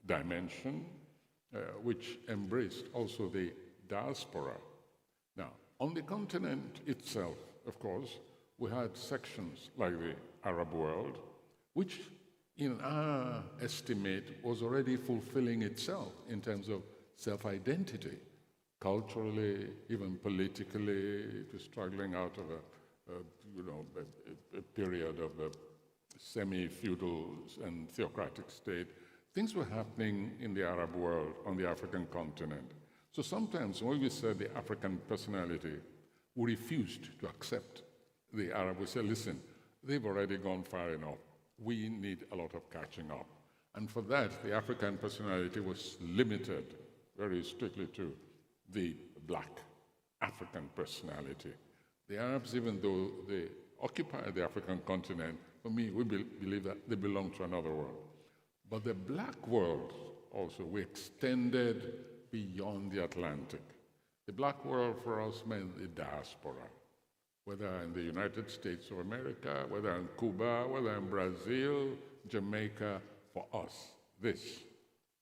dimension, which embraced also the diaspora. Now, on the continent itself, of course, we had sections like the Arab world, which in our estimate was already fulfilling itself in terms of self-identity. Culturally, even politically, it was struggling out of a period of a semi-feudal and theocratic state. Things were happening in the Arab world, on the African continent. So sometimes when we said the African personality, we refused to accept the Arab. We said, listen, they've already gone far enough. We need a lot of catching up. And for that, the African personality was limited very strictly to the black African personality. The Arabs, even though they occupy the African continent, for me, we believe that they belong to another world. But the black world also, we extended beyond the Atlantic. The black world for us meant the diaspora, whether in the United States of America, whether in Cuba, whether in Brazil, Jamaica. For us, this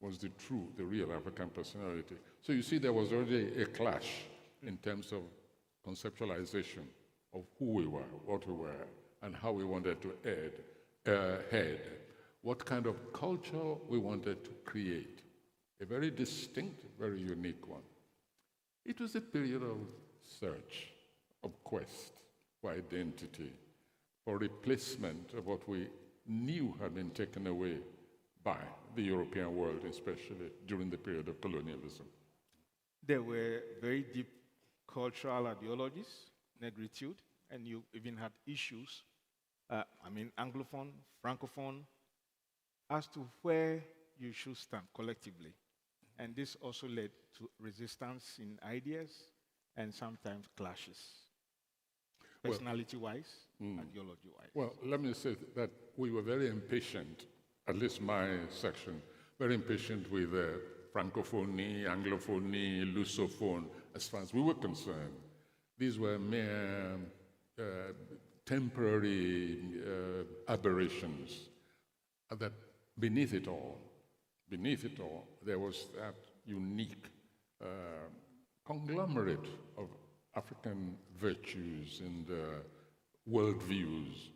was the real African personality. So you see, there was already a clash in terms of conceptualization of who we were, what we were, and how we wanted to head, what kind of culture we wanted to create. A very distinct, very unique one. It was a period of search, of quest for identity, for replacement of what we knew had been taken away by the European world, especially during the period of colonialism. There were very deep cultural ideologies, negritude, and you even had issues, Anglophone, Francophone, as to where you should stand collectively. And this also led to resistance in ideas and sometimes clashes. personality-wise, ideology-wise? Well, let me say that we were very impatient, at least my section, very impatient with Francophonie, Anglophonie, Lusophone, as far as we were concerned. These were mere temporary aberrations. That beneath it all, there was that unique conglomerate of African virtues and worldviews.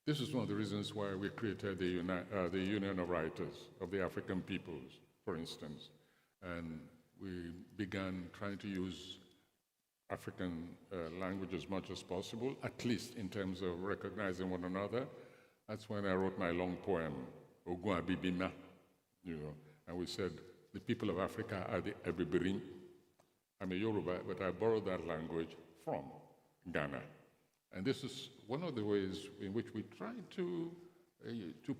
This is one of the reasons why we created the Union of Writers of the African Peoples, for instance. And we began trying to use African language as much as possible, at least in terms of recognizing one another. That's when I wrote my long poem, Ogun Abibima, and we said, the people of Africa are the Ebibirim. I'm a Yoruba, but I borrowed that language from Ghana. And this is one of the ways in which we try to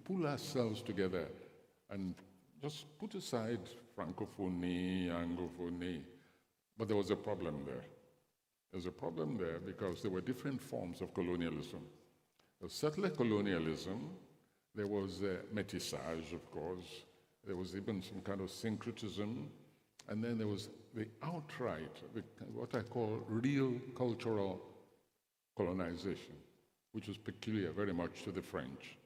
pull ourselves together and just put aside Francophonie, Anglophonie. But there was a problem there. There's a problem there because there were different forms of colonialism. The settler colonialism, there was métissage, of course. There was even some kind of syncretism. And then there was the outright, what I call real cultural colonization, which was peculiar very much to the French.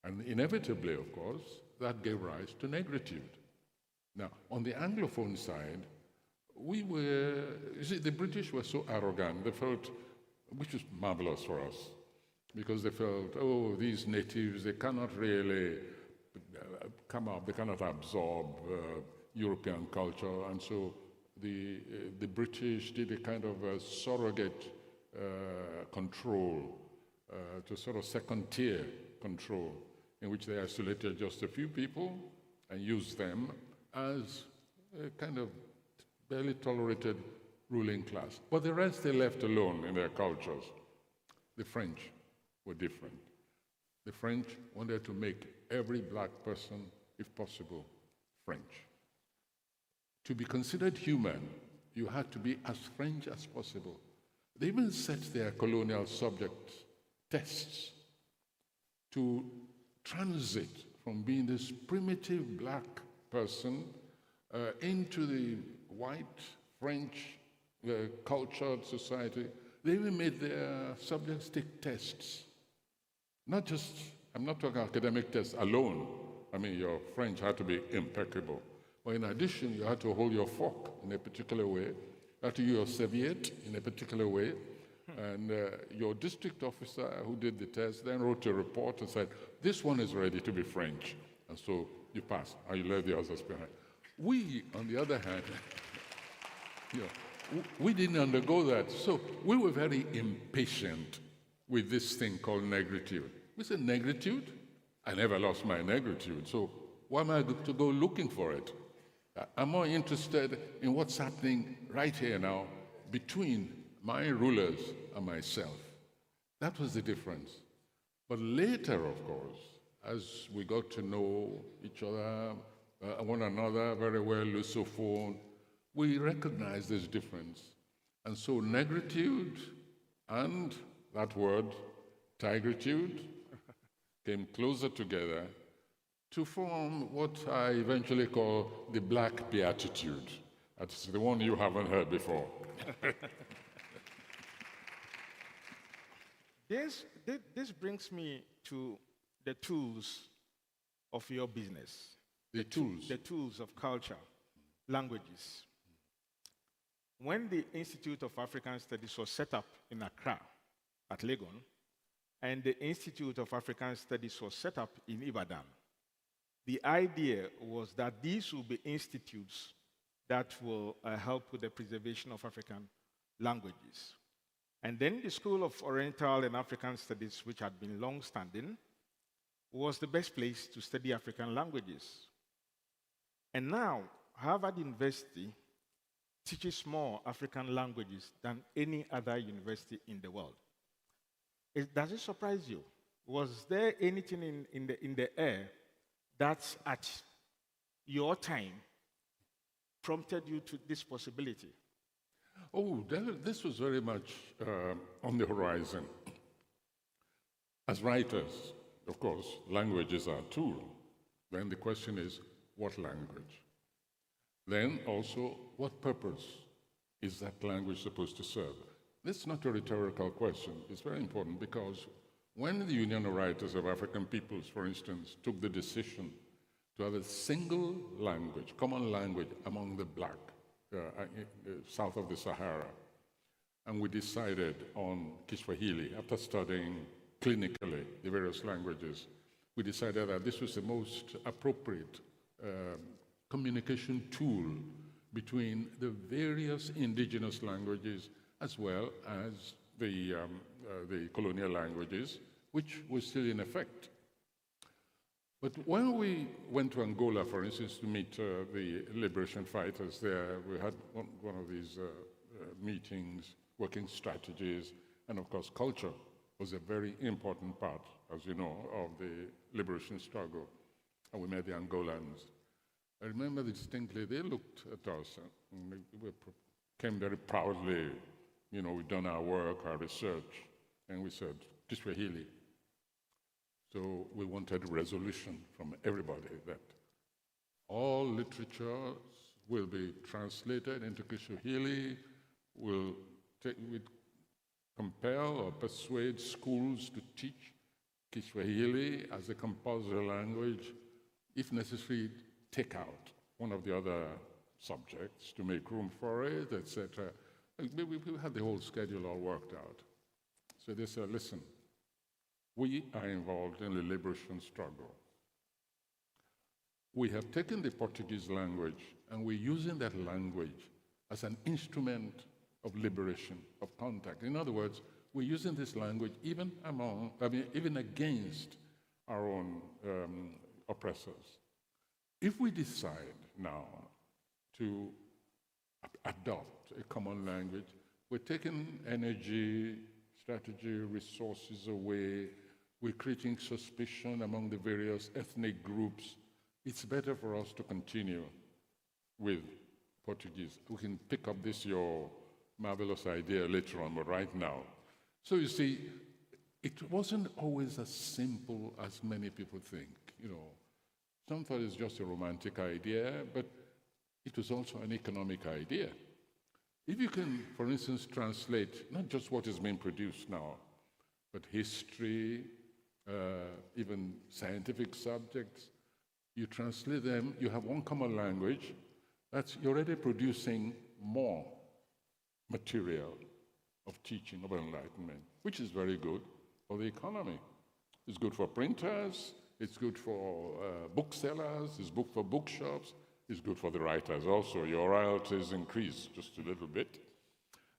And inevitably, of course, that gave rise to negritude. Now, on the Anglophone side, you see, the British were so arrogant, they felt, which was marvelous for us, because they felt, oh, these natives, they cannot really come up, they cannot absorb European culture, and so the British did a kind of surrogate control, to sort of second-tier control, in which they isolated just a few people and used them as a kind of barely tolerated ruling class. But the rest they left alone in their cultures. The French were different. The French wanted to make every black person, if possible, French. To be considered human, you had to be as French as possible. They even set their colonial subject tests to transit from being this primitive black person into the white French cultured society. They even made their subjects take tests. Not just, I'm not talking academic tests alone. I mean, your French had to be impeccable. But in addition, you had to hold your fork in a particular way. You had to use your serviette in a particular way. And your district officer who did the test then wrote a report and said, this one is ready to be French. And so you pass, and you left the others behind. We, on the other hand, we didn't undergo that. So we were very impatient with this thing called negritude. We said, negritude? I never lost my negritude, so why am I to go looking for it? I'm more interested in what's happening right here now between my rulers and myself. That was the difference. But later, of course, as we got to know each other, one another very well, Lusophone, we recognized this difference. And so negritude and that word, tigritude, came closer together to form what I eventually call the black beatitude. That's the one you haven't heard before. This brings me to the tools of your business. The tools? The tools of culture, languages. When the Institute of African Studies was set up in Accra, at Legon, and the Institute of African Studies was set up in Ibadan, the idea was that these will be institutes that will help with the preservation of African languages. And then the School of Oriental and African Studies, which had been long-standing, was the best place to study African languages. And now, Harvard University teaches more African languages than any other university in the world. Does it surprise you? Was there anything in the air that at your time prompted you to this possibility? Oh, this was very much on the horizon. As writers, of course, language is our tool. Then the question is, what language? Then also, what purpose is that language supposed to serve? This is not a rhetorical question. It's very important because when the Union of Writers of African Peoples, for instance, took the decision to have a single language, common language among the black, south of the Sahara, and we decided on Kiswahili after studying clinically the various languages, we decided that this was the most appropriate communication tool between the various indigenous languages as well as the colonial languages, which were still in effect. But when we went to Angola, for instance, to meet the liberation fighters there, we had one of these meetings, working strategies, and of course culture was a very important part, as you know, of the liberation struggle. And we met the Angolans. I remember distinctly, they looked at us and we came very proudly, you know, we'd done our work, our research, and we said, Kiswahili. So we wanted a resolution from everybody that all literatures will be translated into Kiswahili, we'll compel or persuade schools to teach Kiswahili as a compulsory language, if necessary, take out one of the other subjects to make room for it, etc. We had the whole schedule all worked out. So they said, listen, we are involved in the liberation struggle. We have taken the Portuguese language and we're using that language as an instrument of liberation, of contact. In other words, we're using this language even against our own oppressors. If we decide now to adopt a common language, we're taking energy, strategy, resources away, we're creating suspicion among the various ethnic groups. It's better for us to continue with Portuguese. We can pick up this, your marvelous idea later on, but right now. So you see, it wasn't always as simple as many people think, you know. Some thought it's just a romantic idea, but it was also an economic idea. If you can, for instance, translate not just what is being produced now, but history, even scientific subjects, you translate them, you have one common language, you're already producing more material of teaching, of enlightenment, which is very good for the economy. It's good for printers, it's good for booksellers, it's good for bookshops, it's good for the writers also. Your royalties increase just a little bit.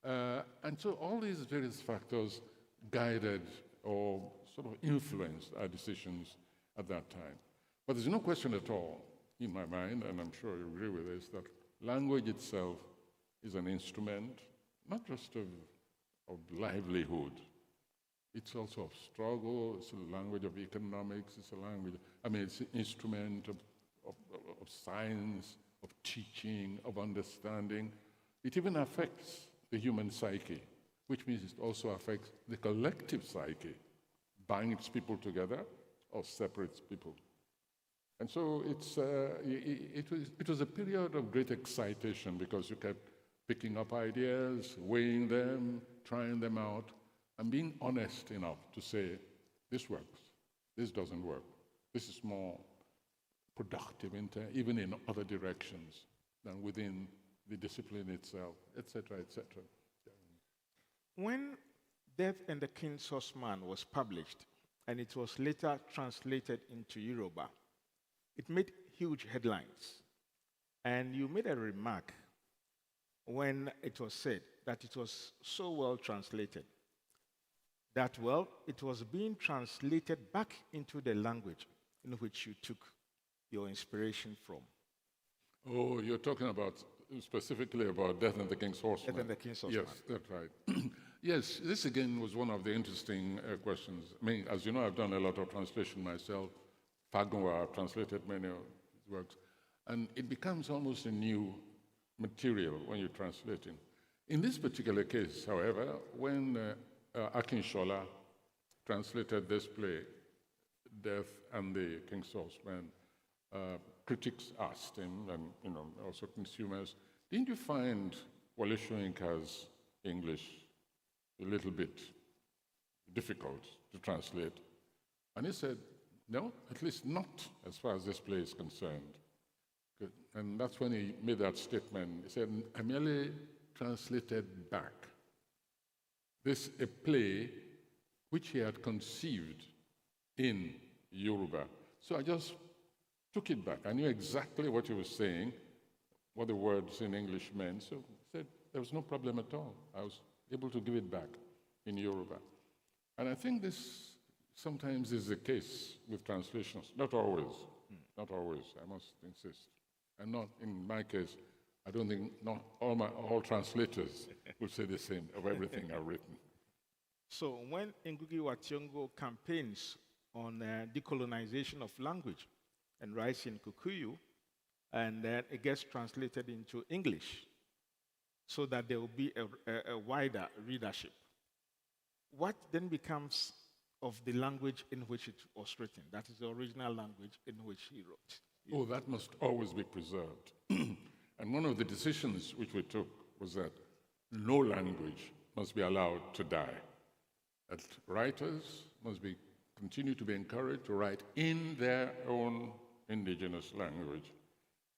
And so all these various factors guided or sort of influenced our decisions at that time. But there's no question at all in my mind, and I'm sure you agree with this, that language itself is an instrument, not just of livelihood. It's also of struggle, it's a language of economics, it's a language, it's an instrument of science, of teaching, of understanding. It even affects the human psyche, which means it also affects the collective psyche, binds people together or separates people. And so it was a period of great excitation because you kept picking up ideas, weighing them, trying them out, and being honest enough to say, this works, this doesn't work, this is more productive, even in other directions than within the discipline itself, etc., etc. When Death and the King's Horseman was published, and it was later translated into Yoruba, it made huge headlines. And you made a remark when it was said that it was so well translated that, well, it was being translated back into the language in which you took your inspiration from. Oh, you're talking about specifically about Death and the King's Horseman. Death and the King's Horseman. Yes, that's right. Yes, this again was one of the interesting questions. I mean, as you know, I've done a lot of translation myself. Fagunwa, I've translated many of his works. And it becomes almost a new material when you're translating. In this particular case, however, when Akinshola translated this play, Death and the King's Horseman, critics asked him, and also consumers, didn't you find Wole Soyinka's English a little bit difficult to translate? And he said, no, at least not as far as this play is concerned. And that's when he made that statement. He said, I merely translated back a play which he had conceived in Yoruba. So I just took it back. I knew exactly what he was saying, what the words in English meant. So I said there was no problem at all. I was able to give it back in Yoruba. And I think this sometimes is the case with translations. Not always. Not always, I must insist. And not in my case, I don't think all translators would say the same of everything I've written. So when Ngugi wa Thiong'o campaigns on decolonization of language and writes in Kikuyu, and then it gets translated into English so that there will be a wider readership, what then becomes of the language in which it was written? That is the original language in which he wrote. Oh, that must always be preserved. And one of the decisions which we took was that no language must be allowed to die. That writers must continue to be encouraged to write in their own indigenous language.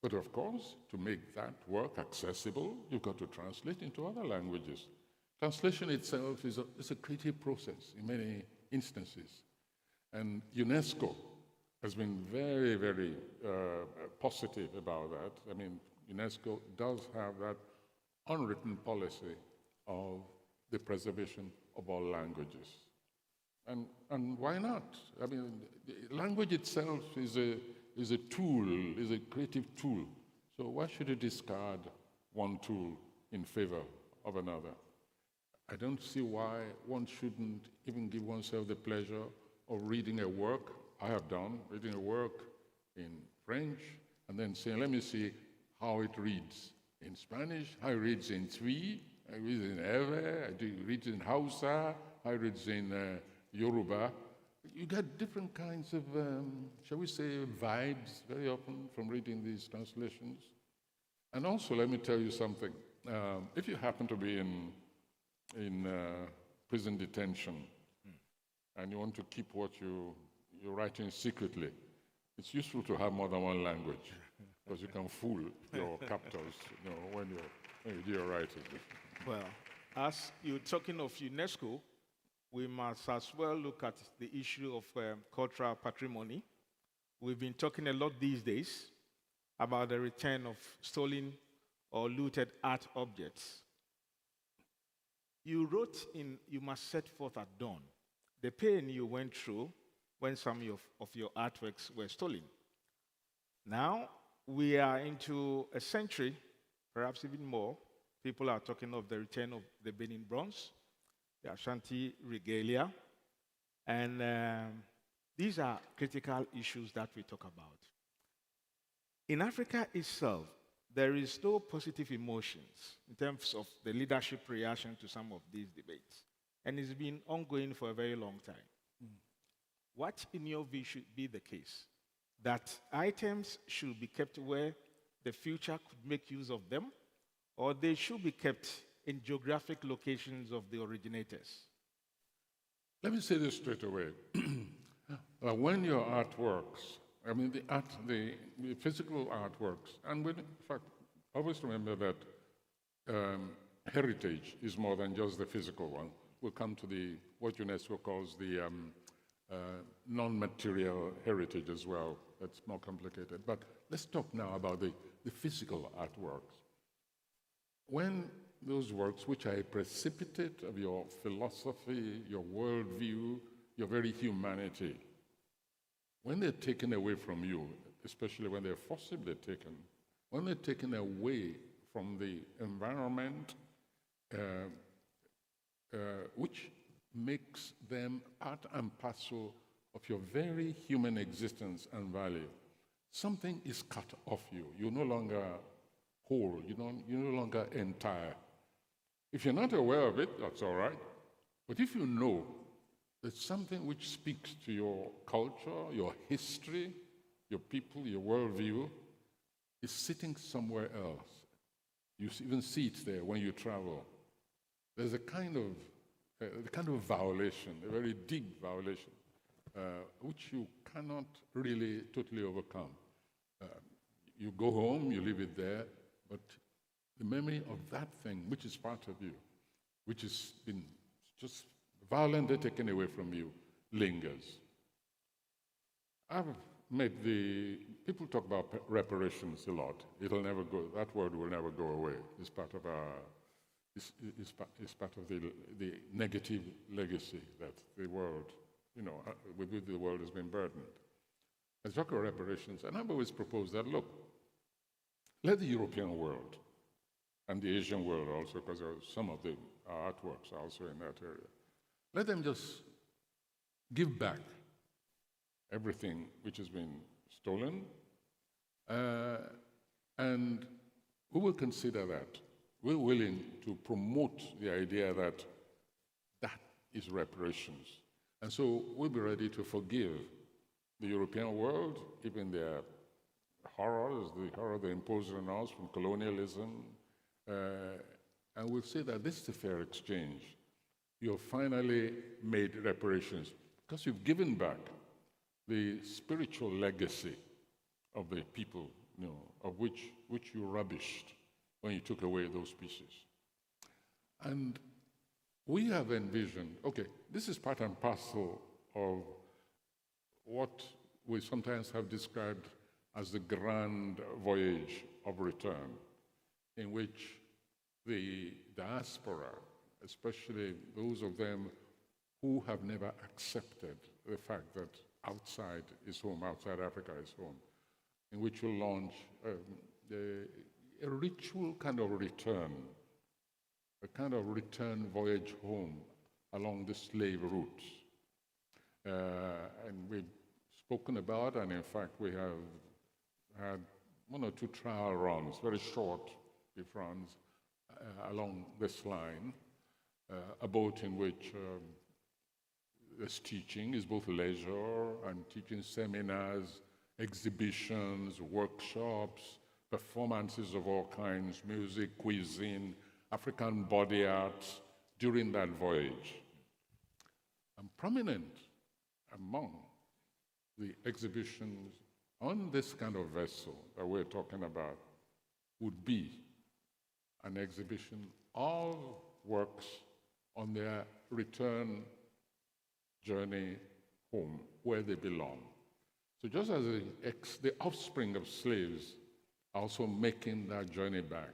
But of course, to make that work accessible, you've got to translate into other languages. Translation itself is a creative process in many instances. And UNESCO has been very, very positive about that. I mean, UNESCO does have that unwritten policy of the preservation of all languages. And why not? I mean, language itself is a tool, is a creative tool. So why should you discard one tool in favor of another? I don't see why one shouldn't even give oneself the pleasure of reading a work. I have done, reading a work in French, and then saying, let me see how it reads in Spanish, how it reads in Twi, how it reads in Ewe, how it reads in Hausa, how it reads in Yoruba. You get different kinds of, shall we say, vibes very often from reading these translations. And also, let me tell you something. If you happen to be in prison detention and you want to keep what you're writing secretly, it's useful to have more than one language because you can fool your captors when you do your writing. Well, as you're talking of UNESCO, we must as well look at the issue of cultural patrimony. We've been talking a lot these days about the return of stolen or looted art objects. You wrote in You Must Set Forth at Dawn the pain you went through when some of your artworks were stolen. Now, we are into a century, perhaps even more. People are talking of the return of the Benin bronze, the Ashanti regalia, and these are critical issues that we talk about. In Africa itself, there is no positive emotions in terms of the leadership reaction to some of these debates, and it's been ongoing for a very long time. What, in your view, should be the case? That items should be kept where the future could make use of them, or they should be kept in geographic locations of the originators? Let me say this straight away. When your artworks, I mean the physical artworks, and in fact, always remember that heritage is more than just the physical one. We'll come to what UNESCO calls the non-material heritage as well. That's more complicated. But let's talk now about the physical artworks. When those works, which are a precipitate of your philosophy, your worldview, your very humanity, when they're taken away from you, especially when they're forcibly taken, when they're taken away from the environment, which makes them part and parcel of your very human existence and value, something is cut off you. You're no longer whole. You're no longer entire. If you're not aware of it, that's all right. But if you know that something which speaks to your culture, your history, your people, your worldview, is sitting somewhere else, you even see it there when you travel, there's a kind of violation, a very deep violation, which you cannot really totally overcome. You go home, you leave it there, but the memory of that thing, which is part of you, which has been just violently taken away from you, lingers. I've met people talk about reparations a lot. It'll never go, that word will never go away. It's part of it's part of the negative legacy that the world, with which the world has been burdened. As talk about reparations, and I've always proposed that, look, let the European world and the Asian world also, because some of the artworks are also in that area, let them just give back everything which has been stolen, and we will consider that. We're willing to promote the idea that that is reparations. And so we'll be ready to forgive the European world, even their horrors, the horror they imposed on us from colonialism, and we'll say that this is a fair exchange. You have finally made reparations because you've given back the spiritual legacy of the people, of which you rubbished when you took away those pieces. And we have envisioned, okay, this is part and parcel of what we sometimes have described as the grand voyage of return, in which the diaspora, especially those of them who have never accepted the fact that outside is home, outside Africa is home, in which will launch a ritual kind of return, a kind of return voyage home along the slave routes. And we've spoken about, and in fact we have had one or two trial runs, very short runs, along this line, a boat in which this teaching is both leisure and teaching seminars, exhibitions, workshops, performances of all kinds, music, cuisine, African body art during that voyage. And prominent among the exhibitions on this kind of vessel that we're talking about would be an exhibition of works on their return journey home, where they belong. So just as the offspring of slaves are also making that journey back,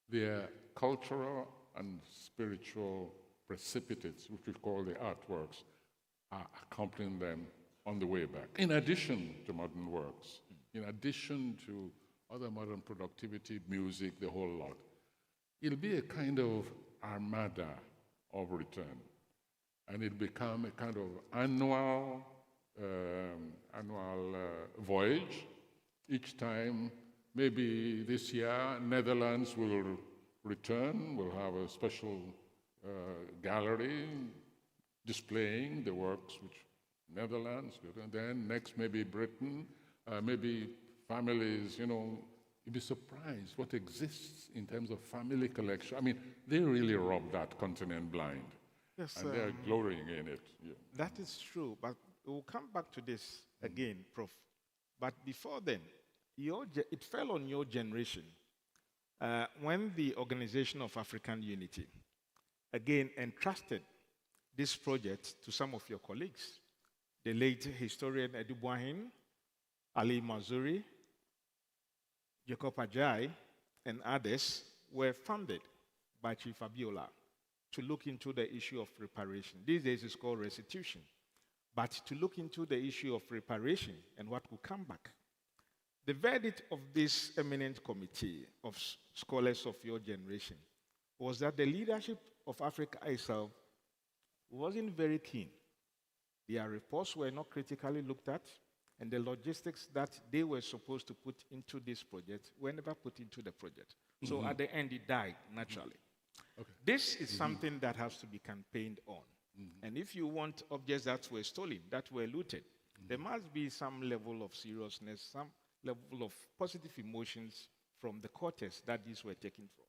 their cultural and spiritual precipitates, which we call the artworks, are accompanying them on the way back, in addition to modern works, in addition to other modern productivity, music, the whole lot. It'll be a kind of armada of return, and it'll become a kind of annual voyage. Each time, maybe this year, Netherlands will return, we'll have a special gallery displaying the works which Netherlands, and then next maybe Britain, maybe families, you'd be surprised what exists in terms of family collection. I mean, they really robbed that continent blind. Yes, and they're glorying in it. Yeah. That is true, but we'll come back to this again, Prof. But before then, it fell on your generation when the Organization of African Unity, again, entrusted this project to some of your colleagues. The late historian Edu Boahin, Ali Mazuri, Jacob Ajay, and others were funded by Chief Abiola to look into the issue of reparation. These days it's called restitution, but to look into the issue of reparation and what will come back. The verdict of this eminent committee of scholars of your generation was that the leadership of Africa itself wasn't very keen. Their reports were not critically looked at, and the logistics that they were supposed to put into this project were never put into the project. So at the end, it died naturally. This is something that has to be campaigned on. And if you want objects that were stolen, that were looted, there must be some level of seriousness, some level of positive emotions from the cortex that these were taken from.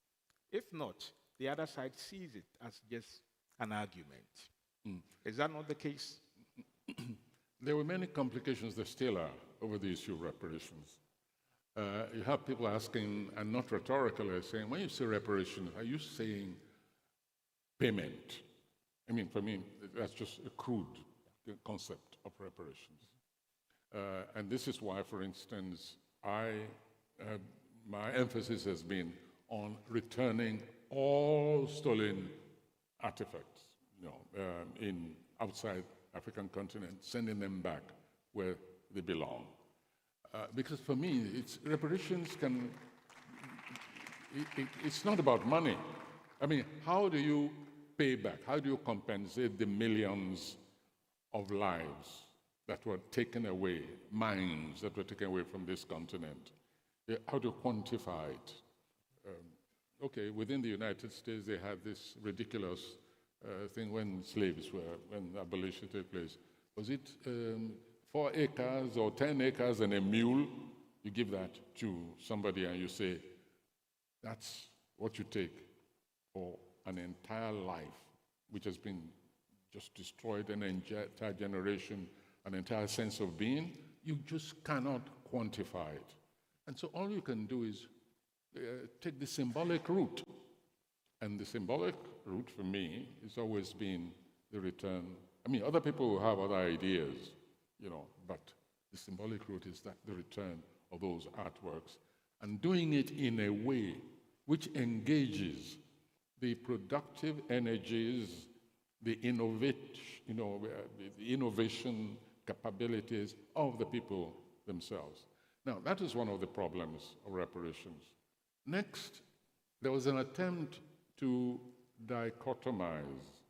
If not, the other side sees it as just an argument. Is that not the case? There were many complications, there still are, over the issue of reparations. You have people asking, and not rhetorically, saying, when you say reparations, are you saying payment? I mean, for me, that's just a crude concept of reparations. And this is why, for instance, my emphasis has been on returning all stolen artifacts, in outside African continent, sending them back where they belong. Because for me, reparations it's not about money. I mean, how do you pay back? How do you compensate the millions of lives that were taken away, minds that were taken away from this continent? How to quantify it? Okay, within the United States, they had this ridiculous thing when abolition took place. Was it 4 acres or 10 acres and a mule? You give that to somebody and you say, that's what you take for an entire life, which has been just destroyed, an entire generation, an entire sense of being. You just cannot quantify it. And so all you can do is take the symbolic route. And the symbolic route for me has always been the return. I mean, other people will have other ideas, but the symbolic route is that the return of those artworks and doing it in a way which engages the productive energies, the innovation capabilities of the people themselves. Now, that is one of the problems of reparations. Next, there was an attempt to dichotomize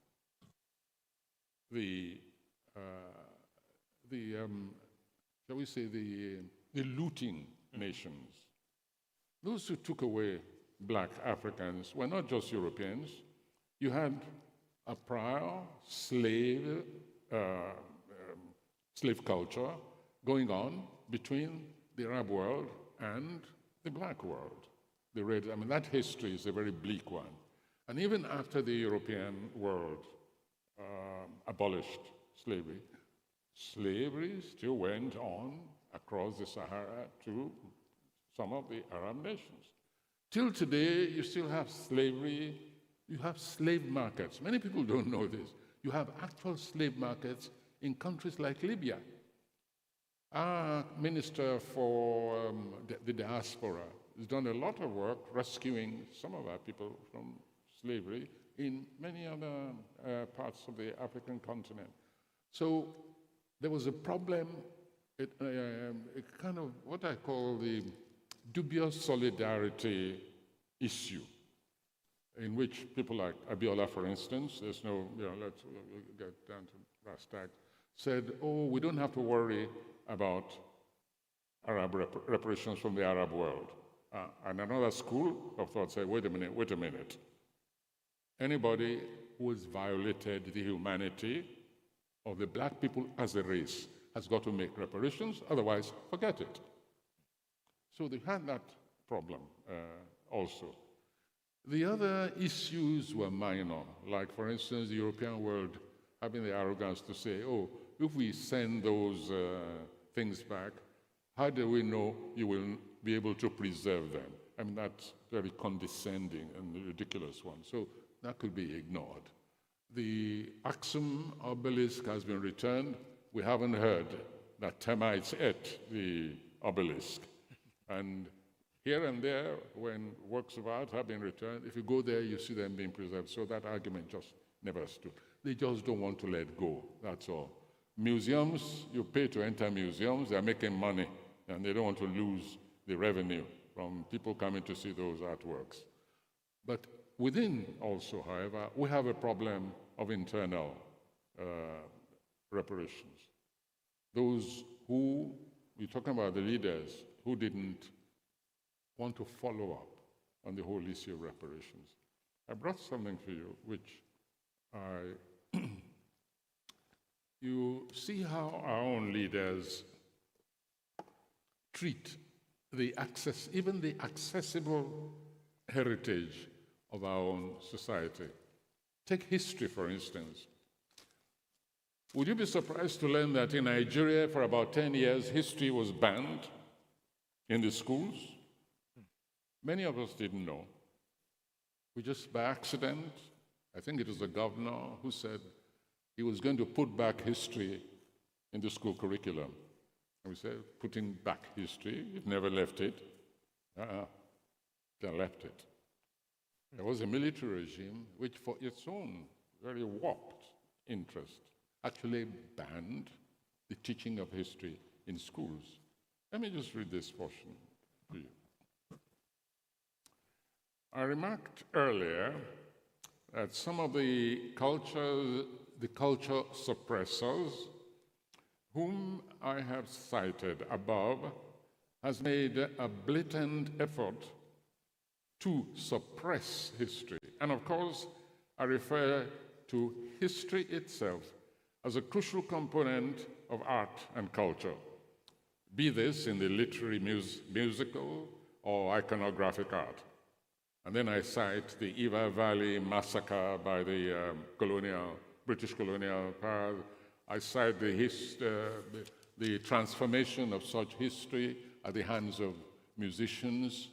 the shall we say, the looting nations. Those who took away black Africans were not just Europeans. You had a prior slave culture going on between the Arab world and the black world. That history is a very bleak one. And even after the European world abolished slavery, slavery still went on across the Sahara to some of the Arab nations. Till today, you still have slavery. You have slave markets. Many people don't know this. You have actual slave markets in countries like Libya. Our Minister for the Diaspora has done a lot of work rescuing some of our people from slavery in many other parts of the African continent. So there was a problem, a kind of what I call the dubious solidarity issue, in which people like Abiola, for instance, let's get down to brass tacks, said, oh, we don't have to worry about Arab reparations from the Arab world. And another school of thought said, wait a minute. Anybody who has violated the humanity of the black people as a race has got to make reparations, otherwise forget it. So they had that problem also. The other issues were minor, like, for instance, the European world having the arrogance to say, oh, if we send those things back, how do we know you will be able to preserve them? I mean, that's very condescending and a ridiculous one. So that could be ignored. The Axum obelisk has been returned. We haven't heard that termites ate the obelisk. And here and there, when works of art have been returned, if you go there, you see them being preserved. So that argument just never stood. They just don't want to let go, that's all. Museums, you pay to enter museums, they're making money, and they don't want to lose the revenue from people coming to see those artworks. But within also, however, we have a problem of internal reparations. Those who, we're talking about the leaders who didn't want to follow up on the whole issue of reparations. I brought something for you, which you see how our own leaders treat even the accessible heritage of our own society. Take history, for instance. Would you be surprised to learn that in Nigeria, for about 10 years, history was banned in the schools? Many of us didn't know. We just, by accident, I think it was the governor who said he was going to put back history in the school curriculum. And we said, putting back history, it never left it. They left it. There was a military regime which, for its own very warped interest, actually banned the teaching of history in schools. Let me just read this portion to you. I remarked earlier that some of the culture suppressors, whom I have cited above, has made a blatant effort to suppress history. And of course, I refer to history itself as a crucial component of art and culture, be this in the literary, musical, or iconographic art. And then I cite the Eva Valley massacre by the British colonial powers. I cite the transformation of such history at the hands of musicians,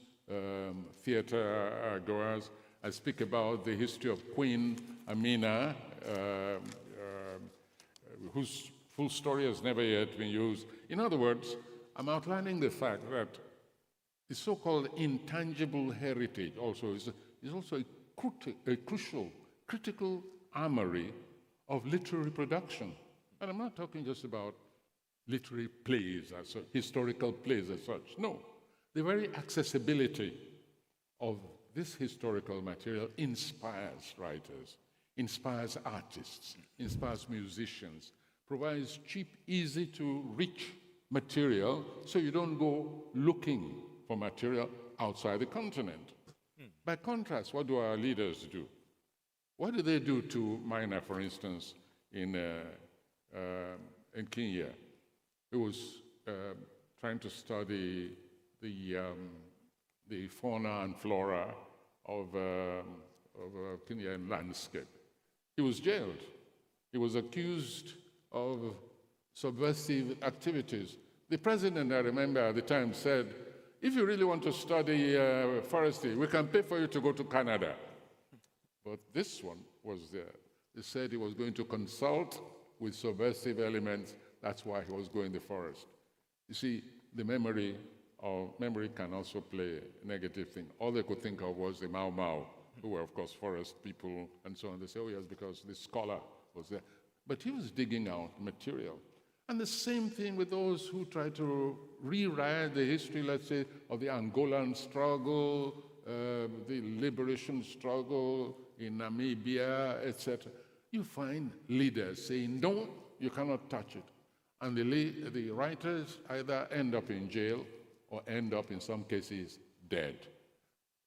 theater goers. I speak about the history of Queen Amina, whose full story has never yet been used. In other words, I'm outlining the fact that the so-called intangible heritage also is also a crucial, critical armory of literary production. And I'm not talking just about literary plays, as historical plays as such. No, the very accessibility of this historical material inspires writers, inspires artists, inspires musicians, provides cheap, easy to reach material so you don't go looking for material outside the continent. By contrast, what do our leaders do? What do they do to Minor, for instance, in Kenya? He was trying to study the fauna and flora of Kenyan landscape. He was jailed. He was accused of subversive activities. The president, I remember at the time, said, if you really want to study forestry, we can pay for you to go to Canada. But this one was there. He said he was going to consult with subversive elements. That's why he was going to the forest. You see, the memory can also play a negative thing. All they could think of was the Mau Mau, who were, of course, forest people and so on. They say, oh, yes, because this scholar was there. But he was digging out material. And the same thing with those who try to rewrite the history, let's say, of the Angolan struggle, the liberation struggle in Namibia, etc. You find leaders saying, no, you cannot touch it. And the writers either end up in jail or end up, in some cases, dead.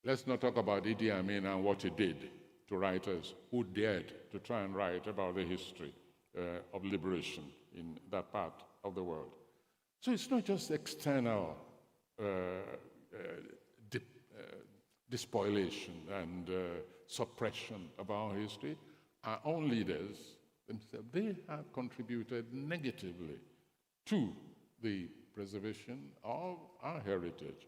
Let's not talk about Idi Amin and what he did to writers who dared to try and write about the history of liberation in that part of the world. So it's not just external despoliation and suppression of our history. Our own leaders themselves, they have contributed negatively to the preservation of our heritage.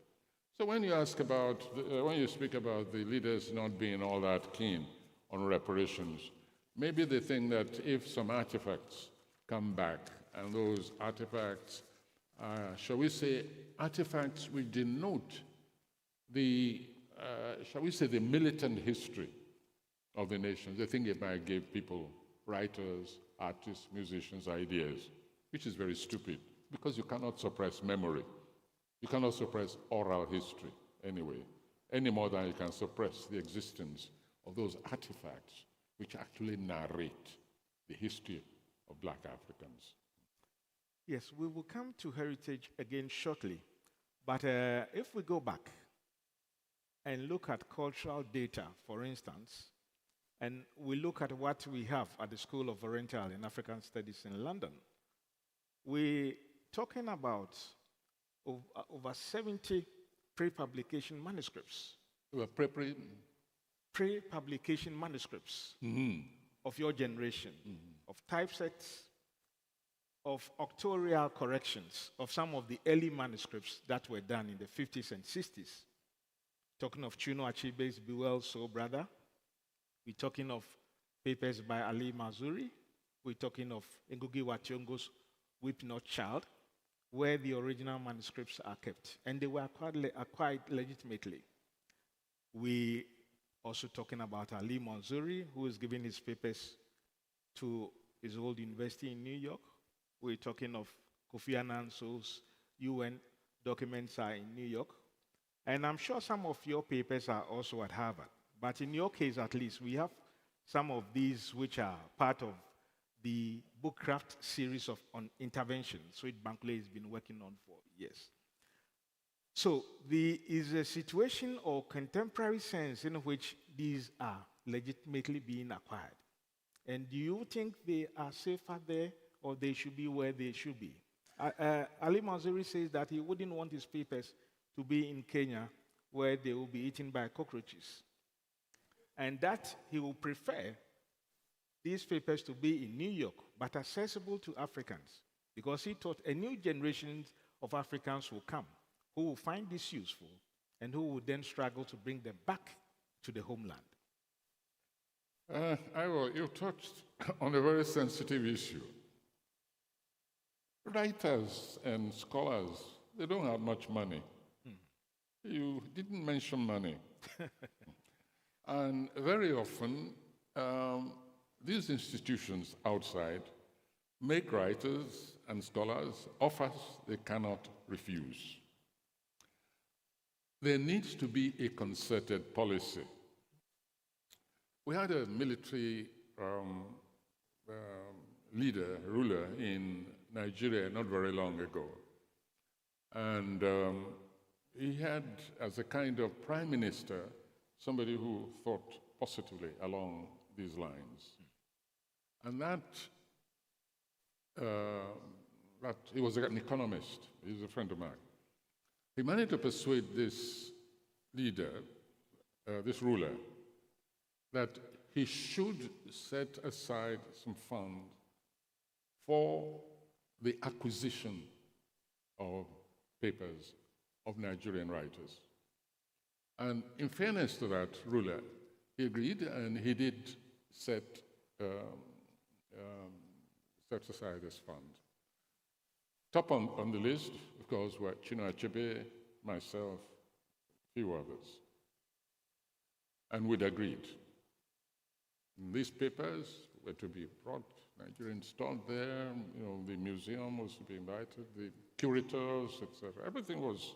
So when you ask about, when you speak about the leaders not being all that keen on reparations, maybe they think that if some artifacts come back, and those artifacts, shall we say, artifacts which denote the, shall we say, the militant history of the nations, they think it might give people, writers, artists, musicians, ideas, which is very stupid, because you cannot suppress memory. You cannot suppress oral history anyway, any more than you can suppress the existence of those artifacts which actually narrate the history of Black Africans. Yes, we will come to heritage again shortly. But if we go back and look at cultural data, for instance, and we look at what we have at the School of Oriental and African Studies in London, we're talking about over 70 pre-publication manuscripts. Pre-publication manuscripts of your generation, of typesets, of octorial corrections of some of the early manuscripts that were done in the 50s and 60s. Talking of Chuno Achebe's Bewell Soul Brother. We're talking of papers by Ali Mazuri. We're talking of Ngugi wa Thiong'o's Weep Not Child, where the original manuscripts are kept. And they were acquired legitimately. We also talking about Ali Manzuri, who is giving his papers to his old university in New York. We're talking of Kofi Annan's UN documents are in New York. And I'm sure some of your papers are also at Harvard. But in your case, at least, we have some of these which are part of the Bookcraft series on interventions, which Bankole has been working on for years. So there is a situation or contemporary sense in which these are legitimately being acquired. And do you think they are safer there or they should be where they should be? Ali Manzuri says that he wouldn't want his papers to be in Kenya where they will be eaten by cockroaches. And that he will prefer these papers to be in New York, but accessible to Africans, because he thought a new generation of Africans will come who will find this useful and who will then struggle to bring them back to the homeland. You touched on a very sensitive issue. Writers and scholars, they don't have much money. You didn't mention money. And very often, these institutions outside make writers and scholars offers they cannot refuse. There needs to be a concerted policy. We had a military ruler in Nigeria not very long ago. And he had, as a kind of prime minister, somebody who thought positively along these lines. And he was an economist. He's a friend of mine. He managed to persuade this leader, this ruler, that he should set aside some fund for the acquisition of papers of Nigerian writers. And in fairness to that ruler, he agreed and he did set aside this fund. Top on the list, of course, were Chinua Achebe, myself, a few others. And we'd agreed. These papers were to be brought, Nigerian stored there, the museum was to be invited, the curators, etc. Everything was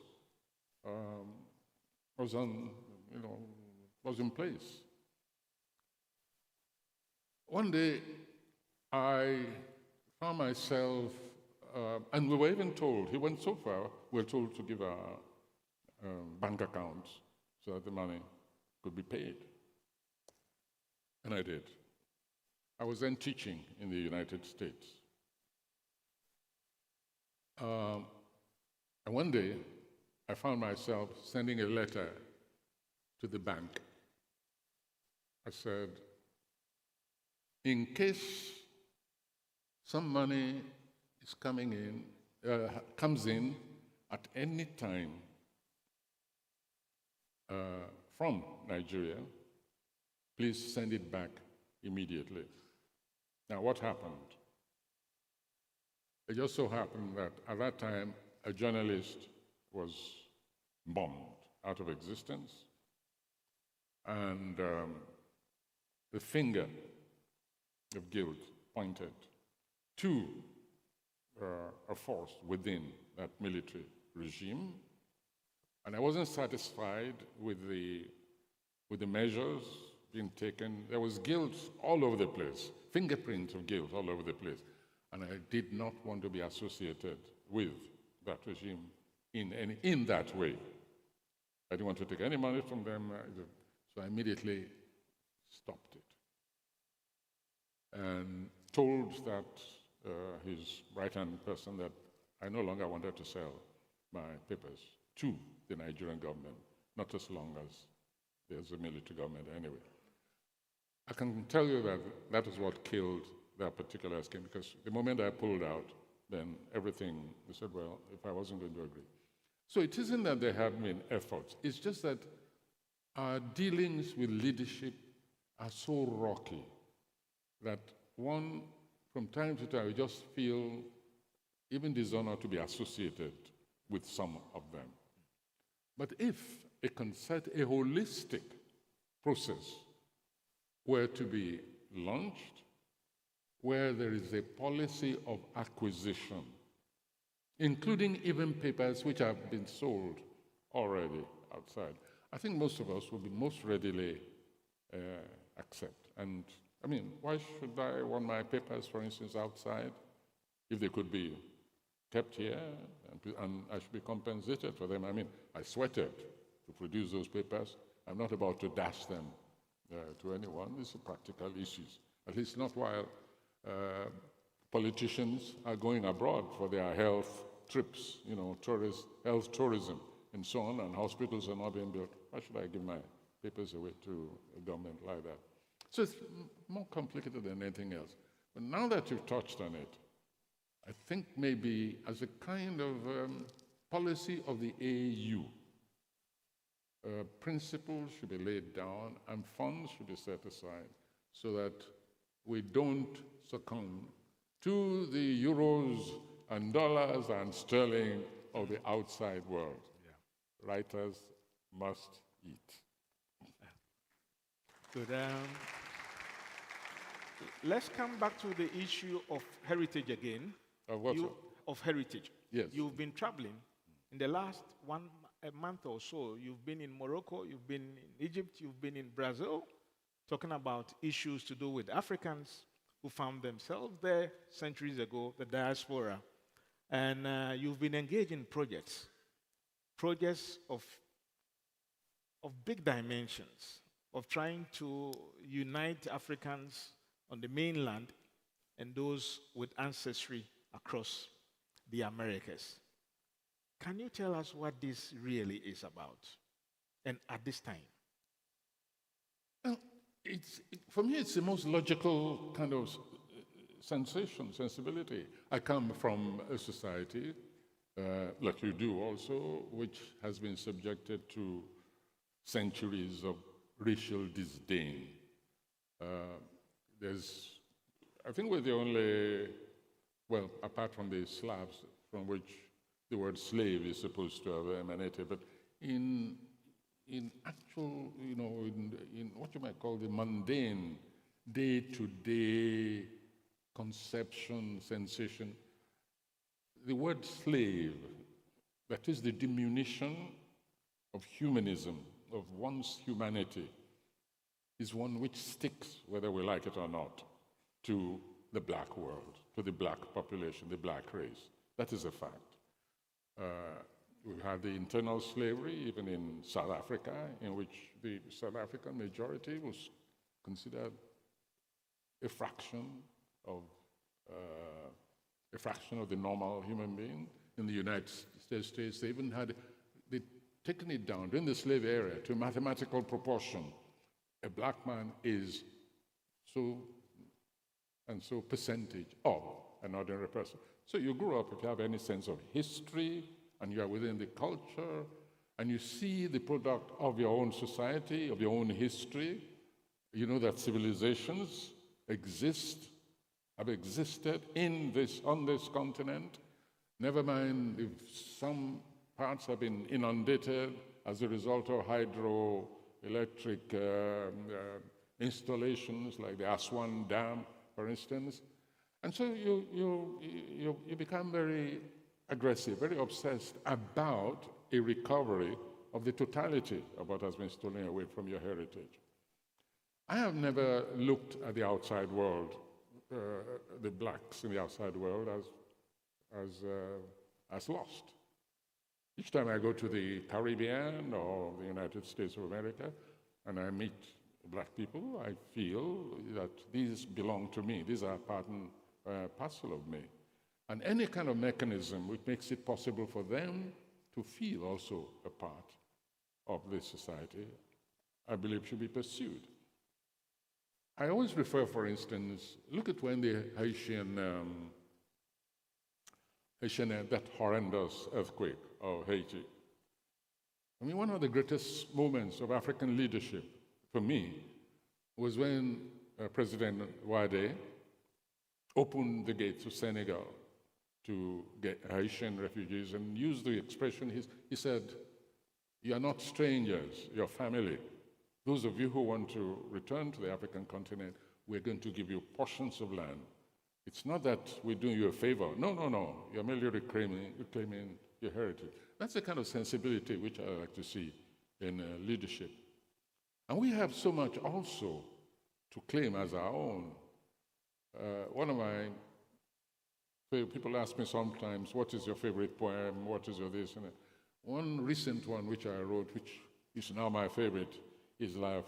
in place. One day, I found myself, and we were even told, he went so far, we were told to give our bank accounts so that the money could be paid. And I did. I was then teaching in the United States. And one day, I found myself sending a letter to the bank. I said, in case some money is comes in at any time from Nigeria, please send it back immediately. Now, what happened? It just so happened that at that time, a journalist was bombed out of existence, and the finger of guilt pointed to a force within that military regime, and I wasn't satisfied with the measures being taken. There was guilt all over the place, fingerprints of guilt all over the place, and I did not want to be associated with that regime in that way. I didn't want to take any money from them, so I immediately stopped it. And told that his right-hand person that I no longer wanted to sell my papers to the Nigerian government, not as long as there's a military government anyway. I can tell you that that is what killed that particular scheme, because the moment I pulled out, then everything, they said, well, if I wasn't going to agree. So it isn't that there have been efforts, it's just that our dealings with leadership are so rocky that one, from time to time, we just feel even dishonored to be associated with some of them. But if a holistic process were to be launched, where there is a policy of acquisition, including even papers which have been sold already outside, I think most of us would be most readily accept. And I mean, why should I want my papers, for instance, outside, if they could be kept here and I should be compensated for them? I mean, I sweated to produce those papers. I'm not about to dash them to anyone. These are practical issues, at least not while politicians are going abroad for their health trips, you know, health tourism and so on, and hospitals are not being built. Why should I give my papers away to a government like that? So it's more complicated than anything else. But now that you've touched on it, I think maybe as a kind of policy of the AU, principles should be laid down and funds should be set aside so that we don't succumb to the euros and dollars and sterling of the outside world. Yeah. Writers must eat. Good. Let's come back to the issue of heritage again. Of what? Of heritage. Yes. You've been traveling. In the last a month or so, you've been in Morocco, you've been in Egypt, you've been in Brazil, talking about issues to do with Africans who found themselves there centuries ago, the diaspora. And you've been engaged in projects of big dimensions, of trying to unite Africans on the mainland and those with ancestry across the Americas. Can you tell us what this really is about, and at this time? Well, for me, it's the most logical kind of sensibility. I come from a society, like you do also, which has been subjected to centuries of racial disdain. I think we're the only, well, apart from the Slavs, from which the word slave is supposed to have emanated, but in actual, you know, in what you might call the mundane, day-to-day conception, sensation, the word slave, that is the diminution of humanism, of one's humanity, is one which sticks, whether we like it or not, to the black world, to the black population, the black race. That is a fact. We had the internal slavery, even in South Africa, in which the South African majority was considered a fraction of the normal human being. In the United States, they even had taken it down during the slave era to a mathematical proportion. A black man is so and so percentage of an ordinary person. So you grew up, if you have any sense of history, and you are within the culture, and you see the product of your own society, of your own history, you know that civilizations have existed on this continent. Never mind if some parts have been inundated as a result of hydroelectric installations like the Aswan Dam, for instance. And so you become very aggressive, very obsessed about a recovery of the totality of what has been stolen away from your heritage. I have never looked at the outside world, the blacks in the outside world, as lost. Each time I go to the Caribbean or the United States of America and I meet black people, I feel that these belong to me. These are part and parcel of me. And any kind of mechanism which makes it possible for them to feel also a part of this society, I believe should be pursued. I always refer, for instance, look at when the Haitian, that horrendous earthquake of Haiti. I mean, one of the greatest moments of African leadership for me was when President Wade opened the gates of Senegal to get Haitian refugees and used the expression, he said, "You are not strangers, you're family. Those of you who want to return to the African continent, we're going to give you portions of land. It's not that we're doing you a favor. No, no, no. You're merely reclaiming your heritage." That's the kind of sensibility which I like to see in leadership. And we have so much also to claim as our own. One of my people ask me sometimes, what is your favorite poem? What is your this? And one recent one which I wrote, which is now my favorite, is La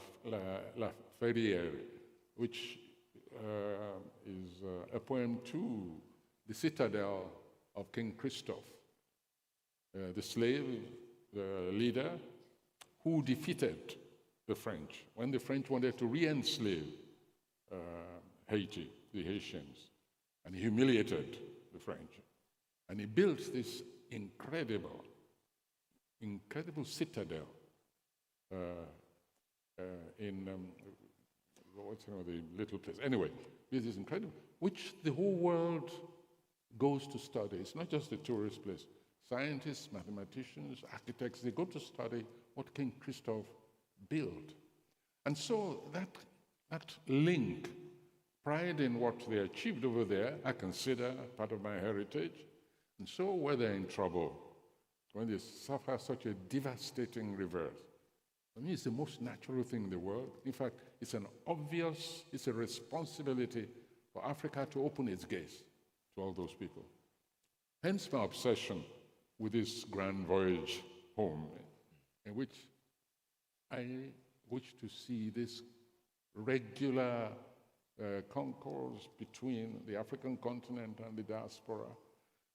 Ferrière, which is a poem to the citadel of King Christophe, the slave, the leader, who defeated the French when the French wanted to re-enslave Haiti, the Haitians, and he humiliated the French. And he built this incredible citadel in, what's the name of the little place? Anyway, this is incredible, which the whole world goes to study. It's not just a tourist place. Scientists, mathematicians, architects, they go to study what King Christophe built. And so that link, pride in what they achieved over there, I consider part of my heritage. And so when they're in trouble, when they suffer such a devastating reverse, for me, it's the most natural thing in the world. In fact, it's a responsibility for Africa to open its gates to all those people. Hence my obsession with this grand voyage home, in which I wish to see this regular concourse between the African continent and the diaspora.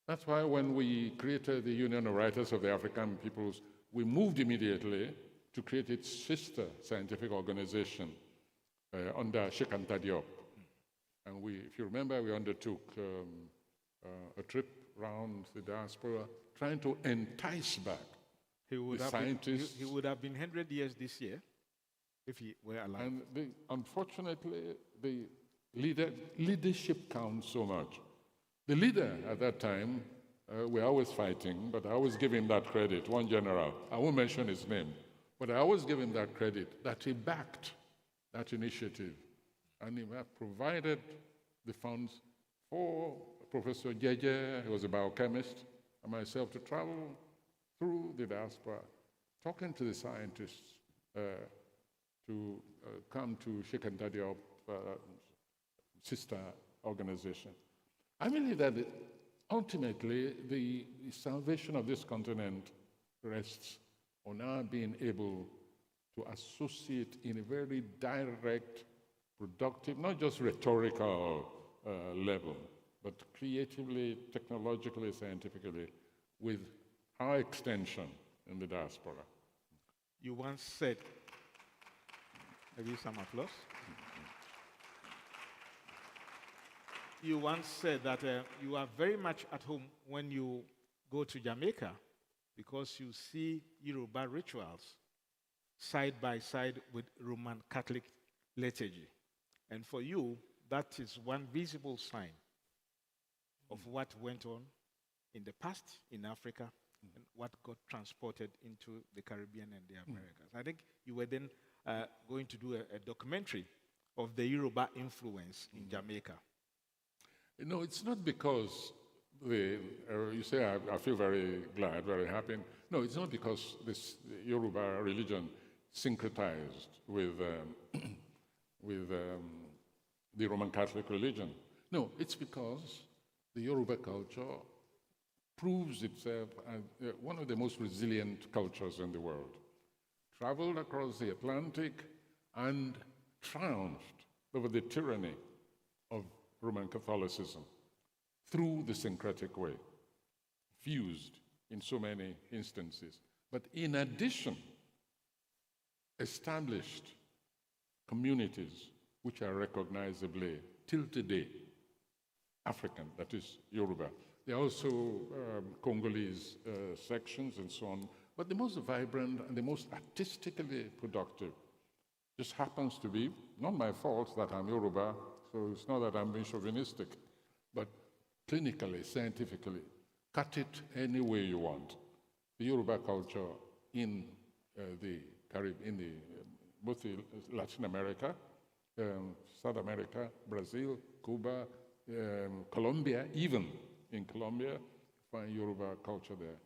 That's why when we created the Union of Writers of the African Peoples, we moved immediately to create its sister scientific organization under Sheikh Anta Diop. And if you remember, we undertook a trip around the diaspora trying to entice back the scientists. He would have been 100 years this year if he were alive. And unfortunately, the leadership counts so much. The leader at that time, we're always fighting, but I always give him that credit, one general. I won't mention his name, but I always give him that credit, that he backed that initiative. And he provided the funds for Professor Jeje, who was a biochemist, and myself to travel through the diaspora, talking to the scientists to come to Sheikh Anta Diop sister organization. I believe that ultimately the salvation of this continent rests on our being able to associate in a very direct, productive, not just rhetorical level, but creatively, technologically, scientifically, with our extension in the diaspora. You once said, maybe some applause. You once said that you are very much at home when you go to Jamaica because you see Yoruba rituals side by side with Roman Catholic liturgy. And for you, that is one visible sign of what went on in the past in Africa and what got transported into the Caribbean and the Americas. I think you were then going to do a documentary of the Yoruba influence in Jamaica. No, it's not because you say I feel very glad, very happy. No, it's not because this Yoruba religion syncretized with the Roman Catholic religion. No, it's because the Yoruba culture proves itself as one of the most resilient cultures in the world. Traveled across the Atlantic and triumphed over the tyranny of Roman Catholicism through the syncretic way, fused in so many instances. But in addition, established communities which are recognizably, till today, African, that is Yoruba. There are also Congolese sections and so on, but the most vibrant and the most artistically productive just happens to be, not my fault that I'm Yoruba, so it's not that I'm being chauvinistic, but clinically, scientifically, cut it any way you want. The Yoruba culture in the Caribbean, both Latin America, South America, Brazil, Cuba, Colombia, even in Colombia, you find Yoruba culture there,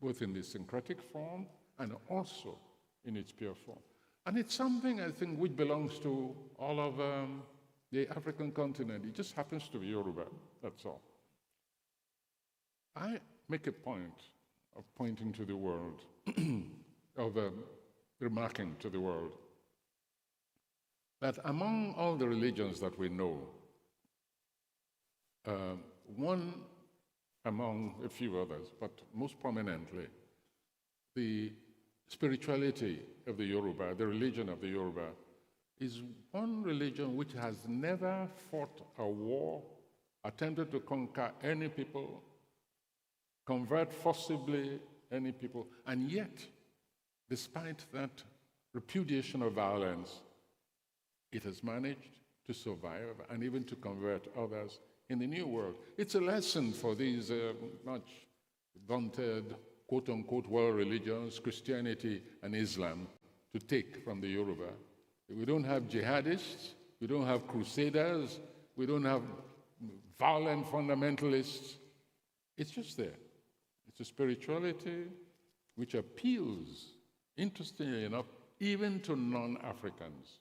both in the syncretic form and also in its pure form. And it's something, I think, which belongs to all of the African continent. It just happens to be Yoruba, that's all. I make a point of pointing to the world, of remarking to the world, that among all the religions that we know, one among a few others, but most prominently, the spirituality of the Yoruba, the religion of the Yoruba, is one religion which has never fought a war, attempted to conquer any people, convert forcibly any people, and yet, despite that repudiation of violence, it has managed to survive and even to convert others in the New World. It's a lesson for these much vaunted, quote-unquote, world religions, Christianity and Islam, to take from the Yoruba. We don't have jihadists, we don't have crusaders, we don't have violent fundamentalists. It's just there. It's a spirituality which appeals, interestingly enough, even to non-Africans.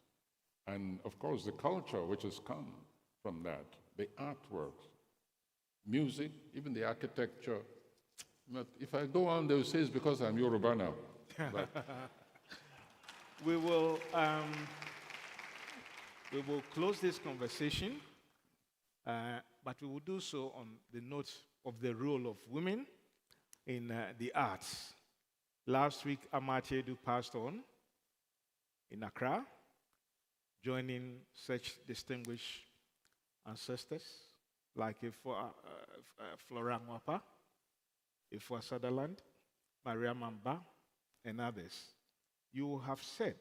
And of course, the culture which has come from that, the artworks, music, even the architecture. But if I go on, they'll say it's because I'm Yoruba now. But we will close this conversation, but we will do so on the note of the role of women in the arts. Last week, Amatiedu passed on in Accra, joining such distinguished ancestors like Flora Nwapa, Ifwa Sutherland, Maria Mamba, and others. You have said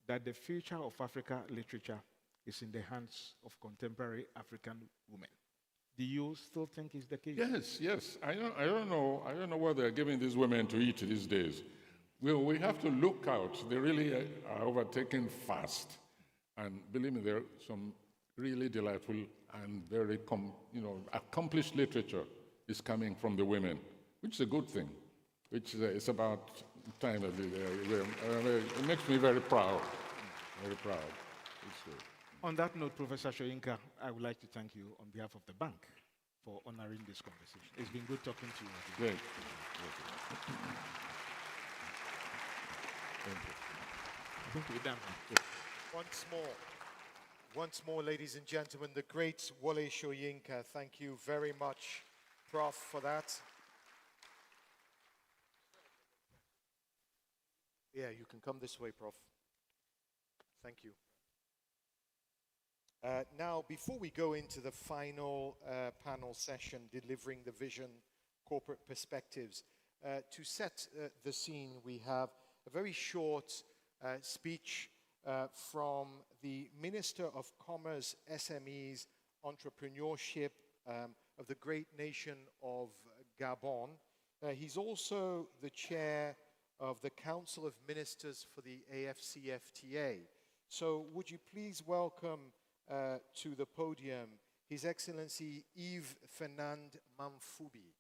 that the future of Africa literature is in the hands of contemporary African women. Do you still think it's the case? yes, yes. I don't know what they're giving these women to eat these days. We have to look out. They really are overtaken fast. And believe me, there are some really delightful and very accomplished literature is coming from the women, which is a good thing. Which is about time that it makes me very proud. Very proud. It's good. On that note, Professor Shoyinka, I would like to thank you on behalf of the bank for honoring this conversation. It's been good talking to you. Great. I think we're done. Once more, ladies and gentlemen, the great Wole Soyinka. Thank you very much, Prof, for that. Yeah, you can come this way, Prof. Thank you. Now, before we go into the final panel session, Delivering the Vision, Corporate Perspectives, to set the scene, we have a very short speech from the Minister of Commerce, SMEs, Entrepreneurship of the great nation of Gabon. He's also the chair of the Council of Ministers for the AFCFTA. So would you please welcome to the podium His Excellency Yves Fernand Mamfoubi.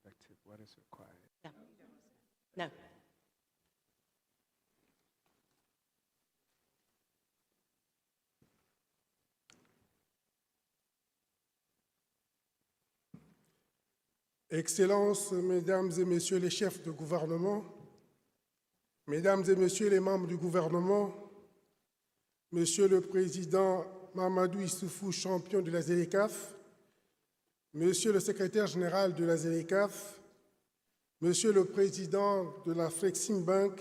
perspective, what is required? No. Excellences, Mesdames et Messieurs les chefs de gouvernement, Mesdames et Messieurs les membres du gouvernement, Monsieur le Président Mamadou Issoufou, champion de la ZLECAf, Monsieur le Secrétaire général de la ZLECAf, Monsieur le Président de l'Afrexim Bank,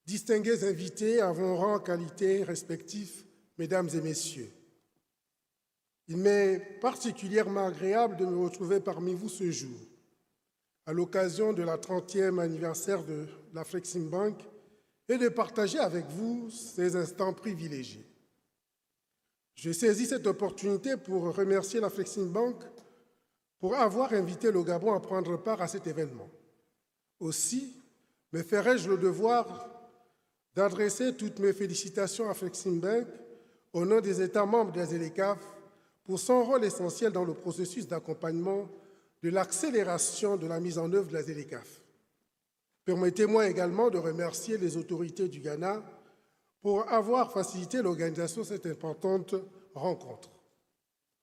distingués invités à vos rangs, qualités respectifs, Mesdames et Messieurs. Il m'est particulièrement agréable de me retrouver parmi vous ce jour, à l'occasion de la 30e anniversaire de l'Afrexim Bank, et de partager avec vous ces instants privilégiés. Je saisis cette opportunité pour remercier l'Afrexim Bank pour avoir invité le Gabon à prendre part à cet événement. Aussi, me ferai-je le devoir d'adresser toutes mes félicitations à Afriexim Bank au nom des États membres de la ZLECAf pour son rôle essentiel dans le processus d'accompagnement de l'accélération de la mise en œuvre de la ZLECAf. Permettez-moi également de remercier les autorités du Ghana pour avoir facilité l'organisation de cette importante rencontre.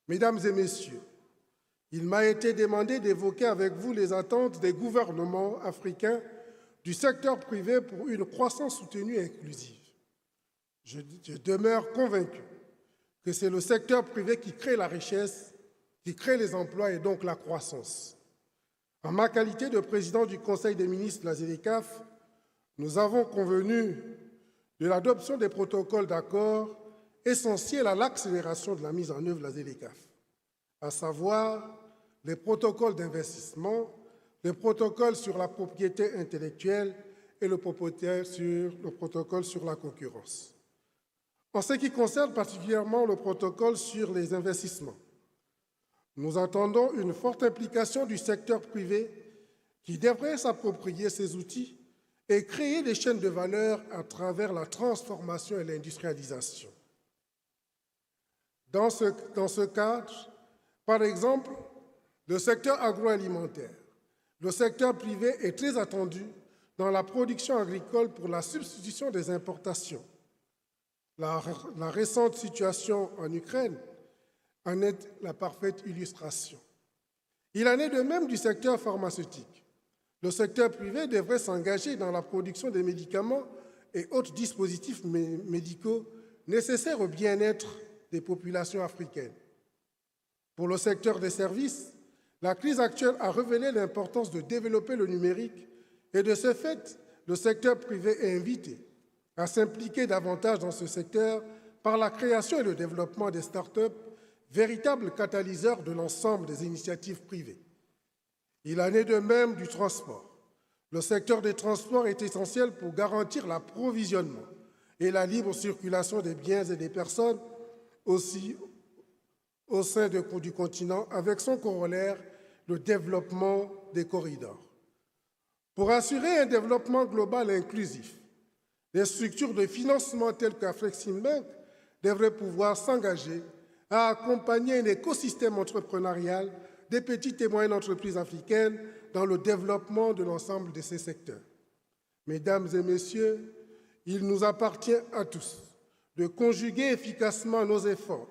Mesdames et Messieurs, il m'a été demandé d'évoquer avec vous les attentes des gouvernements africains du secteur privé pour une croissance soutenue et inclusive. Je demeure convaincu que c'est le secteur privé qui crée la richesse, qui crée les emplois et donc la croissance. En ma qualité de président du Conseil des ministres de la ZLECAf, nous avons convenu de l'adoption des protocoles d'accord essentiels à l'accélération de la mise en œuvre de la ZLECAf, à savoir les protocoles d'investissement, les protocoles sur la propriété intellectuelle et le protocole sur la concurrence. En ce qui concerne particulièrement le protocole sur les investissements, nous attendons une forte implication du secteur privé qui devrait s'approprier ces outils et créer des chaînes de valeur à travers la transformation et l'industrialisation. Dans ce cadre, par exemple, le secteur agroalimentaire, le secteur privé est très attendu dans la production agricole pour la substitution des importations. La récente situation en Ukraine en est la parfaite illustration. Il en est de même du secteur pharmaceutique. Le secteur privé devrait s'engager dans la production des médicaments et autres dispositifs médicaux nécessaires au bien-être des populations africaines. Pour le secteur des services, la crise actuelle a révélé l'importance de développer le numérique et de ce fait, le secteur privé est invité à s'impliquer davantage dans ce secteur par la création et le développement des start-up, véritables catalyseurs de l'ensemble des initiatives privées. Il en est de même du transport. Le secteur des transports est essentiel pour garantir l'approvisionnement et la libre circulation des biens et des personnes aussi au sein du continent, avec son corollaire, le développement des corridors. Pour assurer un développement global et inclusif, les structures de financement telles qu'Afrexim Bank devraient pouvoir s'engager à accompagner un écosystème entrepreneurial des petites et moyennes entreprises africaines dans le développement de l'ensemble de ces secteurs. Mesdames et Messieurs, il nous appartient à tous de conjuguer efficacement nos efforts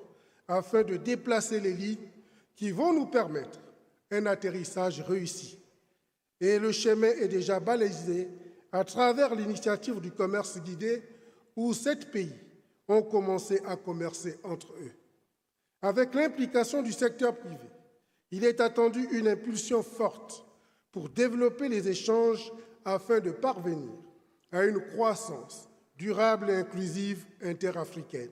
afin de déplacer les lignes qui vont nous permettre un atterrissage réussi. Et le chemin est déjà balisé à travers l'initiative du commerce guidé où 7 pays ont commencé à commercer entre eux. Avec l'implication du secteur privé, il est attendu une impulsion forte pour développer les échanges afin de parvenir à une croissance durable et inclusive interafricaine.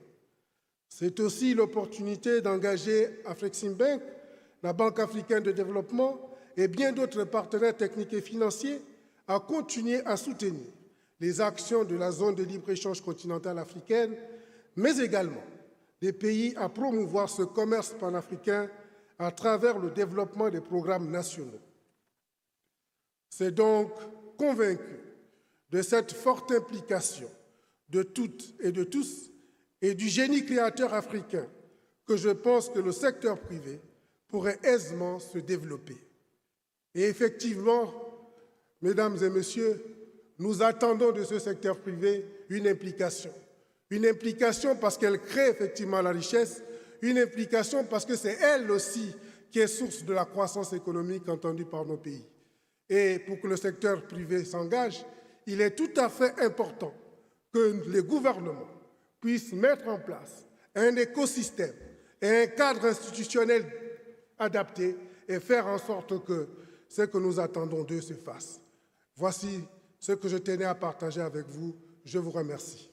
C'est aussi l'opportunité d'engager Afriexim Bank, la Banque africaine de développement et bien d'autres partenaires techniques et financiers à continuer à soutenir les actions de la zone de libre-échange continentale africaine, mais également des pays à promouvoir ce commerce panafricain à travers le développement des programmes nationaux. C'est donc convaincu de cette forte implication de toutes et de tous et du génie créateur africain que je pense que le secteur privé pourrait aisément se développer. Et effectivement, mesdames et messieurs, nous attendons de ce secteur privé une implication. Une implication parce qu'elle crée effectivement la richesse, une implication parce que c'est elle aussi qui est source de la croissance économique entendue par nos pays. Et pour que le secteur privé s'engage, il est tout à fait important que les gouvernements puissent mettre en place un écosystème et un cadre institutionnel adapté et faire en sorte que ce que nous attendons d'eux se fasse. Voici ce que je tenais à partager avec vous. Je vous remercie.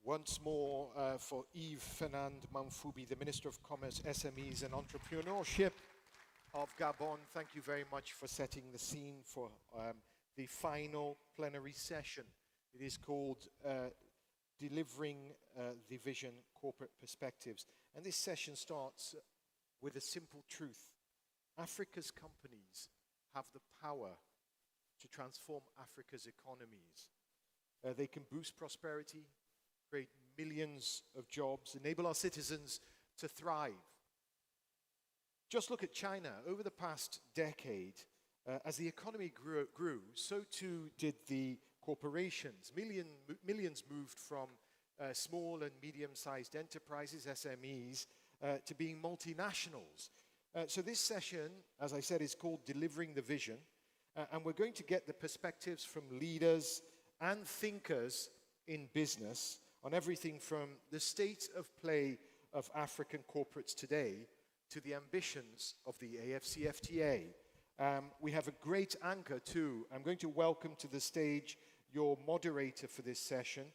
Once more for Yves Fernand Mamfoubi, the Minister of Commerce, SMEs and Entrepreneurship of Gabon. Thank you very much for setting the scene for the final plenary session. It is called Delivering the Vision, Corporate Perspectives. And this session starts with a simple truth. Africa's companies have the power to transform Africa's economies. They can boost prosperity, create millions of jobs, enable our citizens to thrive. Just look at China. Over the past decade, as the economy grew, so too did the corporations. Millions moved from small and medium-sized enterprises, SMEs, to being multinationals. So this session, as I said, is called Delivering the Vision, and we're going to get the perspectives from leaders and thinkers in business on everything from the state of play of African corporates today to the ambitions of the AFCFTA. We have a great anchor too. I'm going to welcome to the stage your moderator for this session.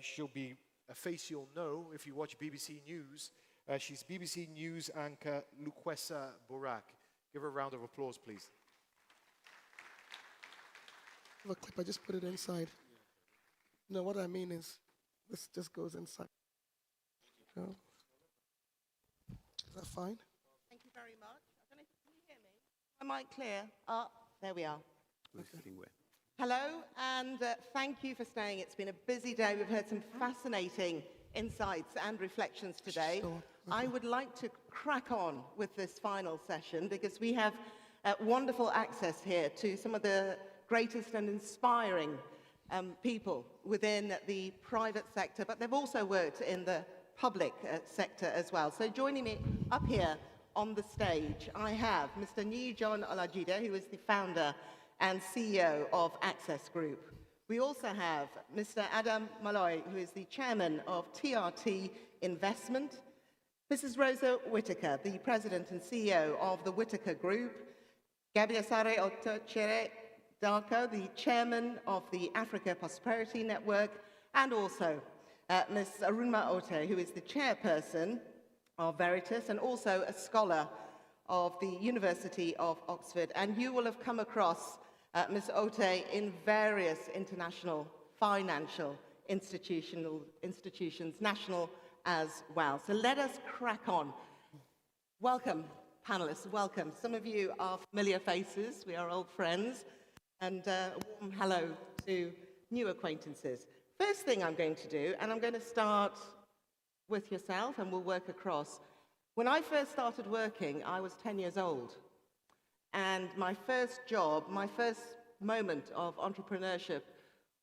She'll be a face you'll know if you watch BBC News. She's BBC News anchor Lukwesa Borak. Give her a round of applause, please. I have a clip, I just put it inside. No, what I mean is, this just goes inside. No. Is that fine? Thank you very much. I don't know if can you hear me? Am I clear? Ah, there we are. Hello, and thank you for staying. It's been a busy day. We've heard some fascinating insights and reflections today. Sure. Okay. I would like to crack on with this final session because we have wonderful access here to some of the greatest and inspiring people within the private sector, but they've also worked in the public sector as well. So joining me up here on the stage, I have Mr. Nyi John Olajide, who is the founder and CEO of Access Group. We also have Mr. Adam Malloy, who is the chairman of TRT Investment, Mrs. Rosa Whitaker, the president and CEO of the Whitaker Group, Gabiasare Otochere Darko, the chairman of the Africa Prosperity Network, and also Ms. Arunma Ote, who is the chairperson of Veritas and also a scholar of the University of Oxford. And you will have come across Ms. Ote in various international financial institutions, national as well. So let us crack on. Welcome, panelists, welcome. Some of you are familiar faces, we are old friends. And a warm hello to new acquaintances. First thing I'm going to do, and I'm going to start with yourself and we'll work across. When I first started working, I was 10 years old. And my first job, my first moment of entrepreneurship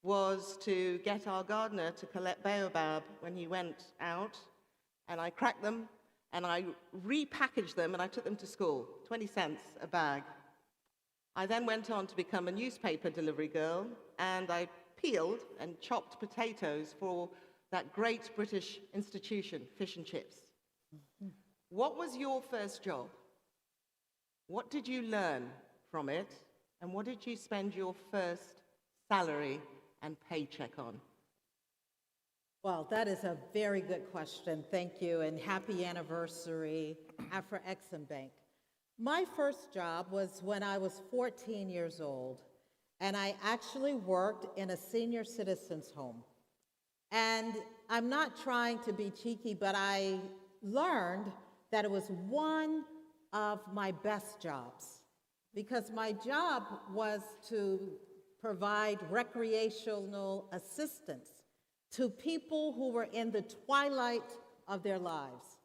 was to get our gardener to collect baobab when he went out. And I cracked them and I repackaged them and I took them to school, 20 cents a bag. I then went on to become a newspaper delivery girl, and I peeled and chopped potatoes for that great British institution, Fish and Chips. What was your first job? What did you learn from it, and what did you spend your first salary and paycheck on? Well, that is a very good question. Thank you, and happy anniversary, Afriexim Bank. My first job was when I was 14 years old, and I actually worked in a senior citizens home. And I'm not trying to be cheeky, but I learned that it was one of my best jobs, because my job was to provide recreational assistance to people who were in the twilight of their lives.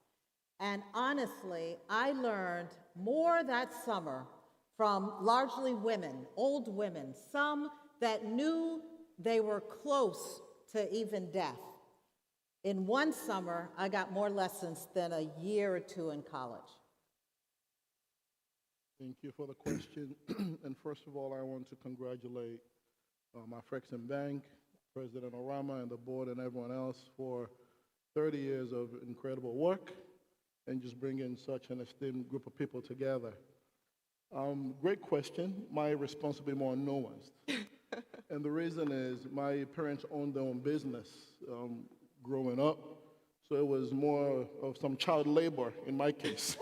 And honestly, I learned more that summer from largely women, old women, some that knew they were close to even death. In one summer, I got more lessons than a year or two in college. Thank you for the question. And first of all, I want to congratulate Afriexim Bank, President Orama, and the board and everyone else for 30 years of incredible work and just bringing such an esteemed group of people together. Great question. My response will be more nuanced. And the reason is my parents owned their own business growing up, so it was more of some child labor in my case.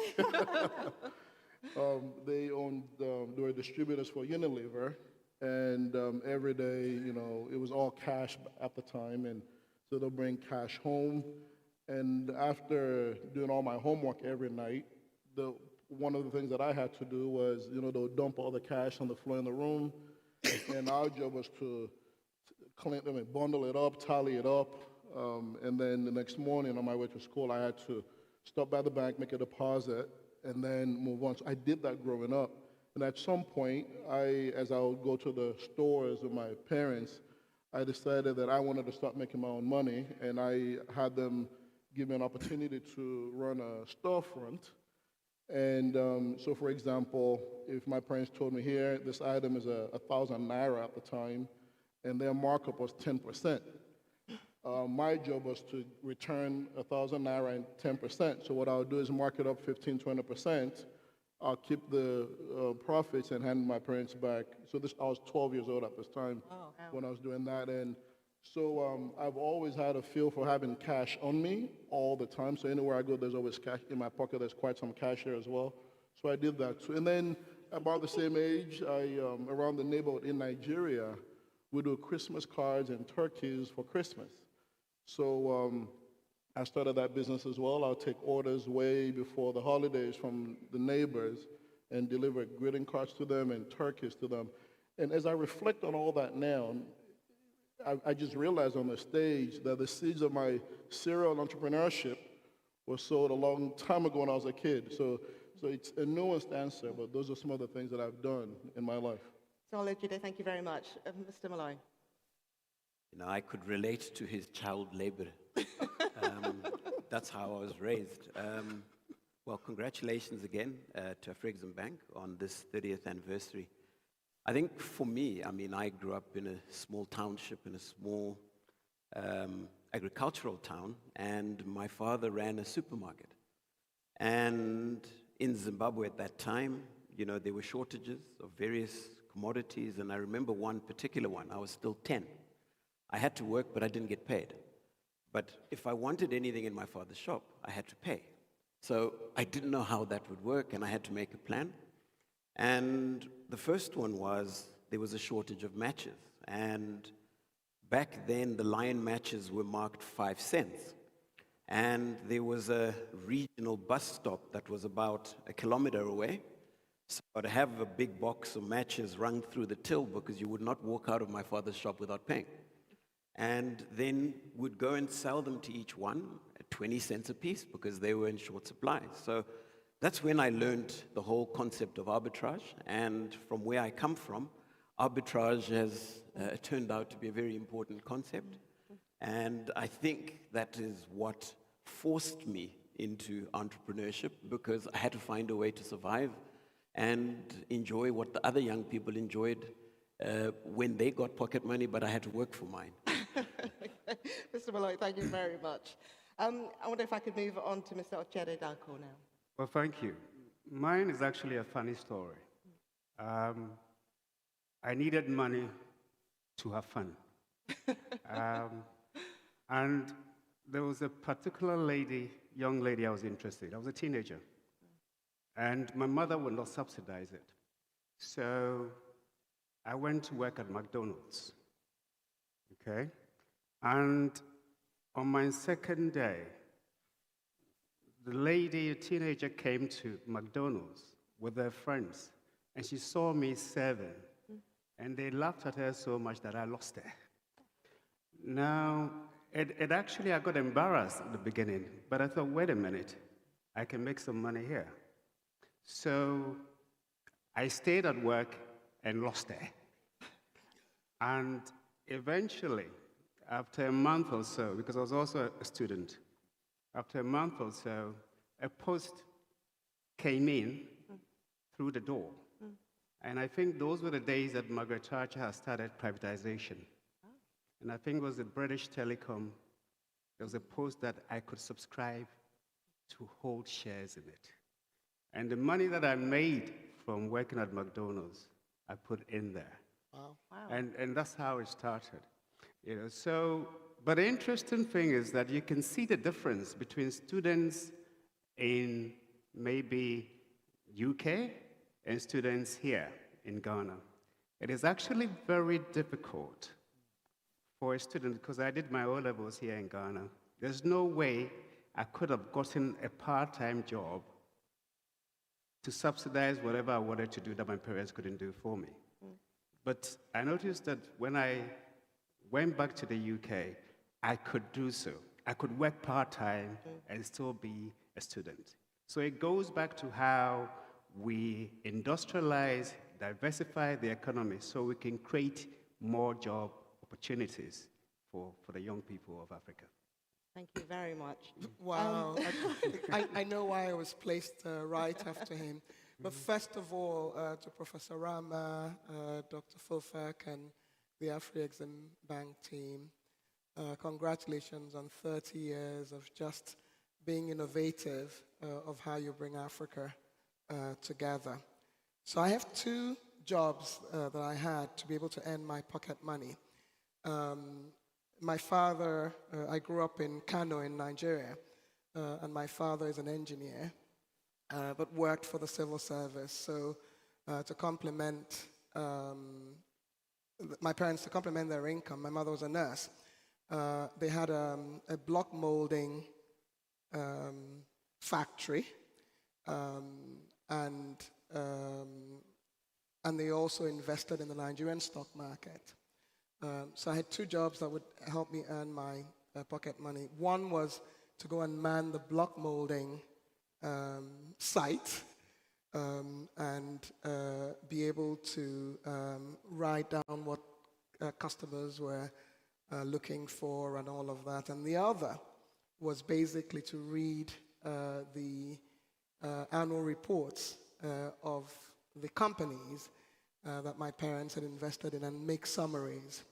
They were distributors for Unilever, and every day, you know, it was all cash at the time, and so they'll bring cash home. And after doing all my homework every night, one of the things that I had to do was, you know, they'll dump all the cash on the floor in the room, and our job was to bundle it up, tally it up, and then the next morning on my way to school, I had to stop by the bank, make a deposit, and then move on. So I did that growing up. And at some point, as I would go to the stores with my parents, I decided that I wanted to start making my own money, and I had them give me an opportunity to run a storefront. And so, for example, if my parents told me here, this item is 1,000 naira at the time, and their markup was 10%. My job was to return 1,000 naira and 10%. So what I would do is mark it up 15, 20%. I'll keep the profits and hand my parents back. So I was 12 years old at this time when I was doing that. And so I've always had a feel for having cash on me all the time. So anywhere I go, there's always cash in my pocket. There's quite some cash there as well. So I did that too. And then about the same age, around the neighborhood in Nigeria, we do Christmas cards and turkeys for Christmas. So I started that business as well. I'll take orders way before the holidays from the neighbors and deliver greeting cards to them and turkeys to them. And as I reflect on all that now, I just realized on the stage that the seeds of my serial entrepreneurship were sowed a long time ago when I was a kid. So it's a nuanced answer, but those are some of the things that I've done in my life. So, Jude, thank you very much. Mr. Malloy. You know, I could relate to his child labor. That's how I was raised. Well, congratulations again to Afriexim Bank on this 30th anniversary. I think for me, I mean, I grew up in a small township, in a small agricultural town, and my father ran a supermarket. And in Zimbabwe at that time, you know, there were shortages of various commodities, and I remember one particular one. I was still 10. I had to work, but I didn't get paid. But if I wanted anything in my father's shop, I had to pay. So I didn't know how that would work, and I had to make a plan. And the first one was there was a shortage of matches. And back then, the Lion matches were marked 5 cents. And there was a regional bus stop that was about 1 kilometer away. So I'd have a big box of matches rung through the till because you would not walk out of my father's shop without paying. And then we'd go and sell them to each one at 20 cents a piece because they were in short supply. So that's when I learned the whole concept of arbitrage. And from where I come from, arbitrage has turned out to be a very important concept. And I think that is what forced me into entrepreneurship because I had to find a way to survive and enjoy what the other young people enjoyed when they got pocket money, but I had to work for mine. Mr. Malloy, thank you very much. I wonder if I could move on to Mr. Ochere Danko now. Well, thank you. Mine is actually a funny story. I needed money to have fun. And there was a particular young lady I was interested in. I was a teenager. And my mother would not subsidize it. So I went to work at McDonald's. Okay? And on my second day, a teenager came to McDonald's with their friends, and she saw me serving. And they laughed at her so much that I lost her. Now, it actually, I got embarrassed at the beginning, but I thought, wait a minute, I can make some money here. So I stayed at work and lost her. And eventually, after a month or so, because I was also a student, after a month or so, a post came in through the door. And I think those were the days that Margaret Thatcher had started privatization. And I think it was the British Telecom. There was a post that I could subscribe to hold shares in it. And the money that I made from working at McDonald's, I put in there. Wow. And that's how it started. You know, so, but the interesting thing is that you can see the difference between students in maybe UK and students here in Ghana. It is actually very difficult for a student, because I did my O-levels here in Ghana. There's no way I could have gotten a part-time job to subsidize whatever I wanted to do that my parents couldn't do for me. But I noticed that when I went back to the UK, I could do so. I could work part-time and still be a student. So it goes back to how we industrialize, diversify the economy so we can create more job opportunities for the young people of Africa. Thank you very much. Wow. I know why I was placed right after him. But first of all, to Professor Rama, Dr. Fulfak, and the Afriexim Bank team, congratulations on 30 years of just being innovative of how you bring Africa together. So I have two jobs that I had to be able to earn my pocket money. My father, I grew up in Kano in Nigeria, and my father is an engineer, but worked for the civil service. So to complement my parents, to complement their income, my mother was a nurse. They had a block molding factory, and they also invested in the Nigerian stock market. So I had two jobs that would help me earn my pocket money. One was to go and man the block molding site and be able to write down what customers were looking for and all of that. And the other was basically to read the annual reports of the companies that my parents had invested in and make summaries.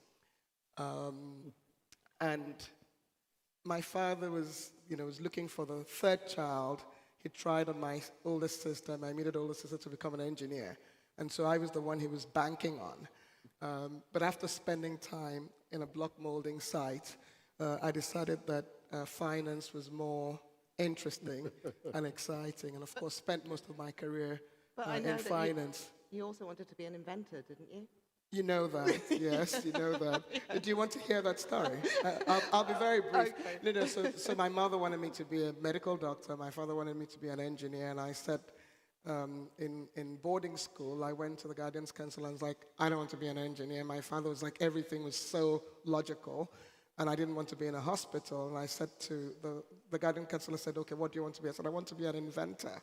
And my father was looking for the third child. He tried on my oldest sister, my immediate oldest sister, to become an engineer. And so I was the one he was banking on. But after spending time in a block molding site, I decided that finance was more interesting and exciting, and of course spent most of my career in finance. You also wanted to be an inventor, didn't you? You know that, yes, you know that. Do you want to hear that story? I'll be very brief. Okay. So my mother wanted me to be a medical doctor. My father wanted me to be an engineer. And I said, in boarding school, I went to the guidance counselor and was like, I don't want to be an engineer. My father was like, everything was so logical. And I didn't want to be in a hospital. And I said to the guidance counselor said, okay, what do you want to be? I said, I want to be an inventor.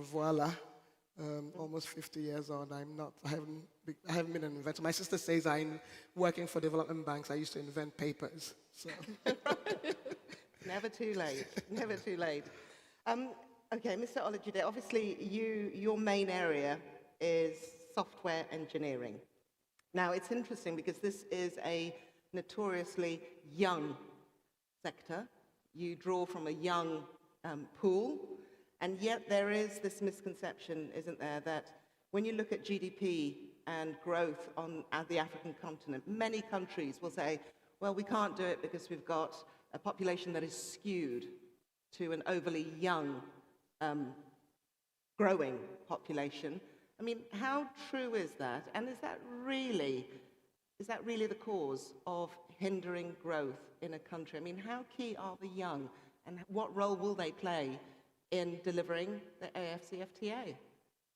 Voila. Almost 50 years on, I haven't been an inventor. My sister says I'm working for development banks. I used to invent papers. So. Never too late. Never too late. Okay, Mr. Olajide, obviously your main area is software engineering. Now, it's interesting because this is a notoriously young sector. You draw from a young pool. And yet there is this misconception, isn't there, that when you look at GDP and growth on the African continent, many countries will say, well, we can't do it because we've got a population that is skewed to an overly young, growing population. I mean, how true is that? And is that really the cause of hindering growth in a country? I mean, how key are the young, and what role will they play in delivering the AFCFTA?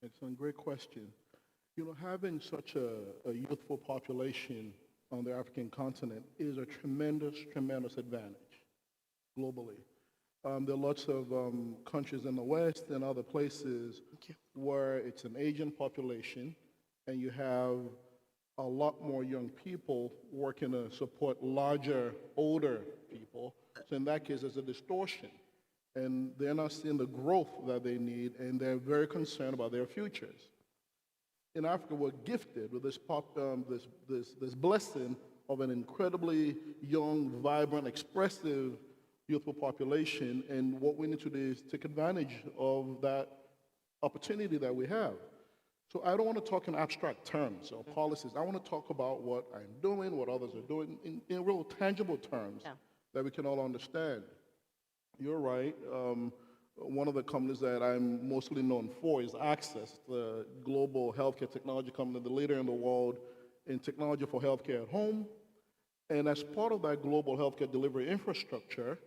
It's a great question. You know, having such a youthful population on the African continent is a tremendous, tremendous advantage globally. There are lots of countries in the West and other places where it's an Asian population and you have a lot more young people working to support larger, older people. So in that case, there's a distortion. And they're not seeing the growth that they need, and they're very concerned about their futures. In Africa, we're gifted with this blessing of an incredibly young, vibrant, expressive youthful population, and what we need to do is take advantage of that opportunity that we have. So I don't want to talk in abstract terms or policies. I want to talk about what I'm doing, what others are doing, in real tangible terms that we can all understand. You're right. One of the companies that I'm mostly known for is Access, the global healthcare technology company, the leader in the world in technology for healthcare at home. And as part of that global healthcare delivery infrastructure,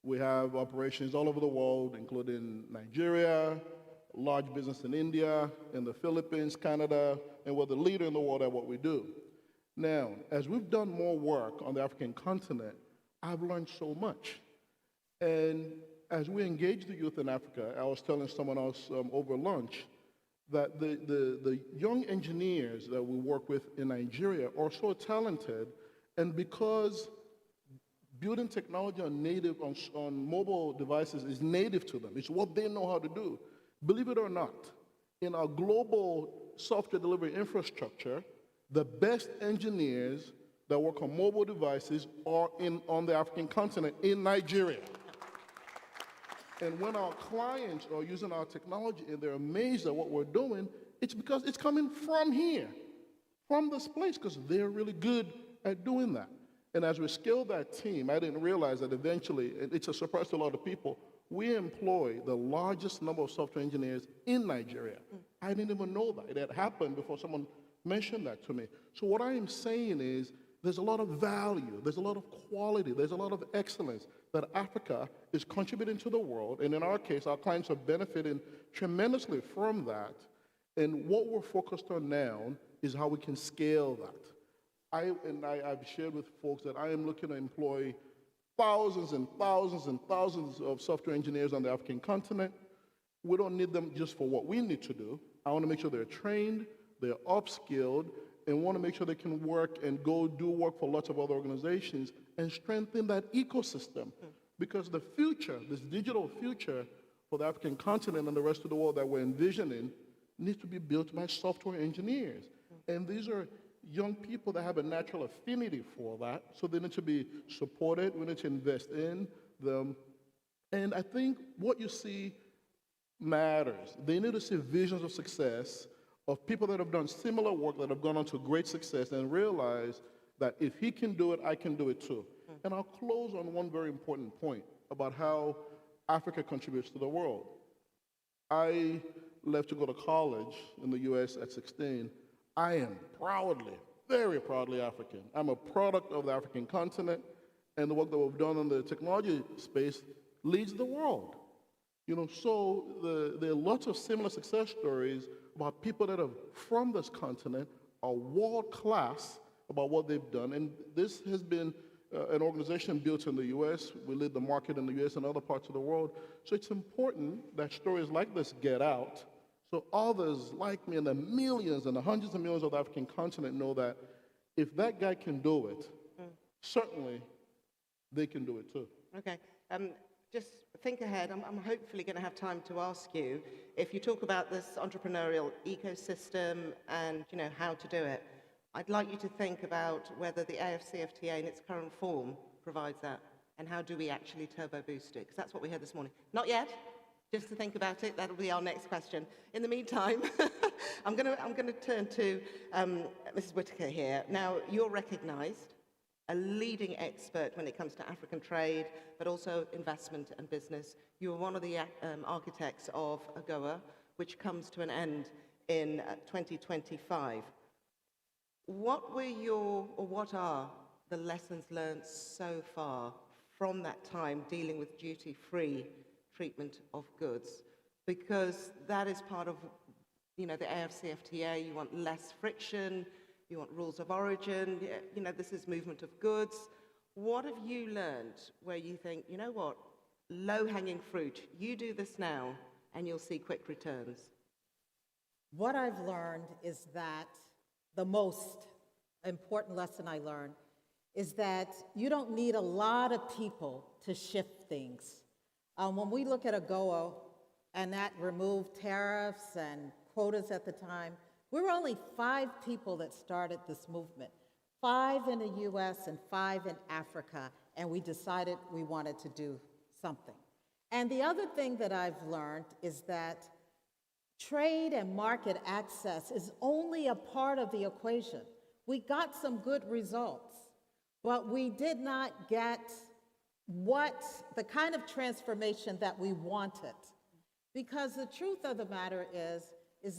we have operations all over the world, including Nigeria, large business in India, in the Philippines, Canada, and we're the leader in the world at what we do. Now, as we've done more work on the African continent, I've learned so much. And as we engage the youth in Africa, I was telling someone else over lunch that the young engineers that we work with in Nigeria are so talented, and because building technology on mobile devices is native to them, it's what they know how to do. Believe it or not, in our global software delivery infrastructure, the best engineers that work on mobile devices are on the African continent in Nigeria. And when our clients are using our technology and they're amazed at what we're doing, it's because it's coming from here, from this place, because they're really good at doing that. And as we scale that team, I didn't realize that eventually, it's a surprise to a lot of people, we employ the largest number of software engineers in Nigeria. I didn't even know that. It had happened before someone mentioned that to me. So what I am saying is there's a lot of value, there's a lot of quality, there's a lot of excellence that Africa is contributing to the world. And in our case, our clients are benefiting tremendously from that. And what we're focused on now is how we can scale that. I've shared with folks that I am looking to employ thousands and thousands and thousands of software engineers on the African continent. We don't need them just for what we need to do. I want to make sure they're trained, they're upskilled, and want to make sure they can work and go do work for lots of other organizations and strengthen that ecosystem. Because the future, this digital future for the African continent and the rest of the world that we're envisioning needs to be built by software engineers. And these are young people that have a natural affinity for that, so they need to be supported, we need to invest in them. And I think what you see matters. They need to see visions of success of people that have done similar work, that have gone on to great success, and realize that if he can do it, I can do it too. And I'll close on one very important point about how Africa contributes to the world. I left to go to college in the US at 16. I am proudly, very proudly African. I'm a product of the African continent, and the work that we've done in the technology space leads the world. You know, so there are lots of similar success stories about people that are from this continent, are world class about what they've done. And this has been an organization built in the US. We lead the market in the US and other parts of the world. So it's important that stories like this get out, so others like me and the millions and the hundreds of millions of the African continent know that if that guy can do it, certainly they can do it too. Okay. Just think ahead. I'm hopefully going to have time to ask you, if you talk about this entrepreneurial ecosystem and how to do it, I'd like you to think about whether the AFCFTA in its current form provides that, and how do we actually turbo boost it? Because that's what we heard this morning. Not yet. Just to think about it. That'll be our next question. In the meantime, I'm going to turn to Mrs. Whitaker here. Now, you're recognized a leading expert when it comes to African trade, but also investment and business. You were one of the architects of AGOA, which comes to an end in 2025. What are the lessons learned so far from that time dealing with duty-free treatment of goods? Because that is part of you know, the AFCFTA, you want less friction, you want rules of origin, you know, this is movement of goods. What have you learned where you think, you know what, low-hanging fruit, you do this now and you'll see quick returns? What I've learned is that the most important lesson I learned is that you don't need a lot of people to shift things. When we look at AGOA and that removed tariffs and quotas at the time, we were only 5 people that started this movement, 5 in the US and 5 in Africa, and we decided we wanted to do something. And the other thing that I've learned is that trade and market access is only a part of the equation. We got some good results, but we did not get the kind of transformation that we wanted. Because the truth of the matter is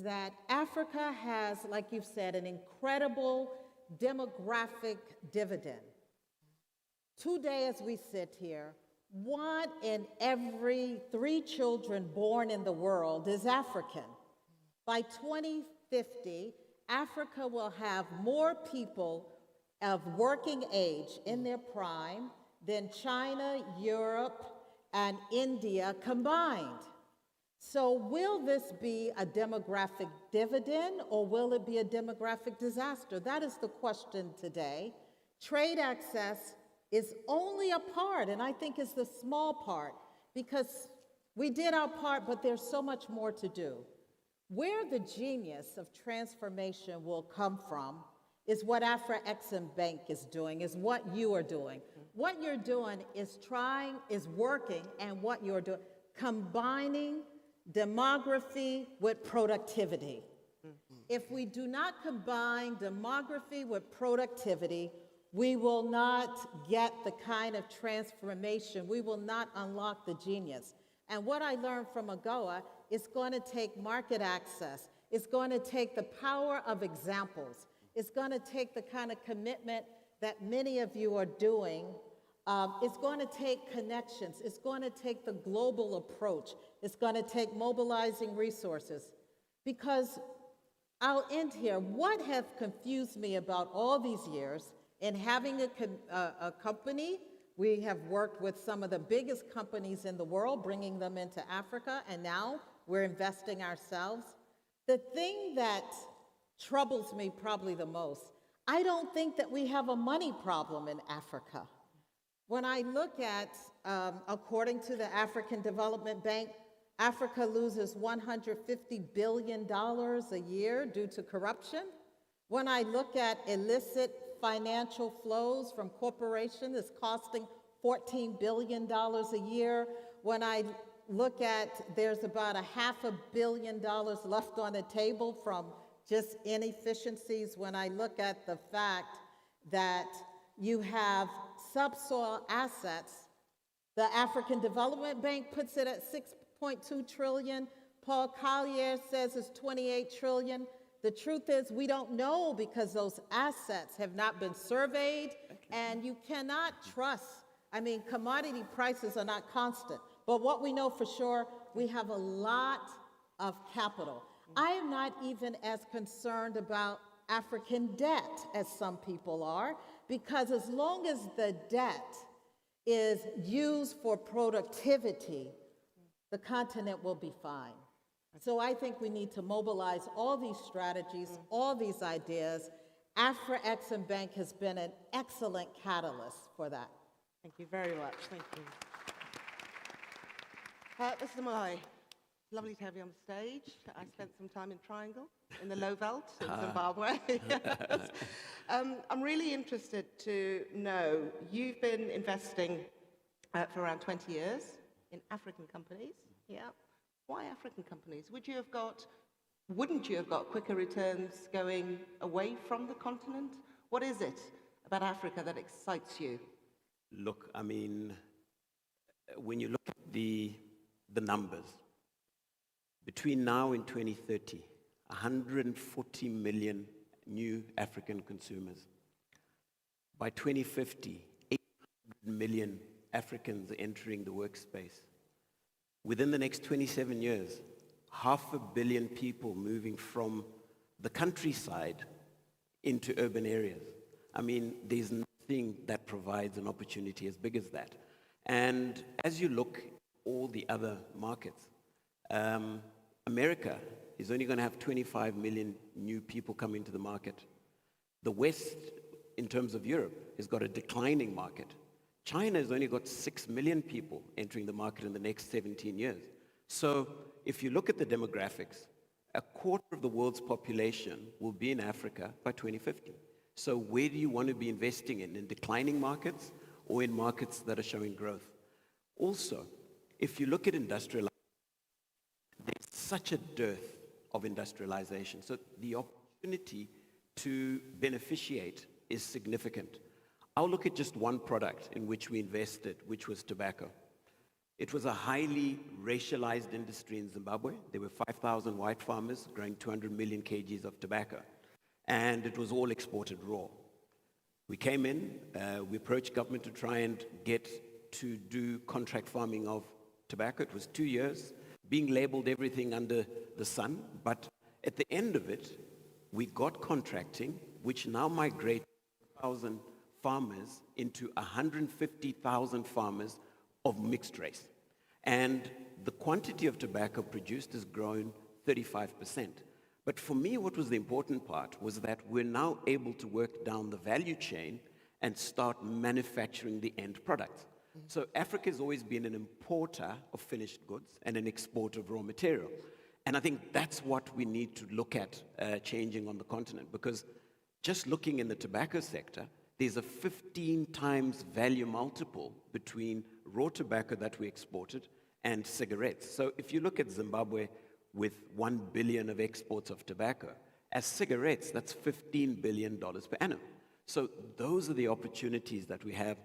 that Africa has, like you've said, an incredible demographic dividend. Today, as we sit here, 1 in every 3 children born in the world is African. By 2050, Africa will have more people of working age in their prime than China, Europe, and India combined. So will this be a demographic dividend or will it be a demographic disaster? That is the question today. Trade access is only a part, and I think is the small part, because we did our part, but there's so much more to do. Where the genius of transformation will come from is what Afriexim Bank is doing, is what you are doing. What you're doing is working, and what you're doing, combining demography with productivity. If we do not combine demography with productivity, we will not get the kind of transformation, we will not unlock the genius. And what I learned from AGOA, it's going to take market access, it's going to take the power of examples, it's going to take the kind of commitment that many of you are doing. It's going to take connections, it's going to take the global approach, it's going to take mobilizing resources. Because I'll end here, what has confused me about all these years in having a company, we have worked with some of the biggest companies in the world, bringing them into Africa, and now we're investing ourselves. The thing that troubles me probably the most, I don't think that we have a money problem in Africa. When I look at, according to the African Development Bank, Africa loses $150 billion a year due to corruption. When I look at illicit financial flows from corporations, it's costing $14 billion a year. When I look at, there's about $500 million left on the table from just inefficiencies. When I look at the fact that you have subsoil assets, the African Development Bank puts it at $6.2 trillion. Paul Collier says it's $28 trillion. The truth is we don't know because those assets have not been surveyed, and you cannot trust. I mean, commodity prices are not constant, but what we know for sure, we have a lot of capital. I am not even as concerned about African debt as some people are, because as long as the debt is used for productivity, the continent will be fine. So I think we need to mobilize all these strategies, all these ideas. Afriexim Bank has been an excellent catalyst for that. Thank you very much. Thank you. Mr. Malai, lovely to have you on stage. I spent some time in Triangle, in the Low Veld in Zimbabwe. Yes. I'm really interested to know, you've been investing for around 20 years in African companies. Yeah. Why African companies? Wouldn't you have got quicker returns going away from the continent? What is it about Africa that excites you? Look, I mean, when you look at the numbers, between now and 2030, 140 million new African consumers. By 2050, 800 million Africans are entering the workspace. Within the next 27 years, 500 million people moving from the countryside into urban areas. I mean, there's nothing that provides an opportunity as big as that. And as you look at all the other markets, America is only going to have 25 million new people coming to the market. The West, in terms of Europe, has got a declining market. China has only got 6 million people entering the market in the next 17 years. So if you look at the demographics, a quarter of the world's population will be in Africa by 2050. So where do you want to be investing in declining markets or in markets that are showing growth? Also, if you look at industrialization, there's such a dearth of industrialization. So the opportunity to beneficiate is significant. I'll look at just one product in which we invested, which was tobacco. It was a highly racialized industry in Zimbabwe. There were 5,000 white farmers growing 200 million kgs of tobacco, and it was all exported raw. We came in, we approached government to try and get to do contract farming of tobacco. It was 2 years, being labeled everything under the sun, but at the end of it, we got contracting, which now migrates 1,000 farmers into 150,000 farmers of mixed race. And the quantity of tobacco produced has grown 35%. But for me, what was the important part was that we're now able to work down the value chain and start manufacturing the end products. So Africa has always been an importer of finished goods and an exporter of raw material. And I think that's what we need to look at changing on the continent, because just looking in the tobacco sector, there's a 15 times value multiple between raw tobacco that we exported and cigarettes. So if you look at Zimbabwe with 1 billion of exports of tobacco, as cigarettes, that's $15 billion per annum. So those are the opportunities that we have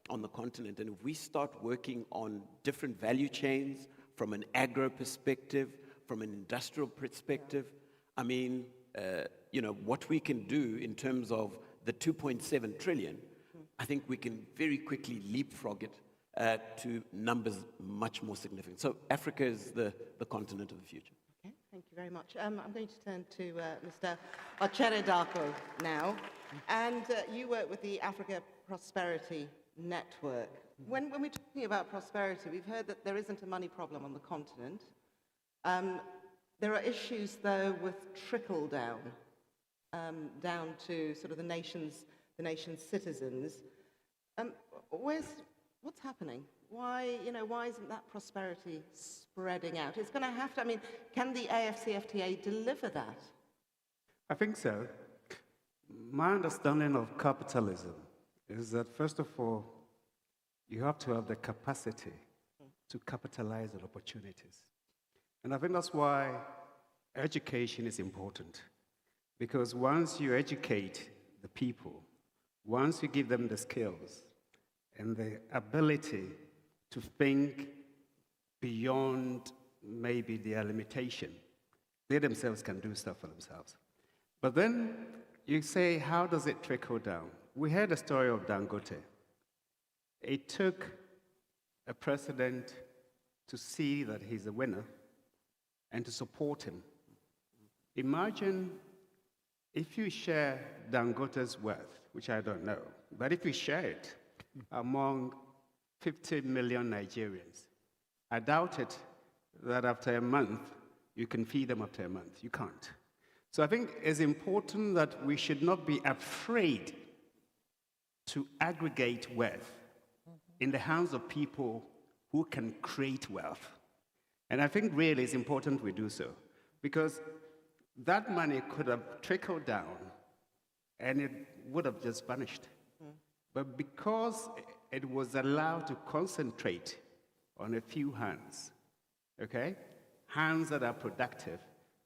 on the continent. And if we start working on different value chains from an agro perspective, from an industrial perspective, I mean, what we can do in terms of the 2.7 trillion, I think we can very quickly leapfrog it to numbers much more significant. So Africa is the continent of the future. Okay, thank you very much. I'm going to turn to Mr. Ocheredako now. And you work with the Africa Prosperity Network. When we're talking about prosperity, we've heard that there isn't a money problem on the continent. There are issues, though, with trickle down, down to sort of the nation's citizens. What's happening? Why isn't that prosperity spreading out? It's going to have to. I mean, can the AFCFTA deliver that? I think so. My understanding of capitalism is that, first of all, you have to have the capacity to capitalize on opportunities. And I think that's why education is important. Because once you educate the people, once you give them the skills and the ability to think beyond maybe their limitation, they themselves can do stuff for themselves. But then you say, how does it trickle down? We heard the story of Dangote. It took a president to see that he's a winner and to support him. Imagine if you share Dangote's wealth, which I don't know, but if you share it among 50 million Nigerians, I doubt it that after a month, you can feed them after a month. You can't. So I think it's important that we should not be afraid to aggregate wealth in the hands of people who can create wealth. And I think really it's important we do so, because that money could have trickled down and it would have just vanished. But because it was allowed to concentrate on a few hands, okay, hands that are productive,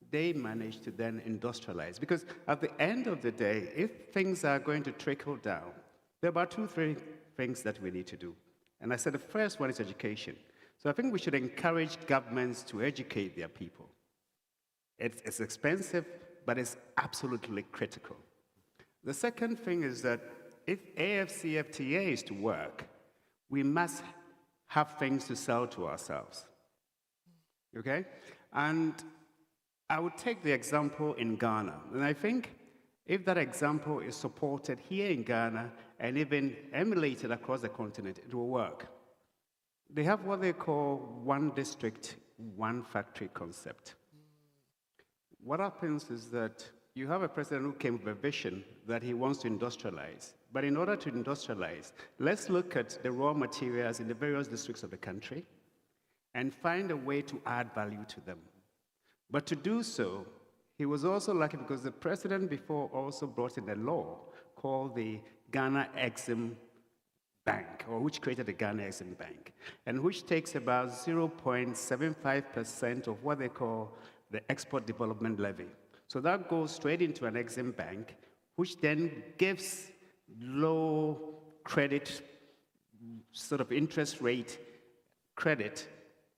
they managed to then industrialize. Because at the end of the day, if things are going to trickle down, there are about 2-3 things that we need to do. And I said the first one is education. So I think we should encourage governments to educate their people. It's expensive, but it's absolutely critical. The second thing is that if AFCFTA is to work, we must have things to sell to ourselves. Okay? And I would take the example in Ghana. And I think if that example is supported here in Ghana and even emulated across the continent, it will work. They have what they call one district, one factory concept. What happens is that you have a president who came with a vision that he wants to industrialize. But in order to industrialize, let's look at the raw materials in the various districts of the country and find a way to add value to them. But to do so, he was also lucky because the president before also brought in a law called the Ghana Exim Bank, or which created the Ghana Exim Bank, and which takes about 0.75% of what they call the Export Development Levy. So that goes straight into an Exim Bank, which then gives low credit, sort of interest rate credit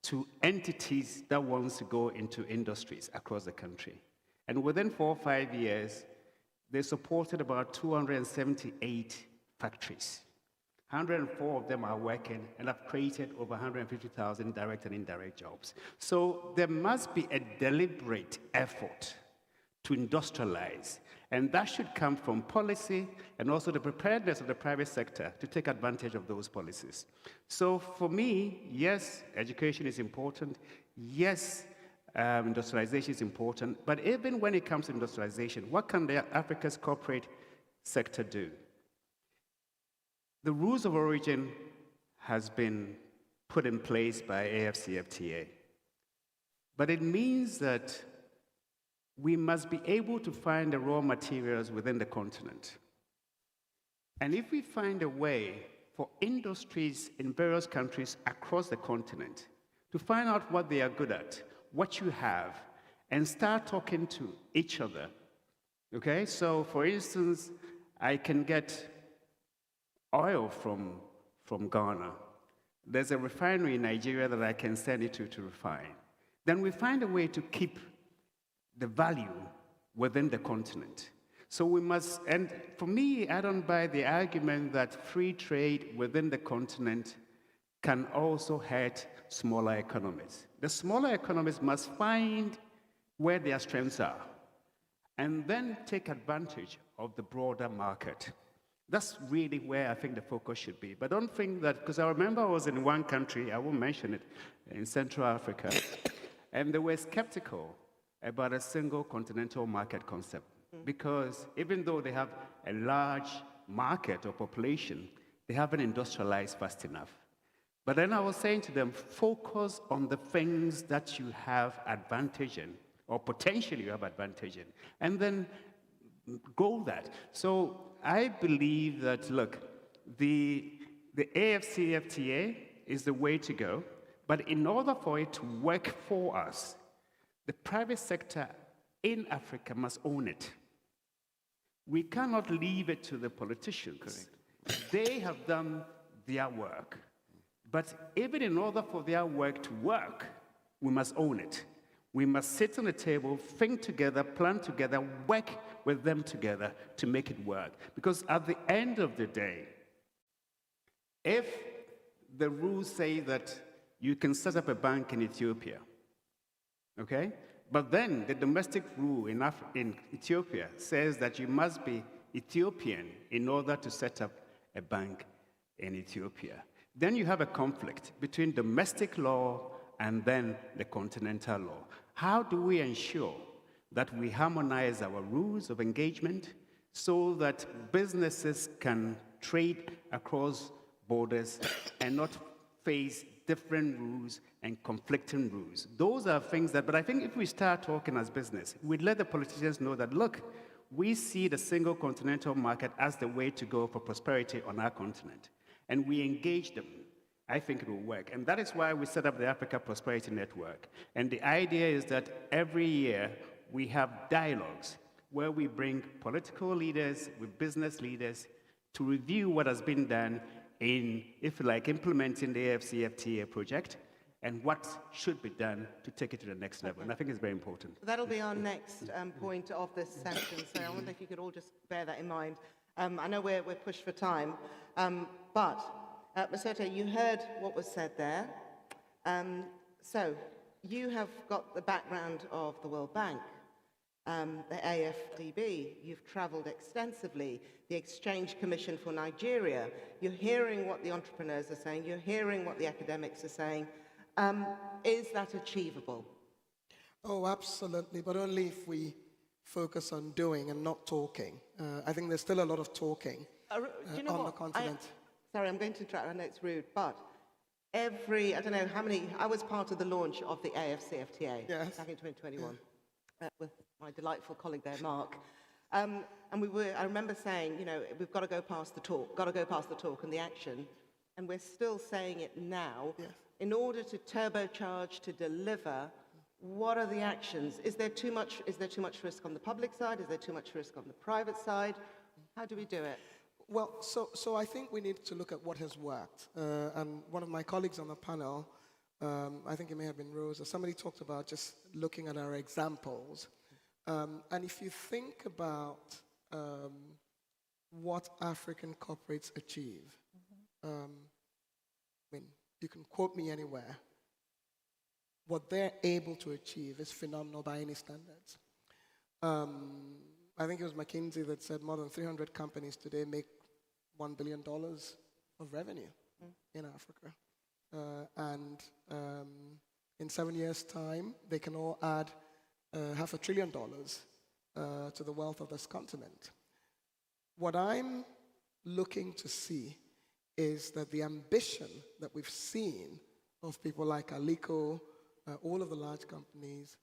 to entities that wants to go into industries across the country. And within 4 or 5 years, they supported about 278 factories. 104 of them are working and have created over 150,000 direct and indirect jobs. So there must be a deliberate effort to industrialize, and that should come from policy and also the preparedness of the private sector to take advantage of those policies. So for me, yes, education is important. Yes, industrialization is important. But even when it comes to industrialization, what can Africa's corporate sector do? The rules of origin has been put in place by AFCFTA. But it means that we must be able to find the raw materials within the continent. And if we find a way for industries in various countries across the continent to find out what they are good at, what you have, and start talking to each other, okay? So for instance, I can get oil from Ghana. There's a refinery in Nigeria that I can send it to refine. Then we find a way to keep the value within the continent. So we must, and for me, I don't buy the argument that free trade within the continent can also hurt smaller economies. The smaller economies must find where their strengths are and then take advantage of the broader market. That's really where I think the focus should be. But don't think that, because I remember I was in one country, I won't mention it, in Central Africa, and they were skeptical about a single continental market concept. Because even though they have a large market or population, they haven't industrialized fast enough. But then I was saying to them, focus on the things that you have advantage in, or potentially you have advantage in, and then go that. So I believe that, look, the AFCFTA is the way to go, but in order for it to work for us, the private sector in Africa must own it. We cannot leave it to the politicians. Correct. They have done their work. But even in order for their work to work, we must own it. We must sit on the table, think together, plan together, work with them together to make it work. Because at the end of the day, if the rules say that you can set up a bank in Ethiopia, okay? But then the domestic rule in Ethiopia says that you must be Ethiopian in order to set up a bank in Ethiopia. Then you have a conflict between domestic law and then the continental law. How do we ensure that we harmonize our rules of engagement so that businesses can trade across borders and not face different rules and conflicting rules? Those are things that, but I think if we start talking as business, we'd let the politicians know that, look, we see the single continental market as the way to go for prosperity on our continent. And we engage them. I think it will work. And that is why we set up the Africa Prosperity Network. And the idea is that every year we have dialogues where we bring political leaders with business leaders to review what has been done in, if you like, implementing the AFCFTA project and what should be done to take it to the next level. And I think it's very important. That'll be our next point of this session. So I wonder if you could all just bear that in mind. I know we're pushed for time, but Masoto, you heard what was said there. So you have got the background of the World Bank, the AFDB. You've traveled extensively, the Exchange Commission for Nigeria. You're hearing what the entrepreneurs are saying. You're hearing what the academics are saying. Is that achievable? Oh, absolutely, but only if we focus on doing and not talking. I think there's still a lot of talking Do you know on what? the continent. Sorry, I'm going to interrupt. I know it's rude, but I don't know how many, I was part of the launch of the AFCFTA back in 2021 with my delightful colleague there, Mark. And I remember saying, you know, we've got to go past the talk and the action. And we're still saying it now. In order to turbocharge, to deliver, what are the actions? Is there too much risk on the public side? Is there too much risk on the private side? How do we do it? Well, so I think we need to look at what has worked. And one of my colleagues on the panel, I think it may have been Rose, or somebody talked about just looking at our examples. And if you think about what African corporates achieve, I mean, you can quote me anywhere. What they're able to achieve is phenomenal by any standards. I think it was McKinsey that said more than 300 companies today make $1 billion of revenue in Africa. And in 7 years' time, they can all add $500 billion to the wealth of this continent. What I'm looking to see is that the ambition that we've seen of people like Aliko, all of the large companies,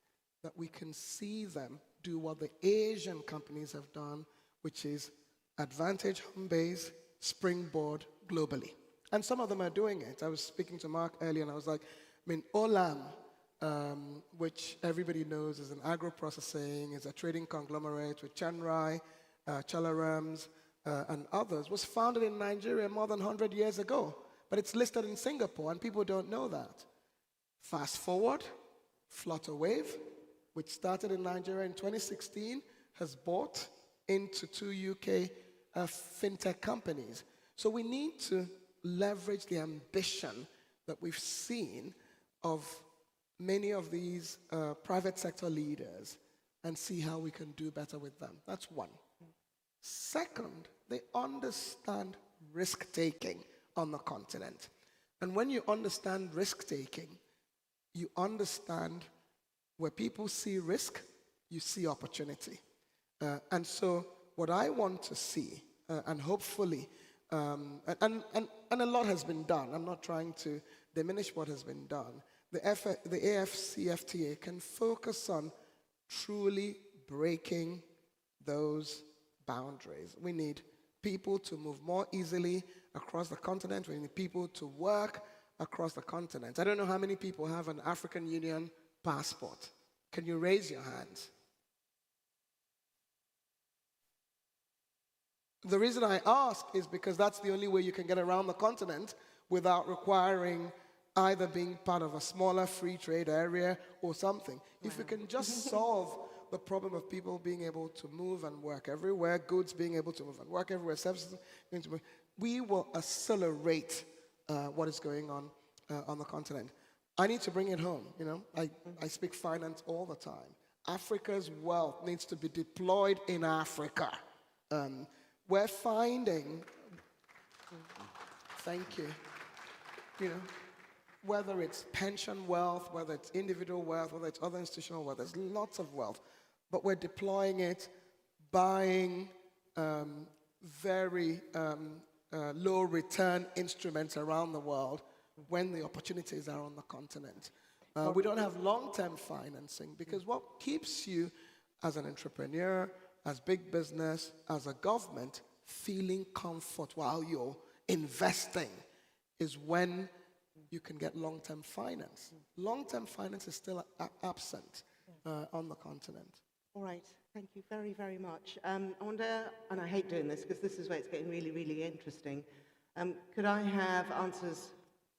that we can see them do what the Asian companies have done, which is advantage home base, springboard globally. And some of them are doing it. I was speaking to Mark earlier and I was like, I mean, Olam, which everybody knows is an agro-processing, is a trading conglomerate with Chanrai, Chalarams, and others, was founded in Nigeria more than 100 years ago. But it's listed in Singapore and people don't know that. Fast forward, Flutterwave, which started in Nigeria in 2016, has bought into 2 UK fintech companies. So we need to leverage the ambition that we've seen of many of these private sector leaders and see how we can do better with them. That's one. Second, they understand risk-taking on the continent. And when you understand risk-taking, you understand where people see risk, you see opportunity. And so what I want to see, and hopefully, and a lot has been done. I'm not trying to diminish what has been done. The AFCFTA can focus on truly breaking those boundaries. We need people to move more easily across the continent. We need people to work across the continent. I don't know how many people have an African Union passport. Can you raise your hands? The reason I ask is because that's the only way you can get around the continent without requiring either being part of a smaller free trade area or something. If we can just solve the problem of people being able to move and work everywhere, goods being able to move and work everywhere, services being able to move, we will accelerate what is going on the continent. I need to bring it home, you know. I speak finance all the time. Africa's wealth needs to be deployed in Africa. We're finding, thank you, you know, whether it's pension wealth, whether it's individual wealth, whether it's other institutional wealth, there's lots of wealth, but we're deploying it, buying very low return instruments around the world when the opportunities are on the continent. We don't have long-term financing because what keeps you as an entrepreneur, as big business, as a government, feeling comfort while you're investing is when you can get long-term finance. Long-term finance is still absent on the continent. All right, thank you very, very much. I wonder, and I hate doing this because this is where it's getting really, really interesting. Could I have answers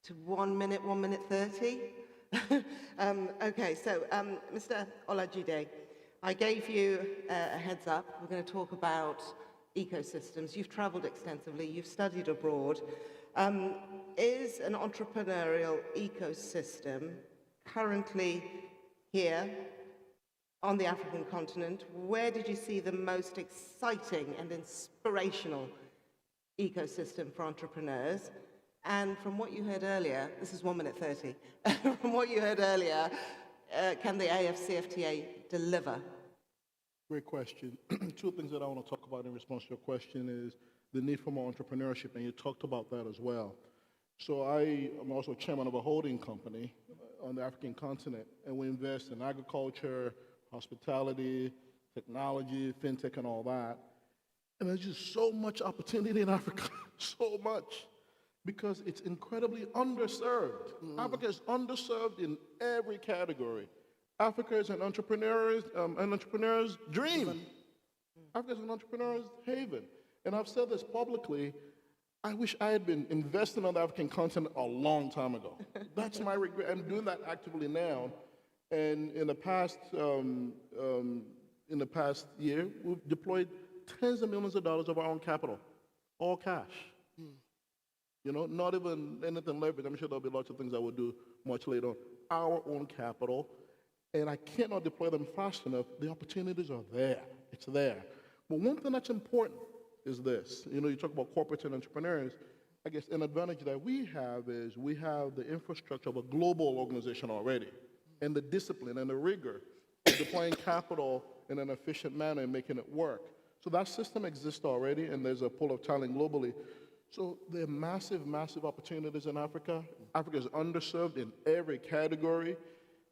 to 1 minute, 1 minute 30? Okay, so Mr. Olajide, I gave you a heads up. We're going to talk about ecosystems. You've traveled extensively. You've studied abroad. Is an entrepreneurial ecosystem currently here on the African continent, where did you see the most exciting and inspirational ecosystem for entrepreneurs? And from what you heard earlier, this is 1 minute 30, from what you heard earlier, can the AFCFTA deliver? Great question. Two things that I want to talk about in response to your question is the need for more entrepreneurship, and you talked about that as well. So I am also chairman of a holding company on the African continent, and we invest in agriculture, hospitality, technology, fintech, and all that. And there's just so much opportunity in Africa, so much, because it's incredibly underserved. Africa is underserved in every category. Africa is an entrepreneur's dream. Africa is an entrepreneur's haven. And I've said this publicly, I wish I had been investing on the African continent a long time ago. That's my regret. I'm doing that actively now. And in the past year, we've deployed tens of millions of dollars of our own capital, all cash. You know, not even anything leveraged. I'm sure there'll be lots of things I will do much later on. Our own capital, and I cannot deploy them fast enough. The opportunities are there. It's there. But one thing that's important is this. You know, you talk about corporates and entrepreneurs. I guess an advantage that we have is we have the infrastructure of a global organization already, and the discipline and the rigor of deploying capital in an efficient manner and making it work. So that system exists already, and there's a pool of talent globally. So there are massive, massive opportunities in Africa. Africa is underserved in every category.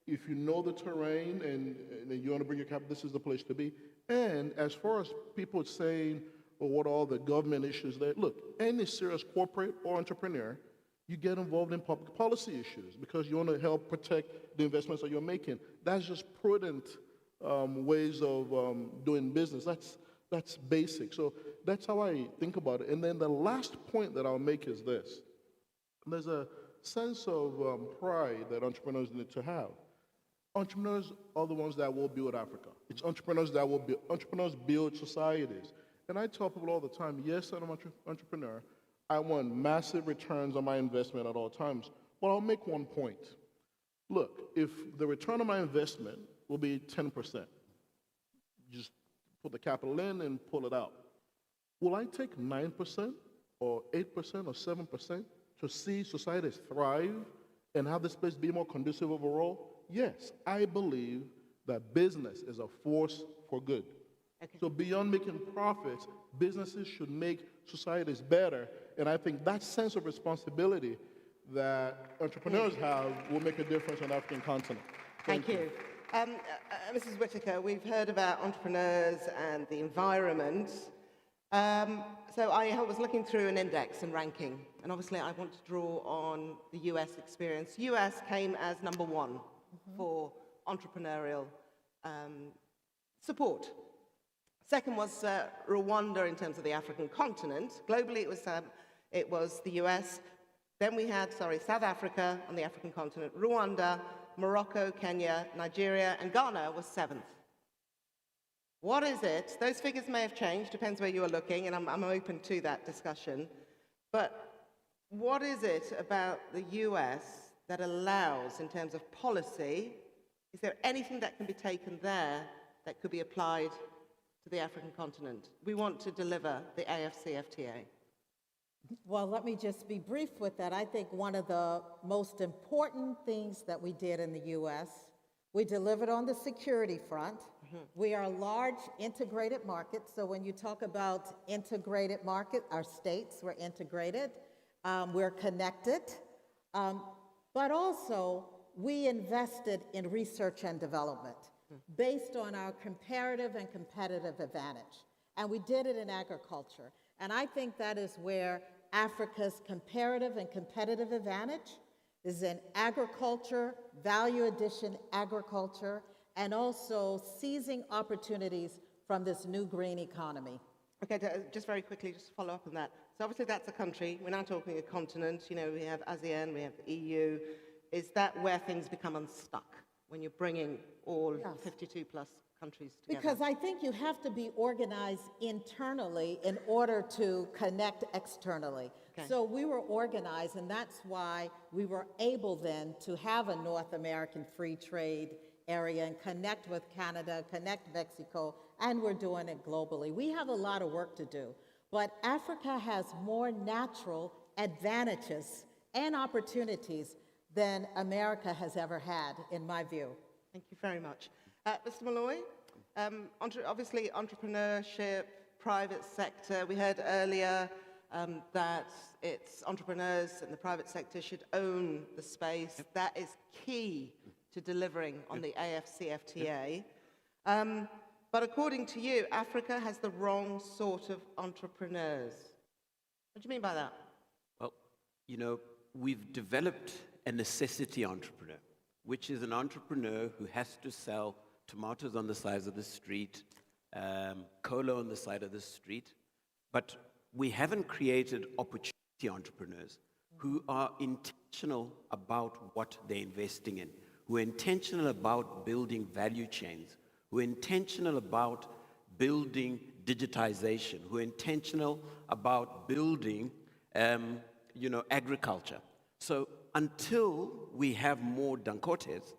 If you know the terrain and you want to bring your capital, this is the place to be. And as far as people saying, well, what are all the government issues there? Look, any serious corporate or entrepreneur, you get involved in public policy issues because you want to help protect the investments that you're making. That's just prudent ways of doing business. That's basic. So that's how I think about it. And then the last point that I'll make is this. There's a sense of pride that entrepreneurs need to have. Entrepreneurs are the ones that will build Africa. It's entrepreneurs that will build, entrepreneurs build societies. And I tell people all the time, yes, I'm an entrepreneur. I want massive returns on my investment at all times. But I'll make one point. Look, if the return on my investment will be 10%, just put the capital in and pull it out. Will I take 9% or 8% or 7% to see societies thrive and have this place be more conducive overall? Yes, I believe that business is a force for good. Okay. So beyond making profits, businesses should make societies better. And I think that sense of responsibility that entrepreneurs have will make a difference on the African continent. Thank you. Mrs. Whitaker, we've heard about entrepreneurs and the environment. So I was looking through an index and ranking, and obviously I want to draw on the US experience. US came as number one for entrepreneurial support. Second was Rwanda in terms of the African continent. Globally, it was the US. Then we had, South Africa on the African continent, Rwanda, Morocco, Kenya, Nigeria, and Ghana was 7th. What is it? Those figures may have changed, depends where you are looking, and I'm open to that discussion. But what is it about the US that allows, in terms of policy, is there anything that can be taken there that could be applied to the African continent? We want to deliver the AFCFTA. Well, let me just be brief with that. I think one of the most important things that we did in the U.S., we delivered on the security front. We are a large integrated market, so when you talk about integrated market, our states were integrated, we're connected, but also we invested in research and development based on our comparative and competitive advantage. And we did it in agriculture. And I think that is where Africa's comparative and competitive advantage is in agriculture, value addition agriculture, and also seizing opportunities from this new green economy. Okay, just very quickly, just to follow up on that. So obviously that's a country. We're now talking a continent. You know, we have ASEAN, we have the EU. Is that where things become unstuck, when you're bringing all 52 plus countries together? Because I think you have to be organized internally in order to connect externally. Okay. So we were organized, and that's why we were able then to have a North American free trade area and connect with Canada, connect Mexico, and we're doing it globally. We have a lot of work to do, but Africa has more natural advantages and opportunities than America has ever had, in my view. Thank you very much. Mr. Malloy, obviously entrepreneurship, private sector, we heard earlier that it's entrepreneurs and the private sector should own the space. That is key to delivering on the AFCFTA. But according to you, Africa has the wrong sort of entrepreneurs. What do you mean by that? Well, you know, we've developed a necessity entrepreneur, which is an entrepreneur who has to sell tomatoes on the sides of the street, cola on the side of the street. But we haven't created opportunity entrepreneurs who are intentional about what they're investing in, who are intentional about building value chains, who are intentional about building digitization, who are intentional about building, agriculture. So until we have more Dangotes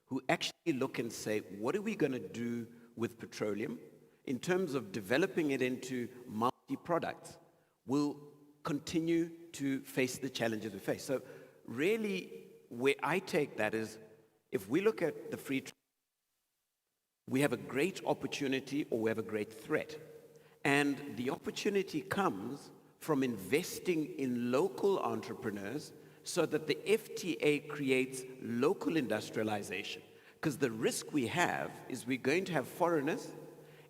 who actually look and say, what are we going to do with petroleum in terms of developing it into multi-products, we'll continue to face the challenges we face. So really, where I take that is, if we look at the free trade, we have a great opportunity or we have a great threat. And the opportunity comes from investing in local entrepreneurs so that the FTA creates local industrialization. Because the risk we have is we're going to have foreigners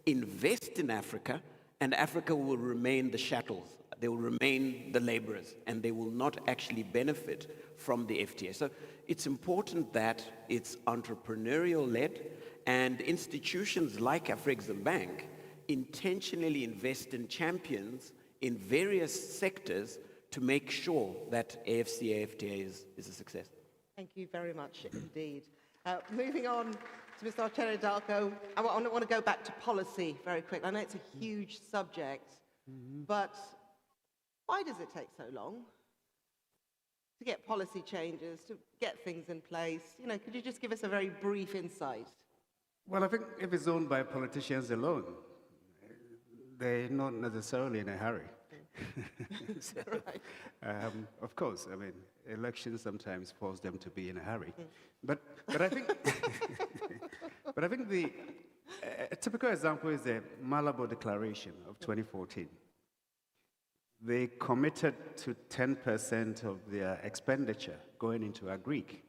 invest in Africa, and Africa will remain the chattels. They will remain the laborers, and they will not actually benefit from the FTA. So it's important that it's entrepreneurial-led, and institutions like Afriexim Bank intentionally invest in champions in various sectors to make sure that AFCA-FTA is a success. Thank you very much indeed. Moving on to Mr. Archere Darko, I want to go back to policy very quick. I know it's a huge subject, but why does it take so long to get policy changes, to get things in place? You know, could you just give us a very brief insight? Well, I think if it's owned by politicians alone, they're not necessarily in a hurry. So, of course, I mean, elections sometimes force them to be in a hurry. But I think, but I think a typical example is the Malabo Declaration of 2014. They committed to 10% of their expenditure going into agriculture.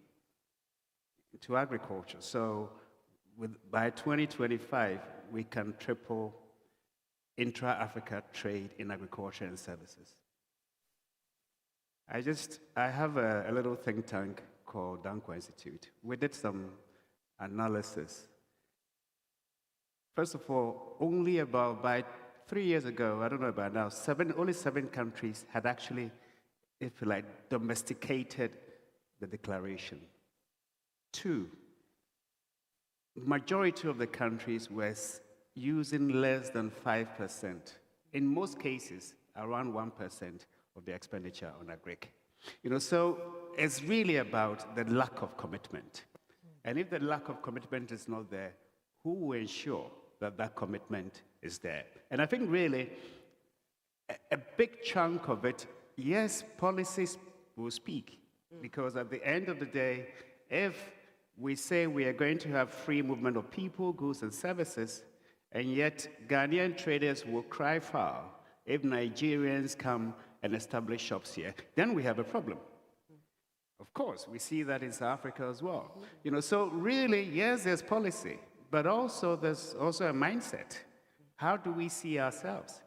So by 2025, we can triple intra-Africa trade in agriculture and services. I have a little think tank called Danko Institute. We did some analysis. First of all, only by 3 years ago, I don't know about now, only 7 countries had actually, if you like, domesticated the declaration. 2, majority of the countries were using less than 5%. In most cases, around 1% of the expenditure on agric. You know, so it's really about the lack of commitment. And if the lack of commitment is not there, who will ensure that that commitment is there? And I think really a big chunk of it, yes, policies will speak. Because at the end of the day, if we say we are going to have free movement of people, goods, and services, and yet Ghanaian traders will cry foul if Nigerians come and establish shops here, then we have a problem. Of course, we see that in South Africa as well. You know, so really, yes, there's policy, but also there's also a mindset. How do we see ourselves?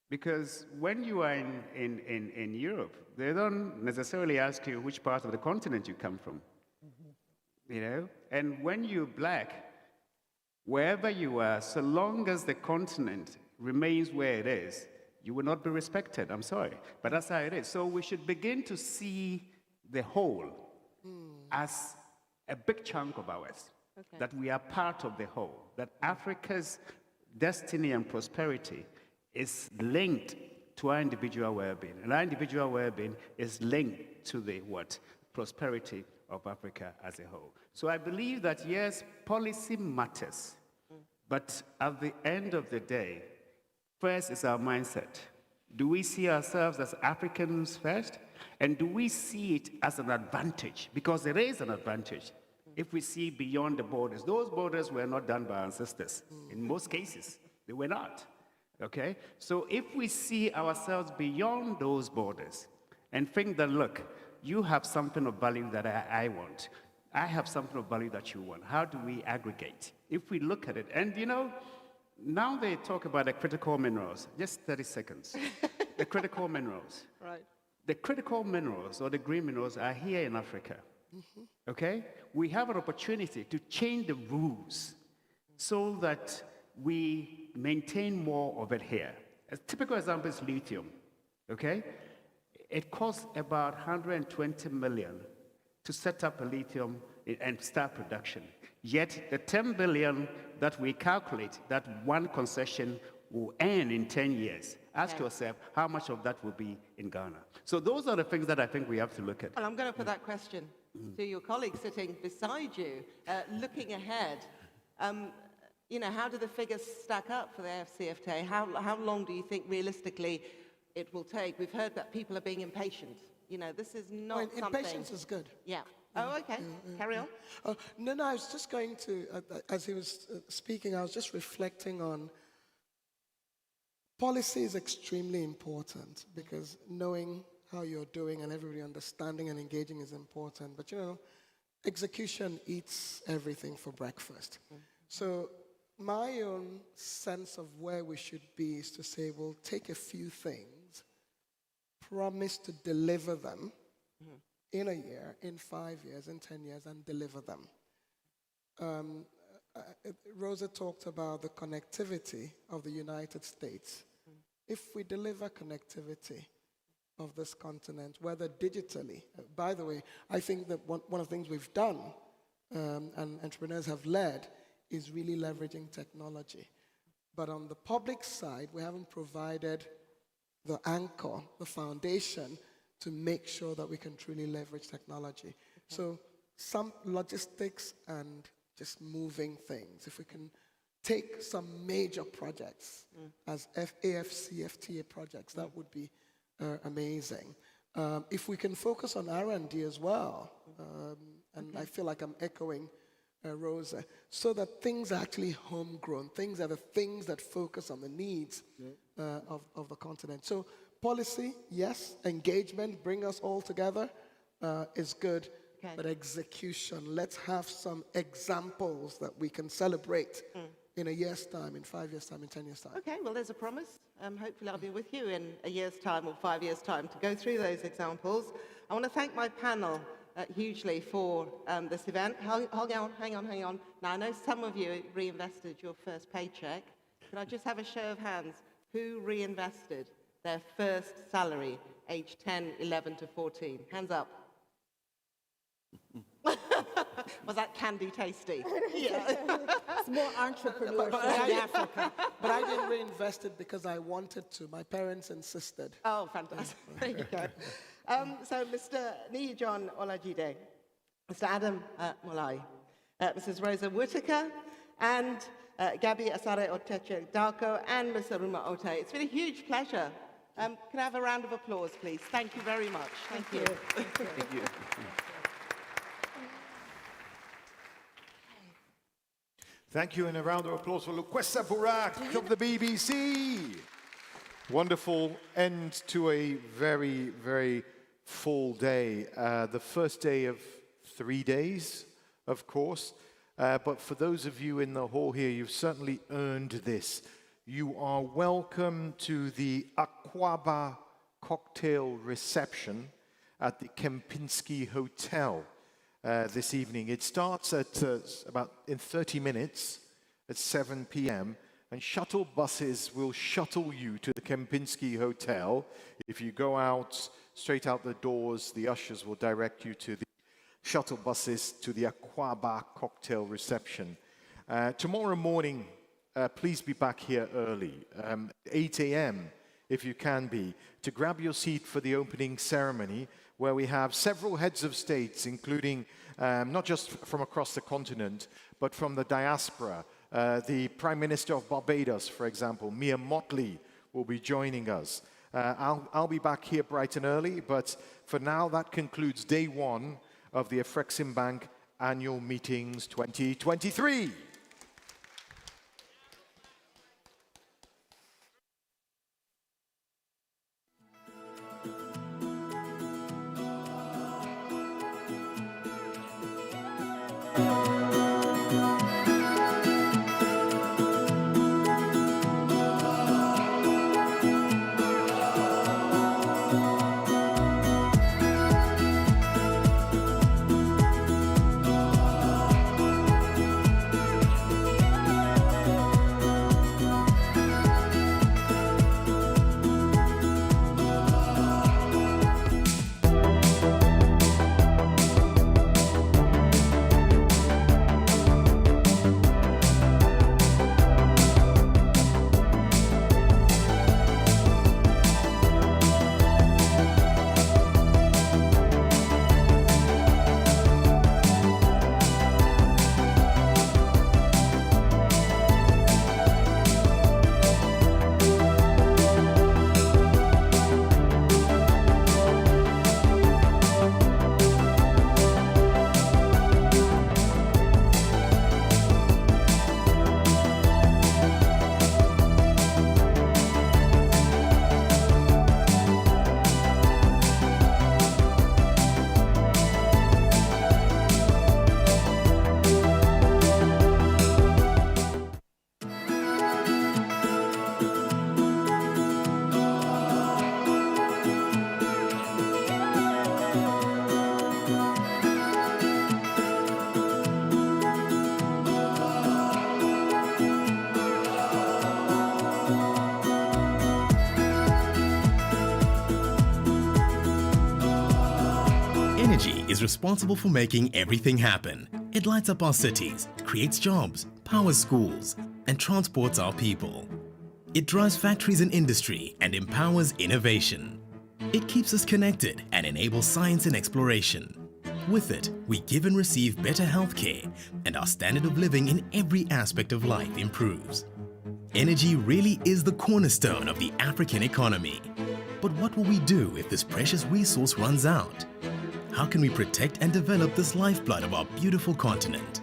Because when you are in Europe, they don't necessarily ask you which part of the continent you come from. You know, and when you're black, wherever you are, so long as the continent remains where it is, you will not be respected. I'm sorry, but that's how it is. So we should begin to see the whole as a big chunk of ours. that we are part of the whole, that Africa's destiny and prosperity is linked to our individual well-being, and our individual well-being is linked to the prosperity of Africa as a whole. So I believe that yes, policy matters, but at the end of the day, first is our mindset. Do we see ourselves as Africans first? And do we see it as an advantage? Because there is an advantage if we see beyond the borders. Those borders were not done by our ancestors. In most cases, they were not. Okay? So if we see ourselves beyond those borders and think that, look, you have something of value that I want. I have something of value that you want. How do we aggregate? If we look at it, and you know, now they talk about the critical minerals. Just 30 seconds. The critical minerals. Right. The critical minerals or the green minerals are here in Africa. Okay? We have an opportunity to change the rules so that we maintain more of it here. A typical example is lithium. Okay? It costs about 120 million to set up a lithium and start production. Yet the 10 billion that we calculate that one concession will earn in 10 years. Ask yourself how much of that will be in Ghana. So those are the things that I think we have to look at. Well, I'm going to put that question to your colleague sitting beside you, looking ahead. You know, how do the figures stack up for the AfCFTA? How long do you think realistically it will take? We've heard that people are being impatient. You know, this is not something... Impatience is good. Yeah. Oh, okay. Carry on. No, I was just going to, as he was speaking, I was just reflecting on policy is extremely important because knowing how you're doing and everybody understanding and engaging is important. But, you know, execution eats everything for breakfast. So my own sense of where we should be is to say, we'll take a few things, promise to deliver them in a year, in 5 years, in 10 years, and deliver them. Rosa talked about the connectivity of the United States. If we deliver connectivity of this continent, whether digitally, by the way, I think that one of the things we've done and entrepreneurs have led is really leveraging technology. But on the public side, we haven't provided the anchor, the foundation, to make sure that we can truly leverage technology. So some logistics and just moving things. If we can take some major projects as AFCFTA projects, that would be amazing. If we can focus on R&D as well, and I feel like I'm echoing Rosa, so that things are actually homegrown, things are the things that focus on the needs of the continent. So policy, yes, engagement, bring us all together is good, but execution, let's have some examples that we can celebrate in a year's time, in 5 years' time, in 10 years' time. Okay, well, there's a promise. Hopefully I'll be with you in a year's time or 5 years' time to go through those examples. I want to thank my panel hugely for this event. Hang on. Now, I know some of you reinvested your first paycheck. Can I just have a show of hands? Who reinvested their first salary, age 10, 11 to 14? Hands up. Was that candy tasty? Yeah. It's more entrepreneurship in Africa. But I didn't reinvest it because I wanted to. My parents insisted. Oh, fantastic. There you go. So Mr. Niyi-John Olajide, Mr. Adam Molai, Mrs. Rosa Whitaker, and Gabby Asare Oteche Darko, and Mr. Ruma Ote. It's been a huge pleasure. Can I have a round of applause, please? Thank you very much. Thank you. Thank you. Thank you, and a round of applause for Lukwesa Burak of the BBC. Wonderful end to a very, very full day. The first day of 3 days, of course. But for those of you in the hall here, you've certainly earned this. You are welcome to the Akwaba cocktail reception at the Kempinski Hotel this evening. It starts at about in 30 minutes at 7 p.m. and shuttle buses will shuttle you to the Kempinski Hotel. If you go out, straight out the doors, the ushers will direct you to the shuttle buses to the Aquaba cocktail reception. Tomorrow morning, please be back here early, 8 a.m. if you can be, to grab your seat for the opening ceremony, where we have several heads of states, including not just from across the continent, but from the diaspora. The Prime Minister of Barbados, for example, Mia Mottley, will be joining us. I'll be back here bright and early, but for now, that concludes day one of the Afriexim Bank Annual Meetings 2023. Energy is responsible for making everything happen. It lights up our cities, creates jobs, powers schools, and transports our people. It drives factories and industry and empowers innovation. It keeps us connected and enables science and exploration. With it, we give and receive better healthcare, and our standard of living in every aspect of life improves. Energy really is the cornerstone of the African economy. But what will we do if this precious resource runs out? How can we protect and develop this lifeblood of our beautiful continent?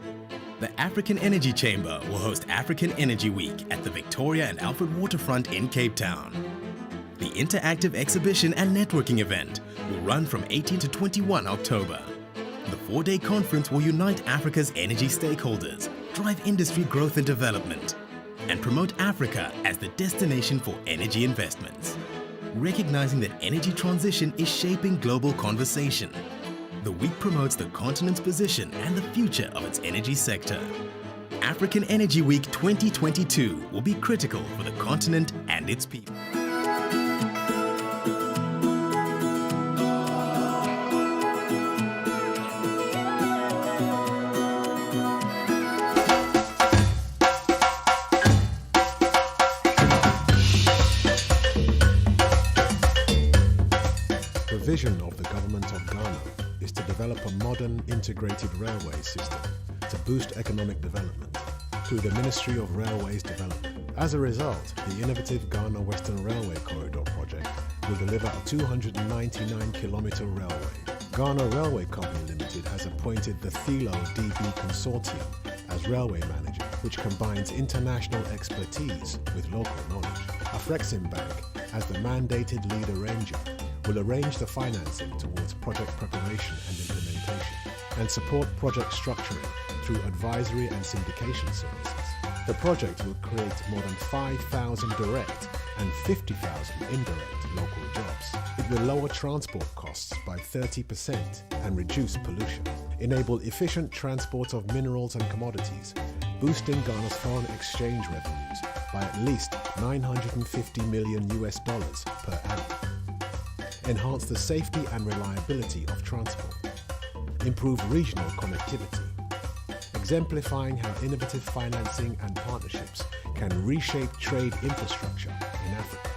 The African Energy Chamber will host African Energy Week at the Victoria and Alfred Waterfront in Cape Town. The interactive exhibition and networking event will run from 18 to 21 October. The 4-day conference will unite Africa's energy stakeholders, drive industry growth and development, and promote Africa as the destination for energy investments. Recognizing that energy transition is shaping global conversation, the week promotes the continent's position and the future of its energy sector. African Energy Week 2022 will be critical for the continent and its people. The vision of the government of Ghana is to develop a modern integrated railway system to boost economic development through the Ministry of Railways Development. As a result, the innovative Ghana Western Railway Corridor project will deliver a 299-kilometer railway. Ghana Railway Company Limited has appointed the Thilo DB Consortium as railway manager, which combines international expertise with local knowledge. Afriexim Bank, as the mandated lead arranger, will arrange the financing towards project preparation and implementation, and support project structuring through advisory and syndication services. The project will create more than 5,000 direct and 50,000 indirect local jobs. It will lower transport costs by 30% and reduce pollution, enable efficient transport of minerals and commodities, boosting Ghana's foreign exchange revenues by at least $950 million per annum. Enhance the safety and reliability of transport. improve regional connectivity, exemplifying how innovative financing and partnerships can reshape trade infrastructure in Africa.